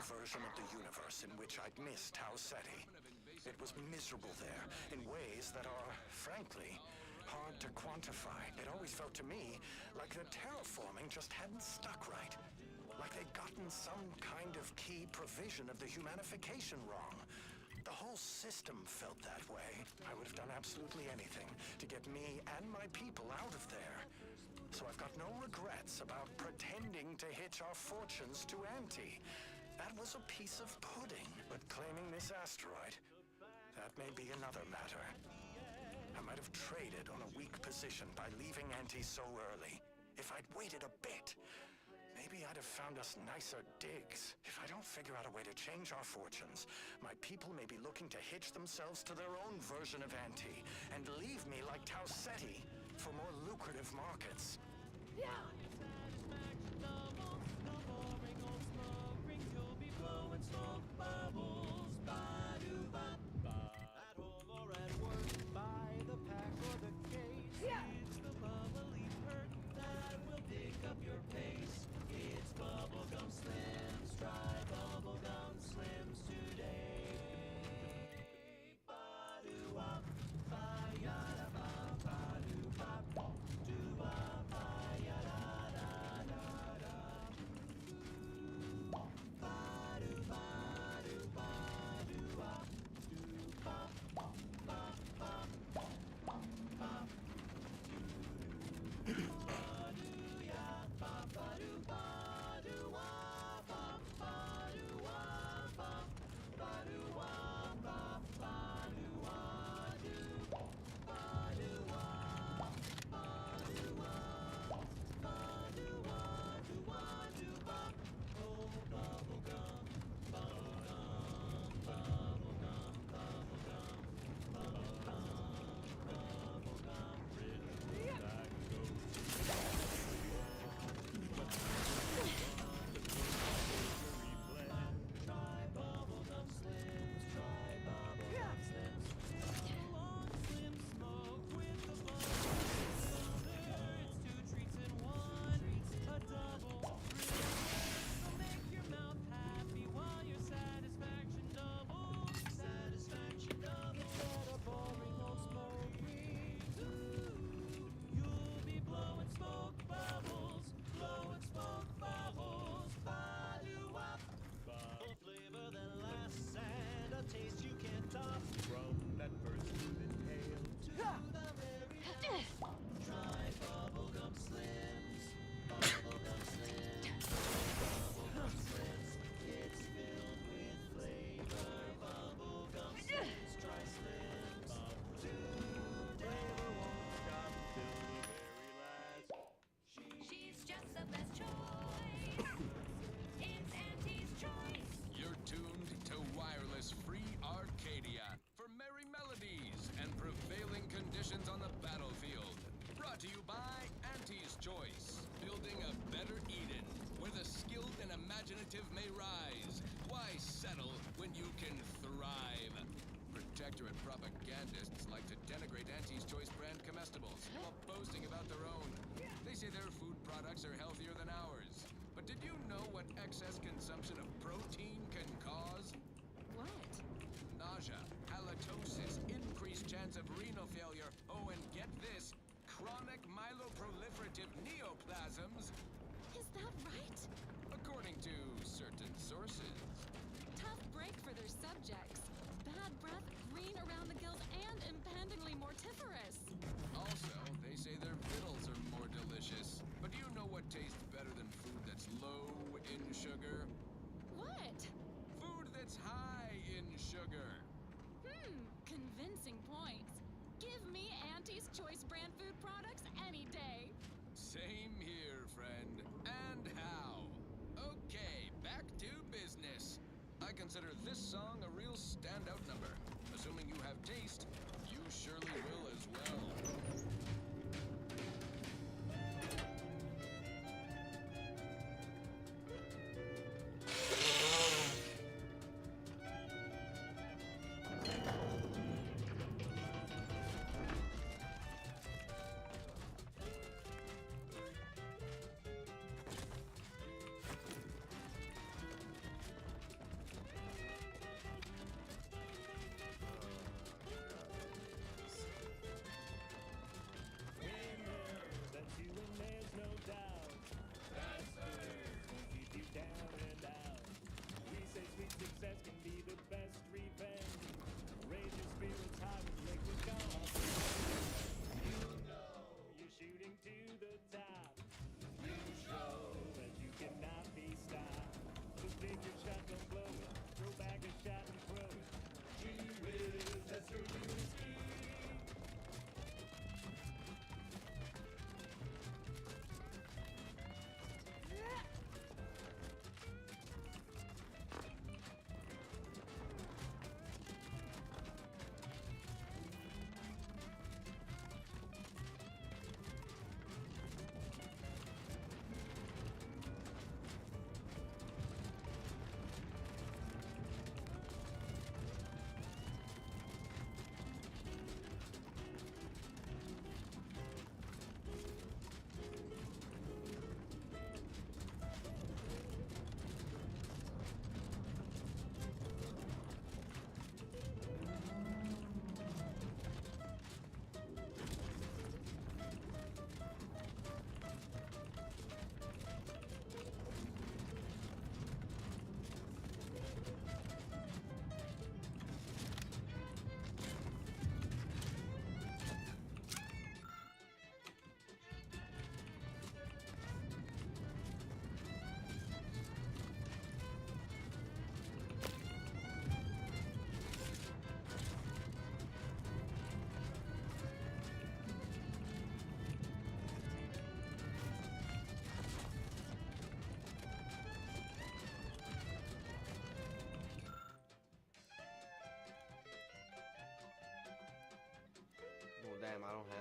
version of the universe in which I'd missed Tausetti. It was miserable there in ways that are, frankly, hard to quantify. It always felt to me like the terraforming just hadn't stuck right. Like they'd gotten some kind of key provision of the humanification wrong. The whole system felt that way. I would have done absolutely anything to get me and my people out of there. So I've got no regrets about pretending to hitch our fortunes to Auntie. That was a piece of pudding. But claiming this asteroid, that may be another matter. I might have traded on a weak position by leaving Auntie so early. If I'd waited a bit, maybe I'd have found us nicer digs. If I don't figure out a way to change our fortunes, my people may be looking to hitch themselves to their own version of Auntie and leave me like Tausetti for more lucrative markets. Yeah. No boring old smoke rings. You'll be blowing smoke bubbles. Ba-do-ba. At home or at work, by the pack or the case. It's the bubbly perk that will pick up your pace. It's bubblegum slims. Try bubblegum slims today. Ba-do-wop. Ba-ya-da-ba. Ba-do-bop. Do-wop. Ba-ya-da-da-da-da. Ba-do-ba-do-ba-do-wop. Do-bop. Bop-bop. Bop. Ba-do-ya. Ba-ba-do-ba-do-wop. Ba-ba-do-wop. Ba-ba-do-wop. Ba-ba-do-wop. She's just the best choice. It's Auntie's choice. You're tuned to Wireless Free Arcadia for merry melodies and prevailing conditions on the battlefield. Brought to you by Auntie's Choice, building a better Eden where the skilled and imaginative may rise. Why settle when you can thrive? Protector and propagandists like to denigrate Auntie's Choice brand comestibles while boasting about their own. They say their food products are healthier than ours. But did you know what excess consumption of protein can cause? What? Nausea, halitosis, increased chance of renal failure, oh, and get this, chronic myeloproliferative neoplasms, Is that right? according to certain sources. Tough break for their subjects. Bad breath, green around the gills, and impendingly mortiferous. Also, they say their vittles are more delicious. But do you know what tastes better than food that's low in sugar? What? Food that's high in sugar. Convincing points. Give me Auntie's Choice brand food products any day. Same here, friend. And how? Okay, back to business. I consider this song a real standout number. Assuming you have taste, you surely will as well.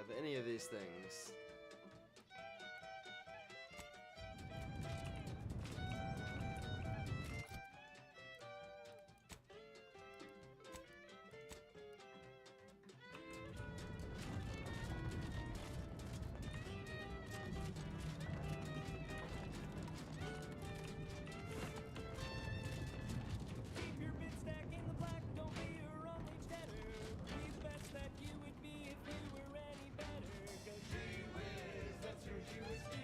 have any of these things. Keep your bid stack in the black, don't be your only cheddar. Be the best that you would be if you were any better. 'Cause gee whiz, that's your USD.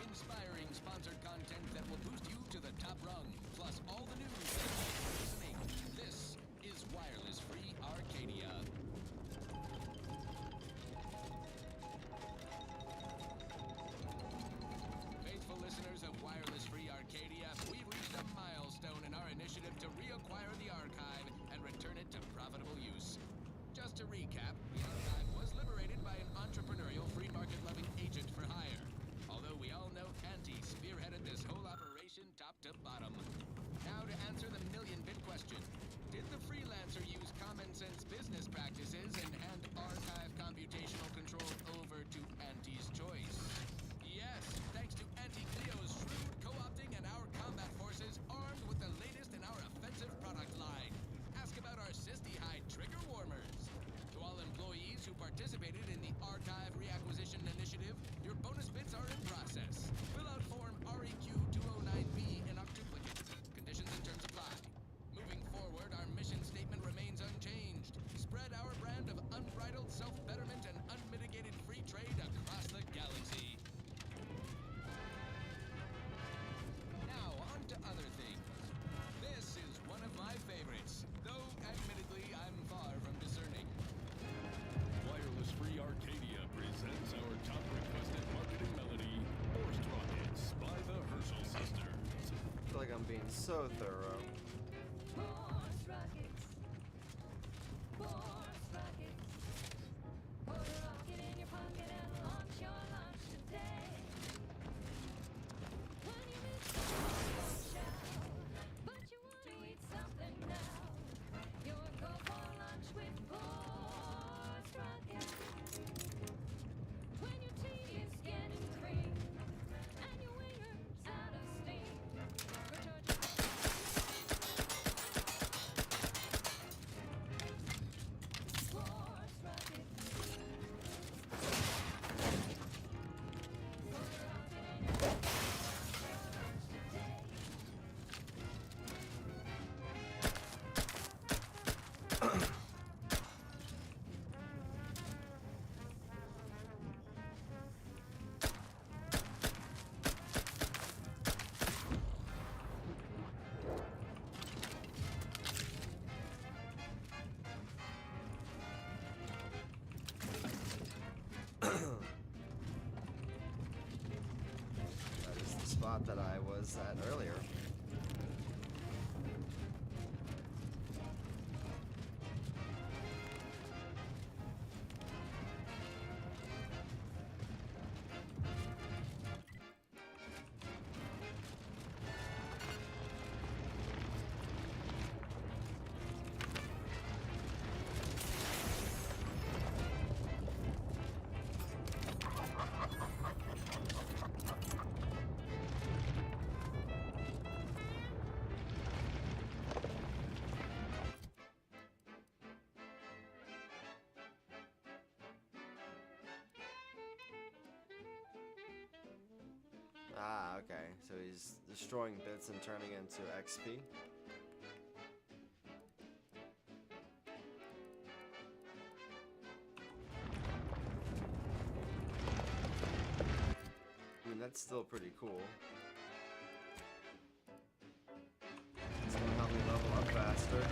Inspiring sponsored content that will boost you to the top rung, plus all the news that you're listening. This is Wireless Free Arcadia. Faithful listeners of Wireless Free Arcadia, we've reached a milestone in our initiative to reacquire the archive and return it to profitable use. Just to recap, the archive was liberated by an entrepreneurial, free market-loving agent for hire. Although we all know Auntie spearheaded this whole operation top to bottom. Now to answer the million-bit question. Did the freelancer use common-sense business practices and hand archive computational control over to Auntie's choice? Yes, thanks to Auntie Cleo's shrewd co-opting and our combat forces armed with the latest in our offensive product line. Ask about our Sisty-Hide trigger warmers. To all employees who participated in the Archive Reacquisition Initiative, your bonus bits are in process. Fill out Form REQ-209B in octuplicate. Conditions and terms apply. Moving forward, our mission statement remains unchanged. Spread our brand of unbridled self-betterment and unmitigated free trade across the galaxy. Now, on to other things. This is one of my favorites, though admittedly I'm far from discerning. Wireless Free Arcadia presents our top requested marketing melody, Forced Rockets by the Herschel Sisters. I feel like I'm being so thorough. Force rockets. Force rockets. Put a rocket in your pocket and launch your launch today. When you miss your shout, but you want to eat something now, you're go for lunch with force rockets. When your tea is getting cream and your winger's out of steam, recharge your force rockets. Put a rocket in your pocket and launch today. That is the spot that I was at earlier. Ah, okay. So he's destroying bits and turning into XP. I mean, that's still pretty cool. It's gonna help me level up faster.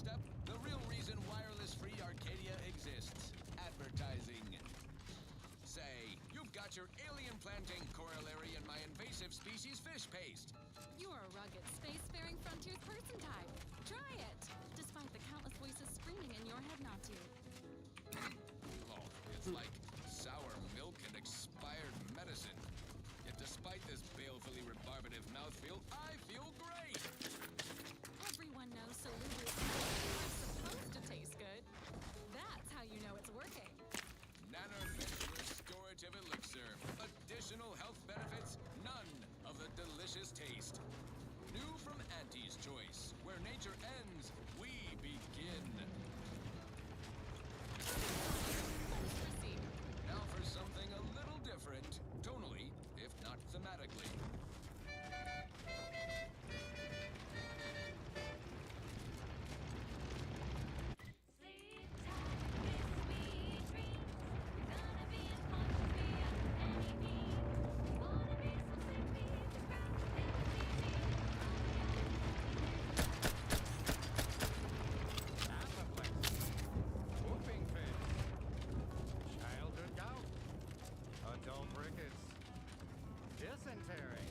step, the real reason wireless-free Arcadia exists. Advertising. Say, you've got your alien planting corollary in my invasive species fish paste. You're a rugged, spacefaring frontier's person type. Try it, despite the countless voices screaming in your head not to. Oh, it's like sour milk and expired medicine. Yet despite this balefully rebarbative mouthfeel, I feel great! Everyone knows salubrious are supposed to taste good. That's how you know it's working. Nanofit Restorative Elixir. Additional health benefits, none of the delicious taste. New from Auntie's Choice. Where nature ends, we begin. Now for something a little different, tonally, if not thematically. Whooping fit. Childhood gout. Adult rickets. Dysentery.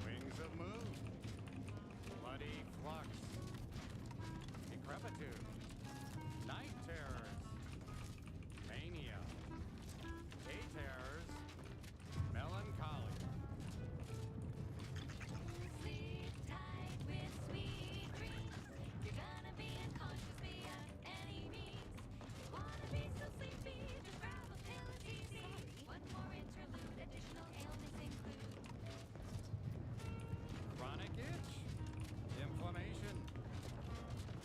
Swings of mood. Bloody flux. Decrepitude. Night terrors. Mania. Day terrors. Melancholy. Sleep tight with sweet dreams. You're gonna be unconscious via any means. You wanna be so sleepy, just grab a pill, it's easy. One more interlude, additional ailments include. Chronic itch. Inflammation.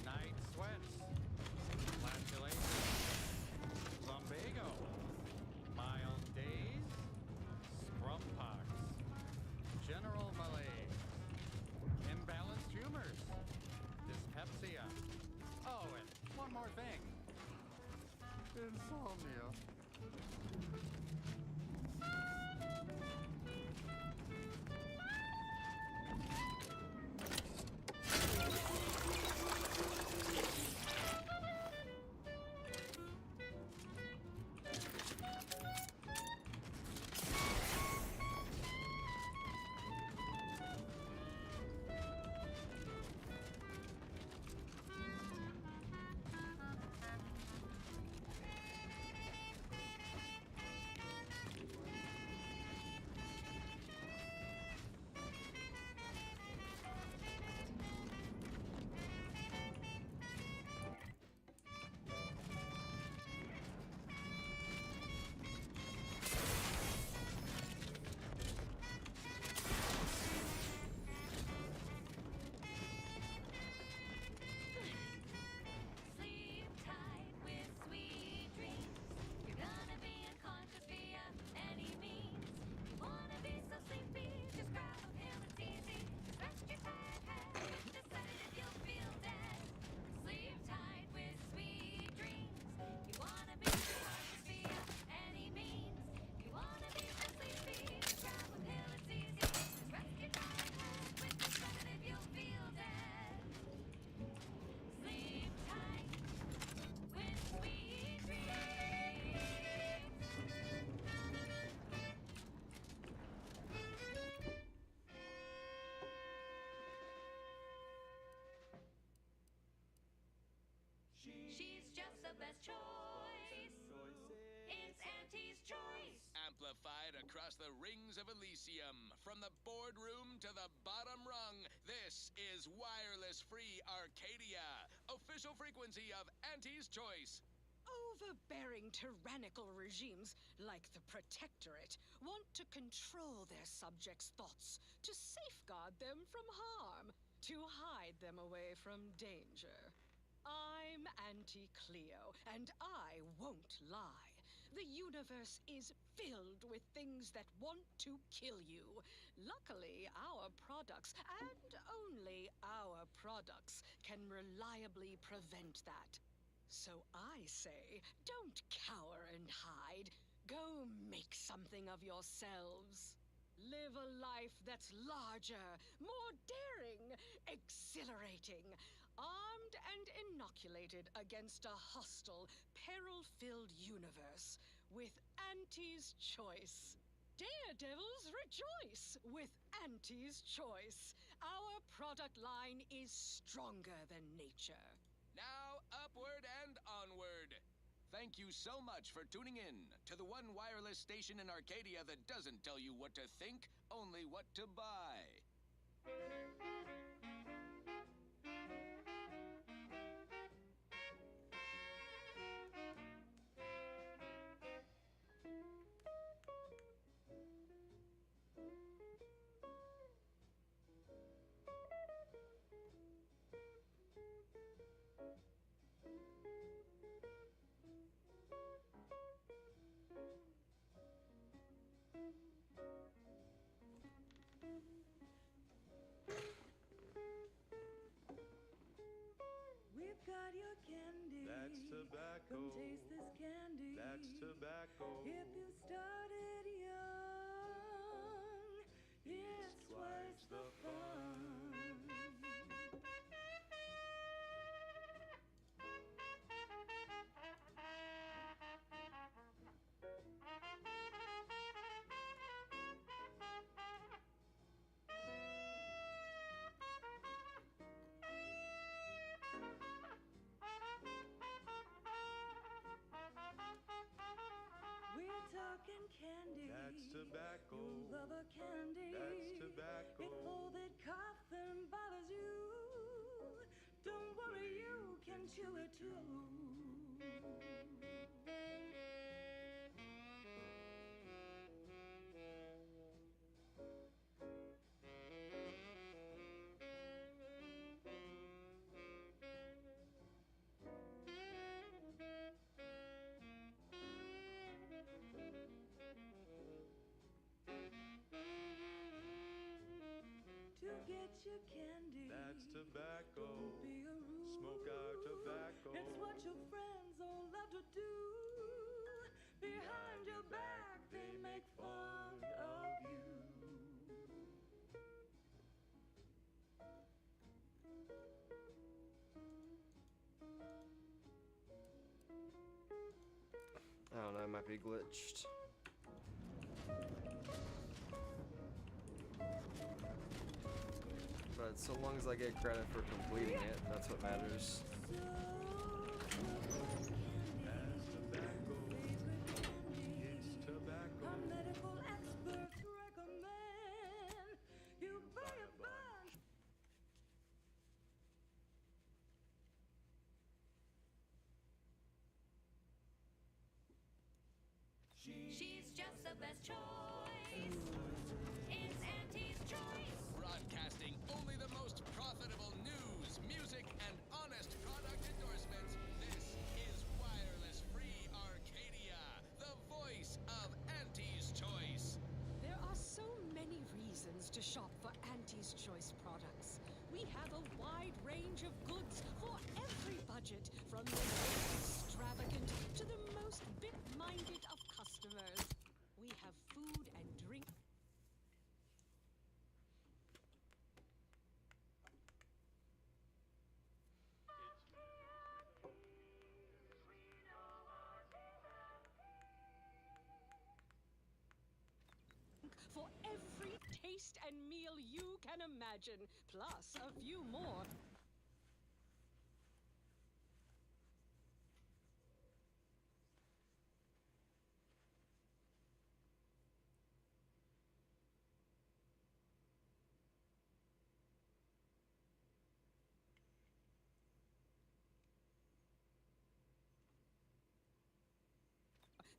Night sweats. Flatulation. Lumbago. Mild days. Scrumpox. General malaise. Imbalanced humors. Dyspepsia. Oh, and one more thing. Insomnia. Sleep tight with sweet dreams. You're gonna be unconscious via any means. You wanna be so sleepy, just grab a pill, it's easy. Rest your tired head with the sedative, you'll feel dead. Sleep tight with sweet dreams. You wanna be unconscious via any means. You wanna be so sleepy, just grab a pill, it's easy. Rest your tired head with the sedative, you'll feel dead. Sleep tight with sweet dreams. She's just the best choice. It's Auntie's Choice. Amplified across the rings of Elysium. From the boardroom to the bottom rung, this is wireless-free Arcadia. Official frequency of Auntie's Choice. Overbearing tyrannical regimes like the Protectorate want to control their subjects' thoughts, to safeguard them from harm, to hide them away from danger. I'm Auntie Cleo, and I won't lie. The universe is filled with things that want to kill you. Luckily, our products, and only our products, can reliably prevent that. So I say, don't cower and hide. Go make something of yourselves. Live a life that's larger, more daring, exhilarating. Armed and inoculated against a hostile, peril-filled universe with Auntie's Choice. Daredevils rejoice with Auntie's Choice. Our product line is stronger than nature. Now, upward and onward. Thank you so much for tuning in to the one wireless station in Arcadia that doesn't tell you what to think, only what to buy. We've got your candy. That's tobacco. Come taste this candy. That's tobacco. If you started young, it's twice the fun. We're talking candy. That's tobacco. You love a candy. That's tobacco. If all that coughing bothers you, don't worry, you can chew it too. To get your candy. That's tobacco. Don't be a rude. Smoke our tobacco. It's what your friends all love to do. Behind your back, they make fun of you. I don't know, it might be glitched. But so long as I get credit for completing it, that's what matters. That's tobacco. It's tobacco. Our medical experts recommend you buy a bunch. She's just the best choice. It's Auntie's Choice. Broadcasting only the most profitable news, music, and honest product endorsements. This is Wireless Free Arcadia, the voice of Auntie's Choice. There are so many reasons to shop for Auntie's Choice products. We have a wide range of goods for every budget, from the most extravagant to the most bit-minded of customers. We have food and drink. For every taste and meal you can imagine, plus a few more.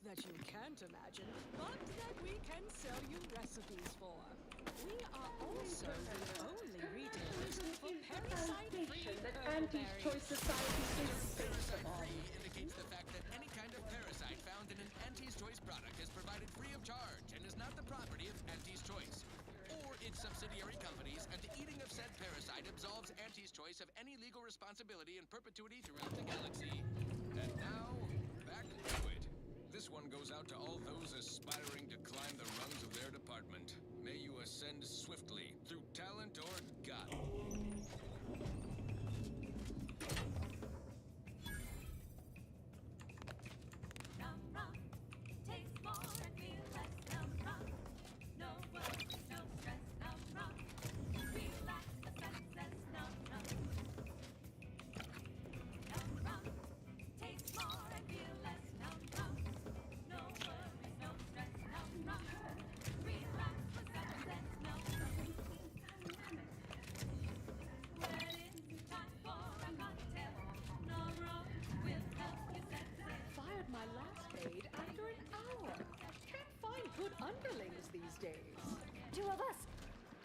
That you can't imagine, but that we can sell you recipes for. We are also the only retailers for parasite-free that Auntie's Choice Society is based upon. Indicates the fact that any kind of parasite found in an Auntie's Choice product is provided free of charge and is not the property of Auntie's Choice or its subsidiary companies, and the eating of said parasite absolves Auntie's Choice of any legal responsibility in perpetuity throughout the galaxy. And now, back to it. This one goes out to all those aspiring to climb the rungs of their department. May you ascend swiftly through talent or gut.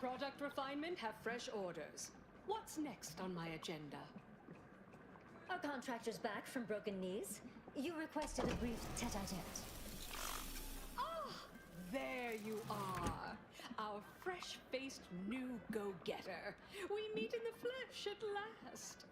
Product refinement have fresh orders. What's next on my agenda? Our contractor's back from broken knees. You requested a brief tete-a-tete. Ah, there you are. Our fresh-faced new go-getter. We meet in the flesh at last.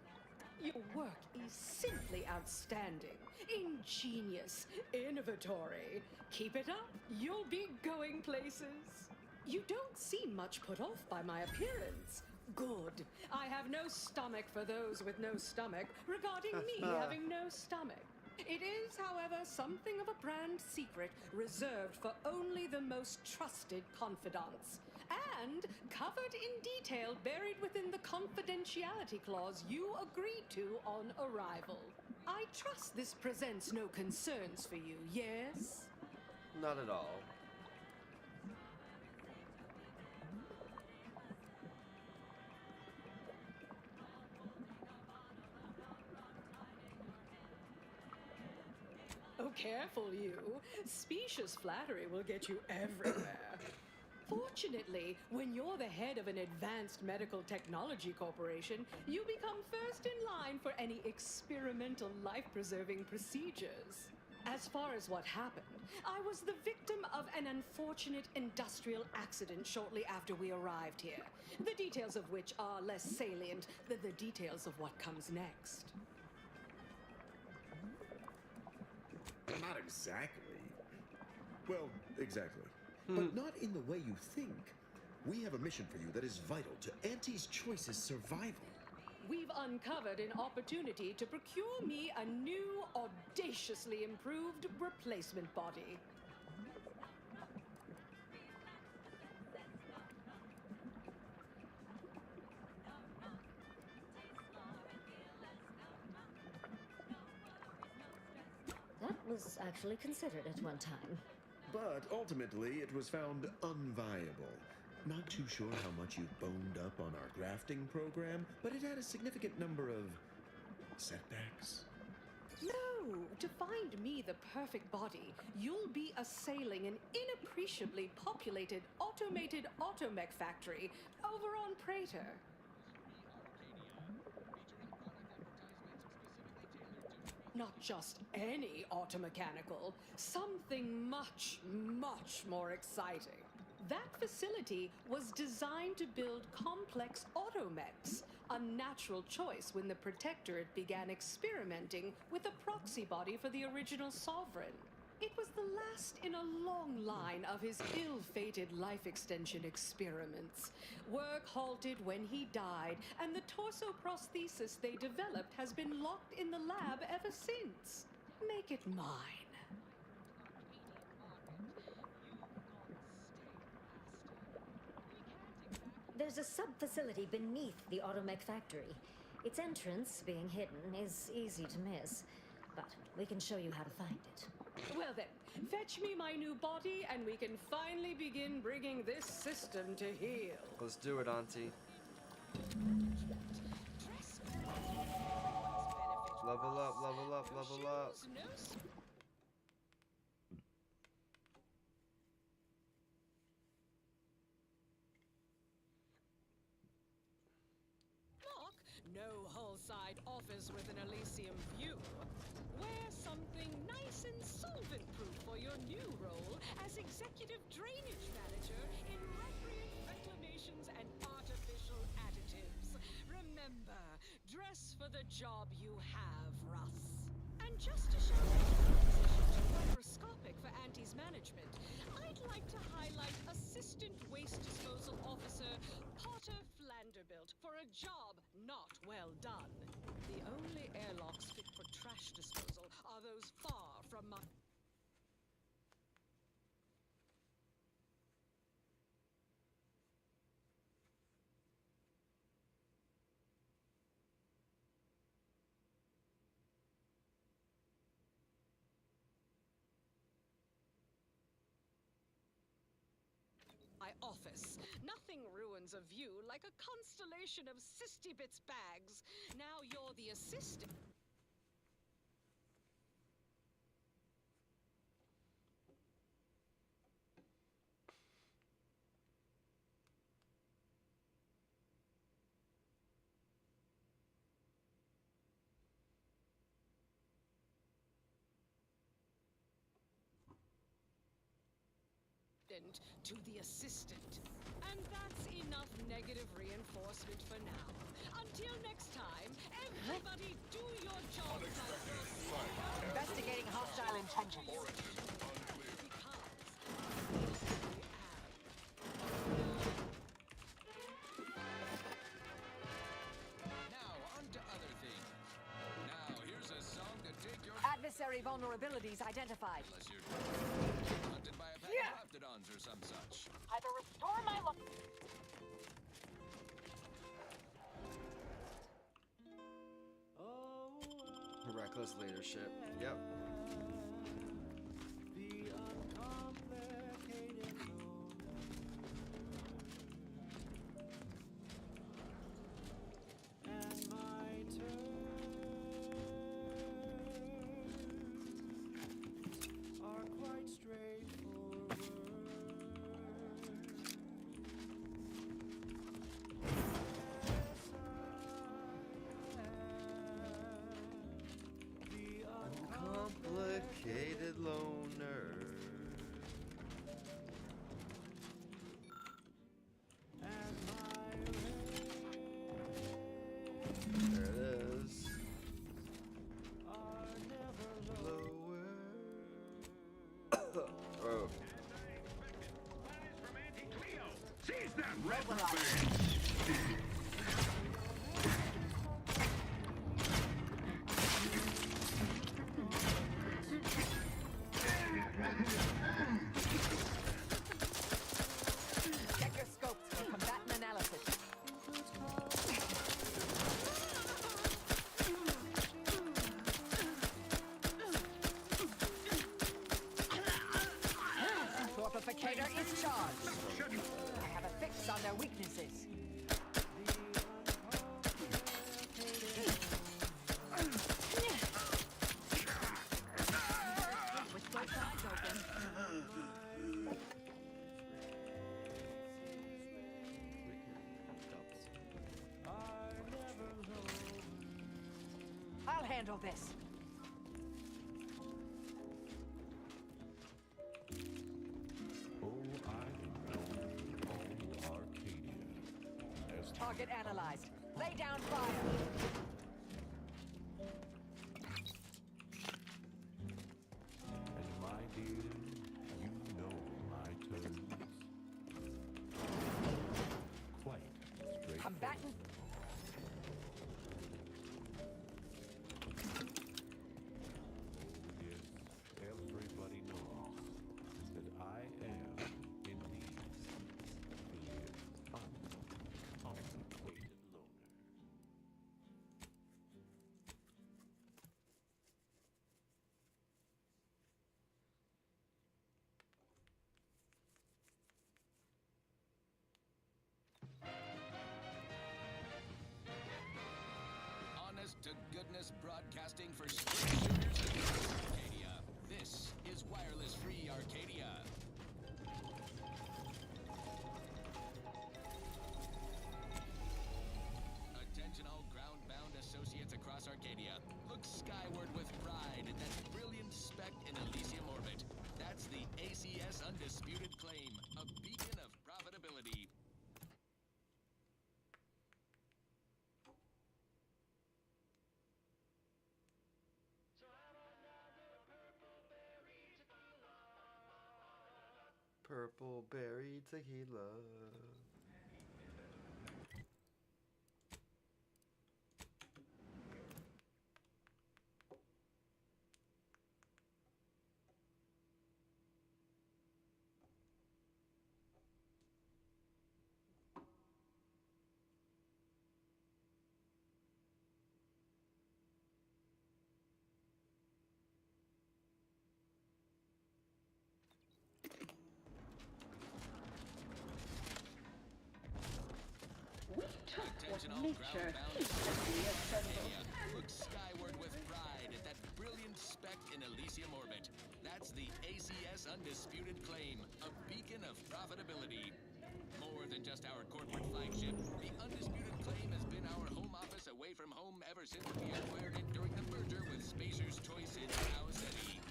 Your work is simply outstanding, ingenious, innovatory. Keep it up, you'll be going places. You don't seem much put off by my appearance. Good. I have no stomach for those with no stomach regarding me having no stomach. It is, however, something of a brand secret reserved for only the most trusted confidants. And covered in detail buried within the confidentiality clause you agreed to on arrival. I trust this presents no concerns for you, yes? Not at all. Oh, careful you. Specious flattery will get you everywhere. Fortunately, when you're the head of an advanced medical technology corporation, you become first in line for any experimental life-preserving procedures. As far as what happened, I was the victim of an unfortunate industrial accident shortly after we arrived here, the details of which are less salient than the details of what comes next. Not exactly. Well, exactly. But not in the way you think. We have a mission for you that is vital to Auntie's Choice's survival. We've uncovered an opportunity to procure me a new, audaciously improved replacement body. That was actually considered at one time. But ultimately, it was found unviable. Not too sure how much you boned up on our grafting program, but it had a significant number of setbacks. No, to find me the perfect body, you'll be assailing an inappreciably populated automated automech factory over on Prater. Not just any automechanical, something much, much more exciting. That facility was designed to build complex automechs, a natural choice when the Protectorate began experimenting with a proxy body for the original Sovereign. It was the last in a long line of his ill-fated life extension experiments. Work halted when he died, and the torso prosthesis they developed has been locked in the lab ever since. Make it mine. There's a sub-facility beneath the automech factory. Its entrance, being hidden, is easy to miss. But we can show you how to find it. Well then, fetch me my new body and we can finally begin bringing this system to heel. Let's do it, Auntie. Level up, level up, level up. No hull-side office with an Elysium view. Wear something nice and solvent-proof for your new role as Executive Drainage Manager in Recreant Reclamations and Artificial Additives. Remember, dress for the job you have, Russ. And just to show you the position too microscopic for Auntie's management, I'd like to highlight Assistant Waste Disposal Officer Potter Flanderbilt for a job not well done. The only airlocks fit for trash disposal are those far from my... office. Nothing ruins a view like a constellation of Sisty-Bits bags. Now you're the assistant. assistant to the assistant. And that's enough negative reinforcement for now. Until next time, everybody do your job. Investigating hostile intentions. Now, on to other things. Now, here's a song to take your... Adversary vulnerabilities identified. Unless you're hunted by a pack of raptidons or some such. Either restore my look. Reckless leadership. Yep. Complicated loner. There it is. Lower. Oh. Seize that reprobate! Check your scopes for combatant analysis. Torpificator is charged. I have a fix on their weaknesses. With both eyes open. I'll handle this. Target analyzed. Lay down fire. And my dear, you know my terms. Quite straight. Combatant. Yes, everybody knows that I am indeed the uncomplicated loner. Honest to goodness broadcasting for straight shooters across Arcadia. This is Wireless Free Arcadia. Attention all ground-bound associates across Arcadia. Look skyward with pride at that brilliant speck in Elysium orbit. That's the ACS Undisputed Claim, a beacon of profitability. Purple berry tequila. Attention all ground-bound associates of Arcadia. Look skyward with pride at that brilliant speck in Elysium orbit. That's the ACS Undisputed Claim, a beacon of profitability. More than just our corporate flagship, the Undisputed Claim has been our home office away from home ever since we acquired it during the merger with Spacer's Choice in Now City.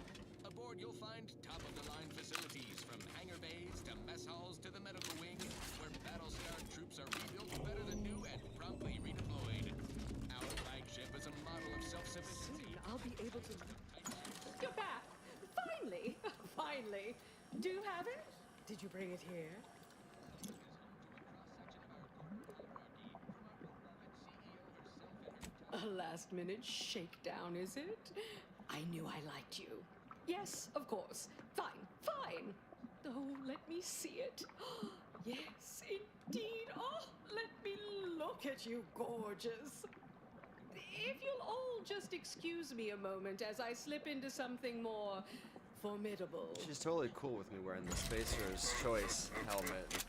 Aboard, you'll find top-of-the-line facilities from hangar bays upgrades to mess halls to the medical wing, where battle-scarred troops are rebuilt better than new and promptly redeployed. Our flagship is a model of self-sufficiency. Soon I'll be able to... You're back! Finally! Finally! Do you have it? Did you bring it here? A last-minute shakedown, is it? I knew I liked you. Yes, of course. Fine, fine. Oh, let me see it. Yes, indeed. Oh, let me look at you, gorgeous. If you'll all just excuse me a moment as I slip into something more formidable. She's totally cool with me wearing the Spacer's Choice helmet.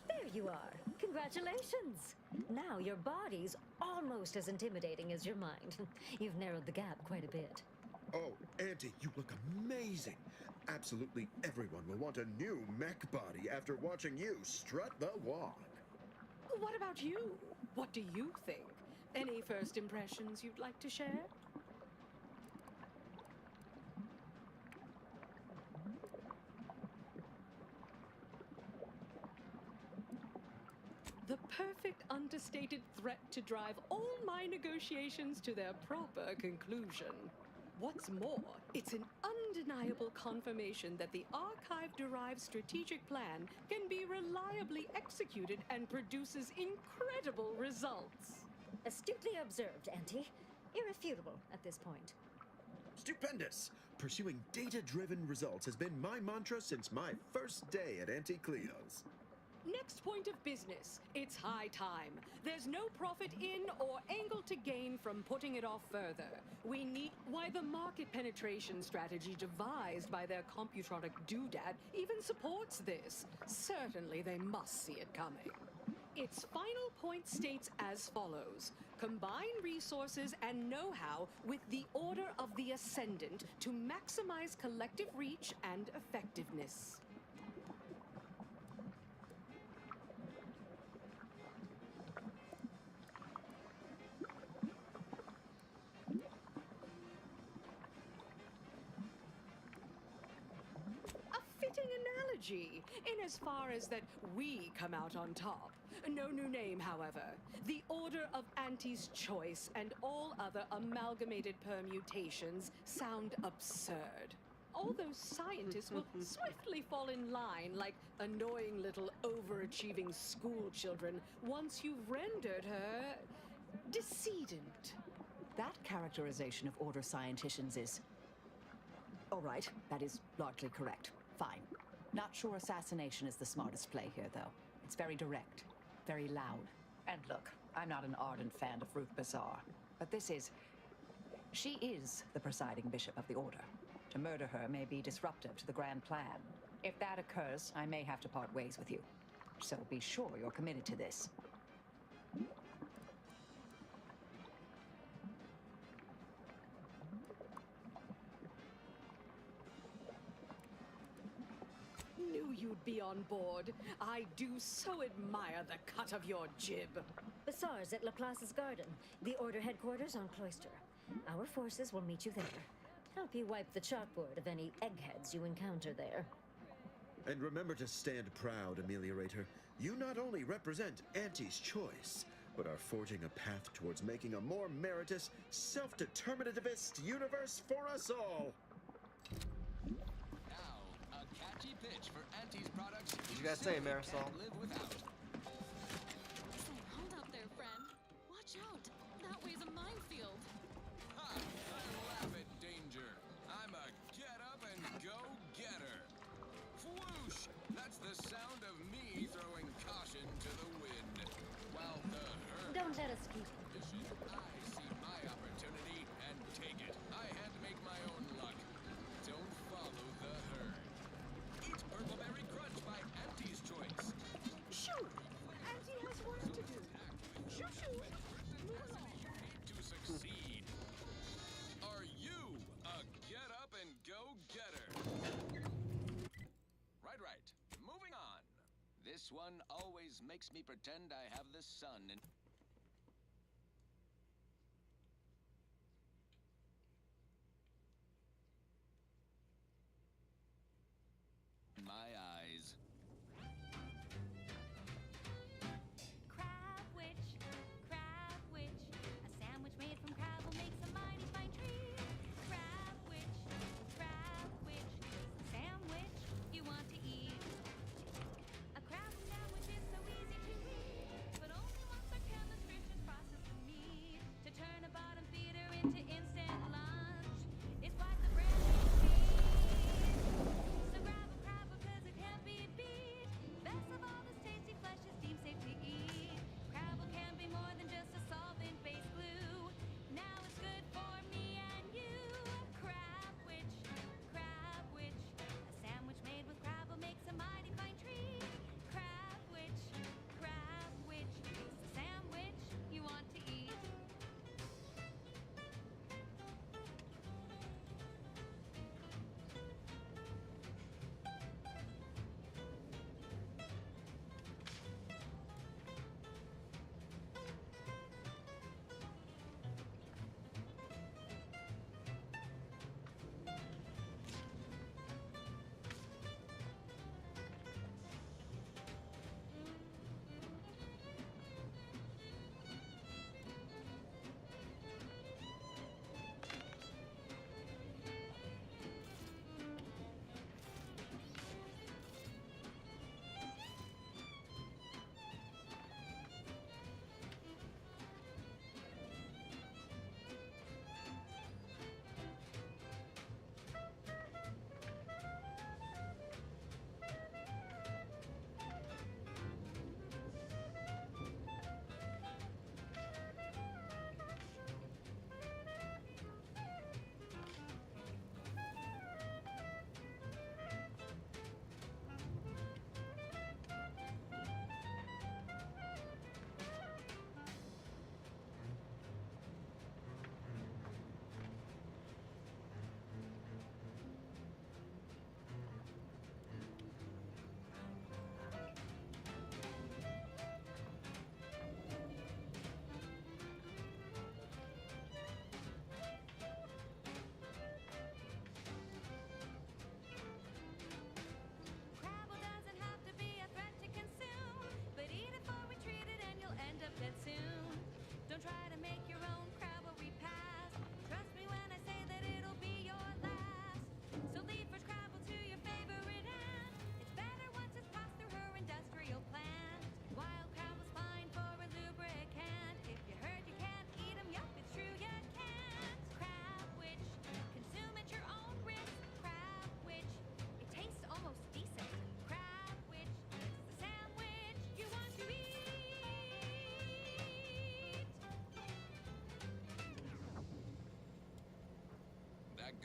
There you are. Congratulations. Now your body's almost as intimidating as your mind. You've narrowed the gap quite a bit. Oh, Auntie, you look amazing. Absolutely everyone will want a new mech body after watching you strut the walk. What about you? What do you think? Any first impressions you'd like to share? The perfect understated threat to drive all my negotiations to their proper conclusion. What's more, it's an undeniable confirmation that the Archive-derived strategic plan can be reliably executed and produces incredible results. Astutely observed, Auntie. Irrefutable at this point. Stupendous! Pursuing data-driven results has been my mantra since my first day at Auntie Cleo's. Next point of business. It's high time. There's no profit in or angle to gain from putting it off further. We need... Why, the market penetration strategy devised by their computronic doodad even supports this. Certainly they must see it coming. Its final point states as follows. Combine resources and know-how with the Order of the Ascendant to maximize collective reach and effectiveness. In as far as that we come out on top. No new name, however. The Order of Auntie's Choice and all other amalgamated permutations sound absurd. All those scientists will swiftly fall in line like annoying little overachieving school children once you've rendered her decedent. That characterization of Order scienticians is... all right, that is largely correct. Fine. Not sure assassination is the smartest play here, though. It's very direct, very loud. And look, I'm not an ardent fan of Ruth Bazaar, but this is... she is the presiding bishop of the Order. To murder her may be disruptive to the grand plan. If that occurs, I may have to part ways with you. So be sure you're committed to this. Knew you'd be on board. I do so admire the cut of your jib. Bazaar's at Laplace's garden, the Order headquarters on Cloister. Our forces will meet you there. Help you wipe the chalkboard of any eggheads you encounter there. And remember to stand proud, Ameliorator. You not only represent Auntie's Choice, but are forging a path towards making a more meritorious, self-determinativist universe for us all. Now, a catchy pitch for Auntie's products. What you guys say, Marisol? Can't live without. Say, hold up there, friend. Watch out. That way's a minefield. Ha! I laugh at danger. I'm a get-up-and-go-getter. Whoosh! That's the sound of me throwing caution to the wind. While the herd... Don't let us keep... I see my opportunity and take it. I had to make my own luck. Don't follow the herd. Eat Purpleberry Crunch by Auntie's Choice. Shoo! Auntie has work to do. Shoo shoo! Move along. To succeed. Are you a get-up-and-go-getter? Right. Moving on. This one always makes me pretend I have the sun in...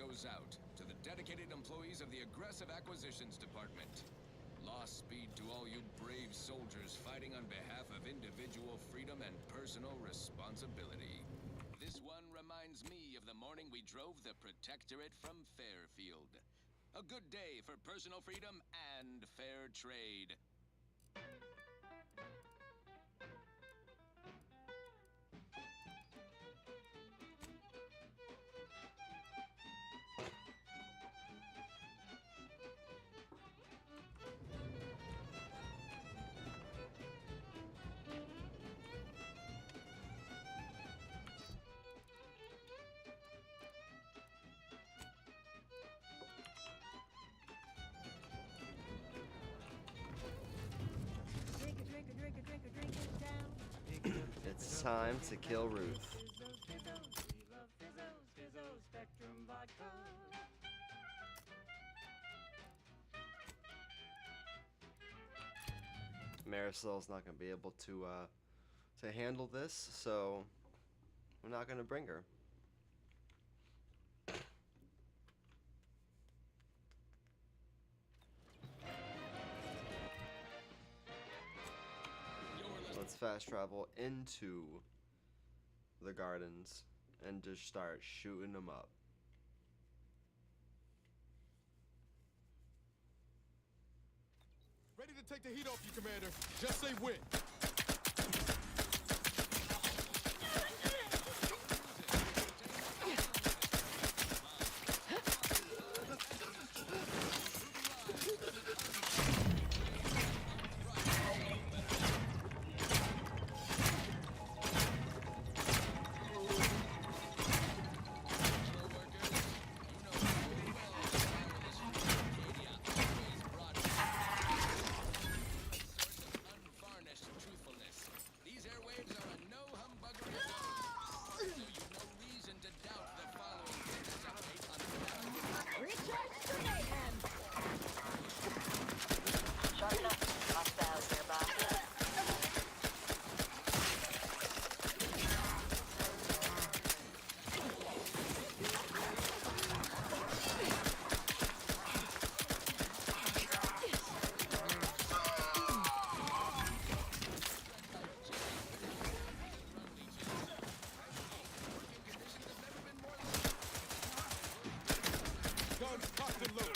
goes out to the dedicated employees of the Aggressive Acquisitions Department. Lost speed to all you brave soldiers fighting on behalf of individual freedom and personal responsibility. This one reminds me of the morning we drove the Protectorate from Fairfield. A good day for personal freedom and fair trade. It's time to kill Ruth. Marisol's not gonna be able to handle this, so we're not gonna bring her. Let's fast travel into the gardens and just start shooting them up. Ready to take the heat off you, Commander. Just say when. Guns cocked and loaded.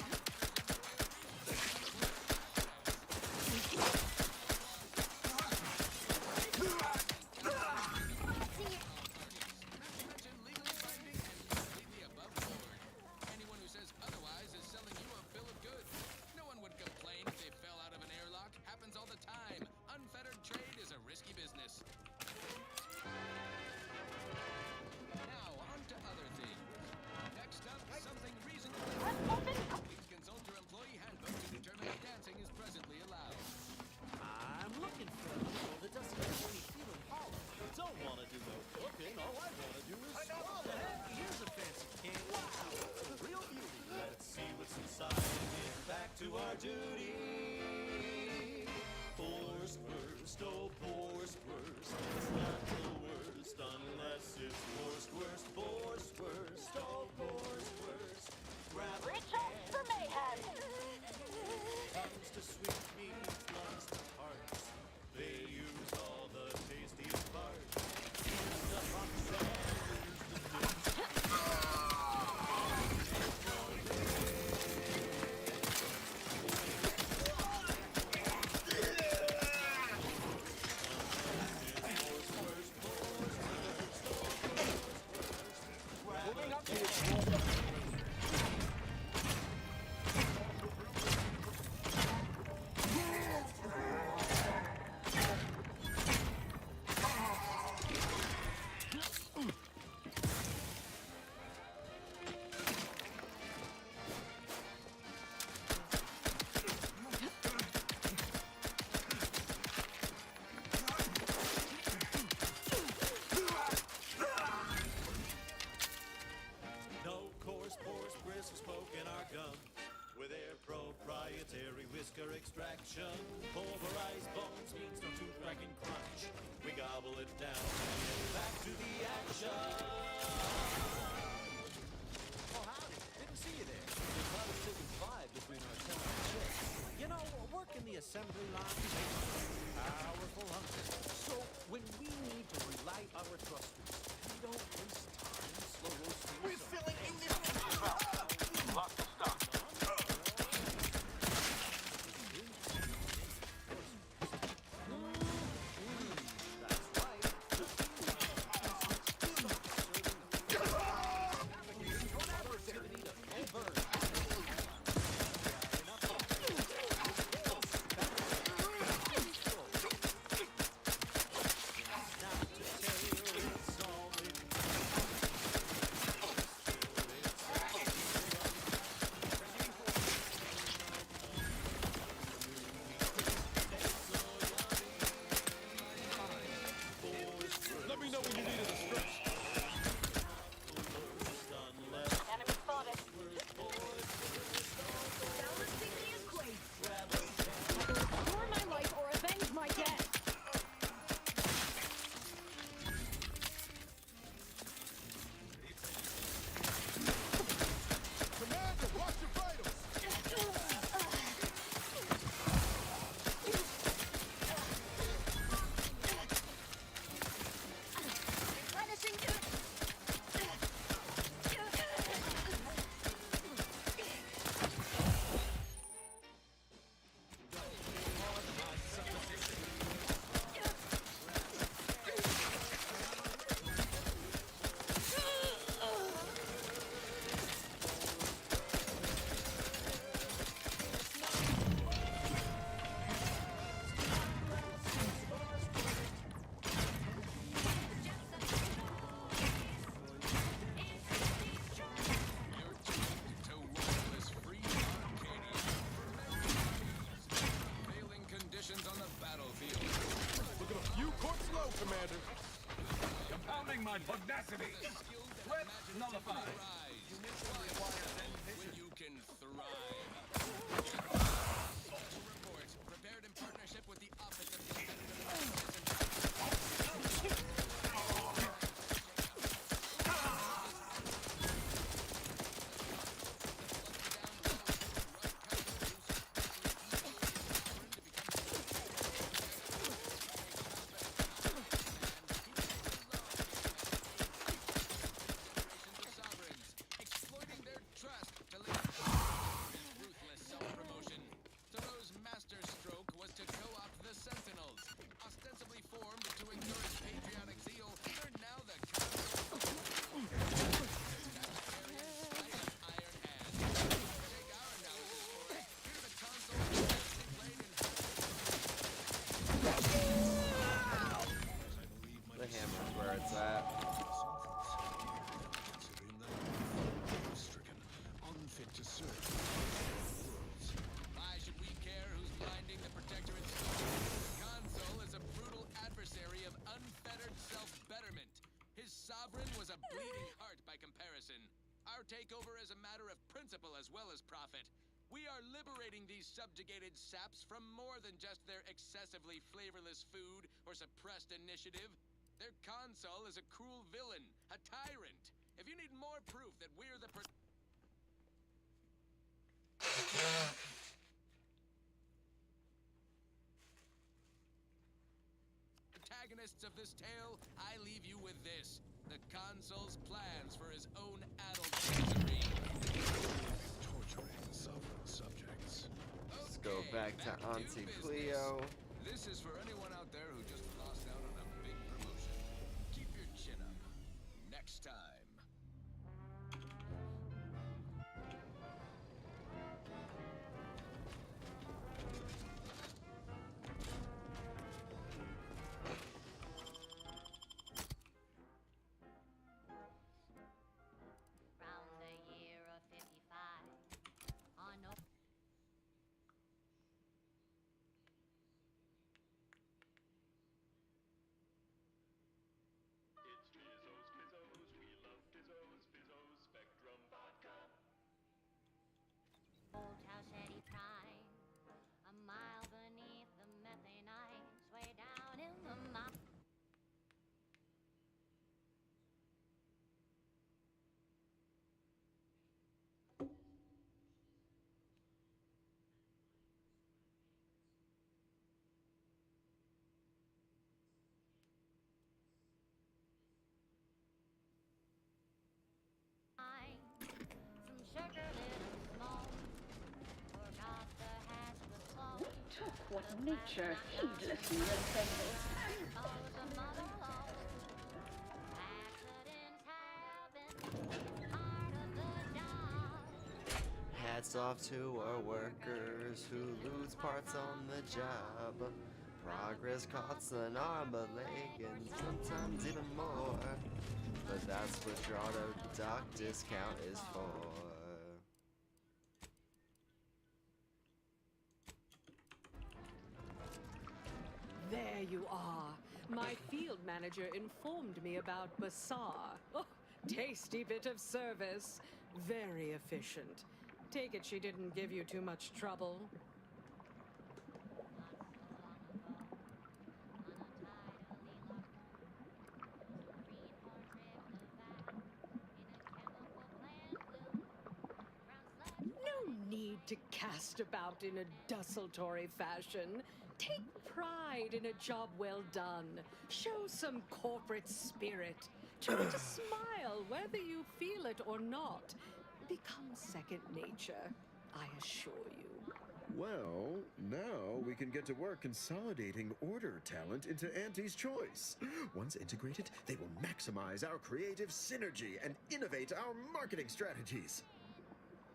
Anyone who says otherwise is selling you a bill of goods. No one would complain if they fell out of an airlock. Happens all the time. Unfettered trade is a risky business. Now, on to other things. Next up, something reasonably... Please consult your employee handbook to determine if dancing is presently allowed. I'm looking for a girl that doesn't make me feeling hollow. Don't want to do no cooking. All I want to do is swallow. Here's a fancy can. Wow, real beauty. Let's see what's inside and get back to our duty. Pores first, oh pores first. It's not the worst unless it's worst, worst. Pores first, oh pores first. Grab Reach out for mayhem! comes to sweet meats, lungs to hearts. They use all the tastiest parts. Here's the hot sanders, the Moving up to no coarse pores, bristles smoke in our gum. With their proprietary whisker extraction, pulverized bones means no tooth cracking crunch. We gobble it down and get back to the action. Oh, howdy. assembly line makes powerful hunters. So when we need to relight our thrusters, we don't waste time slow roasting. We're filling in this. Lots of stuff. Let me know when you needed a stretch. Enemy spotted. Restore my life or avenge my death. Commander, watch your vitals. Replenishing Failing conditions on the battlefield. Looking a few courts low, Commander. Compounding my pugnacity. Threat nullified. When you can thrive. Also report, prepared in partnership with the Office of the exploiting their trust to lead ruthless self-promotion. Thoreau's masterstroke was to co-opt the Sentinels. Ostensibly formed to encourage patriotic zeal, they're now the The hammer's where it's at. Unfit to serve. Why should we care who's blinding the Protectorate? The Consul is a brutal adversary of unfettered self-betterment. His sovereign was a bleeding heart by comparison. Our takeover is a matter of principle as well as profit. We are liberating these subjugated saps from more than just their excessively flavorless food or suppressed initiative. Their consul is a cruel villain, a tyrant. If you need more proof that we're the protagonists of this tale, I leave you with this. The consul's plans for his own addled misery. Torturing sovereign subjects. Let's go back to Auntie Cleo. This is for anyone out there who just lost out on a big promotion. Keep your chin up. Next time. Round the year of 55, on no. It's Rizzo's Pizzos. We love Nature heedlessly resembles. Hats off to our workers who lose parts on the job. Progress costs an arm, a leg, and sometimes even more. But that's what your auto doc discount is for. There you are. My field manager informed me about Bazaar. Oh, tasty bit of service. Very efficient. Take it she didn't give you too much trouble. No need to cast about in a desultory fashion. Take pride in a job well done. Show some corporate spirit. Try to smile whether you feel it or not. Become second nature, I assure you. Well, now we can get to work consolidating order talent into Auntie's Choice. Once integrated, they will maximize our creative synergy and innovate our marketing strategies.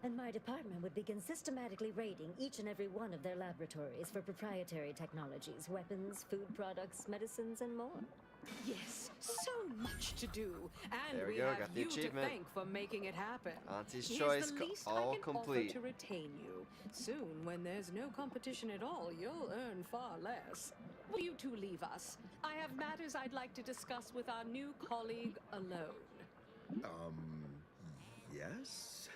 And my department would begin systematically raiding each and every one of their laboratories for proprietary technologies, weapons, food products, medicines, and more. Yes, so much to do, and There we we go, have got the you to achievement. thank for making it happen. Auntie's Here's Choice the least all I can complete. offer to retain you. Soon, when there's no competition at all, you'll earn far less. Will you two leave us? I have matters I'd like to discuss with our new colleague alone. Yes?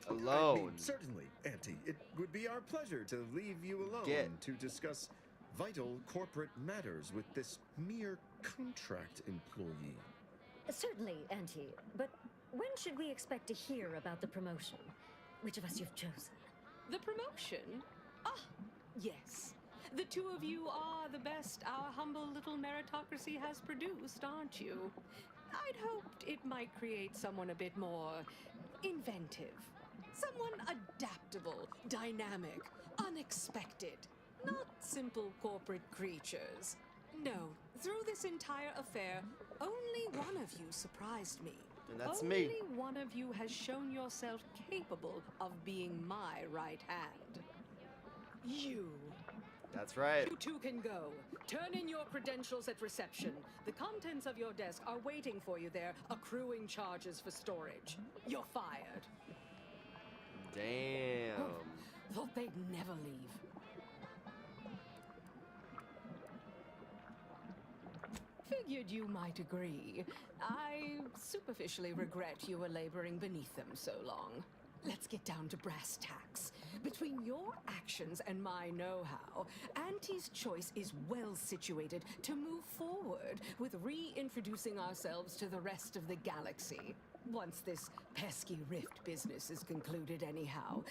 Alone. I mean, certainly, Auntie. It would be our pleasure to leave you alone to discuss vital corporate matters with this mere contract employee. Certainly, Auntie. But when should we expect to hear about the promotion? Which of us you've chosen? The promotion? Ah, yes. The two of you are the best our humble little meritocracy has produced, aren't you? I'd hoped it might create someone a bit more inventive. Someone adaptable, dynamic, unexpected. Not simple corporate creatures. No, through this entire affair, only one of you surprised me. And that's Only me. one of you has shown yourself capable of being my right hand. You. That's right. You two can go. Turn in your credentials at reception. The contents of your desk are waiting for you there, accruing charges for storage. You're fired. Damn. Thought they'd never leave. Figured you might agree. I superficially regret you were laboring beneath them so long. Let's get down to brass tacks. Between your actions and my know-how, Auntie's Choice is well situated to move forward with reintroducing ourselves to the rest of the galaxy. Once this pesky rift business is concluded anyhow,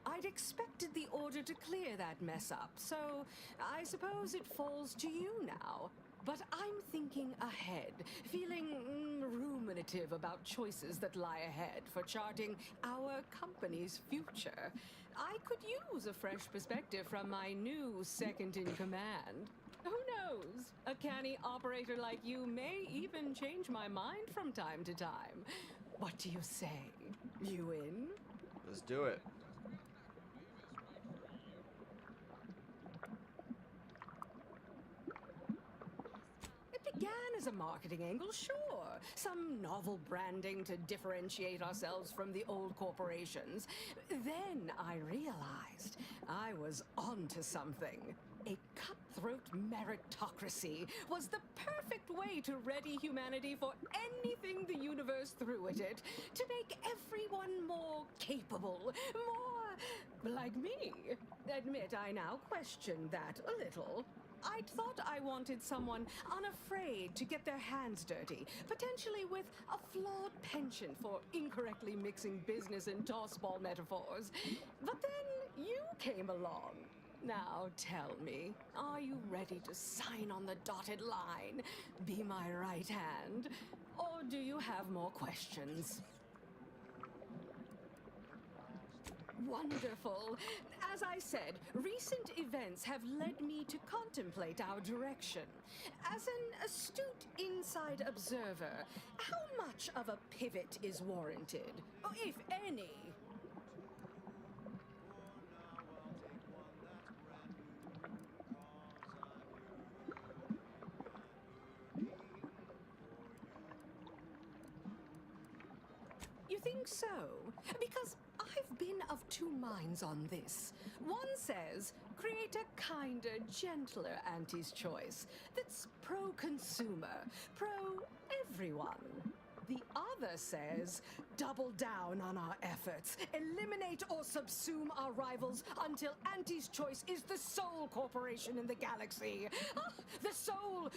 I'd expected the order to clear that mess up, so I suppose it falls to you now. But I'm thinking ahead, feeling ruminative about choices that lie ahead for charting our company's future. I could use a fresh perspective from my new second-in-command. Who knows? A canny operator like you may even change my mind from time to time. What do you say? You in? Let's do it. Began as a marketing angle, sure. Some novel branding to differentiate ourselves from the old corporations. Then I realized I was onto something. A cutthroat meritocracy was the perfect way to ready humanity for anything the universe threw at it, to make everyone more capable, more like me. Admit I now question that a little. I'd thought I wanted someone unafraid to get their hands dirty, potentially with a flawed penchant for incorrectly mixing business and tossball metaphors. But then you came along. Now tell me, are you ready to sign on the dotted line, be my right hand, or do you have more questions? Wonderful. As I said, recent events have led me to contemplate our direction. As an astute inside observer, how much of a pivot is warranted? If any. You think so? Because I've been of two minds on this. One says, create a kinder, gentler Auntie's Choice that's pro-consumer, pro-everyone. The other says, double down on our efforts, eliminate or subsume our rivals until Auntie's Choice is the sole corporation in the galaxy. Ah, the sole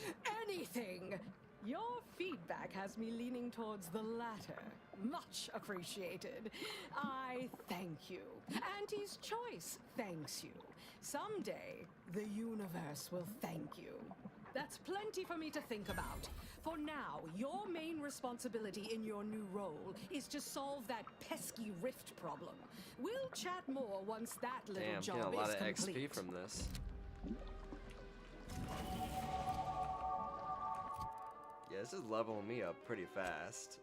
anything. Your feedback has me leaning towards the latter. Much appreciated. I thank you. Auntie's Choice thanks you. Someday, the universe will thank you. That's plenty for me to think about. For now, your main responsibility in your new role is to solve that pesky rift problem. We'll chat more once that little job getting a lot is of complete. XP from this. Yeah, this is leveling me up pretty fast.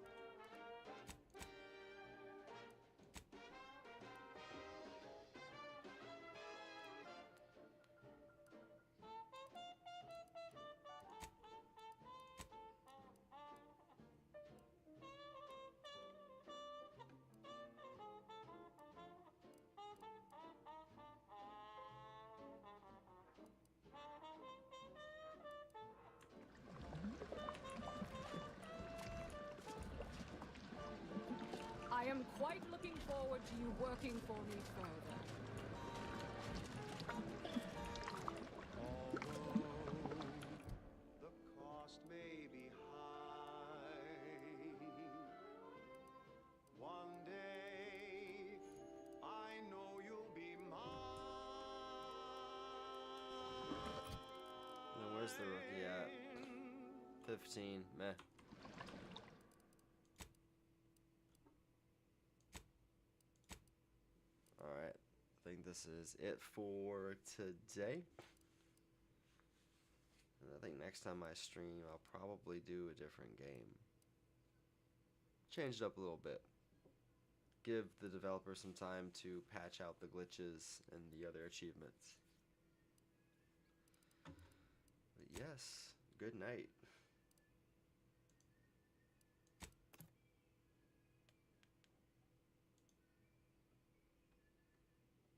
I am quite looking forward to you working for me further. The cost may be high. One day, I know you'll be mine. Then where's the rookie at? 15, meh. Alright, I think this is it for today. And I think next time I stream, I'll probably do a different game. Change it up a little bit. Give the developer some time to patch out the glitches and the other achievements. But yes, good night.